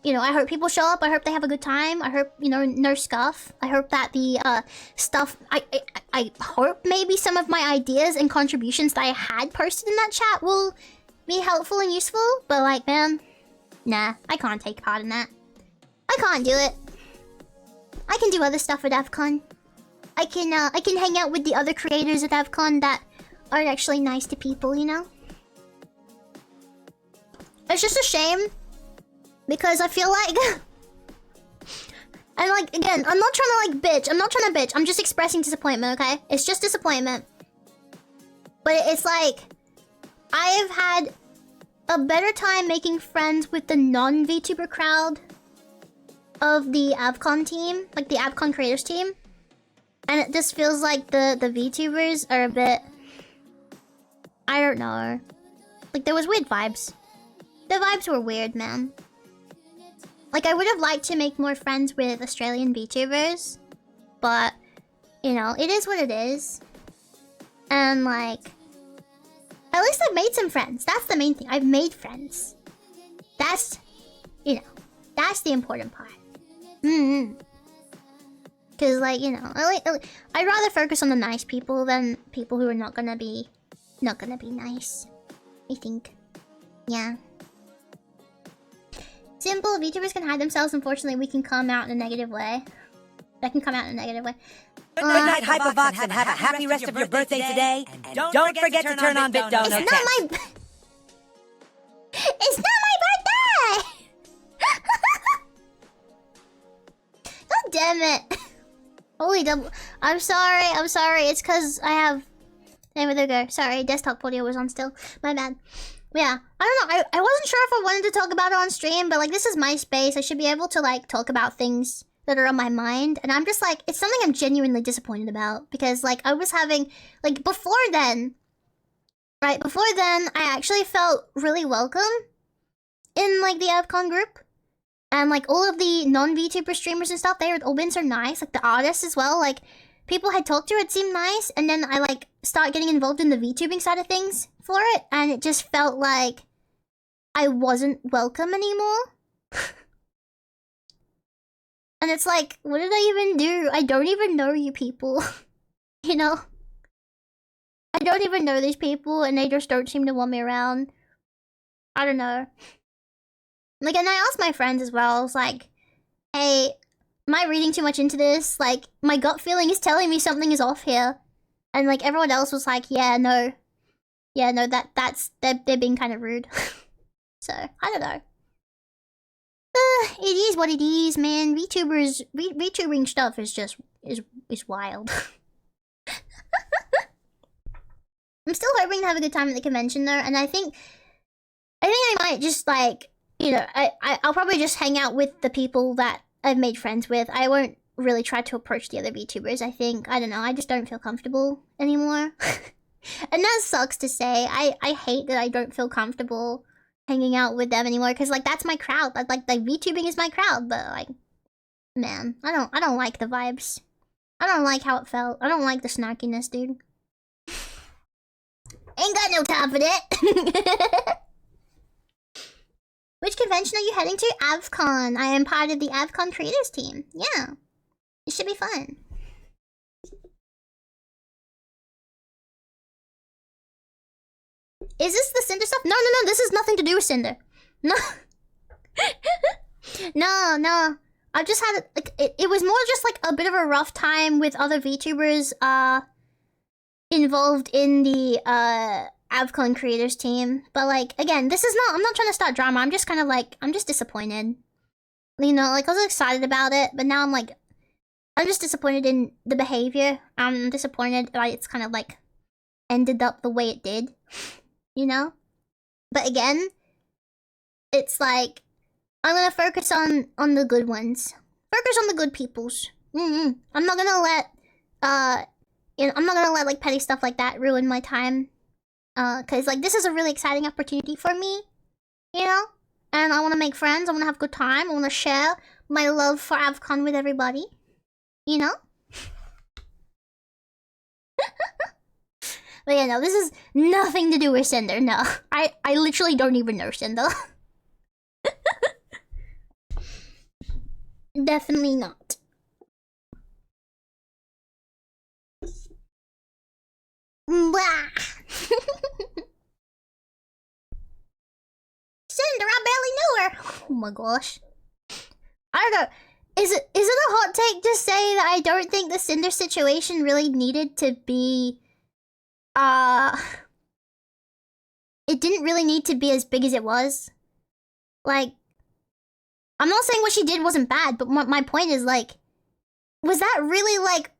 You know, I hope people show up. I hope they have a good time. I hope, you know, no scuff. I hope that the stuff. I hope maybe some of my ideas and contributions that I had posted in that chat will be helpful and useful. But like, man, nah, I can't take part in that. I can't do it. I can do other stuff at AvCon. I can hang out with the other creators at AvCon that are actually nice to people, you know? It's just a shame, because I feel like and like, again, I'm not trying to like bitch. I'm not trying to bitch. I'm just expressing disappointment, okay? It's just disappointment. But it's like, I have had a better time making friends with the non-VTuber crowd of the Avcon team, like the Avcon creators team. And it just feels like the VTubers are a bit... I don't know. Like, there was weird vibes. The vibes were weird, man. Like, I would have liked to make more friends with Australian VTubers. But, you know, it is what it is. And, like... At least I've made some friends. That's the main thing. I've made friends. That's, you know, that's the important part. Because, like, you know, I'd rather focus on the nice people than people who are not gonna be nice. I think. Yeah. Simple, VTubers can hide themselves. Unfortunately, we can come out in a negative way. That can come out in a negative way. Good night, Hypervox, and have a happy rest of your birthday today. And don't forget to turn on BitDono. It's not my... It's not my birthday! God damn it. Holy double... I'm sorry. It's because I have... There we go. Sorry, desktop audio was on still. My bad. Yeah, I don't know. I wasn't sure if I wanted to talk about it on stream, but like, this is my space. I should be able to like talk about things that are on my mind. And I'm just like, it's something I'm genuinely disappointed about. Because like, I was having, like, before then, I actually felt really welcome in like the Avcon group. And like, all of the non-VTuber streamers and stuff, they had all been so nice. Like, the artists as well, like, people I had talked to, it seemed nice. And then I like, start getting involved in the VTubing side of things for it. And it just felt like I wasn't welcome anymore. And it's like, what did I even do? I don't even know you people. You know? I don't even know these people and they just don't seem to want me around. I don't know. Like, and I asked my friends as well. I was like, hey, am I reading too much into this? Like, my gut feeling is telling me something is off here. And like, everyone else was like, yeah, no. Yeah, no, they're being kind of rude. So, I don't know. It is what it is, man. VTubing stuff is just, is wild. I'm still hoping to have a good time at the convention though, and I think I might just like, you know, I'll probably just hang out with the people that I've made friends with. I won't really try to approach the other VTubers, I think. I don't know, I just don't feel comfortable anymore. And that sucks to say. I hate that I don't feel comfortable hanging out with them anymore, because like, that's my crowd. Like VTubing is my crowd, but like, man, I don't like the vibes. I don't like how it felt. I don't like the snarkiness, dude. Ain't got no time for that. Which convention are you heading to? Avcon. I am part of the Avcon creators team. Yeah. It should be fun. Is this the Cinder stuff? No, this has nothing to do with Cinder. No. No. I've just had, like, it was more just like a bit of a rough time with other VTubers, involved in the, Avcon creators team. But like, again, I'm not trying to start drama. I'm just kind of like, I'm just disappointed. You know, like, I was excited about it, but now I'm like, I'm just disappointed in the behavior. I'm disappointed that it's kind of like ended up the way it did. You know? But again, it's like, I'm gonna focus on the good ones. Focus on the good peoples. I'm not gonna let, you know, I'm not gonna let like petty stuff like that ruin my time. Cause like, this is a really exciting opportunity for me, you know? And I wanna make friends, I wanna have a good time, I wanna share my love for Avcon with everybody. You know? But yeah, no, this is nothing to do with Cinder, no. I literally don't even know Cinder. Definitely not. Blah. Cinder, I barely knew her. Oh my gosh. I don't know. Is it a hot take to say that I don't think the Cinder situation really needed to be... It didn't really need to be as big as it was. Like, I'm not saying what she did wasn't bad, but my point is, like, was that really, like...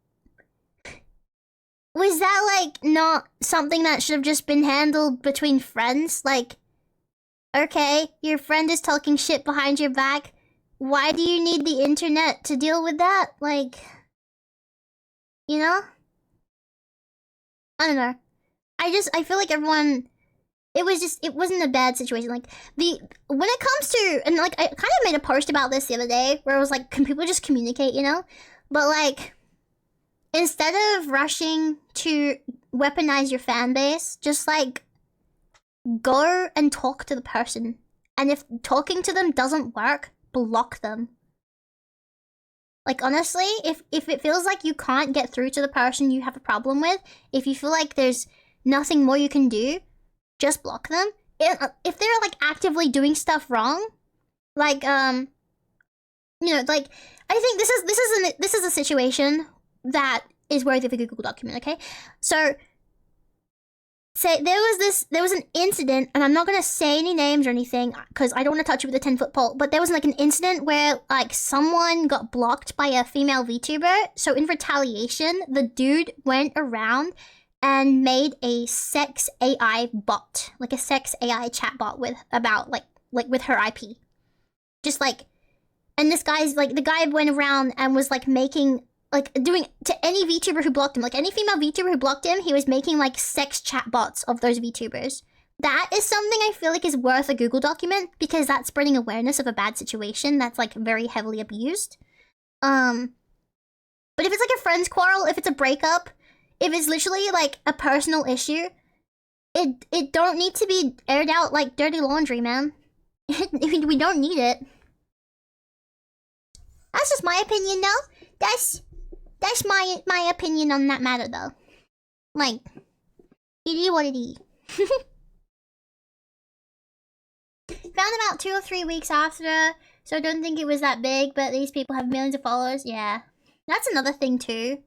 Was that, like, not something that should have just been handled between friends? Like, Okay, your friend is talking shit behind your back. Why do you need the internet to deal with that? Like, you know? I don't know. I feel like everyone, it wasn't a bad situation. Like, when it comes to, and like, I kind of made a post about this the other day, where it was like, can people just communicate, you know? But like, instead of rushing to weaponize your fan base, just like, go and talk to the person. And if talking to them doesn't work, block them. Like, honestly, if it feels like you can't get through to the person you have a problem with, if you feel like there's nothing more you can do, just block them. If they're like actively doing stuff wrong, like you know, like, I think this is a situation that is worthy of a Google document. Okay, so say there was an incident, and I'm not gonna say any names or anything because I don't want to touch it with a 10-foot pole, but there was like an incident where like someone got blocked by a female VTuber. So in retaliation, the dude went around and made a sex AI bot, like a sex AI chatbot with with her IP. Just like, and this guy's like, the guy went around and was like making, like, doing to any VTuber who blocked him, like any female VTuber who blocked him, he was making like sex chatbots of those VTubers. That is something I feel like is worth a Google document, because that's spreading awareness of a bad situation that's like very heavily abused. But if it's like a friend's quarrel, if it's a breakup, if it's literally like a personal issue, it don't need to be aired out like dirty laundry, man. We don't need it. That's just my opinion, though. That's my opinion on that matter, though. Like, it is what it is. Found about 2 or 3 weeks after, so I don't think it was that big, but these people have millions of followers. Yeah. That's another thing, too.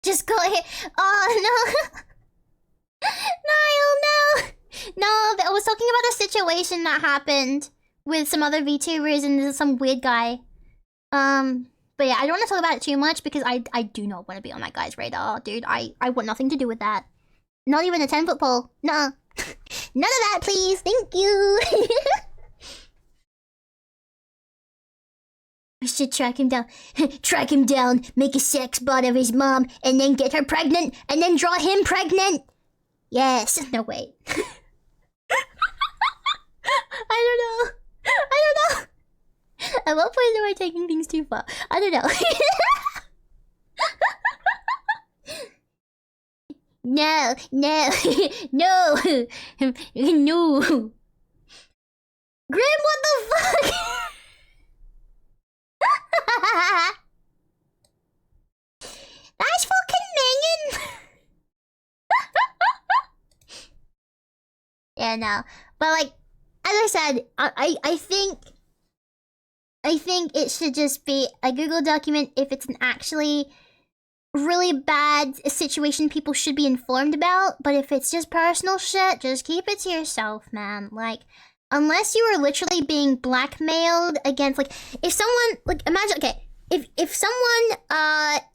Just go ahead. Oh, no. Niall, no. No, I was talking about a situation that happened with some other VTubers and some weird guy. But yeah, I don't want to talk about it too much because I do not want to be on that guy's radar, dude. I want nothing to do with that. Not even a 10-foot pole. Nuh-uh. None of that, please. Thank you. I should track him down. Track him down, make a sex bot of his mom, and then get her pregnant, and then draw him pregnant. Yes. No, wait. I don't know. At what point am I taking things too far? I don't know. No. No. Grim, what the fuck? That's fucking minging. Yeah, no. But like, as I said, I think it should just be a Google document if it's an actually really bad situation people should be informed about. But if it's just personal shit, just keep it to yourself, man. Like, unless you are literally being blackmailed against, like, if someone, like, imagine, okay, if someone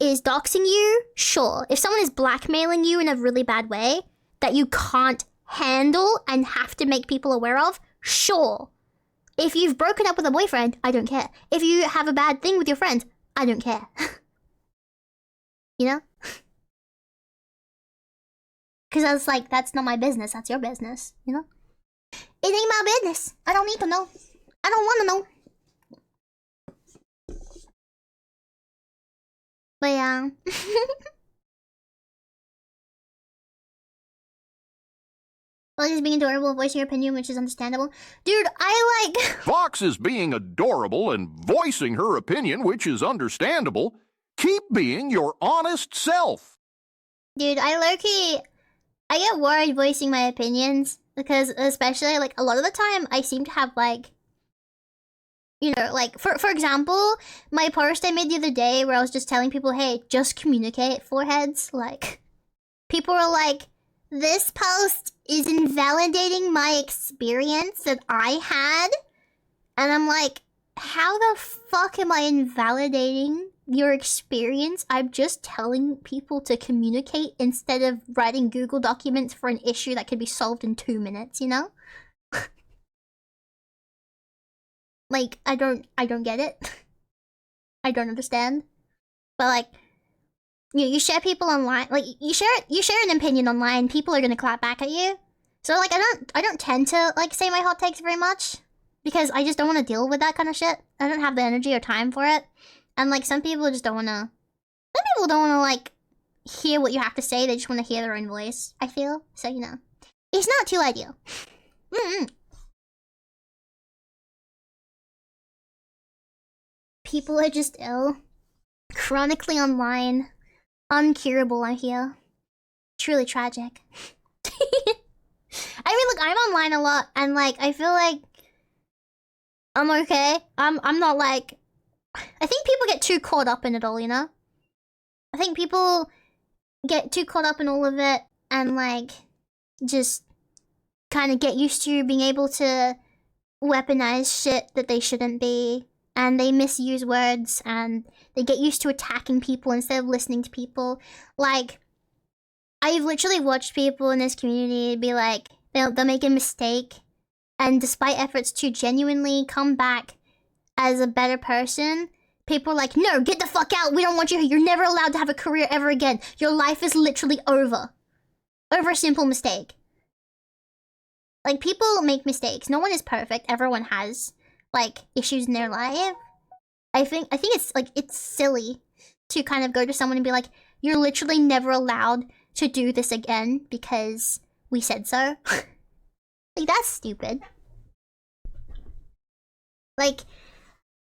is doxing you, sure. If someone is blackmailing you in a really bad way that you can't handle and have to make people aware of, sure. If you've broken up with a boyfriend, I don't care. If you have a bad thing with your friends, I don't care. You know? Because I was like, that's not my business, that's your business, you know? It ain't my business. I don't need to know. I don't want to know. But yeah. Well, just being adorable, voicing your opinion, which is understandable. Dude, I like... Fox is being adorable and voicing her opinion, which is understandable. Keep being your honest self. Dude, I get worried voicing my opinions, because especially, like, a lot of the time, I seem to have, like, you know, like, for example, my post I made the other day where I was just telling people, hey, just communicate, foreheads. Like, people were like, this post is invalidating my experience that I had. And I'm like, how the fuck am I invalidating your experience? I'm just telling people to communicate instead of writing Google documents for an issue that could be solved in 2 minutes, you know? Like, I don't get it. I don't understand. But like, you share people online, like you share an opinion online, people are gonna clap back at you. So like, I don't tend to like say my hot takes very much because I just don't want to deal with that kind of shit. I don't have the energy or time for it. And like, some people just don't want to. Some people don't want to like hear what you have to say. They just want to hear their own voice. I feel so, you know, it's not too ideal. People are just ill, chronically online, uncurable. I hear. Truly tragic. I mean, look, I'm online a lot, and like, I feel like I'm okay. I'm not like. I think people get too caught up in it all, you know. I think people get too caught up in all of it, and like, just kind of get used to being able to weaponize shit that they shouldn't be, and they misuse words, and they get used to attacking people instead of listening to people. Like, I've literally watched people in this community be like, they'll make a mistake, and despite efforts to genuinely come back as a better person, people are like, no, get the fuck out, we don't want you here, you're never allowed to have a career ever again, your life is literally over a simple mistake. Like, people make mistakes, no one is perfect, everyone has like issues in their life. I think it's like, it's silly to kind of go to someone and be like, you're literally never allowed to do this again because we said so. Like, that's stupid. Like,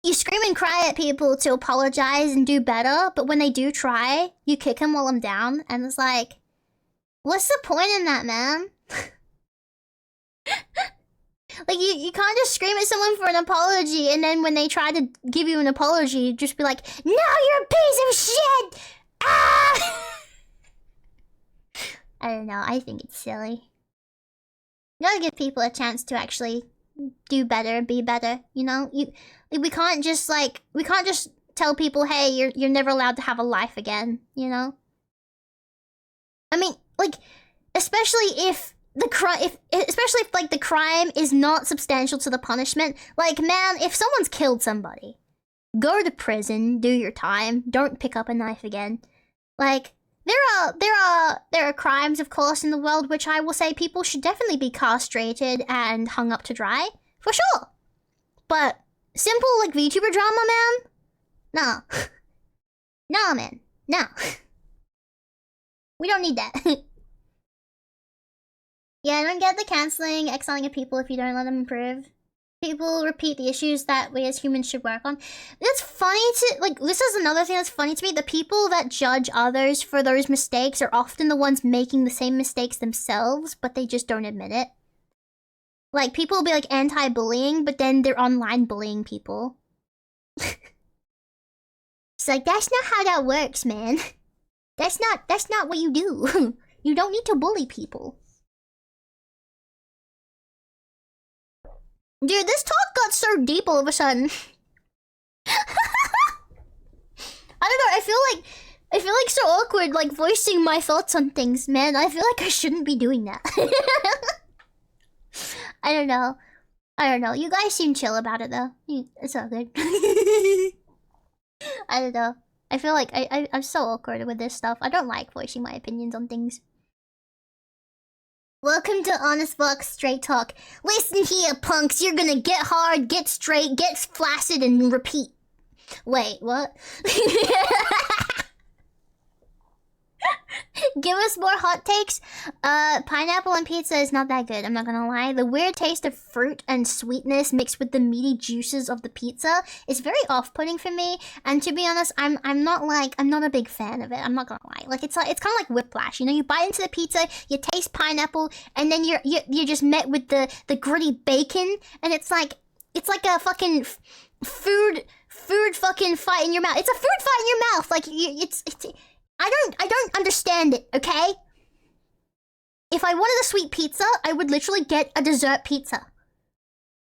you scream and cry at people to apologize and do better, but when they do try, you kick them while I'm down, and it's like, what's the point in that, man? Like, you can't just scream at someone for an apology, and then when they try to give you an apology, just be like, no, you're a piece of shit! Ah! I don't know, I think it's silly. You gotta give people a chance to actually do better, be better, you know? We can't just tell people, hey, you're never allowed to have a life again, you know? I mean, like, especially if the crime is not substantial to the punishment. Like, man, if someone's killed somebody, go to prison, do your time, don't pick up a knife again. Like, there are crimes, of course, in the world which I will say people should definitely be castrated and hung up to dry, for sure. But simple, like, VTuber drama, man? No. Nah, man. No. We don't need that. Yeah, I don't get the canceling, exiling of people if you don't let them improve. People repeat the issues that we as humans should work on. It's funny to, like, this is another thing that's funny to me. The people that judge others for those mistakes are often the ones making the same mistakes themselves, but they just don't admit it. Like, people will be like anti-bullying, but then they're online bullying people. It's like, that's not how that works, man. That's not what you do. You don't need to bully people. Dude, this talk got so deep all of a sudden. I don't know, I feel like so awkward, like, voicing my thoughts on things, man. I feel like I shouldn't be doing that. I don't know. You guys seem chill about it, though. It's all good. I don't know. I feel like I'm so awkward with this stuff. I don't like voicing my opinions on things. Welcome to Honest Box Straight Talk. Listen here, punks. You're gonna get hard, get straight, get flaccid, and repeat. Wait, what? Give us more hot takes. Pineapple on pizza is not that good, I'm not gonna lie. The weird taste of fruit and sweetness mixed with the meaty juices of the pizza is very off-putting for me. And to be honest, I'm not a big fan of it. I'm not gonna lie. Like, it's kind of like whiplash. You know, you bite into the pizza, you taste pineapple, and then you're just met with the gritty bacon, and it's like a fucking food fucking fight in your mouth. It's a food fight in your mouth. Like, it's I don't understand it, okay? If I wanted a sweet pizza, I would literally get a dessert pizza.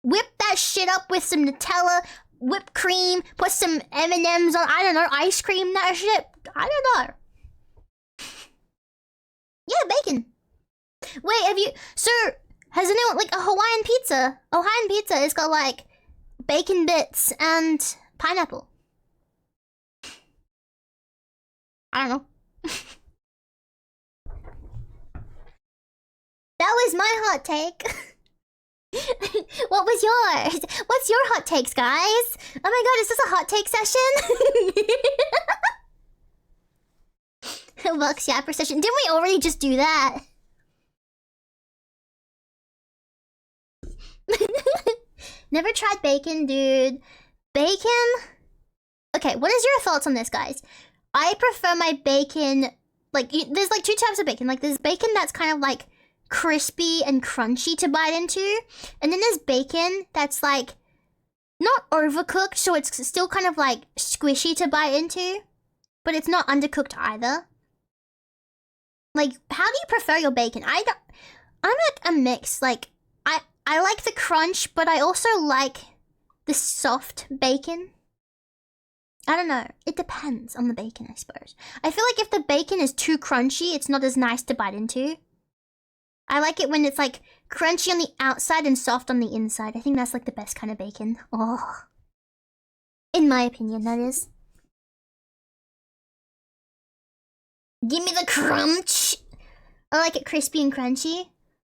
Whip that shit up with some Nutella, whipped cream, put some M&Ms on, I don't know, ice cream, that shit. I don't know. Yeah, bacon. Wait, sir, has anyone, like, a Hawaiian pizza? Hawaiian pizza has got, like, bacon bits and pineapple. I don't know. That was my hot take. What was yours? What's your hot takes, guys? Oh my god, is this a hot take session? Lux yapper session. Didn't we already just do that? Never tried bacon, dude. Bacon? Okay, what is your thoughts on this, guys? I prefer my bacon, like, there's like two types of bacon. Like, there's bacon that's kind of like crispy and crunchy to bite into. And then there's bacon that's like, not overcooked, so it's still kind of like squishy to bite into. But it's not undercooked either. Like, how do you prefer your bacon? I'm like a mix. Like, I like the crunch, but I also like the soft bacon. I don't know. It depends on the bacon, I suppose. I feel like if the bacon is too crunchy, it's not as nice to bite into. I like it when it's like crunchy on the outside and soft on the inside. I think that's like the best kind of bacon. Oh. In my opinion, that is. Give me the crunch. I like it crispy and crunchy.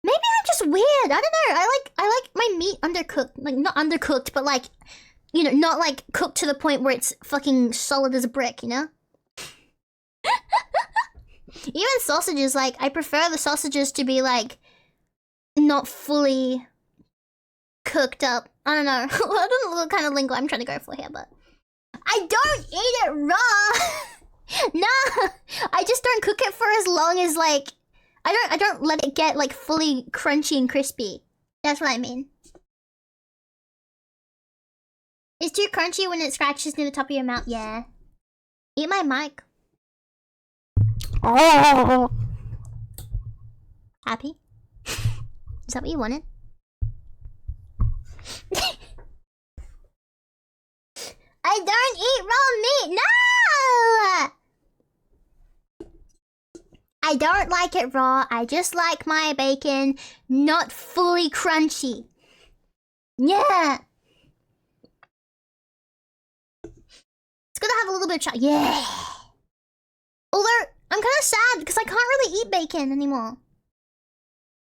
Maybe I'm just weird. I don't know. I like my meat undercooked. Like, not undercooked, but like, you know, not like cooked to the point where it's fucking solid as a brick, you know? Even sausages, like, I prefer the sausages to be like, not fully cooked up. I don't know. I don't know what kind of lingo I'm trying to go for here, but I don't eat it raw. Nah, I just don't cook it for as long as like, I don't let it get like fully crunchy and crispy. That's what I mean. It's too crunchy when it scratches near the top of your mouth. Yeah. Eat my mic. Oh. Happy? Is that what you wanted? I don't eat raw meat. No! I don't like it raw. I just like my bacon not fully crunchy. Yeah. It's gonna have a little bit of chop. Yeah. Although, I'm kind of sad because I can't really eat bacon anymore.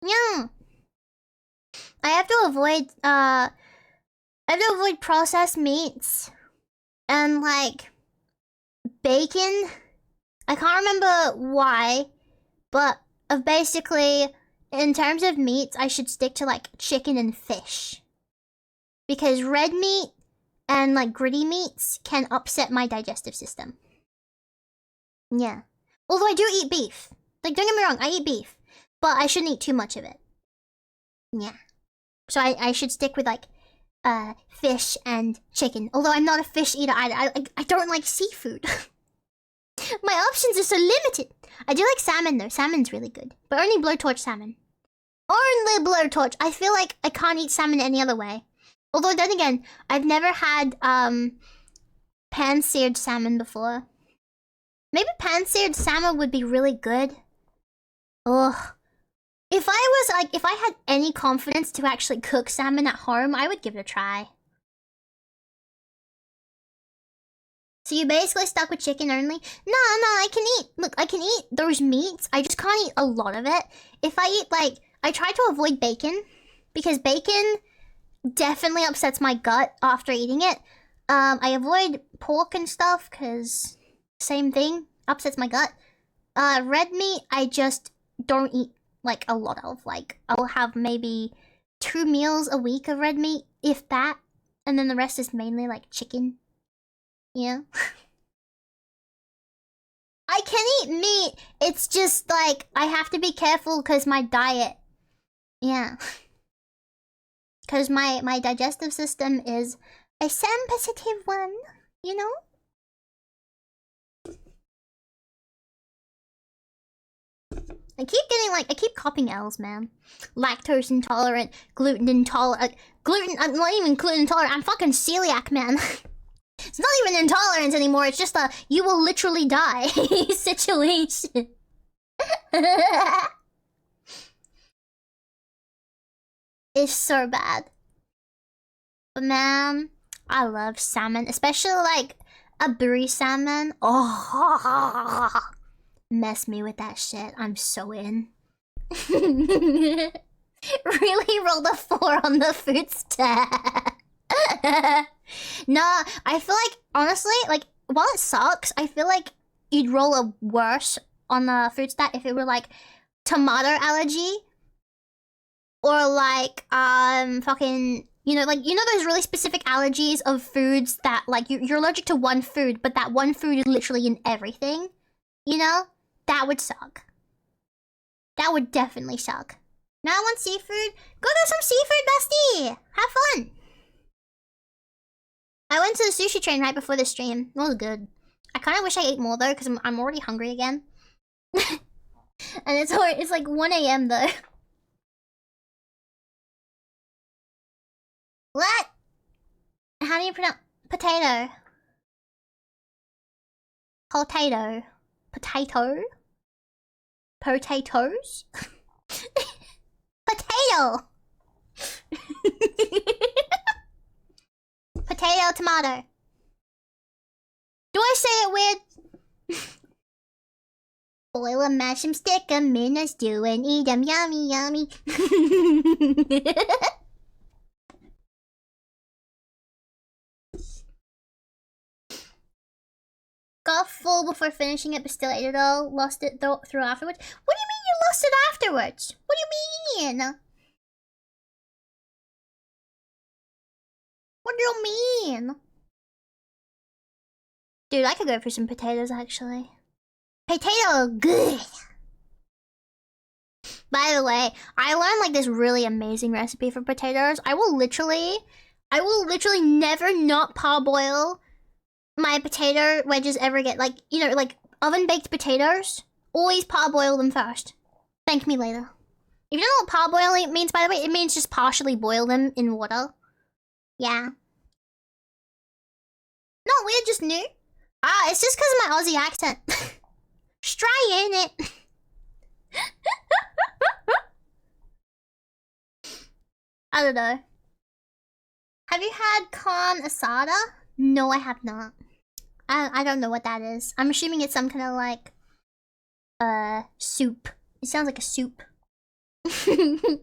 Yeah. I have to avoid processed meats. And like, bacon. I can't remember why. But basically, in terms of meats, I should stick to like chicken and fish. Because red meat and like gritty meats can upset my digestive system. Yeah. Although I do eat beef. Like, don't get me wrong, I eat beef. But I shouldn't eat too much of it. Yeah. So I should stick with like fish and chicken. Although I'm not a fish eater either. I don't like seafood. My options are so limited. I do like salmon though. Salmon's really good. But only blowtorch salmon. Only blowtorch. I feel like I can't eat salmon any other way. Although then again, I've never had pan-seared salmon before. Maybe pan-seared salmon would be really good. Ugh. If I had any confidence to actually cook salmon at home, I would give it a try. So you're basically stuck with chicken only? No, I can eat. Look, I can eat those meats. I just can't eat a lot of it. If I eat, like, I try to avoid bacon. Because bacon definitely upsets my gut after eating it. I avoid pork and stuff, because same thing. Upsets my gut. Red meat, I just don't eat, like, a lot of. Like, I'll have maybe 2 meals a week of red meat, if that. And then the rest is mainly, like, chicken. Yeah. I can eat meat. It's just like I have to be careful because my diet. Yeah. Because my digestive system is a sensitive one, you know? I keep copying L's, man. Lactose intolerant, gluten intolerant, I'm not even gluten intolerant, I'm fucking celiac, man. It's not even intolerance anymore, it's just a you will literally die situation. It's so bad. But man, I love salmon, especially like a brie salmon. Oh, mess me with that shit. I'm so in. Really rolled a 4 on the food stat. Nah, I feel like, honestly, like, while it sucks, I feel like you'd roll a worse on the food stat if it were like tomato allergy or like fucking, you know, like, you know those really specific allergies of foods that like you're allergic to one food, but that one food is literally in everything, you know? That would suck. That would definitely suck. Now I want seafood. Go get some seafood, bestie. Have fun. I went to the sushi train right before the stream. It was good. I kind of wish I ate more though, because I'm already hungry again. And it's like 1 a.m. though. What? How do you pronounce potato? Potato. Potato? Potatoes? Potato! Potato, tomato. Do I say it weird? Boil 'em, mash 'em, stick 'em in a stew and eat 'em, yummy, yummy. Got full before finishing it, but still ate it all. Lost it through afterwards. What do you mean you lost it afterwards? What do you mean? What do you mean? Dude, I could go for some potatoes actually. Potato good. By the way, I learned like this really amazing recipe for potatoes. I will literally never not parboil my potato wedges ever again. Like, you know, like oven baked potatoes, always parboil them first. Thank me later. If you don't know what parboiling means, by the way, it means just partially boil them in water. Yeah. Not weird, just new. Ah, it's just because of my Aussie accent. Stray, ain't it? I don't know. Have you had corn asada? No, I have not. I don't know what that is. I'm assuming it's some kind of like soup. It sounds like a soup. I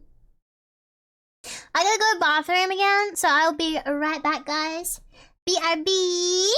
gotta go to the bathroom again, so I'll be right back, guys. BRB.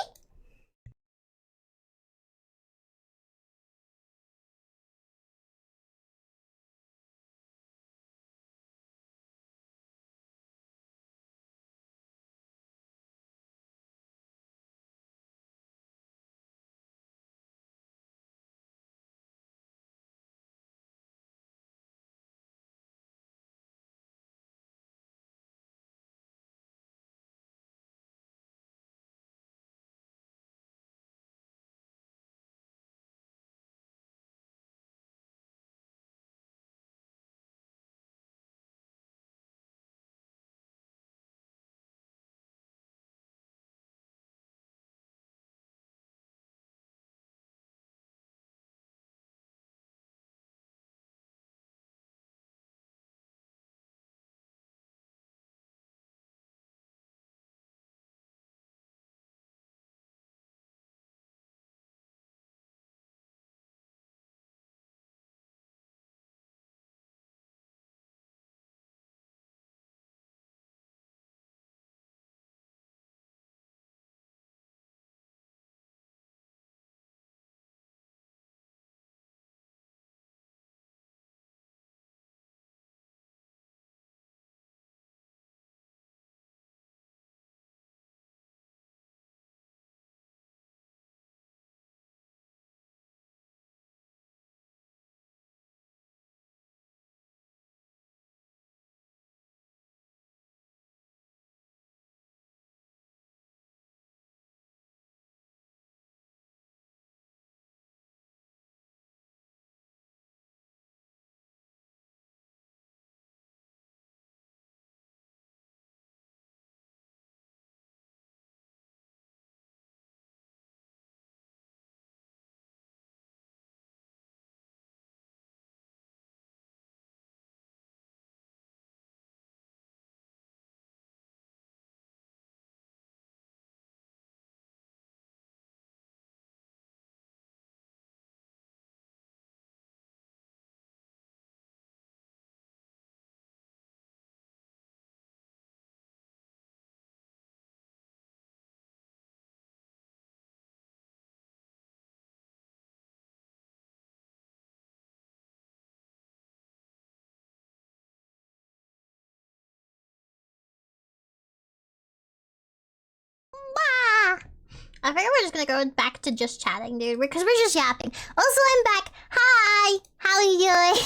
I figure we're just gonna go back to just chatting, dude, because we're just yapping. Also, I'm back. Hi! How are you doing?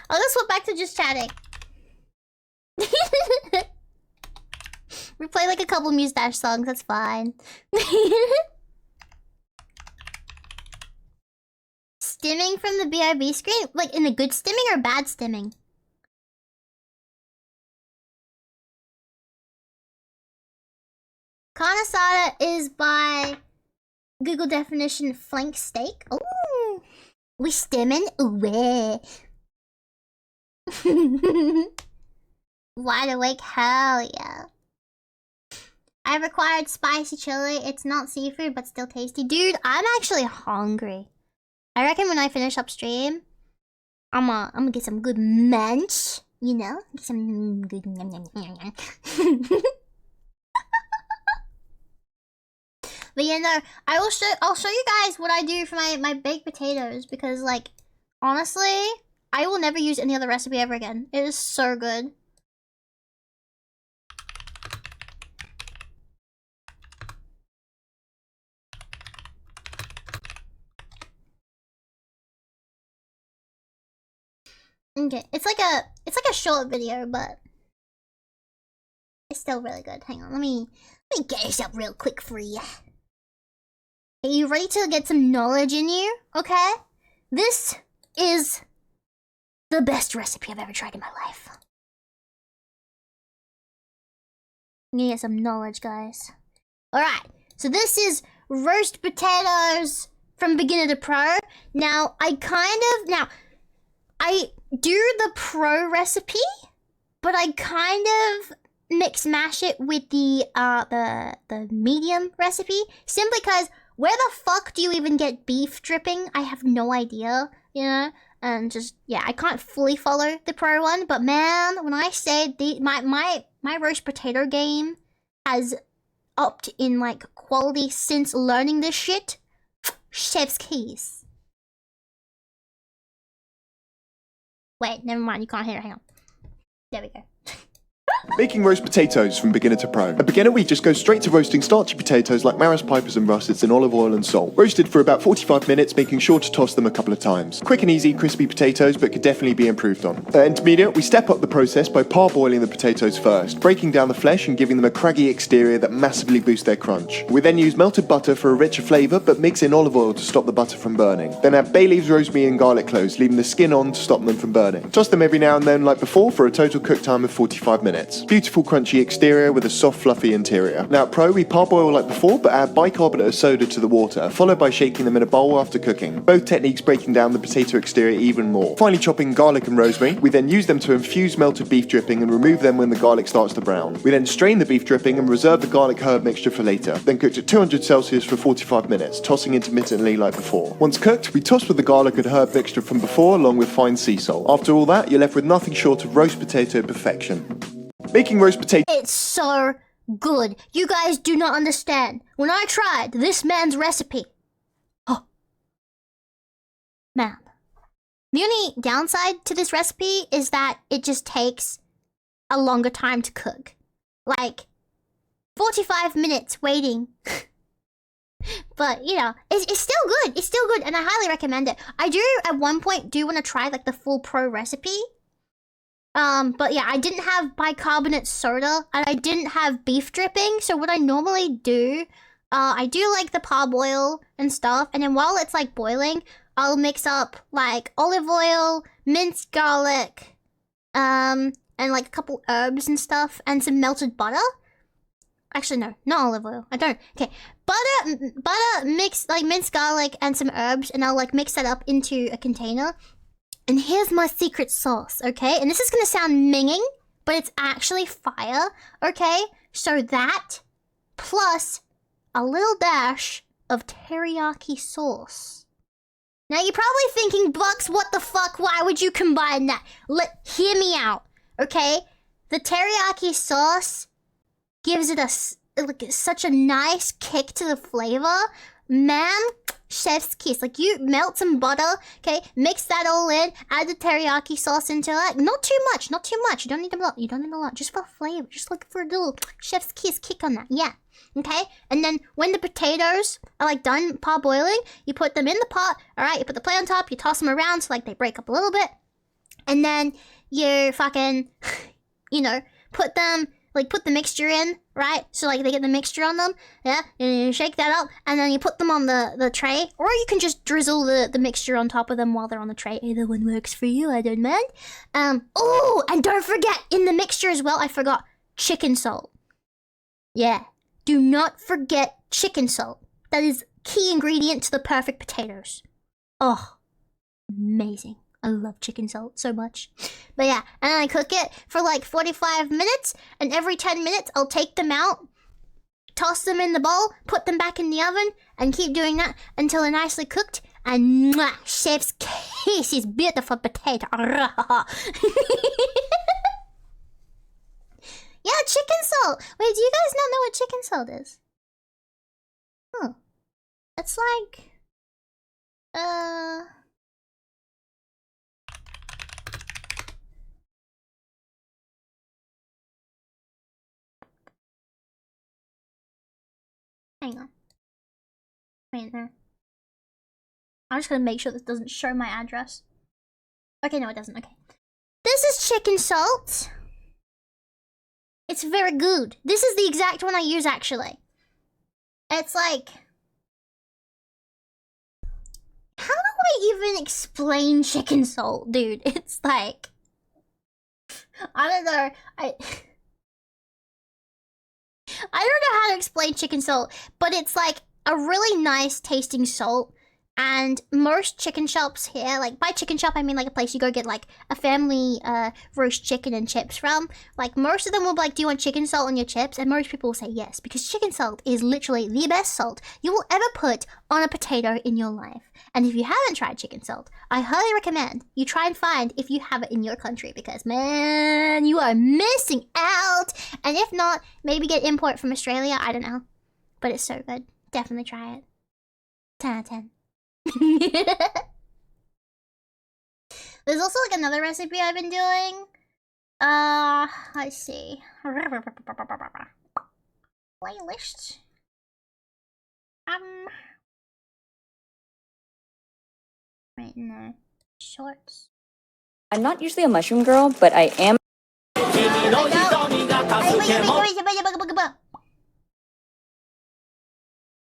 I'll just swap back to just chatting. We play like a couple Moustache songs, that's fine. Stimming from the BRB screen? Like in the good stimming or bad stimming? Carne asada is by Google definition flank steak. Ooh, we stimming? Ooh, wide awake, hell yeah. I required spicy chili. It's not seafood, but still tasty. Dude, I'm actually hungry. I reckon when I finish up stream, I'm gonna get some good munch, you know? Get some good But yeah, no, I'll show you guys what I do for my baked potatoes, because like honestly, I will never use any other recipe ever again. It is so good. Okay, it's like a short video, but it's still really good. Hang on, let me get this up real quick for you. Are you ready to get some knowledge in you? Okay? This is the best recipe I've ever tried in my life. I'm gonna get some knowledge, guys. Alright, so this is roast potatoes from beginner to pro. Now, I do the pro recipe, but I kind of mix mash it with the medium recipe, simply because where the fuck do you even get beef dripping? I have no idea, you know? And just, yeah, I can't fully follow the pro one, but man, when I say my roast potato game has upped in like quality since learning this shit, chef's keys. Wait, never mind, you can't hear it, hang on. There we go. Making roast potatoes from beginner to pro. A beginner, we just go straight to roasting starchy potatoes like Maris Pipers and Russets in olive oil and salt. Roasted for about 45 minutes, making sure to toss them a couple of times. Quick and easy, crispy potatoes, but could definitely be improved on. At intermediate, we step up the process by parboiling the potatoes first, breaking down the flesh and giving them a craggy exterior that massively boosts their crunch. We then use melted butter for a richer flavour, but mix in olive oil to stop the butter from burning. Then add bay leaves, rosemary and garlic cloves, leaving the skin on to stop them from burning. Toss them every now and then like before for a total cook time of 45 minutes. Beautiful crunchy exterior with a soft fluffy interior. Now at pro, we parboil like before, but add bicarbonate of soda to the water, followed by shaking them in a bowl after cooking. Both techniques breaking down the potato exterior even more. Finally chopping garlic and rosemary. We then use them to infuse melted beef dripping and remove them when the garlic starts to brown. We then strain the beef dripping and reserve the garlic herb mixture for later. Then cooked at 200 Celsius for 45 minutes, tossing intermittently like before. Once cooked, we toss with the garlic and herb mixture from before along with fine sea salt. After all that, you're left with nothing short of roast potato perfection. Making roast potato. It's so good. You guys do not understand. When I tried this man's recipe, oh, man. The only downside to this recipe is that it just takes a longer time to cook. Like, 45 minutes waiting. But, you know, it's still good. It's still good, and I highly recommend it. I do, at one point, want to try, like, the full pro recipe. But yeah, I didn't have bicarbonate soda, and I didn't have beef dripping, so what I normally do, I do like the parboil and stuff, and then while it's like boiling, I'll mix up like olive oil, minced garlic, and like a couple herbs and stuff, and some melted butter. Actually, no, not olive oil. I don't. Okay, butter mixed, like minced garlic and some herbs, and I'll like mix that up into a container. And here's my secret sauce, okay? And this is gonna sound minging, but it's actually fire, okay? So that, plus a little dash of teriyaki sauce. Now you're probably thinking, Bucks, what the fuck? Why would you combine that? Hear me out, okay? The teriyaki sauce gives it such a nice kick to the flavor man, chef's kiss. Like, you melt some butter, okay, mix that all in, add the teriyaki sauce into it. Not too much, not too much. You don't need a lot, you don't need a lot. Just for flavor, just look for a little chef's kiss kick on that, yeah. Okay, and then when the potatoes are like done parboiling, you put them in the pot, alright, you put the plate on top, you toss them around so like they break up a little bit. And then you fucking, you know, put them, like put the mixture in, right? So like they get the mixture on them, yeah? And you shake that up, and then you put them on the tray. Or you can just drizzle the mixture on top of them while they're on the tray. Either one works for you, I don't mind. Oh, and don't forget, in the mixture as well, I forgot, chicken salt. Yeah, do not forget chicken salt. That is key ingredient to the perfect potatoes. Oh, amazing. I love chicken salt so much. But yeah, and then I cook it for like 45 minutes, and every 10 minutes I'll take them out, toss them in the bowl, put them back in the oven, and keep doing that until they're nicely cooked. And mwah, chef's kiss is beautiful potato. Yeah, chicken salt. Wait, do you guys not know what chicken salt is? Huh. It's like... Hang on. Wait, no. I'm just gonna make sure this doesn't show my address. Okay, no, it doesn't. Okay. This is chicken salt. It's very good. This is the exact one I use, actually. It's like... How do I even explain chicken salt, dude? It's like... I don't know. I don't know how to explain chicken salt, but it's like a really nice tasting salt. And most chicken shops here, like by chicken shop I mean like a place you go get like a family roast chicken and chips from. Like most of them will be like, do you want chicken salt on your chips? And most people will say yes, because chicken salt is literally the best salt you will ever put on a potato in your life. And if you haven't tried chicken salt, I highly recommend you try and find if you have it in your country, because man, you are missing out. And if not, maybe get import from Australia, I don't know. But it's so good. Definitely try it. 10 out of 10. There's also like another recipe I've been doing. Let's see. Playlist. Right now. Shorts. I'm not usually a mushroom girl, but I am.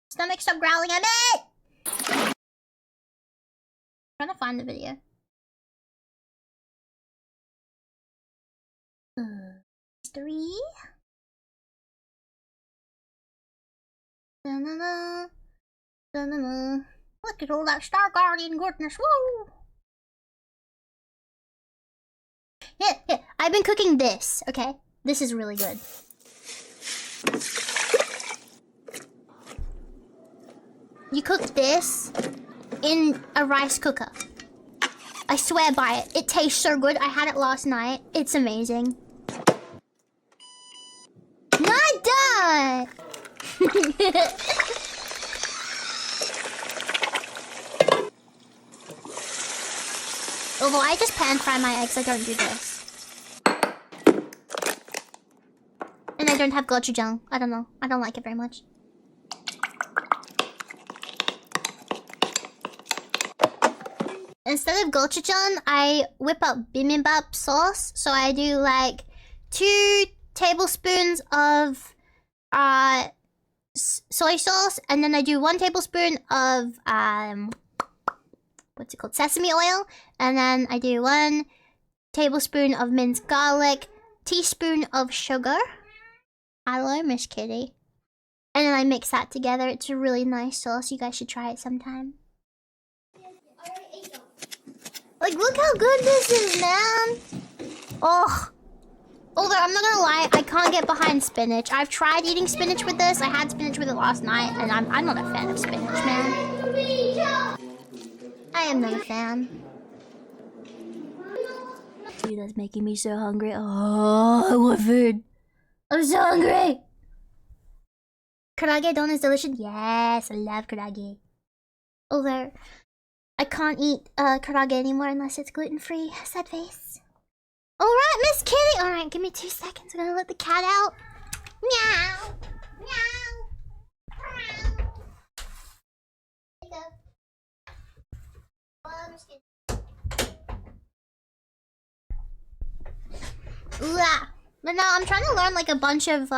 Stomach, stop growling at me! I'm trying to find the video. History. Da-na-na. Da-na-na. Look at all that Star Guardian goodness. Woo! Yeah. I've been cooking this, okay? This is really good. You cook this in a rice cooker. I swear by it. It tastes so good. I had it last night. It's amazing. Not done! Although I just pan fry my eggs, I don't do this. And I don't have gochujang. I don't know. I don't like it very much. Instead of gochujang, I whip up bibimbap sauce. So I do like 2 tablespoons of soy sauce, and then I do 1 tablespoon of what's it called, sesame oil, and then I do 1 tablespoon of minced garlic, teaspoon of sugar. Hello, Miss Kitty. And then I mix that together. It's a really nice sauce. You guys should try it sometime. Like, look how good this is, man. Oh. Although, I'm not gonna lie, I can't get behind spinach. I've tried eating spinach with this. I had spinach with it last night, and I'm not a fan of spinach, man. I am not a fan. Dude, that's making me so hungry. Oh, I want food. I'm so hungry. Karage don is delicious. Yes, I love karage. Although, I can't eat karage anymore unless it's gluten-free. Sad face. Alright, Miss Kitty! Alright, give me 2 seconds. I'm gonna let the cat out. Meow! Meow! Meow! But no, I'm trying to learn like a bunch of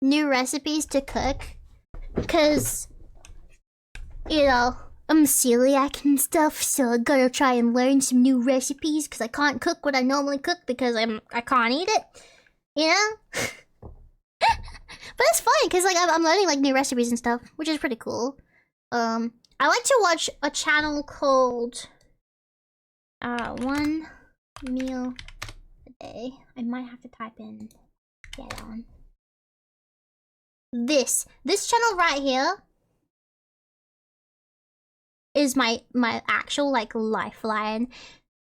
new recipes to cook. Because, you know, I'm celiac and stuff, so I gotta try and learn some new recipes because I can't cook what I normally cook because I can't eat it. You know? But it's fun because like I'm learning like new recipes and stuff, which is pretty cool. I like to watch a channel called 1 meal a day. I might have to type in that one. This channel right here is my actual like lifeline.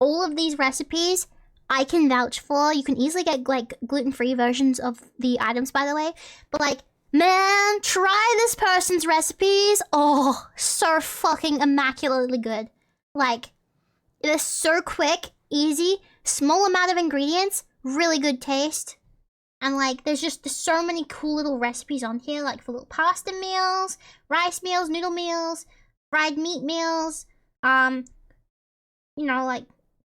All of these recipes I can vouch for. You can easily get like gluten-free versions of the items, by the way. But like, man, try this person's recipes. Oh, so fucking immaculately good. Like, it is so quick, easy, small amount of ingredients, really good taste. And like, there's so many cool little recipes on here, like for little pasta meals, rice meals, noodle meals, fried meat meals. You know, like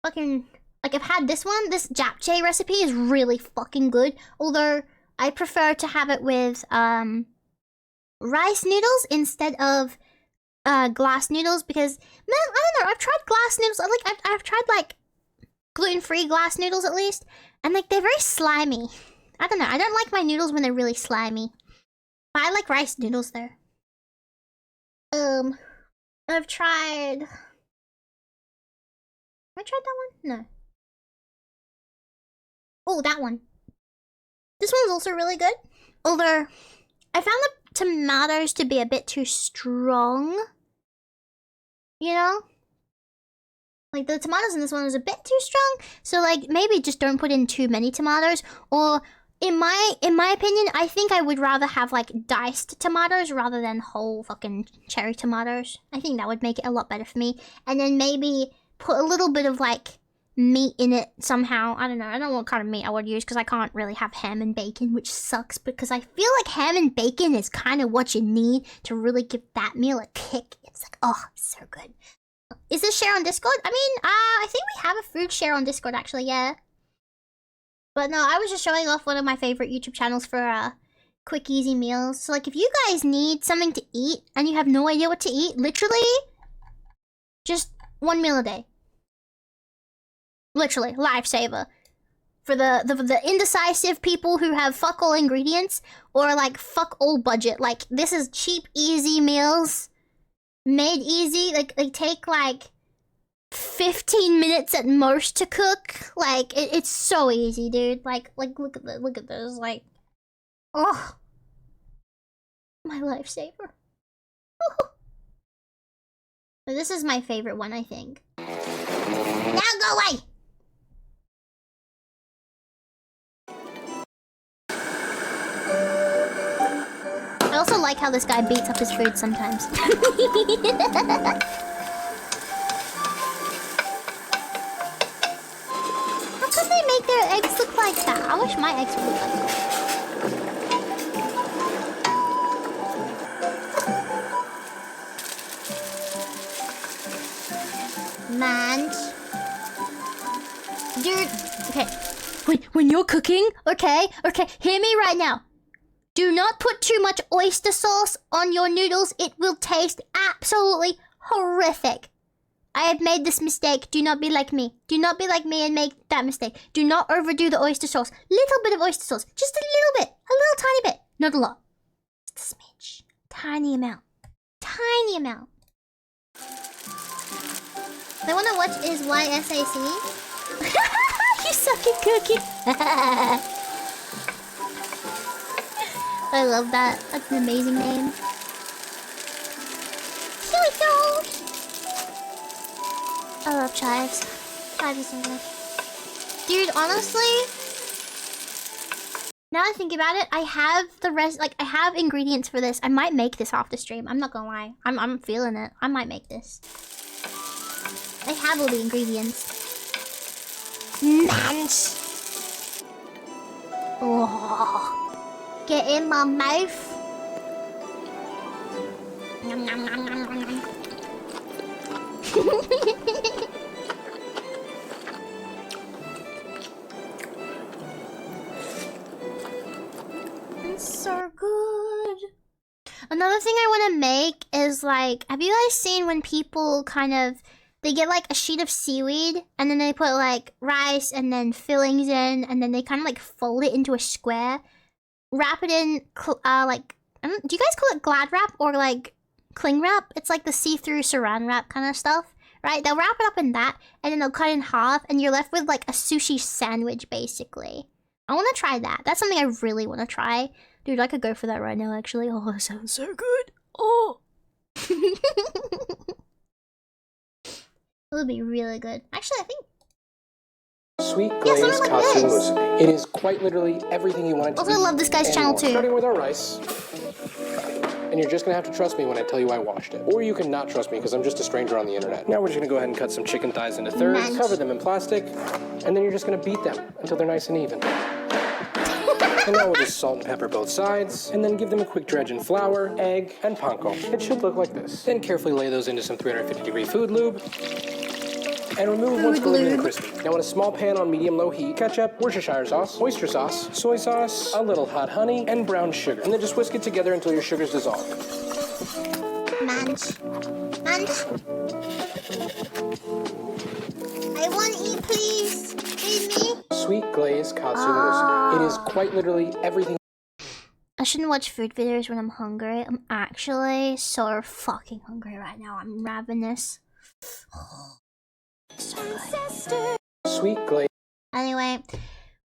fucking. Like, I've had this one. This japchae recipe is really fucking good. Although, I prefer to have it with, rice noodles instead of, glass noodles. Because, man, I don't know. I've tried glass noodles. I've tried, like, gluten-free glass noodles, at least. And, like, they're very slimy. I don't know. I don't like my noodles when they're really slimy. But I like rice noodles, though. I've tried... Have I tried that one? No. Oh, that one. This one's also really good. Although, I found the tomatoes to be a bit too strong. You know? Like, the tomatoes in this one is a bit too strong. So, like, maybe just don't put in too many tomatoes. Or, in my opinion, I think I would rather have, like, diced tomatoes rather than whole fucking cherry tomatoes. I think that would make it a lot better for me. And then maybe put a little bit of, like, meat in it somehow. I don't know. I don't know what kind of meat I would use because I can't really have ham and bacon, which sucks because I feel like ham and bacon is kind of what you need to really give that meal a kick. It's like, oh, so good. Is this share on Discord? I mean, I think we have a food share on Discord actually, yeah. But no, I was just showing off one of my favorite YouTube channels for quick, easy meals. So like, if you guys need something to eat and you have no idea what to eat, literally, just 1 meal a day. Literally, lifesaver. For the indecisive people who have fuck all ingredients or like fuck all budget. Like, this is cheap, easy meals. Made easy. Like, they take like 15 minutes at most to cook. Like, it's so easy, dude. Like look at this. Like, oh, my lifesaver. This is my favorite one, I think. Now go away! I also like how this guy beats up his food sometimes. How come they make their eggs look like that? I wish my eggs would look like that. Man. Dude, okay. When you're cooking, okay, hear me right now. Do not put too much oyster sauce on your noodles. It will taste absolutely horrific. I have made this mistake. Do not be like me. Do not be like me and make that mistake. Do not overdo the oyster sauce. Little bit of oyster sauce. Just a little bit. A little tiny bit. Not a lot. Just a smidge. Tiny amount. Tiny amount. I wonder what is YSAC? You suck at cooking. I love that. That's an amazing name. Here we go. I love chives. Chives is so good. Dude, honestly, Now I think about it, I have the rest. Like I have ingredients for this. I might make this off the stream. I'm not gonna lie. I'm feeling it. I might make this. I have all the ingredients. Munch. Oh, get in my mouth. Nom, nom, nom, nom, nom, nom. It's so good. Another thing I want to make is like, have you guys seen when people kind of, they get like a sheet of seaweed and then they put like rice and then fillings in and then they kind of like fold it into a square, wrap it in like, do you guys call it glad wrap or like cling wrap? It's like the see-through saran wrap kind of stuff, right? They'll wrap it up in that and then they'll cut it in half and you're left with like a sushi sandwich basically. I want to try that. That's something I really want to try. Dude, I could go for that right now actually. Oh, that sounds so good. Oh. It would be really good. Actually, I think... Sweet glazed like katsu this. mousse. It is quite literally everything you want it to be. Also, I love this guy's and channel more. too. Starting with our rice. And you're just gonna have to trust me when I tell you I washed it. Or you can not trust me because I'm just a stranger on the internet. Now we're just gonna go ahead and cut some chicken thighs into thirds, cover them in plastic, and then you're just gonna beat them until they're nice and even. And now we'll just salt and pepper both sides, and then give them a quick dredge in flour, egg, and panko. It should look like this. Then carefully lay those into some 350-degree food lube, and remove once golden and crispy. Now in a small pan on medium-low heat, ketchup, Worcestershire sauce, oyster sauce, soy sauce, a little hot honey, and brown sugar. And then just whisk it together until your sugars dissolve. Munch. Munch. I want to eat, please. Feed me. Sweet glazed katsu mousse. It is quite literally everything. I shouldn't watch food videos when I'm hungry. I'm actually so fucking hungry right now. I'm ravenous. So good. Sweet glazed. Anyway,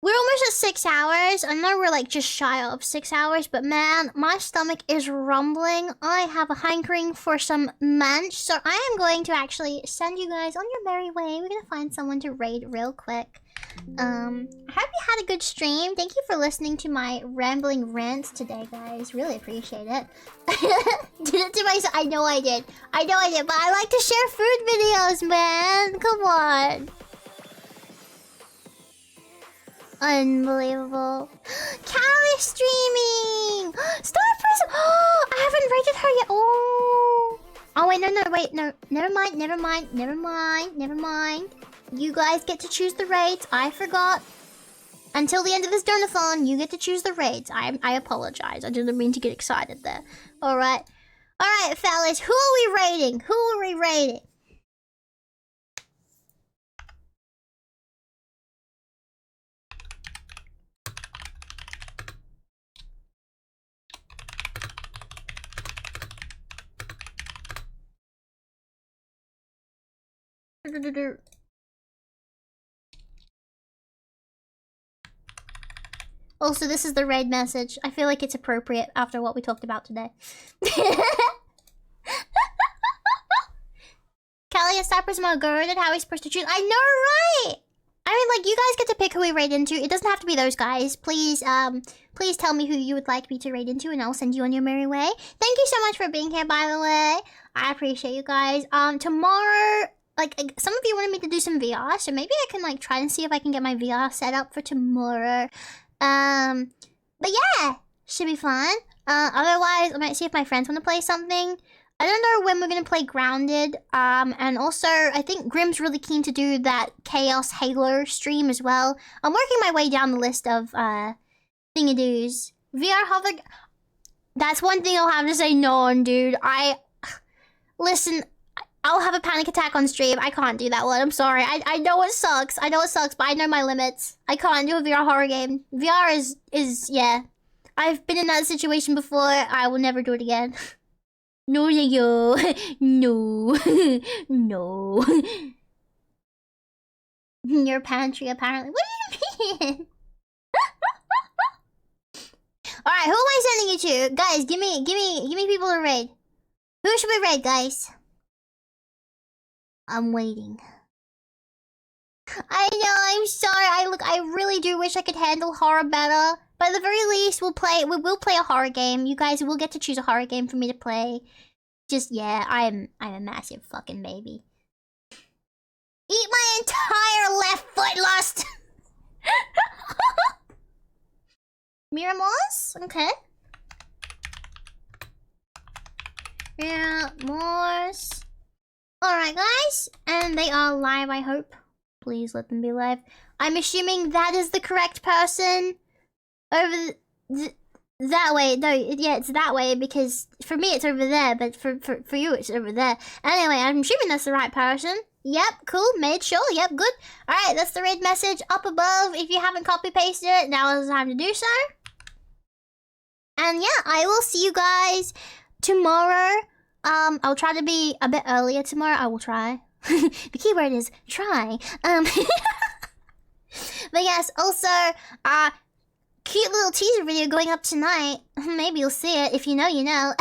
we're almost at 6 hours. I know we're like just shy of 6 hours, but man, my stomach is rumbling. I have a hankering for some munch, so I am going to actually send you guys on your merry way. We're gonna find someone to raid real quick. I hope you had a good stream. Thank you for listening to my rambling rants today, guys. Really appreciate it. Did it to myself. I know I did. I know I did, but I like to share food videos, man. Come on. Unbelievable. Callie streaming! Star Prism! Oh, I haven't rated her yet. Oh. Oh, wait, no, wait, no. Never mind. You guys get to choose the raids. I forgot. Until the end of this Donothon, you get to choose the raids. I apologize. I didn't mean to get excited there. Alright. Alright, fellas. Who are we raiding? Also, this is the raid message. I feel like it's appropriate after what we talked about today. Callie, Star Prism girded. How are we supposed to choose? I know, right? I mean, like, you guys get to pick who we raid into. It doesn't have to be those guys. Please, please tell me who you would like me to raid into, and I'll send you on your merry way. Thank you so much for being here, by the way. I appreciate you guys. Tomorrow, like, some of you wanted me to do some VR, so maybe I can, like, try and see if I can get my VR set up for tomorrow. But yeah, should be fun. Otherwise, I might see if my friends want to play something. I don't know when we're gonna play Grounded. And also, I think Grim's really keen to do that Chaos Halo stream as well. I'm working my way down the list of, thingadoos. VR hover... That's one thing I'll have to say no on, dude. Listen, I'll have a panic attack on stream. I can't do that one. I'm sorry. I know it sucks. But I know my limits. I can't do a VR horror game. VR is yeah. I've been in that situation before. I will never do it again. No, yo. No. No. Your pantry, apparently. What do you mean? Alright, who am I sending you to? Guys, give me people to raid. Who should we raid, guys? I'm waiting. I know, I'm sorry. I really do wish I could handle horror better. But at the very least, we will play a horror game. You guys will get to choose a horror game for me to play. Just, yeah, I'm a massive fucking baby. Eat my entire left foot, Lost! Miramors? Okay. Miramors. Alright, guys. And they are live, I hope. Please let them be live. I'm assuming that is the correct person. Over that way. No, yeah, it's that way because for me it's over there, but for you it's over there. Anyway, I'm assuming that's the right person. Yep, cool, made sure, yep, good. Alright, that's the red message up above. If you haven't copy-pasted it, now is the time to do so. And yeah, I will see you guys tomorrow. I'll try to be a bit earlier tomorrow. I will try. The keyword is try. But yes, also, cute little teaser video going up tonight. Maybe you'll see it. If you know, you know.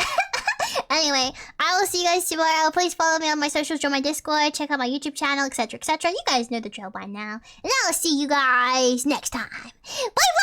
Anyway, I will see you guys tomorrow. Please follow me on my socials, join my Discord, check out my YouTube channel, etc., etc. You guys know the drill by now. And I will see you guys next time. Bye!